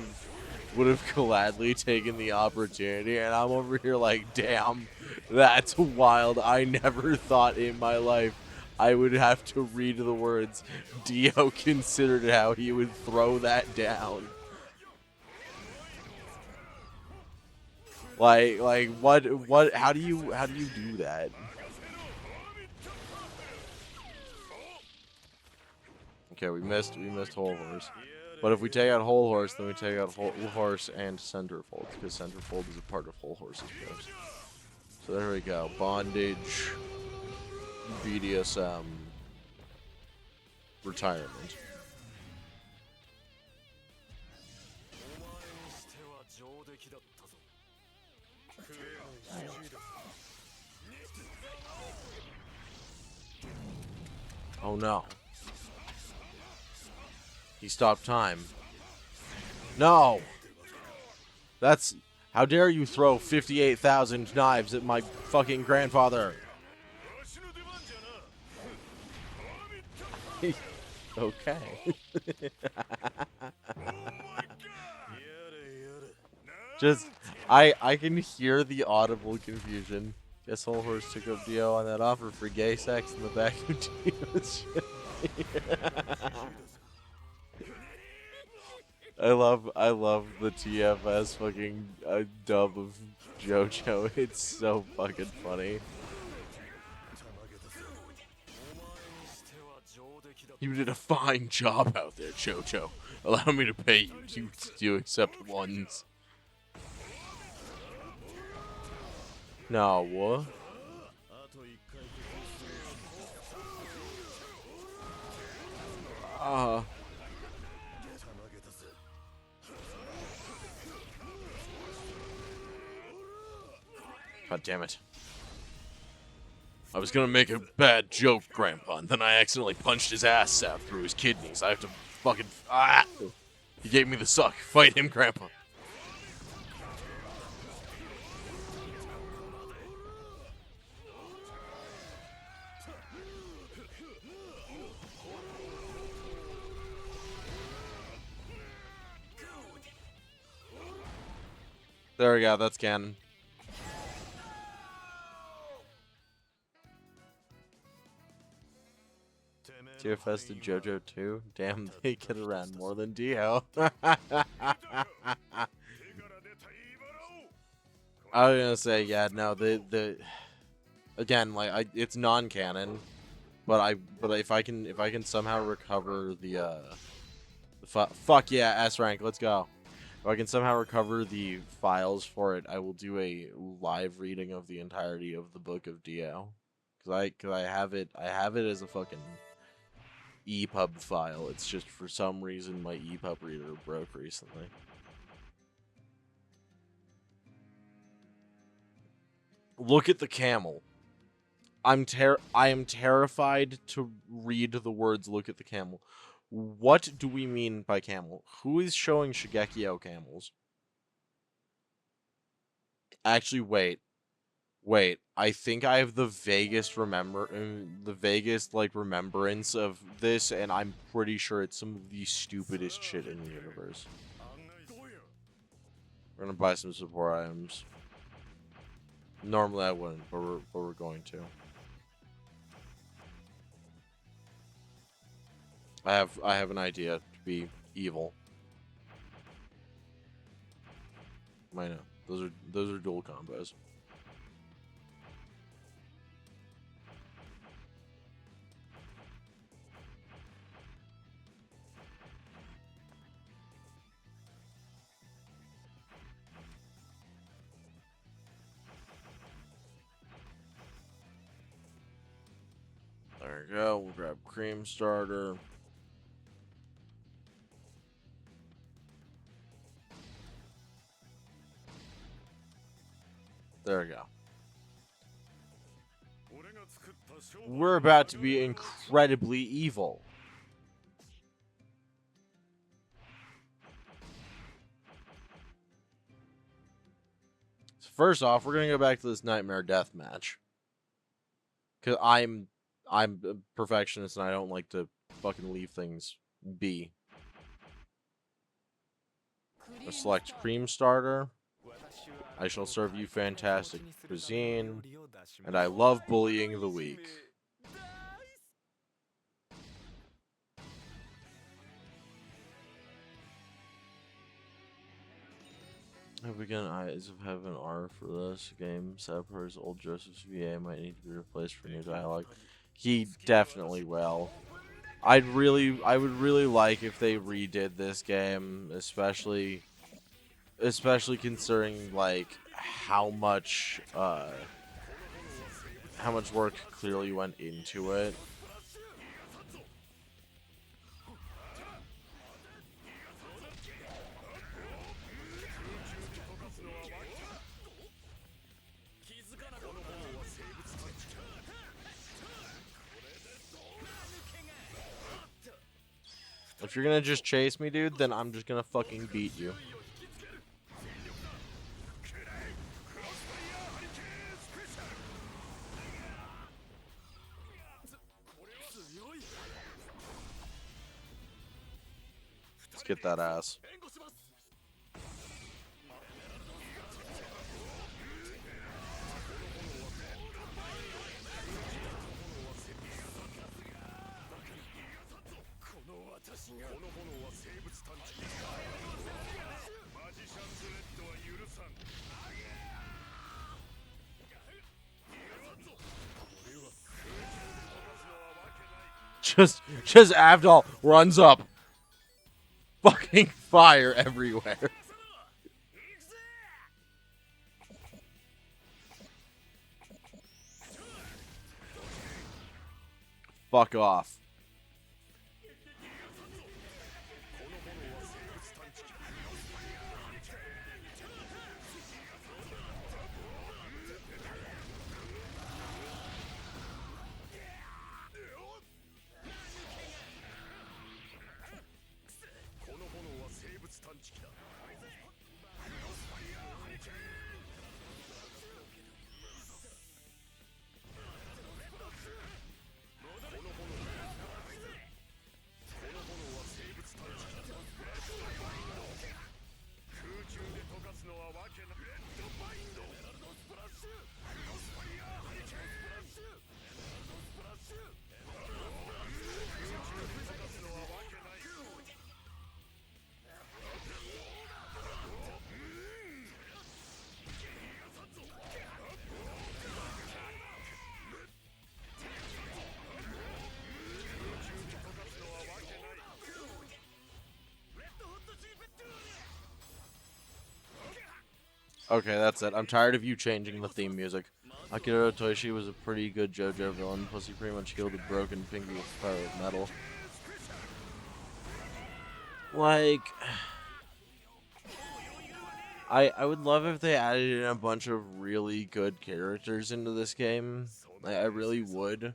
have gladly taken the opportunity, and I'm over here like, damn, that's wild. I never thought in my life I would have to read the words Dio considered how he would throw that down. Like what how do you do that? Okay, we missed Whole Horse. But if we take out Whole Horse, then we take out Whole Horse and Centerfold, because Centerfold is a part of Whole Horse's ghost. So there we go. Bondage, BDSM, retirement. Oh no. He stopped time. No! That's... How dare you throw 58,000 knives at my fucking grandfather? Okay. Just... I can hear the audible confusion. Guess Whole Horse took up Dio on that offer for gay sex in the back of Dio's ship. I love the TFS fucking dub of Jojo. It's so fucking funny. You did a fine job out there, Jojo. Allow me to pay you. You accept ones. No, what? God damn it. I was gonna make a bad joke, Grandpa, and then I accidentally punched his ass out through his kidneys. I have to fucking... Ah! He gave me the suck. Fight him, Grandpa. There we go, that's canon. TFS to JoJo 2? Damn, they get around more than Dio. I was gonna say, yeah, no, the again, like, it's non-canon, but if I can somehow recover the fuck yeah, S rank, let's go. If I can somehow recover the files for it, I will do a live reading of the entirety of the Book of Dio, cause I have it as a fucking EPUB file. It's just for some reason my EPUB reader broke recently. Look at the camel. I am terrified to read the words "look at the camel." What do we mean by camel? Who is showing Shigekio camels? Actually, wait. I think I have the vaguest remembrance of this, and I'm pretty sure it's some of the stupidest shit in the universe. We're gonna buy some support items. Normally I wouldn't, but we're going to. I have an idea to be evil. I know. Those are dual combos. There we go. We'll grab cream starter. There we go. We're about to be incredibly evil. So first off, we're gonna go back to this nightmare death match. Cause I'm a perfectionist and I don't like to fucking leave things be. I select cream starter. I shall serve you fantastic cuisine, and I love bullying the weak. Have we got Eyes of Heaven R for this game? Sapper's old Joseph's VA might need to be replaced for new dialogue. He definitely will. I would really like if they redid this game, especially considering like how much work clearly went into it. If you're gonna just chase me, dude, then I'm just gonna fucking beat you. Let's get that ass. just Avdol runs up. Fucking fire everywhere. Fuck off. Okay, that's it. I'm tired of you changing the theme music. Akira Otoshi was a pretty good Jojo villain, plus he pretty much killed a broken pinky with the power of metal. Like, I would love if they added in a bunch of really good characters into this game. Like, I really would.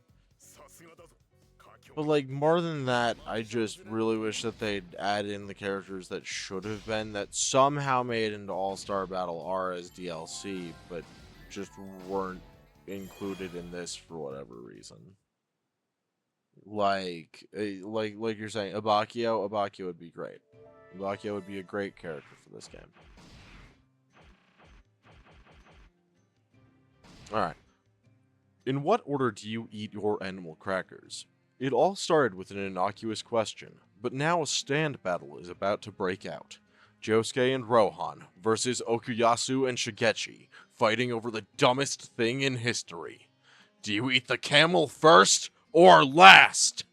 But like, more than that, I just really wish that they'd add in the characters that should have been, that somehow made into All-Star Battle R as DLC, but just weren't included in this for whatever reason. Like you're saying, Abakio would be great. Abakio would be a great character for this game. Alright. In what order do you eat your animal crackers? It all started with an innocuous question, but now a stand battle is about to break out. Josuke and Rohan versus Okuyasu and Shigechi, fighting over the dumbest thing in history. Do you eat the camel first or last?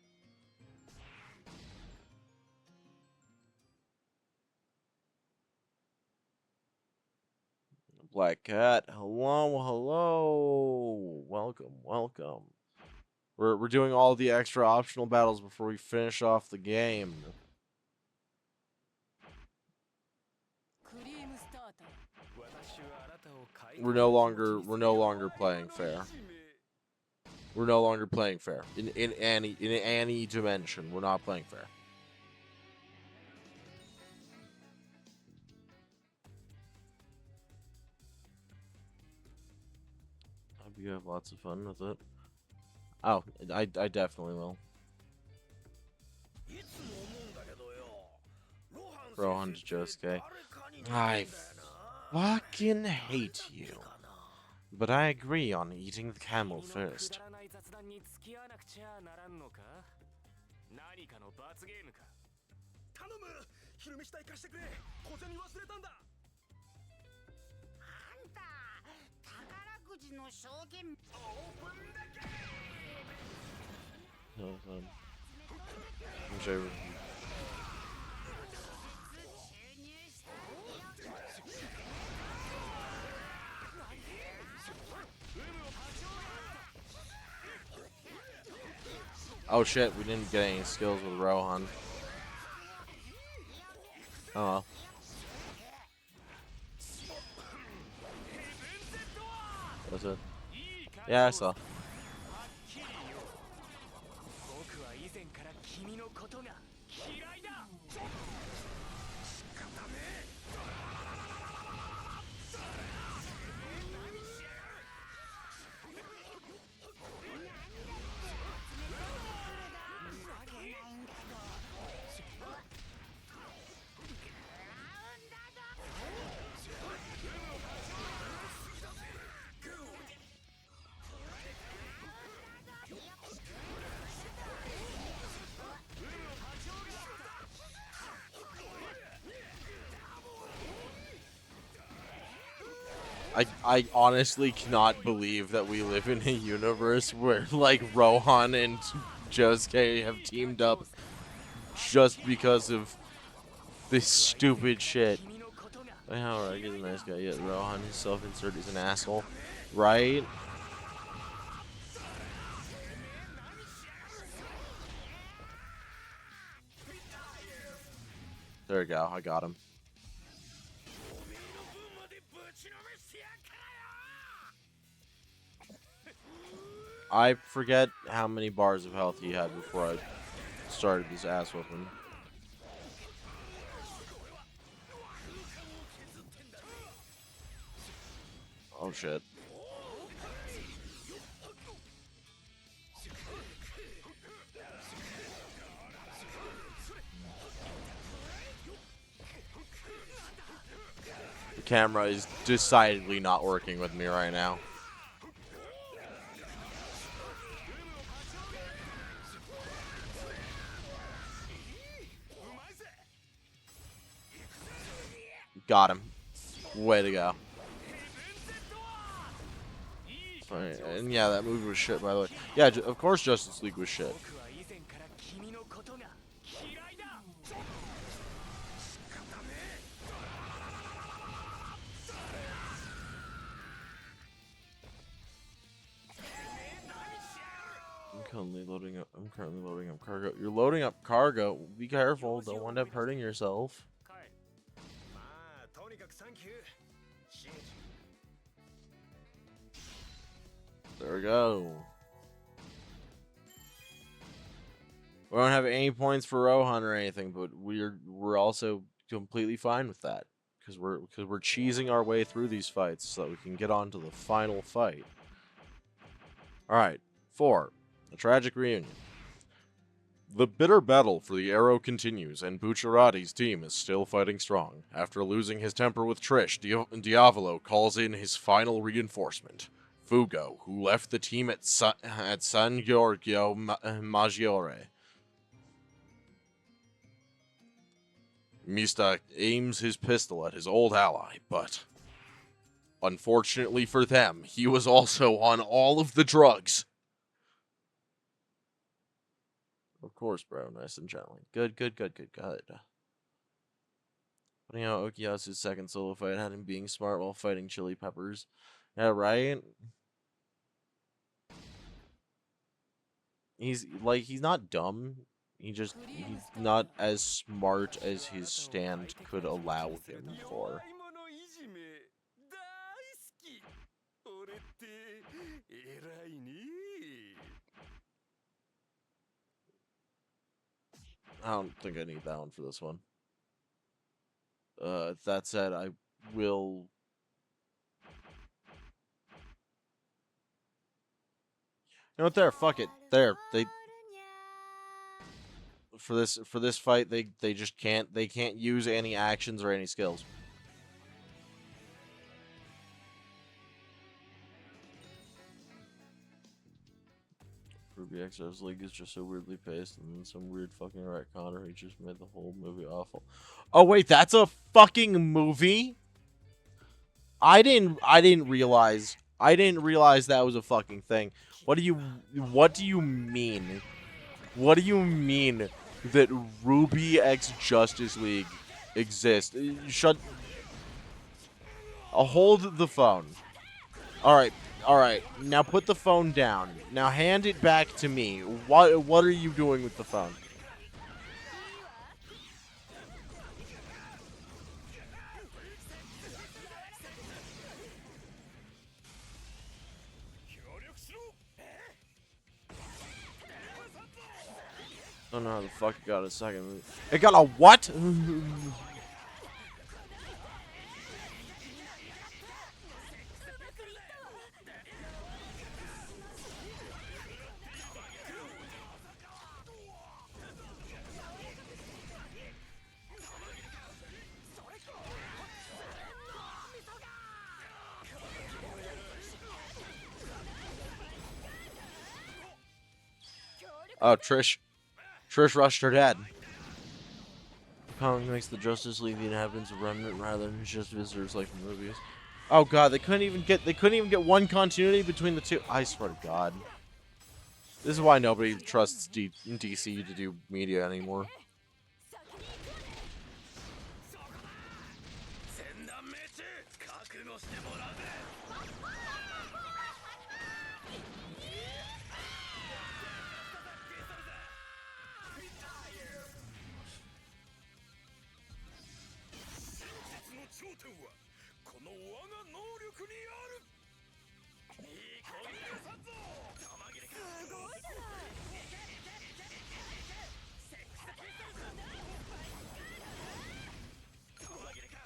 Black Cat, hello. Welcome. We're doing all the extra optional battles before we finish off the game. We're no longer playing fair. We're no longer playing fair. In any dimension, we're not playing fair. I hope you have lots of fun with it. Oh, I definitely will. Rohan to Josuke. I fucking hate you. But I agree on eating the camel first. Oh shit, we didn't get any skills with Rohan. Oh well. That's it. Yeah, I saw. I honestly cannot believe that we live in a universe where, like, Rohan and Josuke have teamed up just because of this stupid shit. Alright, he's a nice guy. Yet Rohan, his self-insert, is an asshole. Right? There we go. I got him. I forget how many bars of health he had before I started this ass whooping. Oh shit. The camera is decidedly not working with me right now. Got him. Way to go. Right. And yeah, that movie was shit, by the way. Yeah, of course Justice League was shit. I'm currently loading up cargo. You're loading up cargo. Be careful. Don't wind up hurting yourself. There we go. We don't have any points for Rohan or anything, but we're also completely fine with that because we're cheesing our way through these fights so that we can get on to the final fight. All right, 4, a tragic reunion. The bitter battle for the arrow continues, and Bucciarati's team is still fighting strong. After losing his temper with Trish, Diavolo calls in his final reinforcement, Fugo, who left the team at San Giorgio Maggiore. Mista aims his pistol at his old ally, but unfortunately for them, he was also on all of the drugs. Of course, bro. Nice and gently. Good. Putting out Okuyasu's second solo fight had him being smart while fighting Chili Peppers. Yeah, right? He's not dumb. He's not as smart as his stand could allow him for. I don't think I need that one for this one. That said, I will... You know what? There, fuck it. There, they... For this fight, they just can't use any actions or any skills. Ruby XO's League is just so weirdly paced, and then some weird fucking retconner who just made the whole movie awful. Oh wait, that's a fucking movie? I didn't realize that was a fucking thing. What do you mean? What do you mean that Ruby X Justice League exists? I'll hold the phone. All right. Now put the phone down. Now hand it back to me. What are you doing with the phone? I don't know how the fuck it got a second. It got a what? Oh, Trish rushed her dad. Kong makes the Justice League the inhabitants of Remnant rather than just visitors like the movies. Oh god, they couldn't even get one continuity between the two. I swear to God. This is why nobody trusts DC to do media anymore. 戦断命中覚悟してもらうぜ真実の頂点はこの我が能力にあるいい攻撃をさんぞ玉切れかすごいじゃない玉切れか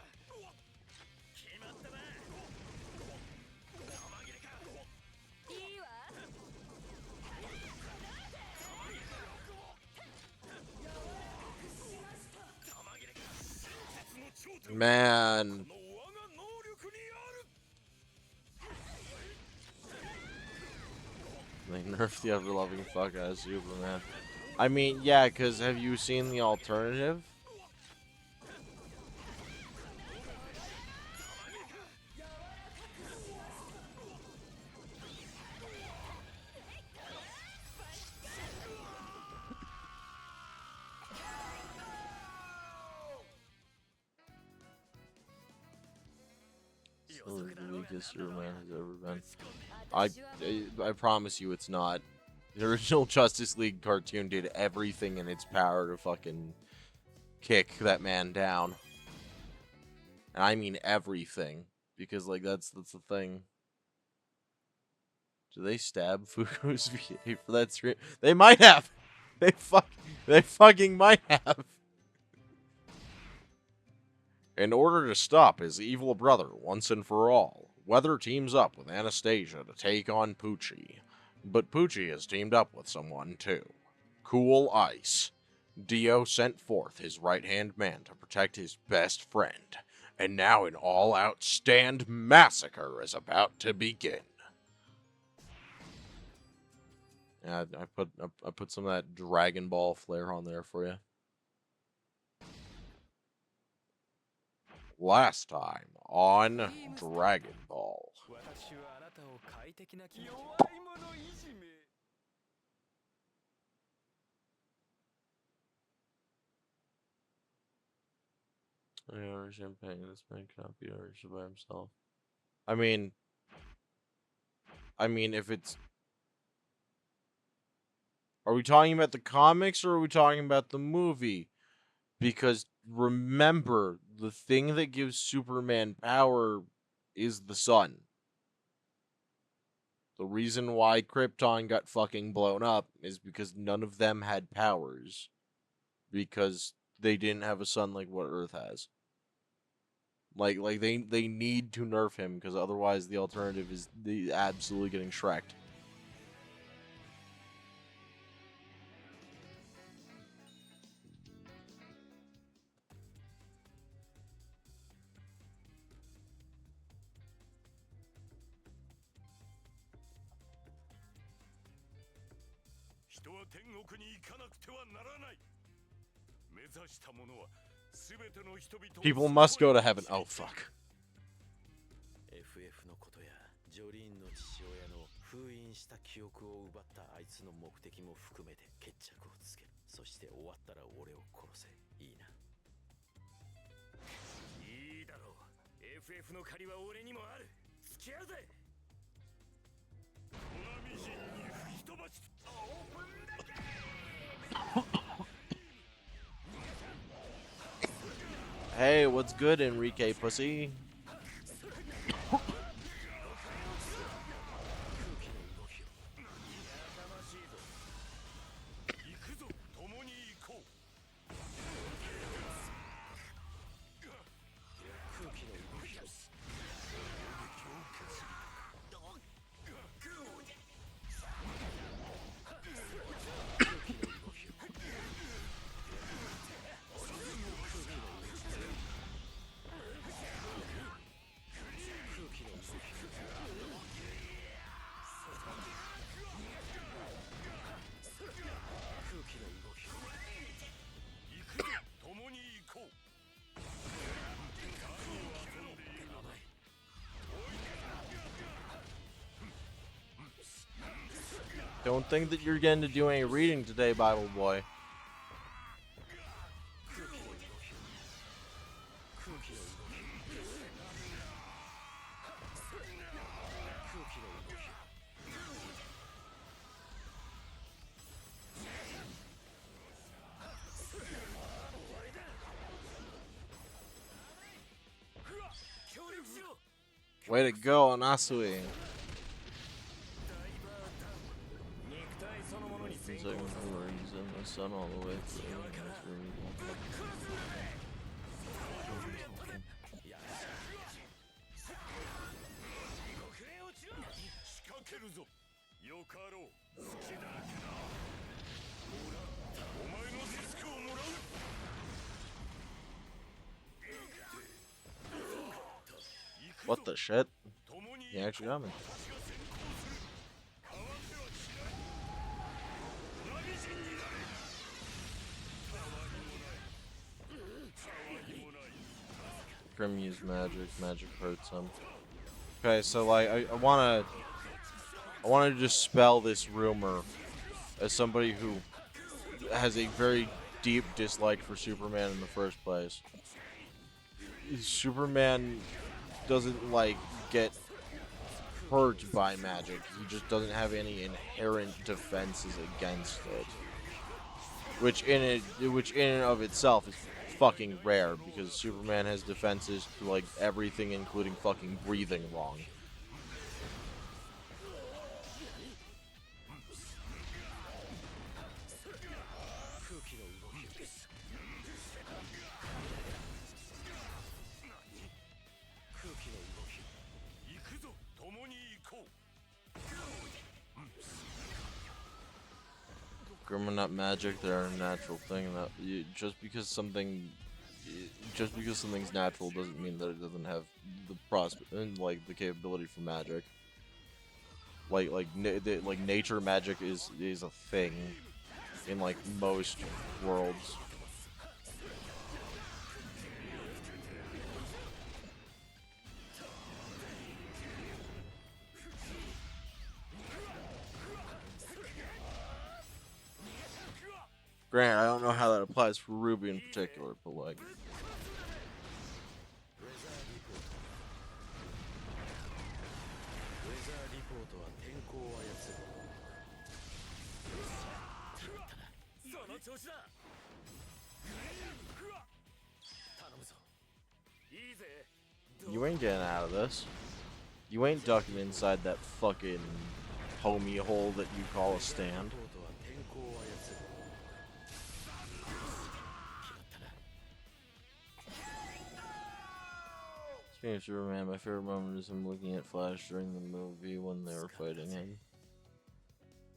決まったな玉切れかいいわ Man. They nerfed the ever-loving fuck out of Superman. I mean, yeah, because have you seen the alternative? Still the weakest Superman has ever been. I promise you it's not. The original Justice League cartoon did everything in its power to fucking kick that man down. And I mean everything. Because, like, that's the thing. Do they stab Fuku's VA for that stream? They might have! They fucking might have! In order to stop his evil brother once and for all, Weather teams up with Anastasia to take on Poochie. But Poochie has teamed up with someone too. Cool Ice. Dio sent forth his right-hand man to protect his best friend, and now an all-out stand massacre is about to begin. Yeah, I put some of that Dragon Ball flair on there for you. Last time on Dragon Ball. I don't understand pain. This man cannot be understood by himself. I mean, if it's... Are we talking about the comics or are we talking about the movie? Because remember, the thing that gives Superman power is the sun. The reason why Krypton got fucking blown up is because none of them had powers. Because they didn't have a sun like what Earth has. Like they need to nerf him because otherwise the alternative is absolutely getting Shrek'd. People must go to heaven. Oh, fuck. FF のことやジョリーンの父親の封印した記憶を奪ったあいつの目的も含めて決着をつける。そして終わったら俺を殺せ。いいな。いいだろう。FF の借りは俺にもある。付き合うぜ。粉みじんに吹き飛ばし。オープンだけ。Hey, what's good, Enrique Pussy? Don't think that you're getting to do any reading today, Bible boy. Way to go, Anasui. 肉体そのものに先 He's 行 like, させ he's in the sun all the way through. 仕掛けるぞ。よかろう。好きだけな。ほら、お前のディスクをもらう。 What the shit? 共に He actually got me. 私が先行する。変わってはしない。何人になれ。たわいもない。たわいもない。 Grim used magic. Magic hurts him. Okay, so like I wanna dispel this rumor as somebody who has a very deep dislike for Superman in the first place. Superman doesn't like get hurt by magic. He just doesn't have any inherent defenses against it. Which in and of itself is fucking rare because Superman has defenses to like everything including fucking breathing wrong. Grim are not magic; they're a natural thing. That just because something's natural doesn't mean that it doesn't have the prospect and like the capability for magic. Like nature magic is a thing in like most worlds. Granted, I don't know how that applies for Ruby in particular, but like. You ain't getting out of this. You ain't ducking inside that fucking homie hole that you call a stand. Speaking of Superman, my favorite moment is him looking at Flash during the movie when they were fighting him.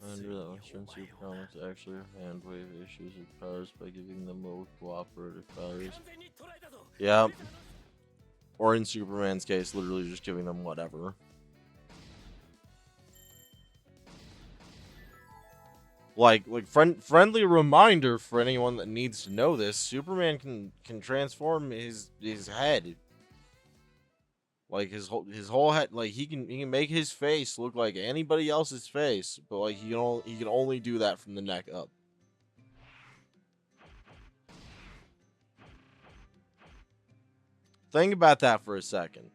I wonder that Western supercomics actually hand wave issues with powers by giving them more cooperative powers. Yeah. Or in Superman's case, literally just giving them whatever. Friendly reminder for anyone that needs to know this: Superman can transform his head. Like his whole head, like he can make his face look like anybody else's face, but like he can only do that from the neck up. Think about that for a second.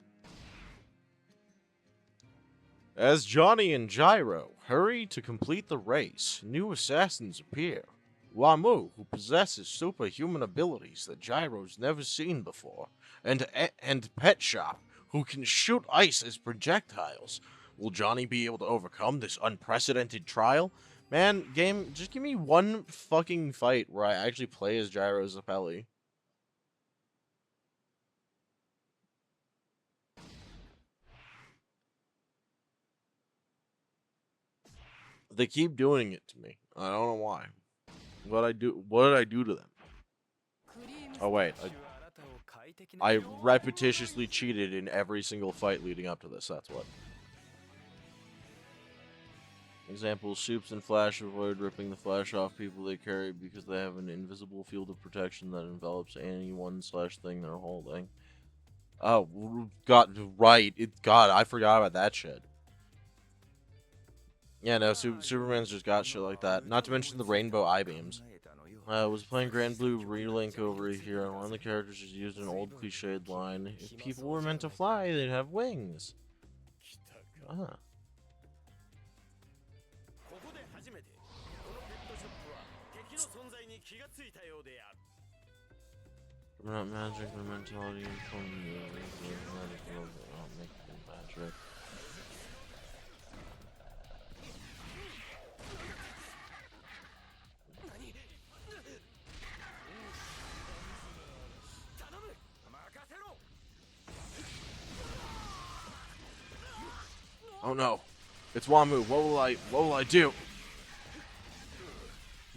As Johnny and Gyro hurry to complete the race, new assassins appear. Wamu, who possesses superhuman abilities that Gyro's never seen before, and Pet Shop, who can shoot ice as projectiles. Will Johnny be able to overcome this unprecedented trial? Man, game, just give me one fucking fight where I actually play as Gyro Zappelli. They keep doing it to me. I don't know why. What did I do to them? Oh wait, I repetitiously cheated in every single fight leading up to this, that's what. Example, Soups and Flash avoid ripping the Flash off people they carry because they have an invisible field of protection that envelops anyone/thing they're holding. Oh, God, right. God, I forgot about that shit. Yeah, no, Superman's just got shit like that. Not to mention the rainbow eye beams. I was playing Grand Blue Relink over here, and one of the characters just used an old cliched line: "If people were meant to fly, they'd have wings." Ah. ここで初めてこのペットショップは敵の存在に気がついたようである Not magic, the mentality from the medical, not making magic. Oh no, it's Wamu. What will I do?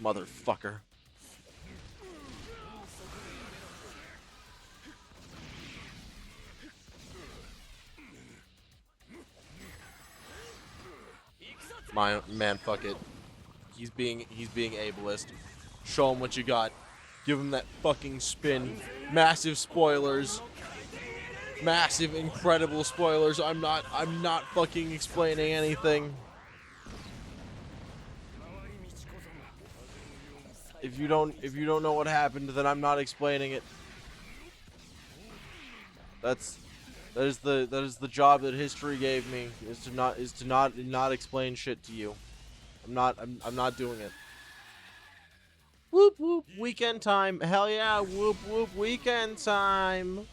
Motherfucker. Man, fuck it. He's being ableist. Show him what you got. Give him that fucking spin. Massive spoilers. Massive, incredible spoilers. I'm not fucking explaining anything. If you don't know what happened, then I'm not explaining it. That is the job that history gave me, is to not explain shit to you. I'm not doing it. Whoop whoop, weekend time. Hell yeah, whoop whoop, weekend time.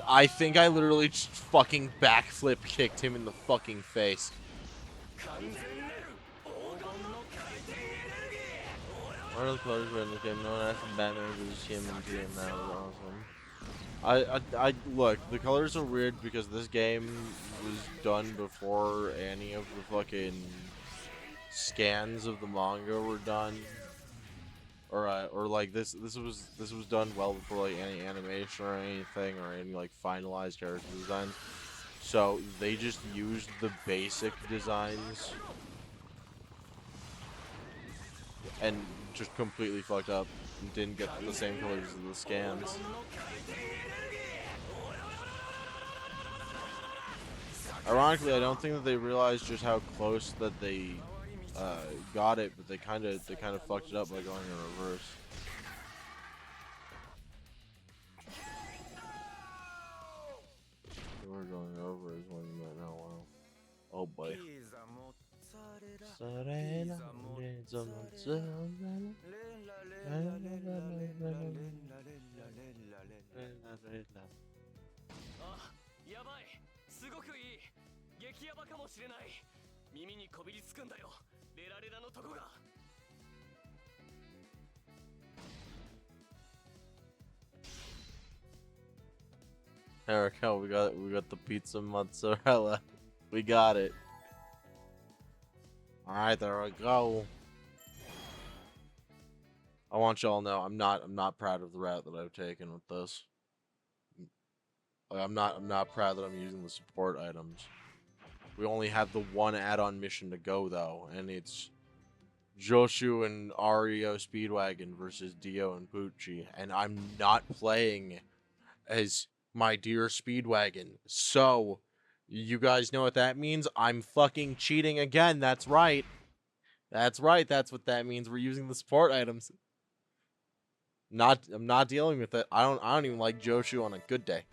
I think I literally just fucking backflip kicked him in the fucking face. One of the colors were in the game known as Batman vs. Human Team. That was awesome. I look, the colors are weird because this game was done before any of the fucking scans of the manga were done. Or like this was done well before like any animation or anything or any like finalized character designs. So they just used the basic designs and just completely fucked up and didn't get the same colors as the scans. Ironically, I don't think that they realized just how close that they got it, but they kind of fucked it up by going in reverse. We're going over is when you might know. Wow. Oh boy. There we go. We got the pizza mozzarella. We got it. All right, there we go. I want y'all to know I'm not proud of the route that I've taken with this. Like, I'm not proud that I'm using the support items. We only have the one add-on mission to go though, and it's Joshu and Ario Speedwagon versus Dio and Pucci, and I'm not playing as my dear Speedwagon. So, you guys know what that means? I'm fucking cheating again. That's right. That's right. That's what that means. We're using the support items. I'm not dealing with it. I don't even like Joshu on a good day.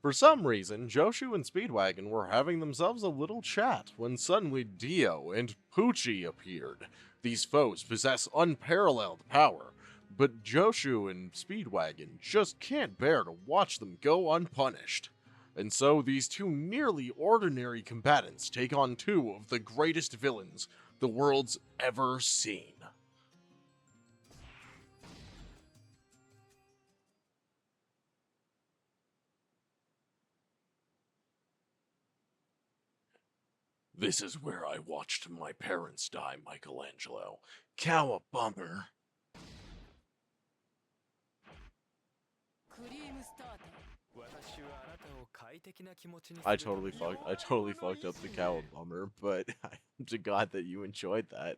For some reason, Joshu and Speedwagon were having themselves a little chat when suddenly Dio and Pucci appeared. These foes possess unparalleled power, but Joshu and Speedwagon just can't bear to watch them go unpunished. And so these two nearly ordinary combatants take on two of the greatest villains the world's ever seen. This is where I watched my parents die, Michelangelo. Cowabunga. クリームスターター 私はあなたを快適な気持ちにする I totally fucked up the Cowabunga, but I'm to God that you enjoyed that.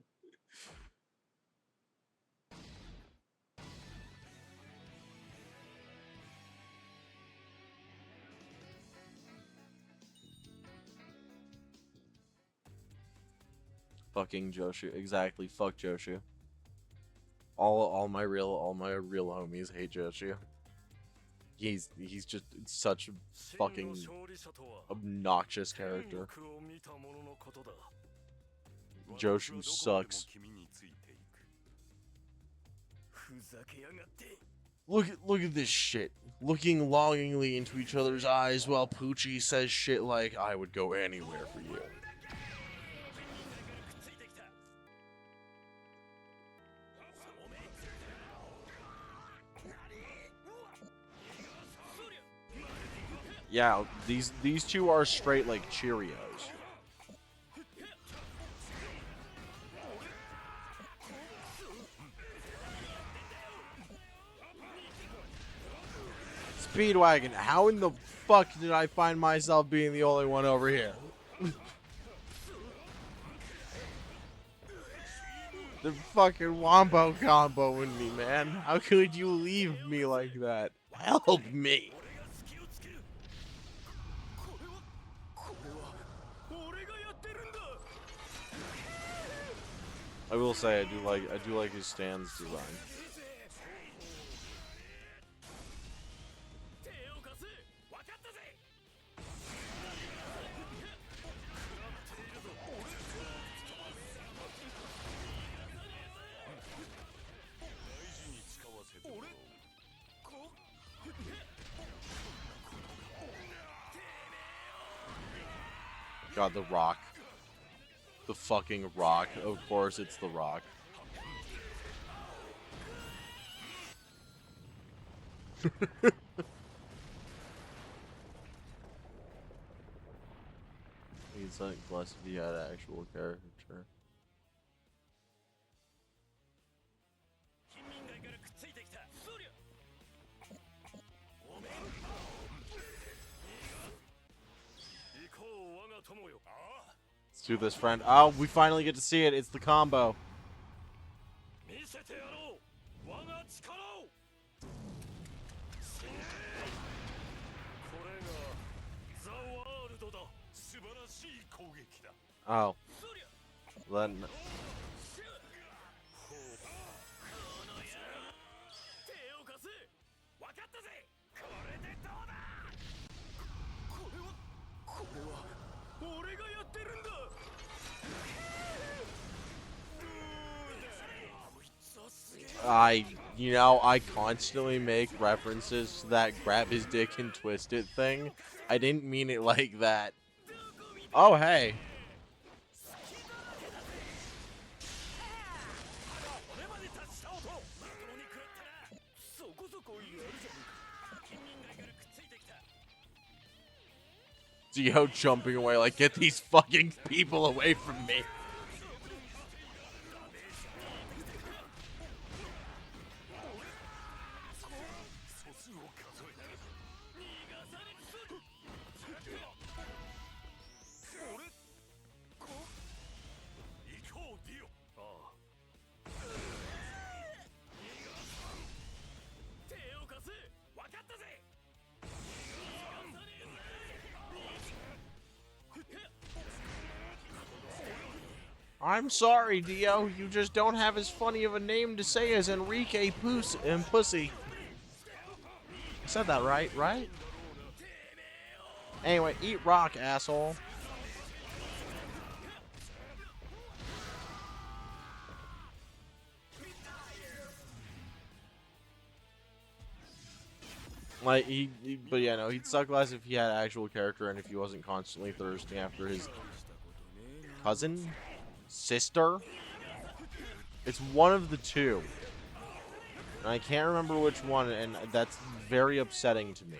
Fucking Jojo, exactly. Fuck Jojo. All my real homies hate Jojo. He's just such a fucking obnoxious character. Jojo sucks. Look at this shit. Looking longingly into each other's eyes while Poochie says shit like, "I would go anywhere for you." Yeah, these two are straight like Cheerios. Speedwagon, how in the fuck did I find myself being the only one over here? The fucking wombo comboing me, man. How could you leave me like that? Help me. I will say I do like his stance design. God, the Rock. The fucking Rock. Of course it's the Rock. He's like blessed if he had an actual character. Let's do this, friend. Oh, we finally get to see it. It's the combo. Oh. Then. I constantly make references to that grab his dick and twist it thing. I didn't mean it like that. Oh, hey. Dio jumping away like, get these fucking people away from me. I'm sorry, Dio. You just don't have as funny of a name to say as Enrique Pussy. I said that right? Anyway, eat rock, asshole. Like, but yeah, no, he'd suck less if he had actual character and if he wasn't constantly thirsting after his cousin? Sister? It's one of the two. And I can't remember which one, and that's very upsetting to me.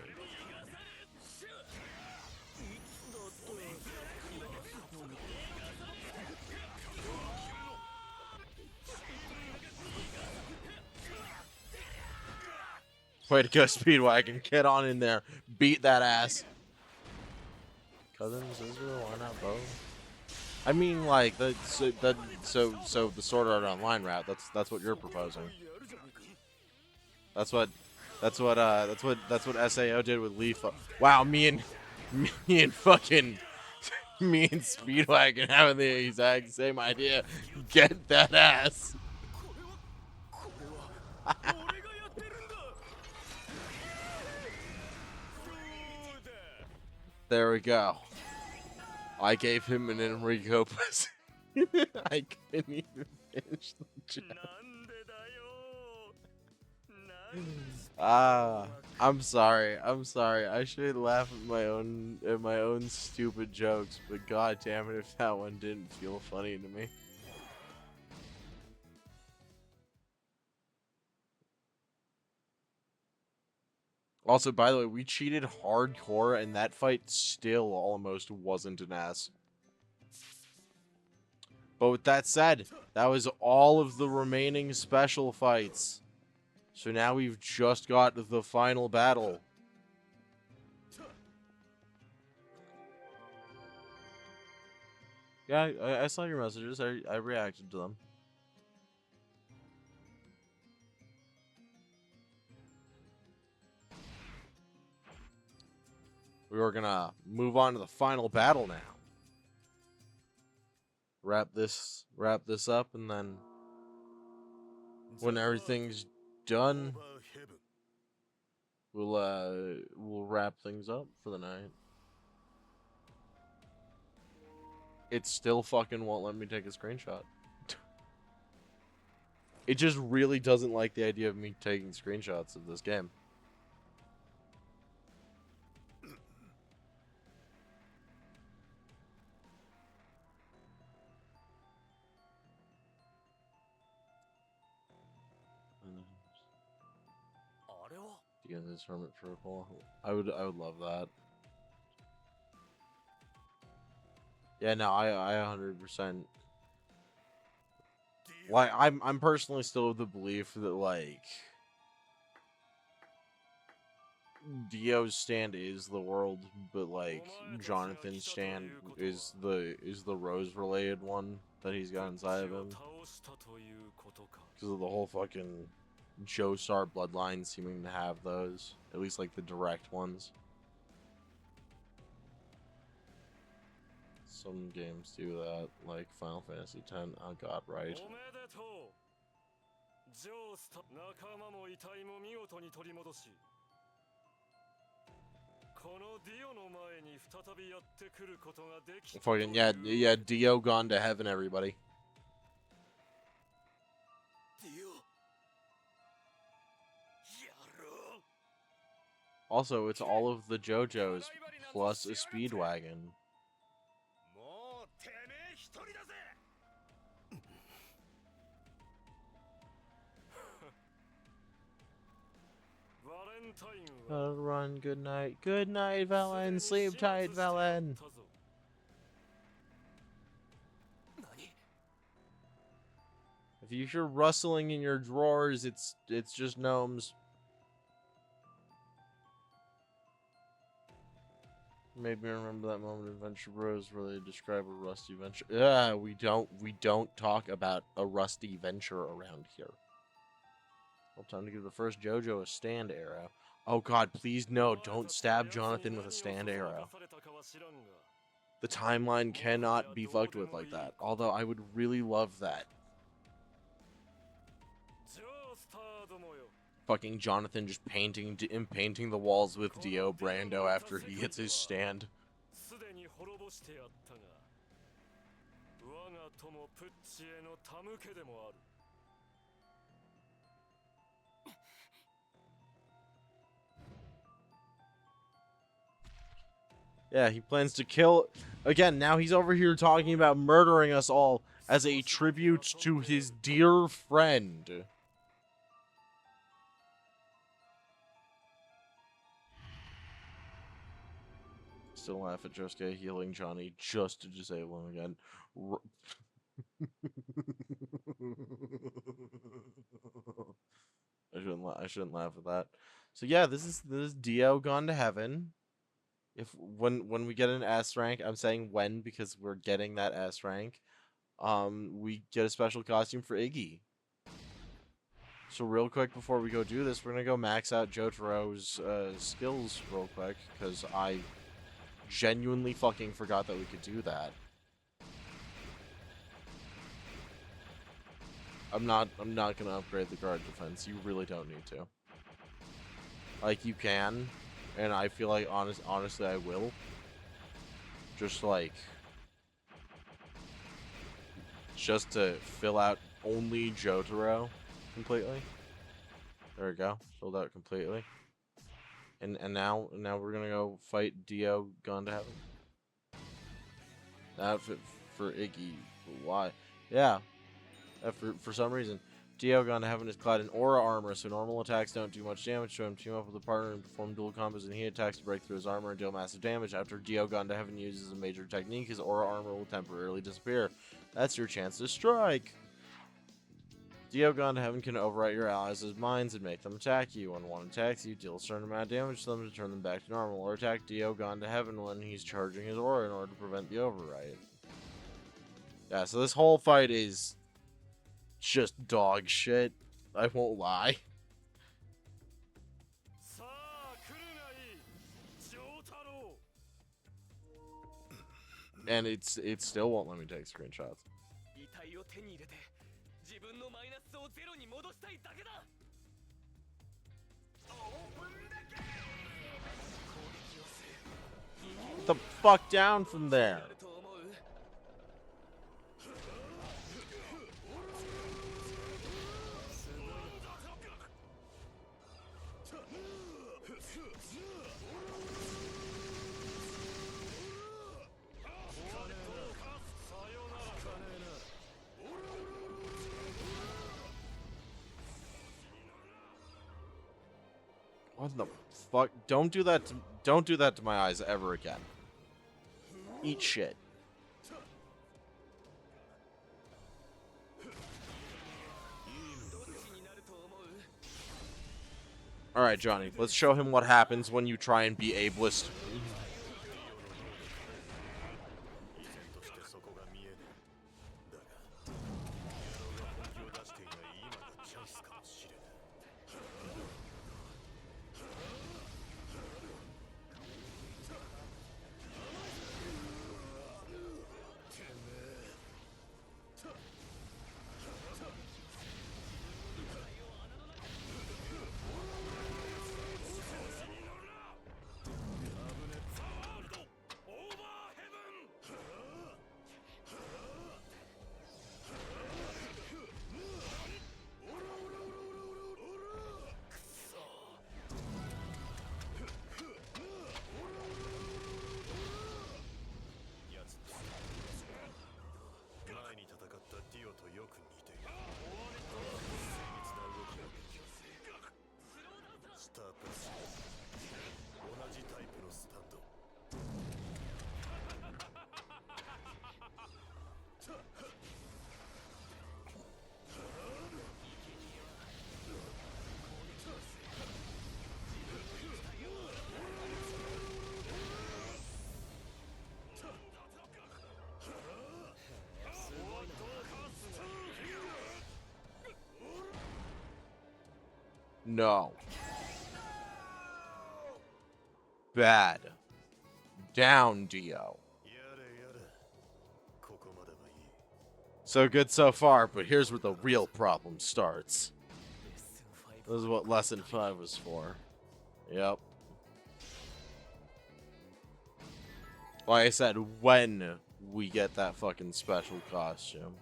Way to go, Speedwagon. Get on in there. Beat that ass. Cousins, Israel, why not both? I mean, like, so the Sword Art Online route. That's what you're proposing. That's what SAO did with Leaf. Wow, me and fucking me and Speedwagon having the exact same idea. Get that ass. There we go. I gave him an Enrico pussy. I couldn't even finish the joke. I'm sorry. I'm sorry. I should laugh at my own stupid jokes, but god damn it if that one didn't feel funny to me. Also, by the way, we cheated hardcore and that fight still almost wasn't an ass. But with that said, that was all of the remaining special fights. So now we've just got the final battle. Yeah, I saw your messages. I reacted to them. We are gonna move on to the final battle now. Wrap this up, and then when everything's done, we'll wrap things up for the night. It still fucking won't let me take a screenshot. It just really doesn't like the idea of me taking screenshots of this game. To get this hermit purple, I would love that. Yeah, no, I 100%. Like, I'm personally still of the belief that like Dio's stand is the world, but like Jonathan's stand is the rose related one that he's got inside of him. Because of the whole fucking Joestar bloodline seeming to have those, at least like the direct ones. Some games do that, like Final Fantasy X. Oh god, right. Fucking yeah, Dio gone to heaven, everybody. Also, it's all of the Jojos plus a Speedwagon. Run, good night. Good night, Velen. Sleep tight, Velen. If you hear rustling in your drawers, it's just gnomes. Made me remember that moment in Venture Bros where they describe a rusty venture. Yeah, we don't talk about a rusty venture around here. Well, time to give the first Jojo a stand arrow. Oh god, please no, don't stab Jonathan with a stand arrow. The timeline cannot be fucked with like that. Although I would really love that. Fucking Jonathan just painting the walls with Dio Brando after he hits his stand. Yeah, he plans to kill... Again, now he's over here talking about murdering us all as a tribute to his dear friend. Still laugh at Josuke healing Johnny just to disable him again. I shouldn't laugh at that. So yeah, this is Dio gone to heaven. If when we get an S rank, I'm saying when because we're getting that S rank. We get a special costume for Iggy. So real quick before we go do this, we're gonna go max out Jotaro's skills real quick because I genuinely fucking forgot that we could do that. I'm not gonna upgrade the guard defense. You really don't need to. Like you can, and I feel like honestly I will. Just like just to fill out only Jotaro completely. There we go. Filled out completely. And now we're gonna go fight Dio gone to heaven. Outfit for Iggy. Why? Yeah. For some reason. Dio gone to heaven is clad in aura armor, so normal attacks don't do much damage to him. Team up with a partner and perform dual combos and heat attacks to break through his armor and deal massive damage. After Dio gone to heaven uses a major technique, his aura armor will temporarily disappear. That's your chance to strike. Dio gone to heaven can overwrite your allies' minds and make them attack you. When one attacks you, deal a certain amount of damage to them to turn them back to normal, or attack Dio gone to heaven when he's charging his aura in order to prevent the overwrite. Yeah, so this whole fight is just dog shit. I won't lie. さあ来るがいい丈太郎 And it still won't let me take screenshots. 遺体を手に入れて自分のマイナスをゼロに戻したいだけだ Get the fuck down from there. What the fuck? Don't do that to my eyes ever again. Eat shit. Alright, Johnny, let's show him what happens when you try and be ableist. 依然としてそこが見えぬだが野郎が本気を出していない今がチャンスかもしれない 前に戦ったディオとよく似ている精密な動きができるスタープラス同じタイプのスタンド No. Bad. Down, Dio. So good so far, but here's where the real problem starts. This is what Lesson 5 was for. Yep. Like I said, when we get that fucking special costume.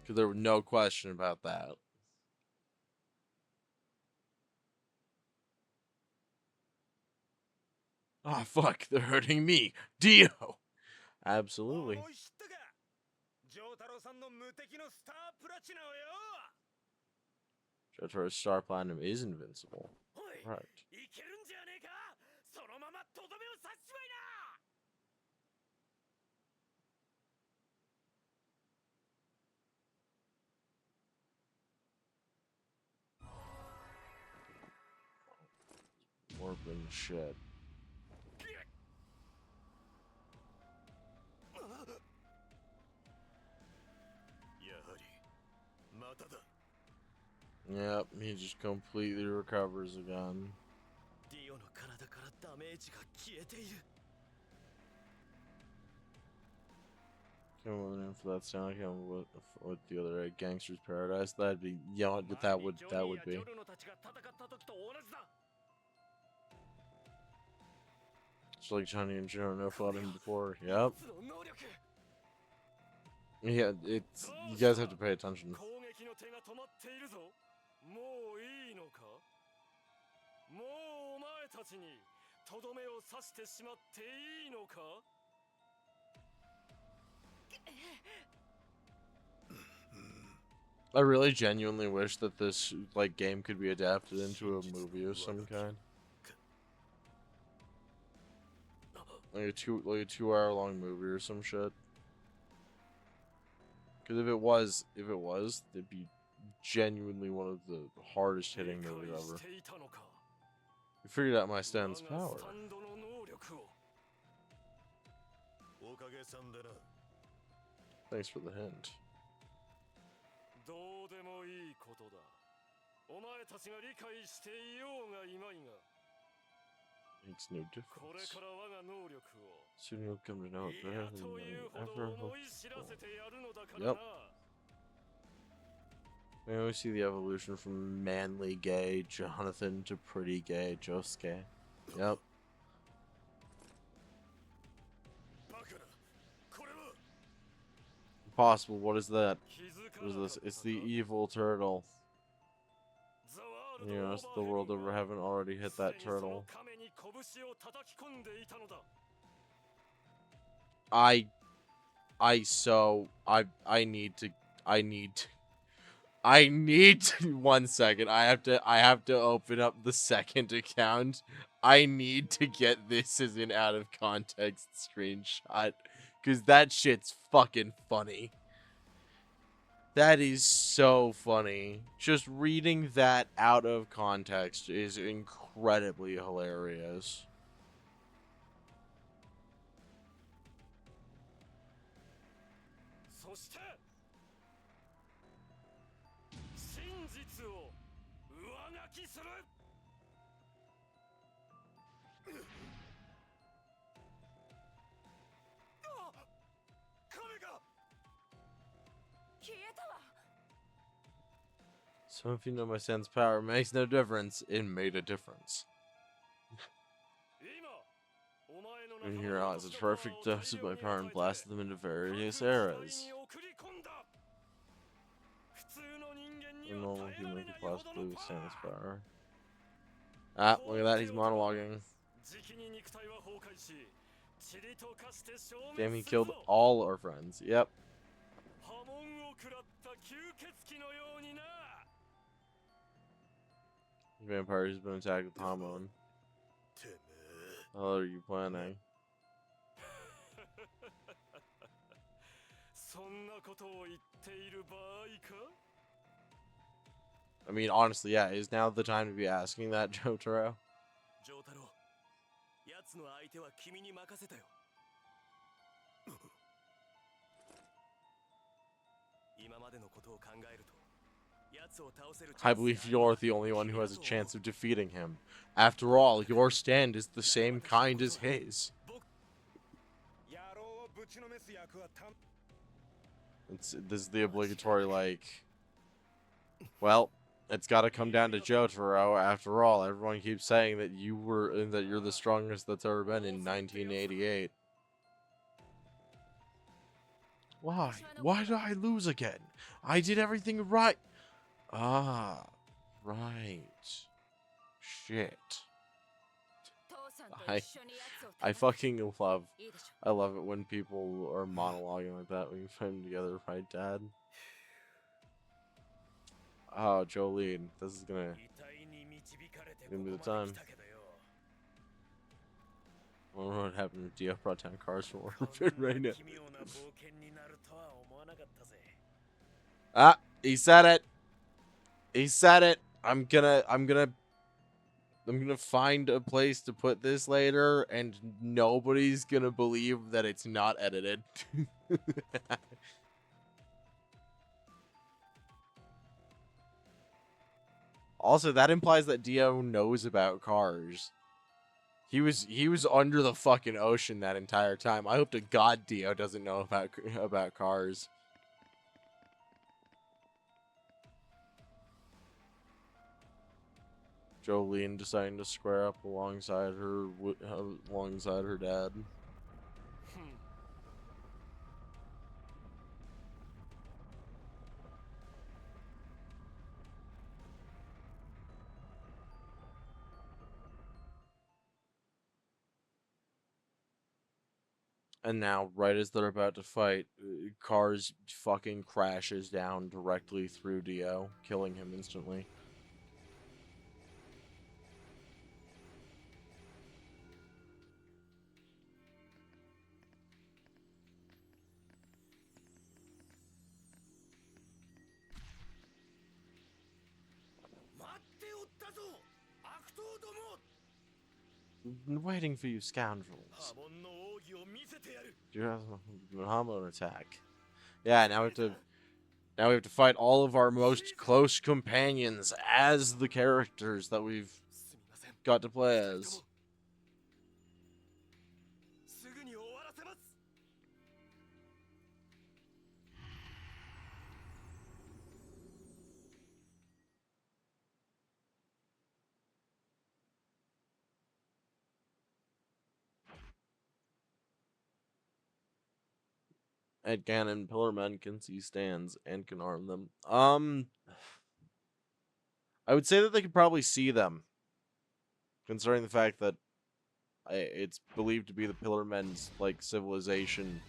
Because there was no question about that. Oh, fuck, they're hurting me. Dio! Absolutely. 思い知ったか丈太郎さんの無敵のスタープラチナをよ Jotaro's Star Platinum is invincible. おい Right. いけるんじゃねえかそのままとどめを刺しちまいな 「Orphan shit. Yep, he just completely recovers again. Can't remember the name for that sound. I can't remember what the other Gangster's Paradise. That'd be that would be. It's like Johnny and Jojo fought him before. Yep. Yeah, it's you guys have to pay attention. I really genuinely wish that this like game could be adapted into a movie of some kind. Like a 2 hour long movie or some shit. Because if it was, it'd be genuinely one of the hardest hitting movies ever. You figured out my Stan's power. Thanks for the hint. Makes no difference. Soon you'll come to know it better than you ever hoped for. Yep. We always see the evolution from manly gay Jonathan to pretty gay Josuke. Yep. Impossible. What is that? What is this? It's the evil turtle. You know, it's the world over haven't already hit that turtle. I need to 1 second. I have to open up the second account. I need to get this as an out of context screenshot. Cause that shit's fucking funny. That is so funny. Just reading that out of context is incredibly hilarious. So if you know my son's power makes no difference, it made a difference. And here is a terrific dose of my power and blasted them into various eras. A normal human could possibly withstand his power. Ah, look at that, he's monologuing. Damn, he killed all our friends. Yep. Vampire's been attacked with hormone. How are you planning? I mean, honestly, yeah, is now the time to be asking that, Jotaro? I believe you're the only one who has a chance of defeating him. After all, your stand is the same kind as his. This is the obligatory, like... Well, it's gotta come down to Jotaro. After all, everyone keeps saying that you're the strongest that's ever been in 1988. Why? Why did I lose again? I did everything right. Ah, right. Shit. I fucking love. I love it when people are monologuing like that. We can put them together, right, Dad? Oh, Jolene, this is gonna be the time. I don't know what happened if Dio brought down cars from orbit right now. Ah, he said it. He said it. I'm gonna I'm gonna find a place to put this later, and nobody's gonna believe that it's not edited. Also, that implies that Dio knows about cars. He was under the fucking ocean that entire time. I hope to God Dio doesn't know about cars. Jolene deciding to square up alongside her dad. And now, right as they're about to fight, Cars fucking crashes down directly through Dio, killing him instantly. Been waiting for you scoundrels. Do you have a Hamon attack? Yeah, now we have to fight all of our most close companions as the characters that we've got to play as. Ed Cannon, Pillarmen can see stands and can arm them. I would say that they could probably see them, considering the fact that it's believed to be the Pillarmen's like civilization,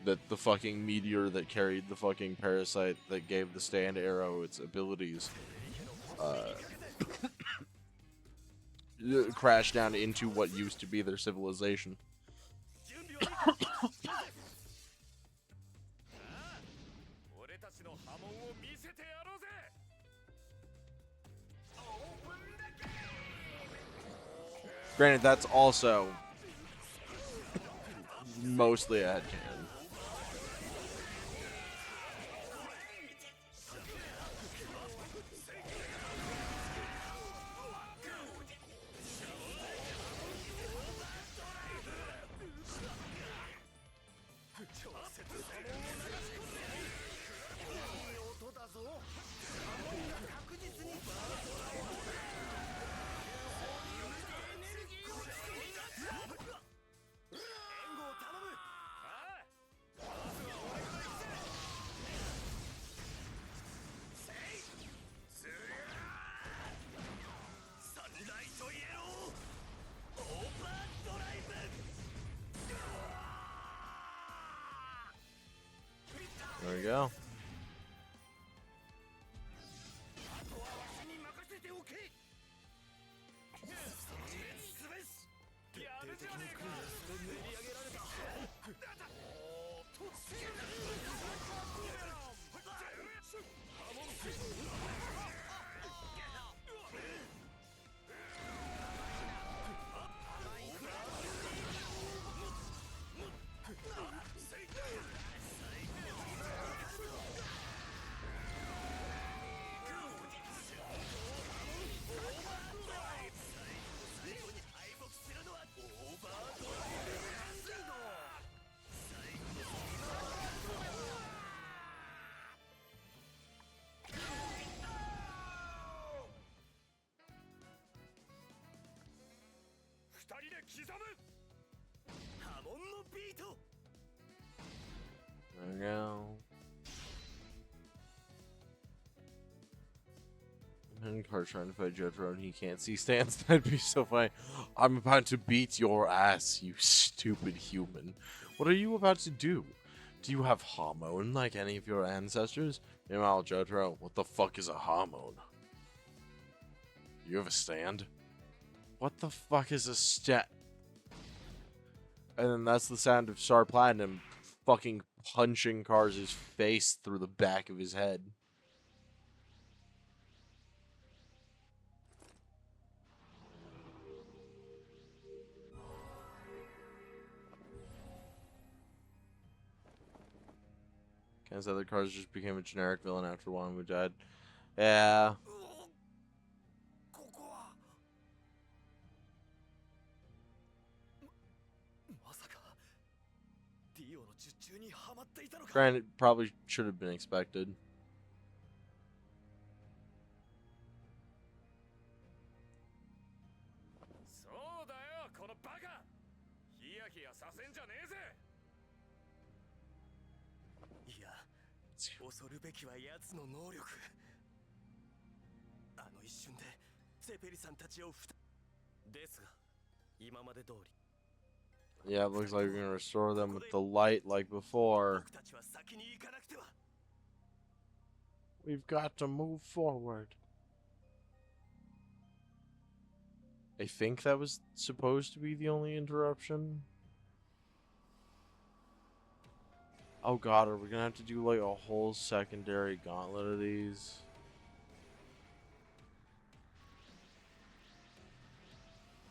that the fucking meteor that carried the fucking parasite that gave the stand arrow its abilities crashed down into what used to be their civilization. Granted, that's also mostly a headcanon. There we go. There we go. And Car's trying to fight Jojo and he can't see stands. That'd be so funny. I'm about to beat your ass, you stupid human. What are you about to do? Do you have hormone like any of your ancestors? Meanwhile, Jojo, what the fuck is a hormone? You have a stand? What the fuck is a stand? And then that's the sound of Star Platinum fucking punching Cars' face through the back of his head. And so the cars just became a generic villain after one we died. Yeah. ここはまさかディオの術中にはまっていたのか Granted, probably should have been expected. そうだよこのバカヒヤヒヤさせんじゃねえぜいや恐るべきは奴の能力あの一瞬でゼペリさんたちをですが今まで通り Yeah, it looks like we're gonna restore them with the light like before. 僕たちは先に行かなくては We've got to move forward. I think that was supposed to be the only interruption. Oh god, are we gonna have to do like a whole secondary gauntlet of these?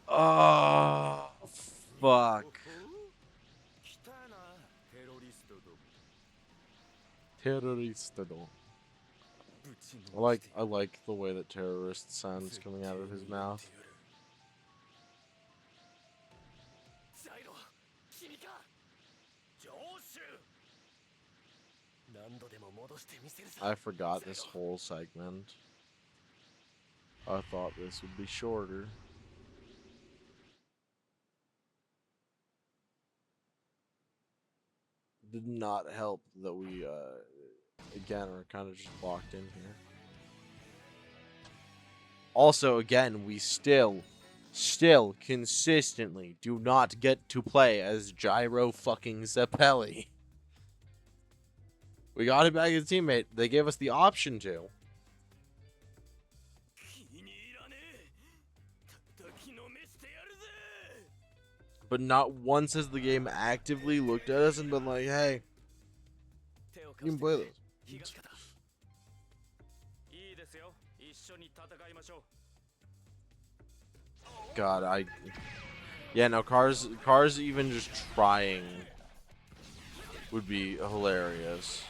Oh, fuck. 来たなテロリストども Terrorista do. ぶちの I like the way that terrorist sounds coming out of his mouth. ジャイロ君かジョシュ何度でも戻してみせるさ I forgot this whole segment. I thought this would be shorter. Did not help that we, again, are kind of just locked in here. Also, again, we still consistently do not get to play as Gyro fucking Zeppeli. We got him back as a teammate. They gave us the option to. 気に入らねえ叩きのめしてやるぜ But not once has the game actively looked at us and been like, hey, 手を you can play this. 東方いいですよ一緒に戦いましょう God, yeah, no, cars even just trying would be hilarious.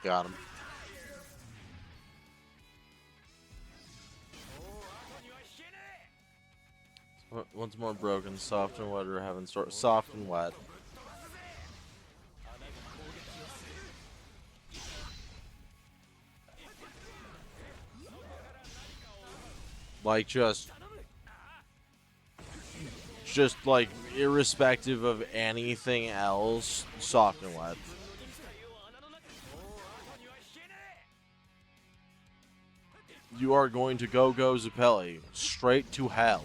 Got him. Once more broken, soft and wet, or having sort soft and wet. Like just like irrespective of anything else, soft and wet. You are going to go Zeppeli straight to hell.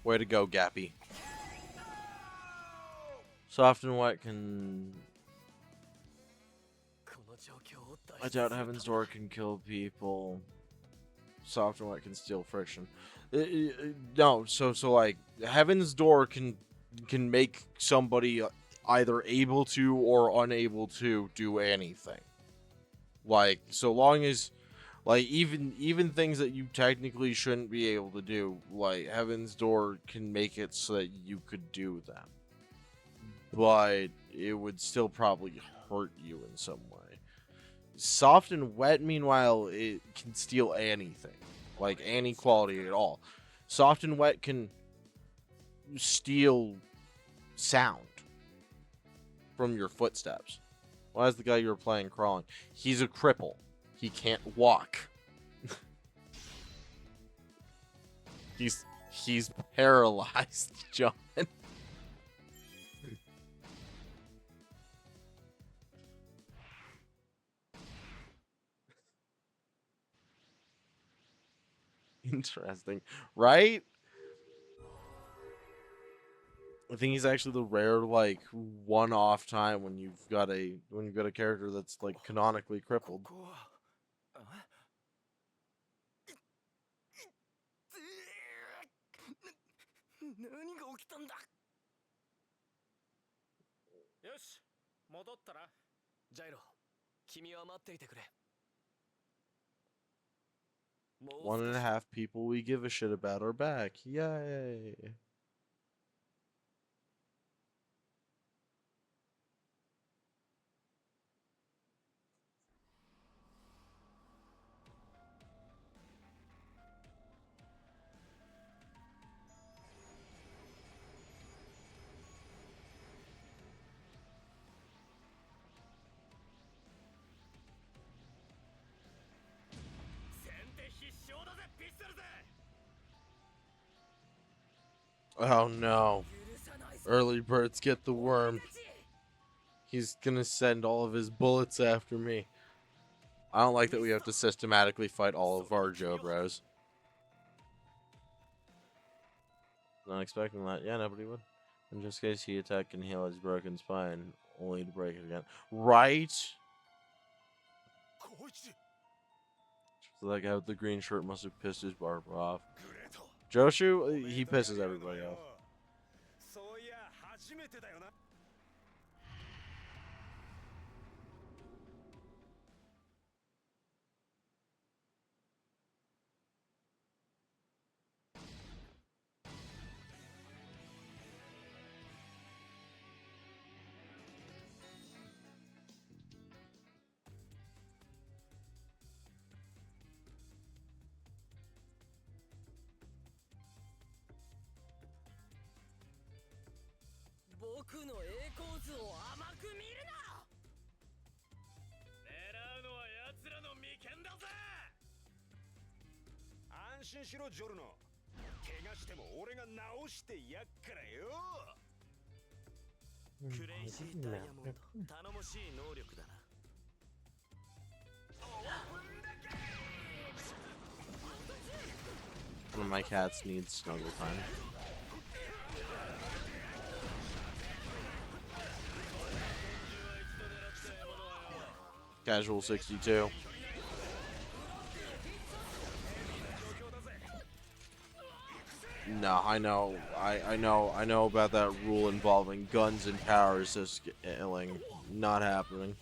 Way to go, Gappy. Soft and wet can... I doubt Heaven's Door can kill people. Soft and wet can steal friction. No, so like Heaven's Door can make somebody either able to or unable to do anything. Like, so long as, like, even things that you technically shouldn't be able to do, like Heaven's Door can make it so that you could do them. But it would still probably hurt you in some way. Soft and wet, meanwhile, it can steal anything. like any quality at all. Soft and wet can steal sound from your footsteps. Why is the guy you were playing crawling? He's a cripple. He can't walk. He's paralyzed, John. Interesting, right? I think he's actually the rare like one-off time when you've got a character that's like canonically crippled. ここはあ何が起きたんだよし戻ったらジャイロ君は待っていてくれ 1.5 people we give a shit about are back. Yay. Oh no. Early birds get the worm. He's gonna send all of his bullets after me. I don't like that we have to systematically fight all of our Jobros. Not expecting that. Yeah, nobody would. In just case he attack and heal his broken spine, only to break it again. Right? So that guy with the green shirt must have pissed his barber off. Jojo, he pisses everybody off. そういや初めてだよな 僕の栄光図を甘く見るな狙うのは奴らの眉間だぜ安心しろジョルノ怪我しても俺が治してやっからよクレイジーダイヤモンド頼もしい能力だな One of my cats needs snuggle time. Casual 62. No, I know about that rule involving guns and power scaling. Not happening.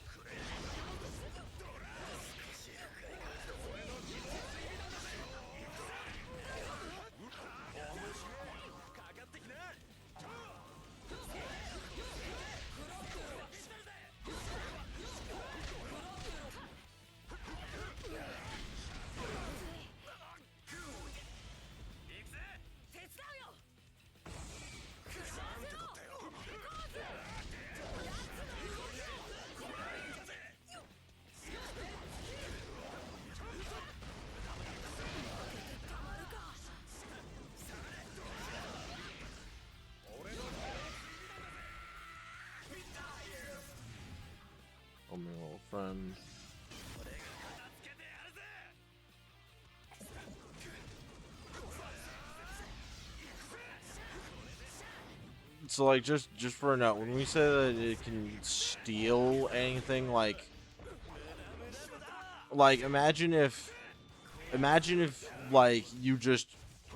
Oh, my little friend. So, like, just for a note, when we say that it can steal anything, like imagine if, like, you just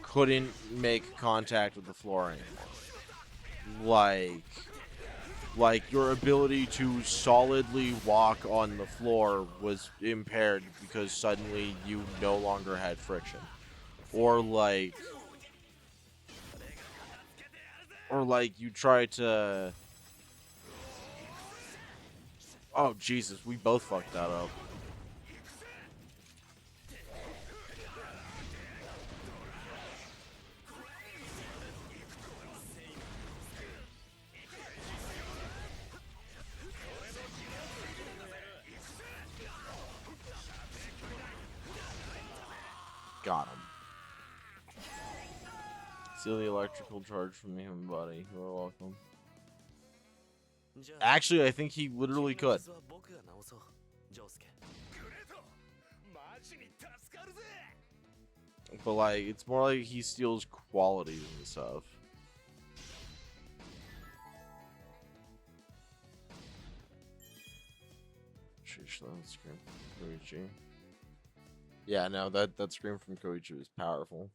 couldn't make contact with the floor anymore. Like your ability to solidly walk on the floor was impaired because suddenly you no longer had friction. Or like you try to... Oh, Jesus, we both fucked that up. Got him. Steal the electrical charge from the human body. You're welcome. Actually, I think he literally could. グレートマジに助かるぜ But like, it's more like he steals qualities and stuff. Sheesh, that scream from Koichi. Yeah, no, that scream from Koichi was powerful.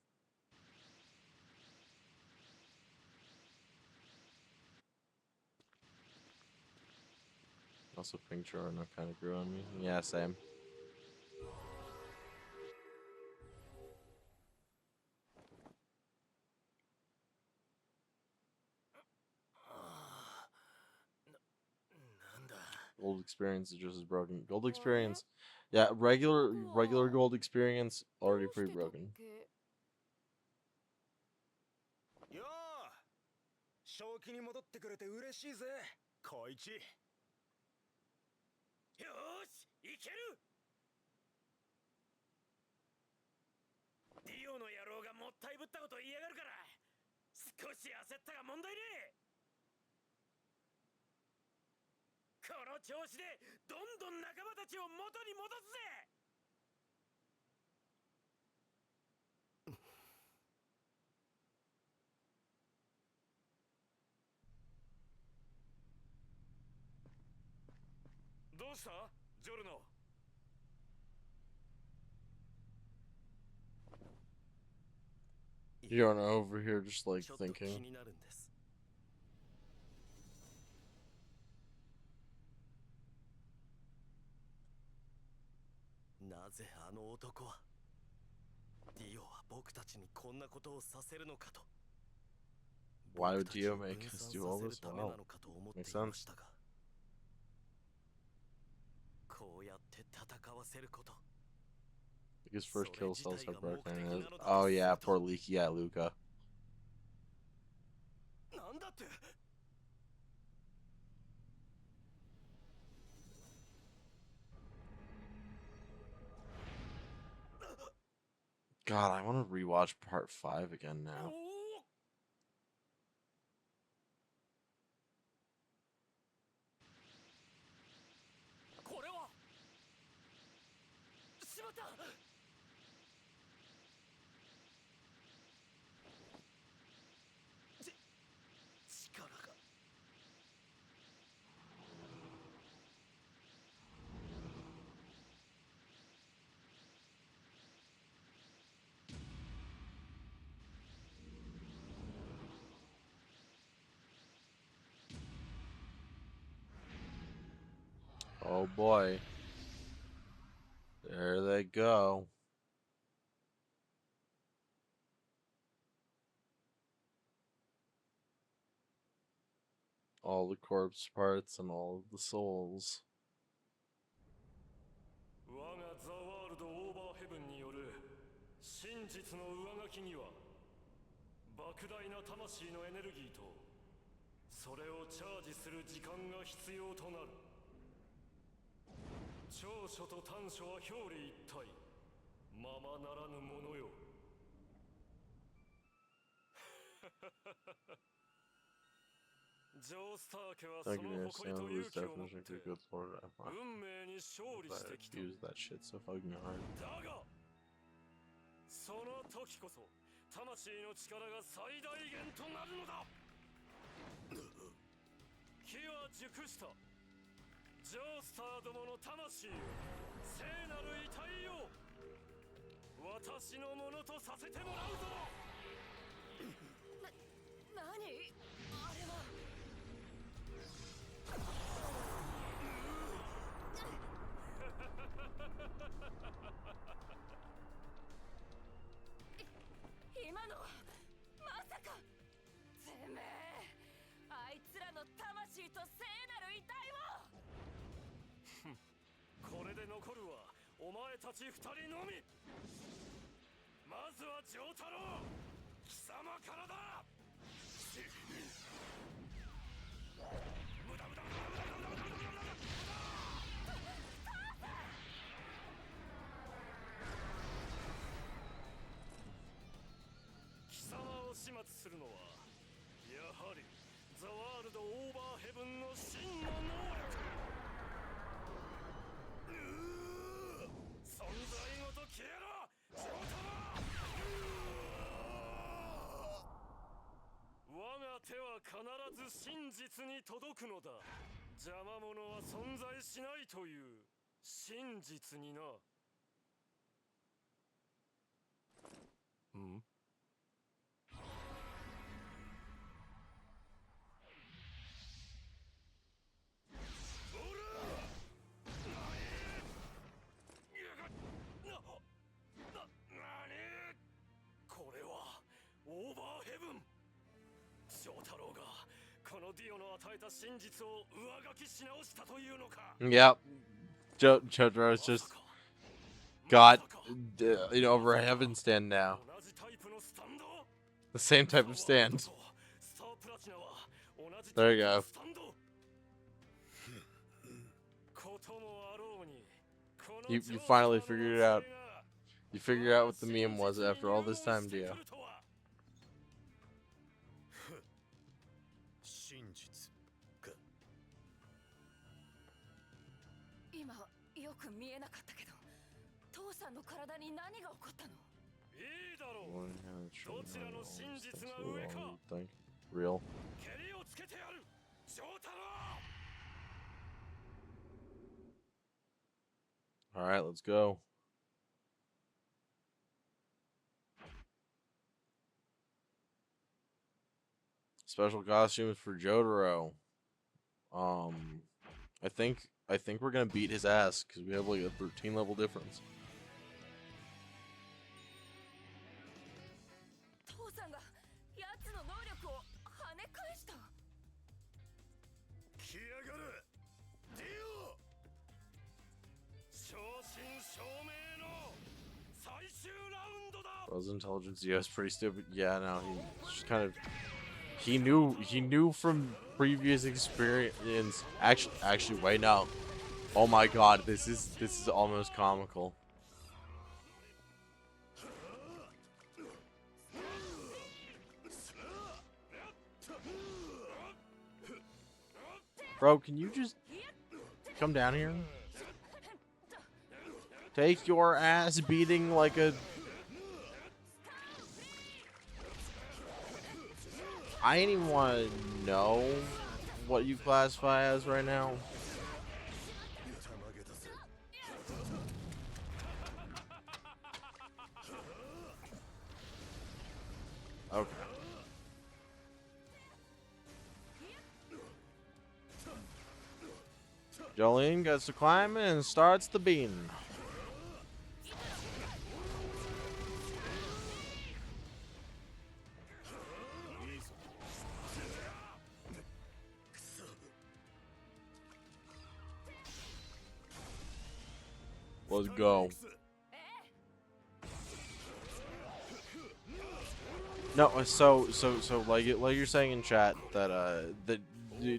Also, Pink Chorno kind of grew on me. Yeah, same. Gold experience is just as broken. Gold experience, yeah, regular gold experience already pretty broken. よう正気に戻ってくれて嬉しいぜ小一よーしいけるディオの野郎がもったいぶったこと言いやがるから少し焦ったが問題ねえこの調子でどんどん仲間たちを元に戻すぜ どうしたジョルノ You're over here just like thinking. なぜあの男はディオは僕たちにこんなことをさせるのかと Why would Dio make us do all this? Wow, makes sense. こうやって戦わせること His first kill cells have broken. Oh yeah, poor Leaky. Yeah, Luca. なんだって God, I want to rewatch part 5 again now. これはしまった 力が Oh boy. There they go. All the corpse parts and all of the souls. 我がザ・ワールド・オーバーヘブンによる真実の上書きには莫大な魂のエネルギーとそれをチャージする時間が必要となる長所と短所は表裏一体ままならぬものよジョースター家はそ Thank の you, 誇りと Sam. 勇 Who's 気を持っ definition て of good Lord? I 運命に勝利してきた use that shit so fucking hard. だがその時こそ魂の力が最大限となるのだ機は熟したジョースターどもの魂よ聖なる遺体よ私のものとさせてもらうぞ何あれは今のまさかてめえあいつらの魂と聖なる遺体をこれで残るはお前たち二人のみまずは丈太郎貴様からだ無駄無駄無駄無駄無駄無駄無駄無駄するのはやはりザワールドオーバーヘブンの真の能力。存在ごと消えろジョータロ。我が手は必ず真実に届くのだ。邪魔者は存在しないという真実にな。ん？これはオーバーヘブン。ジョータロウがこのディオの与えた真実を上書きし直したというのか。 Yep. Jojo's just got over a heaven stand now. 同じタイプのスタンド。 The same type of stand. スタープラチナは同じ There you タイプ go. のスタンド。こともあろうに、この You ジョータロウ finally の figured it out. 末裔が You figured out what the meme was after all this time, Dio. 真実か。今よく見えなかったけど、父さんの体に何が起こったの？いいだろう。 One hand shoulder, どちらの真実が all 上 this か things so long, you think? Real? 蹴りをつけてやるジョータロウ。 Alright, let's go. Special costumes for Jotaro. I think we're gonna beat his ass because we have like a 13 level difference. 父さんが奴の能力を跳ね返した。来やがるディオ。正真正銘の最終ラウンドだ。 Bros intelligence, yeah, it's pretty stupid. Yeah, no, he just kind of he knew from previous experience. Actually, wait, no. Oh my God, this is almost comical. Bro, can you just come down here? Take your ass beating like a... I ain't even want to know what you classify as right now. Okay. Jolene gets to climb and starts the bean. Let's go. No, so like you're saying in chat that that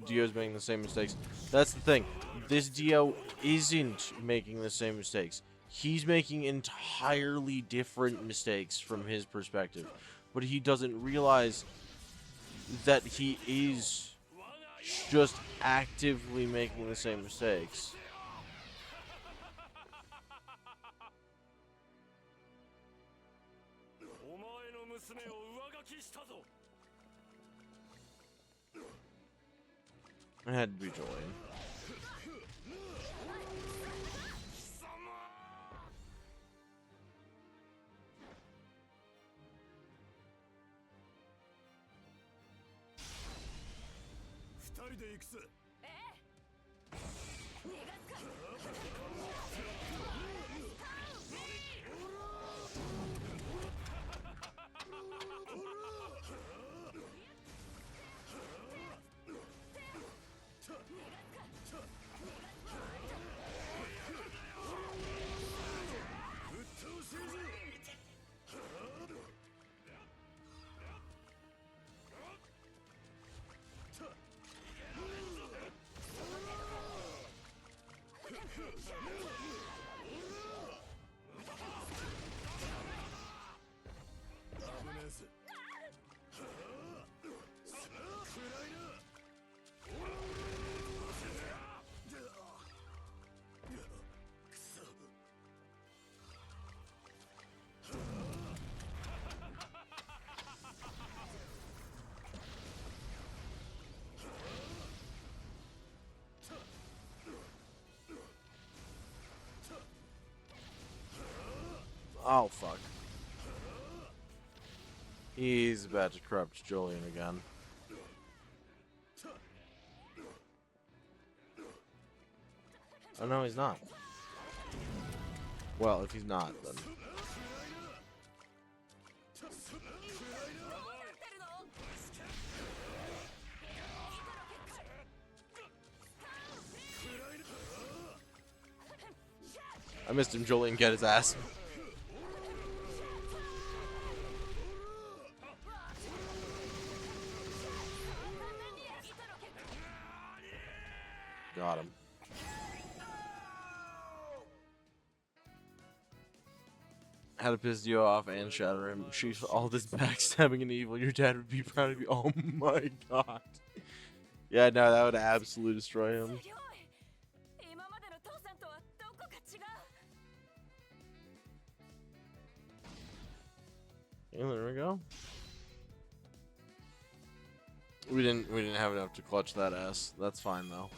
Dio's making the same mistakes. That's the thing. This Dio isn't making the same mistakes. He's making entirely different mistakes from his perspective, but he doesn't realize that he is just actively making the same mistakes. It had to be Jolene. Oh, fuck. He's about to corrupt Julian again. Oh, no, he's not. Well, if he's not, then... I missed him. Julian get his ass. Got him. How to piss you off and shatter him. She's all this backstabbing and evil. Your dad would be proud of you. Oh my god. Yeah, no, that would absolutely destroy him. Yeah, there we go. We didn't have enough to clutch that ass. That's fine though.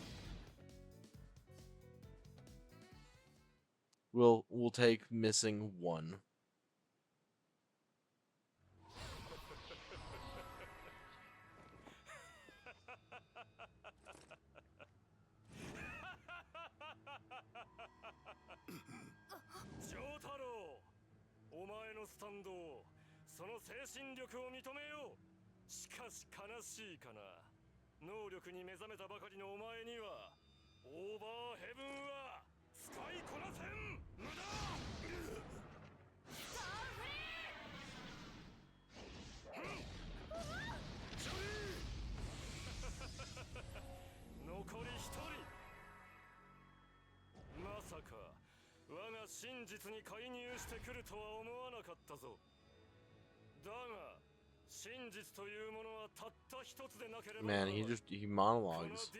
We'll take missing one. Jotaro, お前のスタンドをその精神力を認めよう。しかし悲しいかな。能力に目覚めたばかりのお前にはオーバーヘブンは使いこなせん。無駄。残り一人。まさか我が真実に介入してくるとは思わなかったぞ。だが真実というものはたった一つでなければ。Man, he monologues.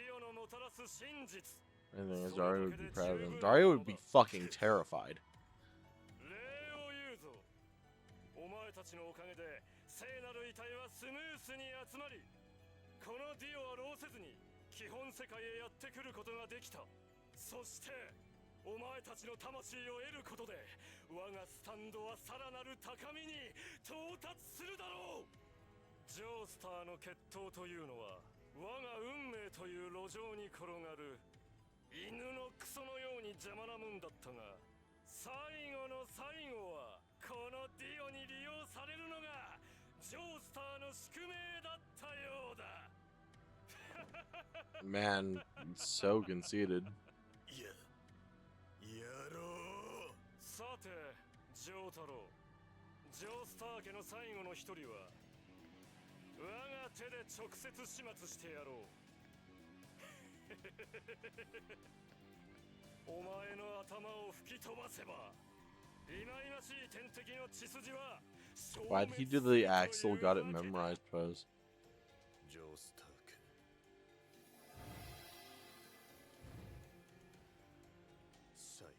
I think Dario would be proud of him. Dario would be fucking terrified. 礼を言うぞ。お前たちのおかげで聖なる遺体はスムースに集まり、このディオは労せずに基本世界へやってくることができた。そしてお前たちの魂を得ることで我がスタンドはさらなる高みに到達するだろう。ジョースターの決闘というのは我が運命という路上に転がる犬のクソのように邪魔なもんだったが、最後の最後はこのディオに利用されるのがジョースターの宿命だったようだ。Man, so conceited. さて、ジョータロウ、ジョースター家の最後の一人は我が手で直接始末してやろう。お前の頭を吹き飛ばせば忌々しい天敵の血筋は。 Why'd he do the Axel got it memorized pose? ジョースター家最後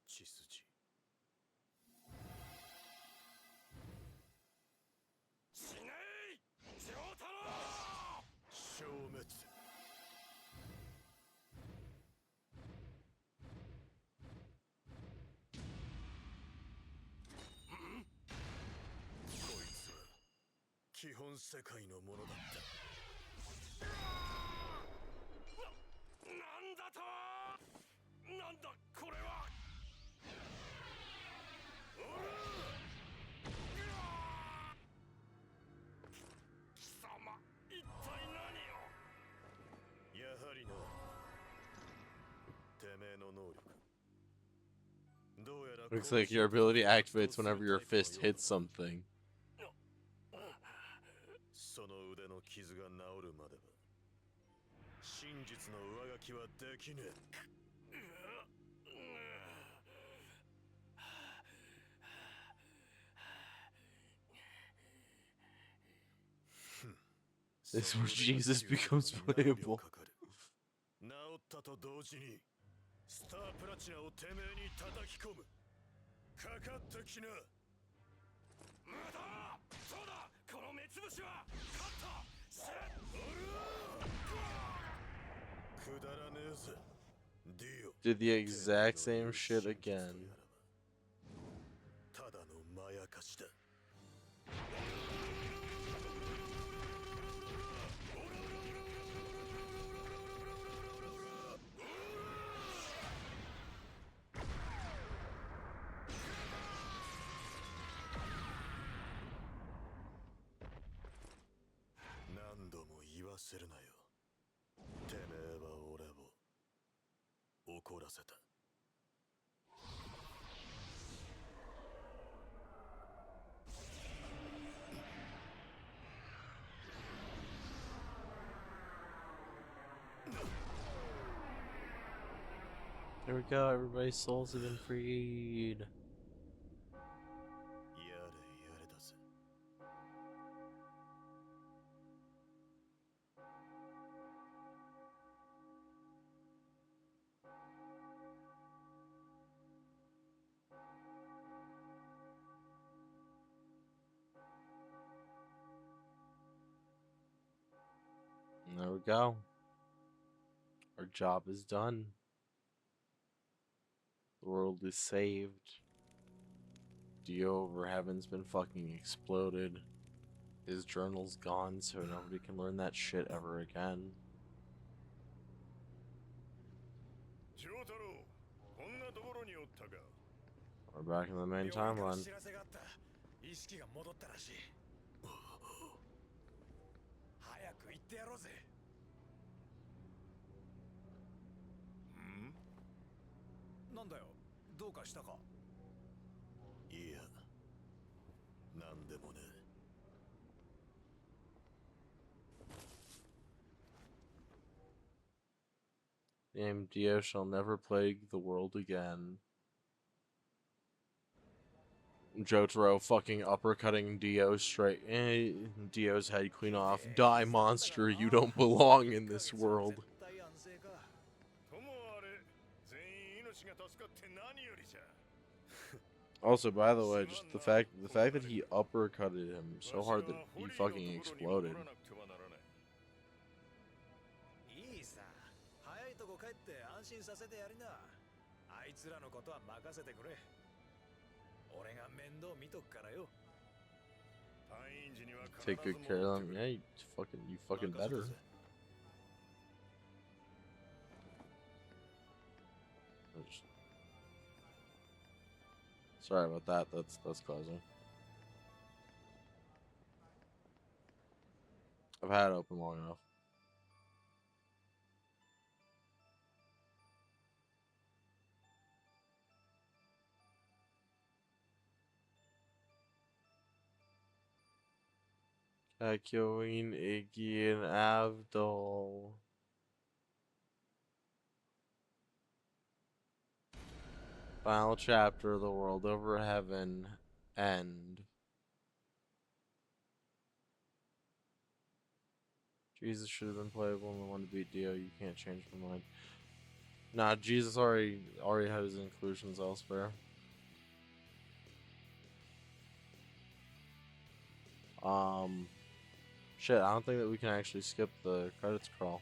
血筋死ねい、ジョータロウ。消滅。こいつは基本世界のものだった。なんだと。なんだこれは。貴様一体何を。やはりな、てめえの能力。どうやら Looks like your ability activates whenever your fist hits something. その腕の傷が治るまでは真実の上書きはできねえ。This is where Jesus becomes playable. 治ったと同時にスタープラチナをてめえに叩き込む。かかってきな。無駄。そうだ、この目つぶしは勝った。くだらねえぜ。Did the exact same shit again. ただのまやかしだ。 何度も言わせるなよ。てめえは俺を怒らせた。 There we go, everybody's souls have been freed. やれやれだぜ。 And there we go. Our job is done. The world is saved. Dio over heaven's been fucking exploded. His journal's gone, so nobody can learn that shit ever again. ジョータロウ、こんなところにおったか。 We're back in the main 病院から timeline. 知らせがあった。意識が戻ったらしい。早く行ってやろうぜ。ん？なんだよ、どうかしたか。いや、なんでもね。 Name Dio shall never plague the world again. Jotaro fucking uppercutting Dio straight. Dio's head clean off. Die, monster, you don't belong in this world. ともあれ、全員命が助かって何よりじゃ。 Also, by the way, just the fact that he uppercutted him so hard that he fucking exploded. いいさ、早いとこ帰って安心させてやりな。あいつらのことは任せてくれ。俺が面倒見とくからよ。 Take good care of them. Yeah, you fucking better. Sorry about that. That's closing. I've had it open long enough. Kakyoin, Iggy, and Avdol. Final chapter of the world over heaven. End. Jesus should have been playable and the one to beat Dio. You can't change my mind. Nah, Jesus already had his inclusions elsewhere. Shit, I don't think that we can actually skip the credits crawl.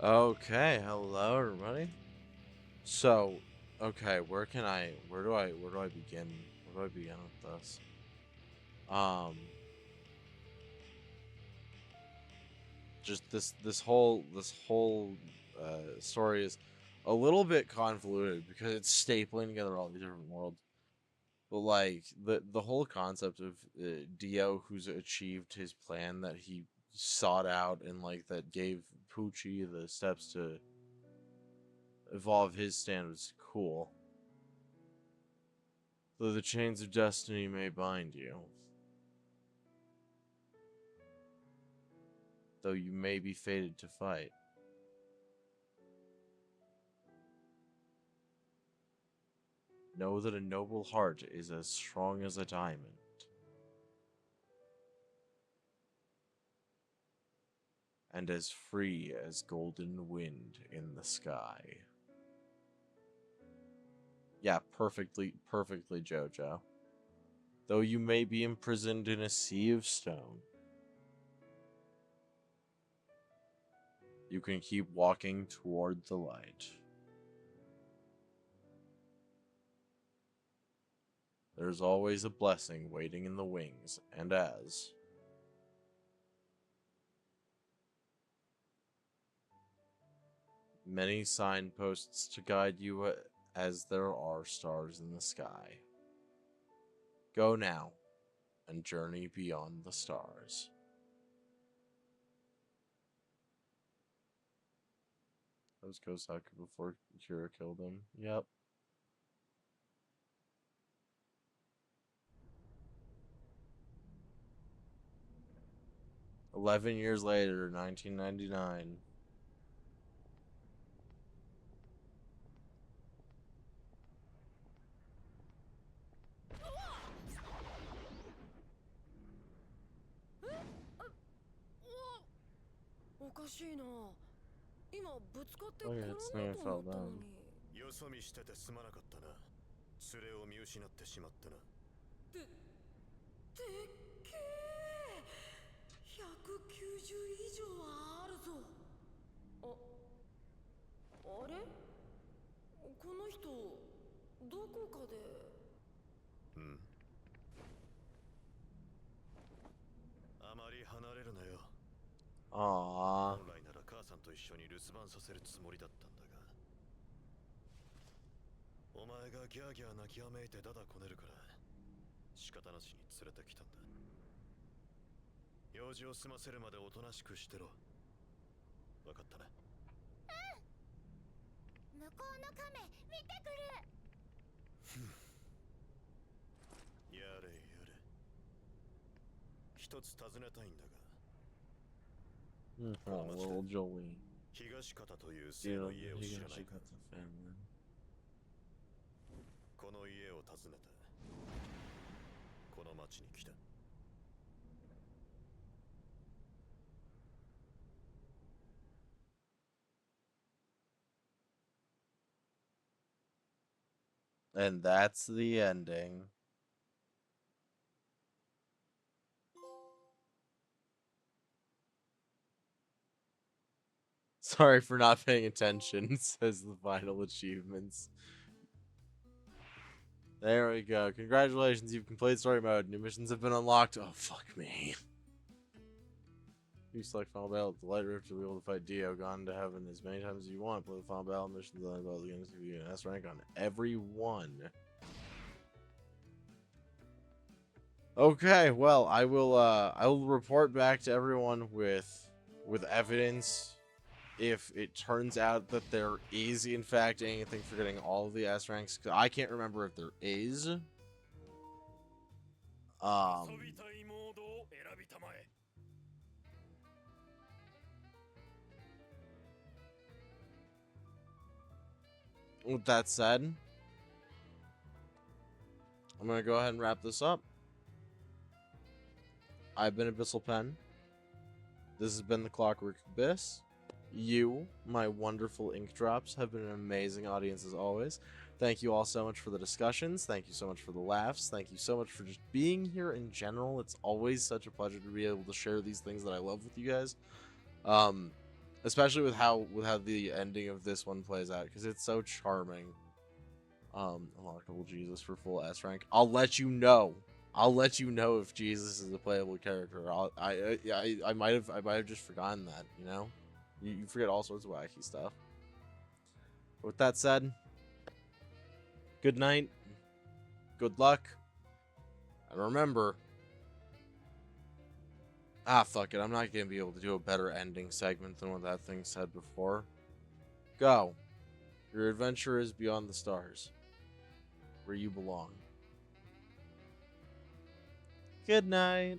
Okay, hello everybody. So, okay, where do I begin? Where do I begin with this? Just this whole story is a little bit convoluted because it's stapling together all these different worlds. But like the whole concept of Dio, who's achieved his plan that he sought out and like that gave Poochie the steps to evolve his standards, cool. Though the chains of destiny may bind you, though you may be fated to fight. Know that a noble heart is as strong as a diamond, and as free as golden wind in the sky. Yeah, perfectly, Jojo. Though you may be imprisoned in a sea of stone, you can keep walking toward the light. There's always a blessing waiting in the wings, and as many signposts to guide you as there are stars in the sky. Go now and journey beyond the stars. That was Kosaku before Kira killed him. Yep. "11 years later, 1999.おかしいな。今ぶつかってOh転んだyeah, it's me, I と fell 思ったの down. に。よそ見しててすまなかったな。連れを見失ってしまってな。でっけえ。190以上はあるぞ。あれ？この人どこかで。うん。あまり離れるなよ。Aww. 本来なら母さんと一緒に留守番させるつもりだったんだが、お前がギャーギャー泣きわめいてダダこねるから仕方なしに連れてきたんだ。用事を済ませるまでおとなしくしてろ。分かったな。向こうの亀見てくる。やれやれ。一つ尋ねたいんだが、Oh, little Jolie. 東方という姓 You の know, 家を he 知ら got ないか。 the family. この家を訪ねてこの町に来た。And that's the ending. Sorry for not paying attention, says the final achievements. There we go. Congratulations, you've completed story mode. New missions have been unlocked. Oh, fuck me. You select final battle at the light rift to be able to fight Dio. Gone to heaven as many times as you want. Play the final battle missions and battles again to give you an S rank on every one. Okay, well, I will report back to everyone with evidence if it turns out that there is in fact anything for getting all of the S ranks. 'Cause I can't remember if there is. 遊びたいモードを選びたまえ。 With that said, I'm gonna go ahead and wrap this up. I've been Abyssal Pen. This has been the Clockwork Abyss. You, my wonderful ink drops, have been an amazing audience as always. Thank you all so much for the discussions. Thank you so much for the laughs. Thank you so much for just being here in general. It's always such a pleasure to be able to share these things that I love with you guys. especially with how the ending of this one plays out, because it's so charming. Unlockable Jesus for full S rank. I'll let you know. I'll let you know if Jesus is a playable character. I might have just forgotten that. You know, you forget all sorts of wacky stuff. But with that said, good night, good luck, and remember. Ah, fuck it. I'm not gonna be able to do a better ending segment than what that thing said before. Go. Your adventure is beyond the stars, where you belong. Good night.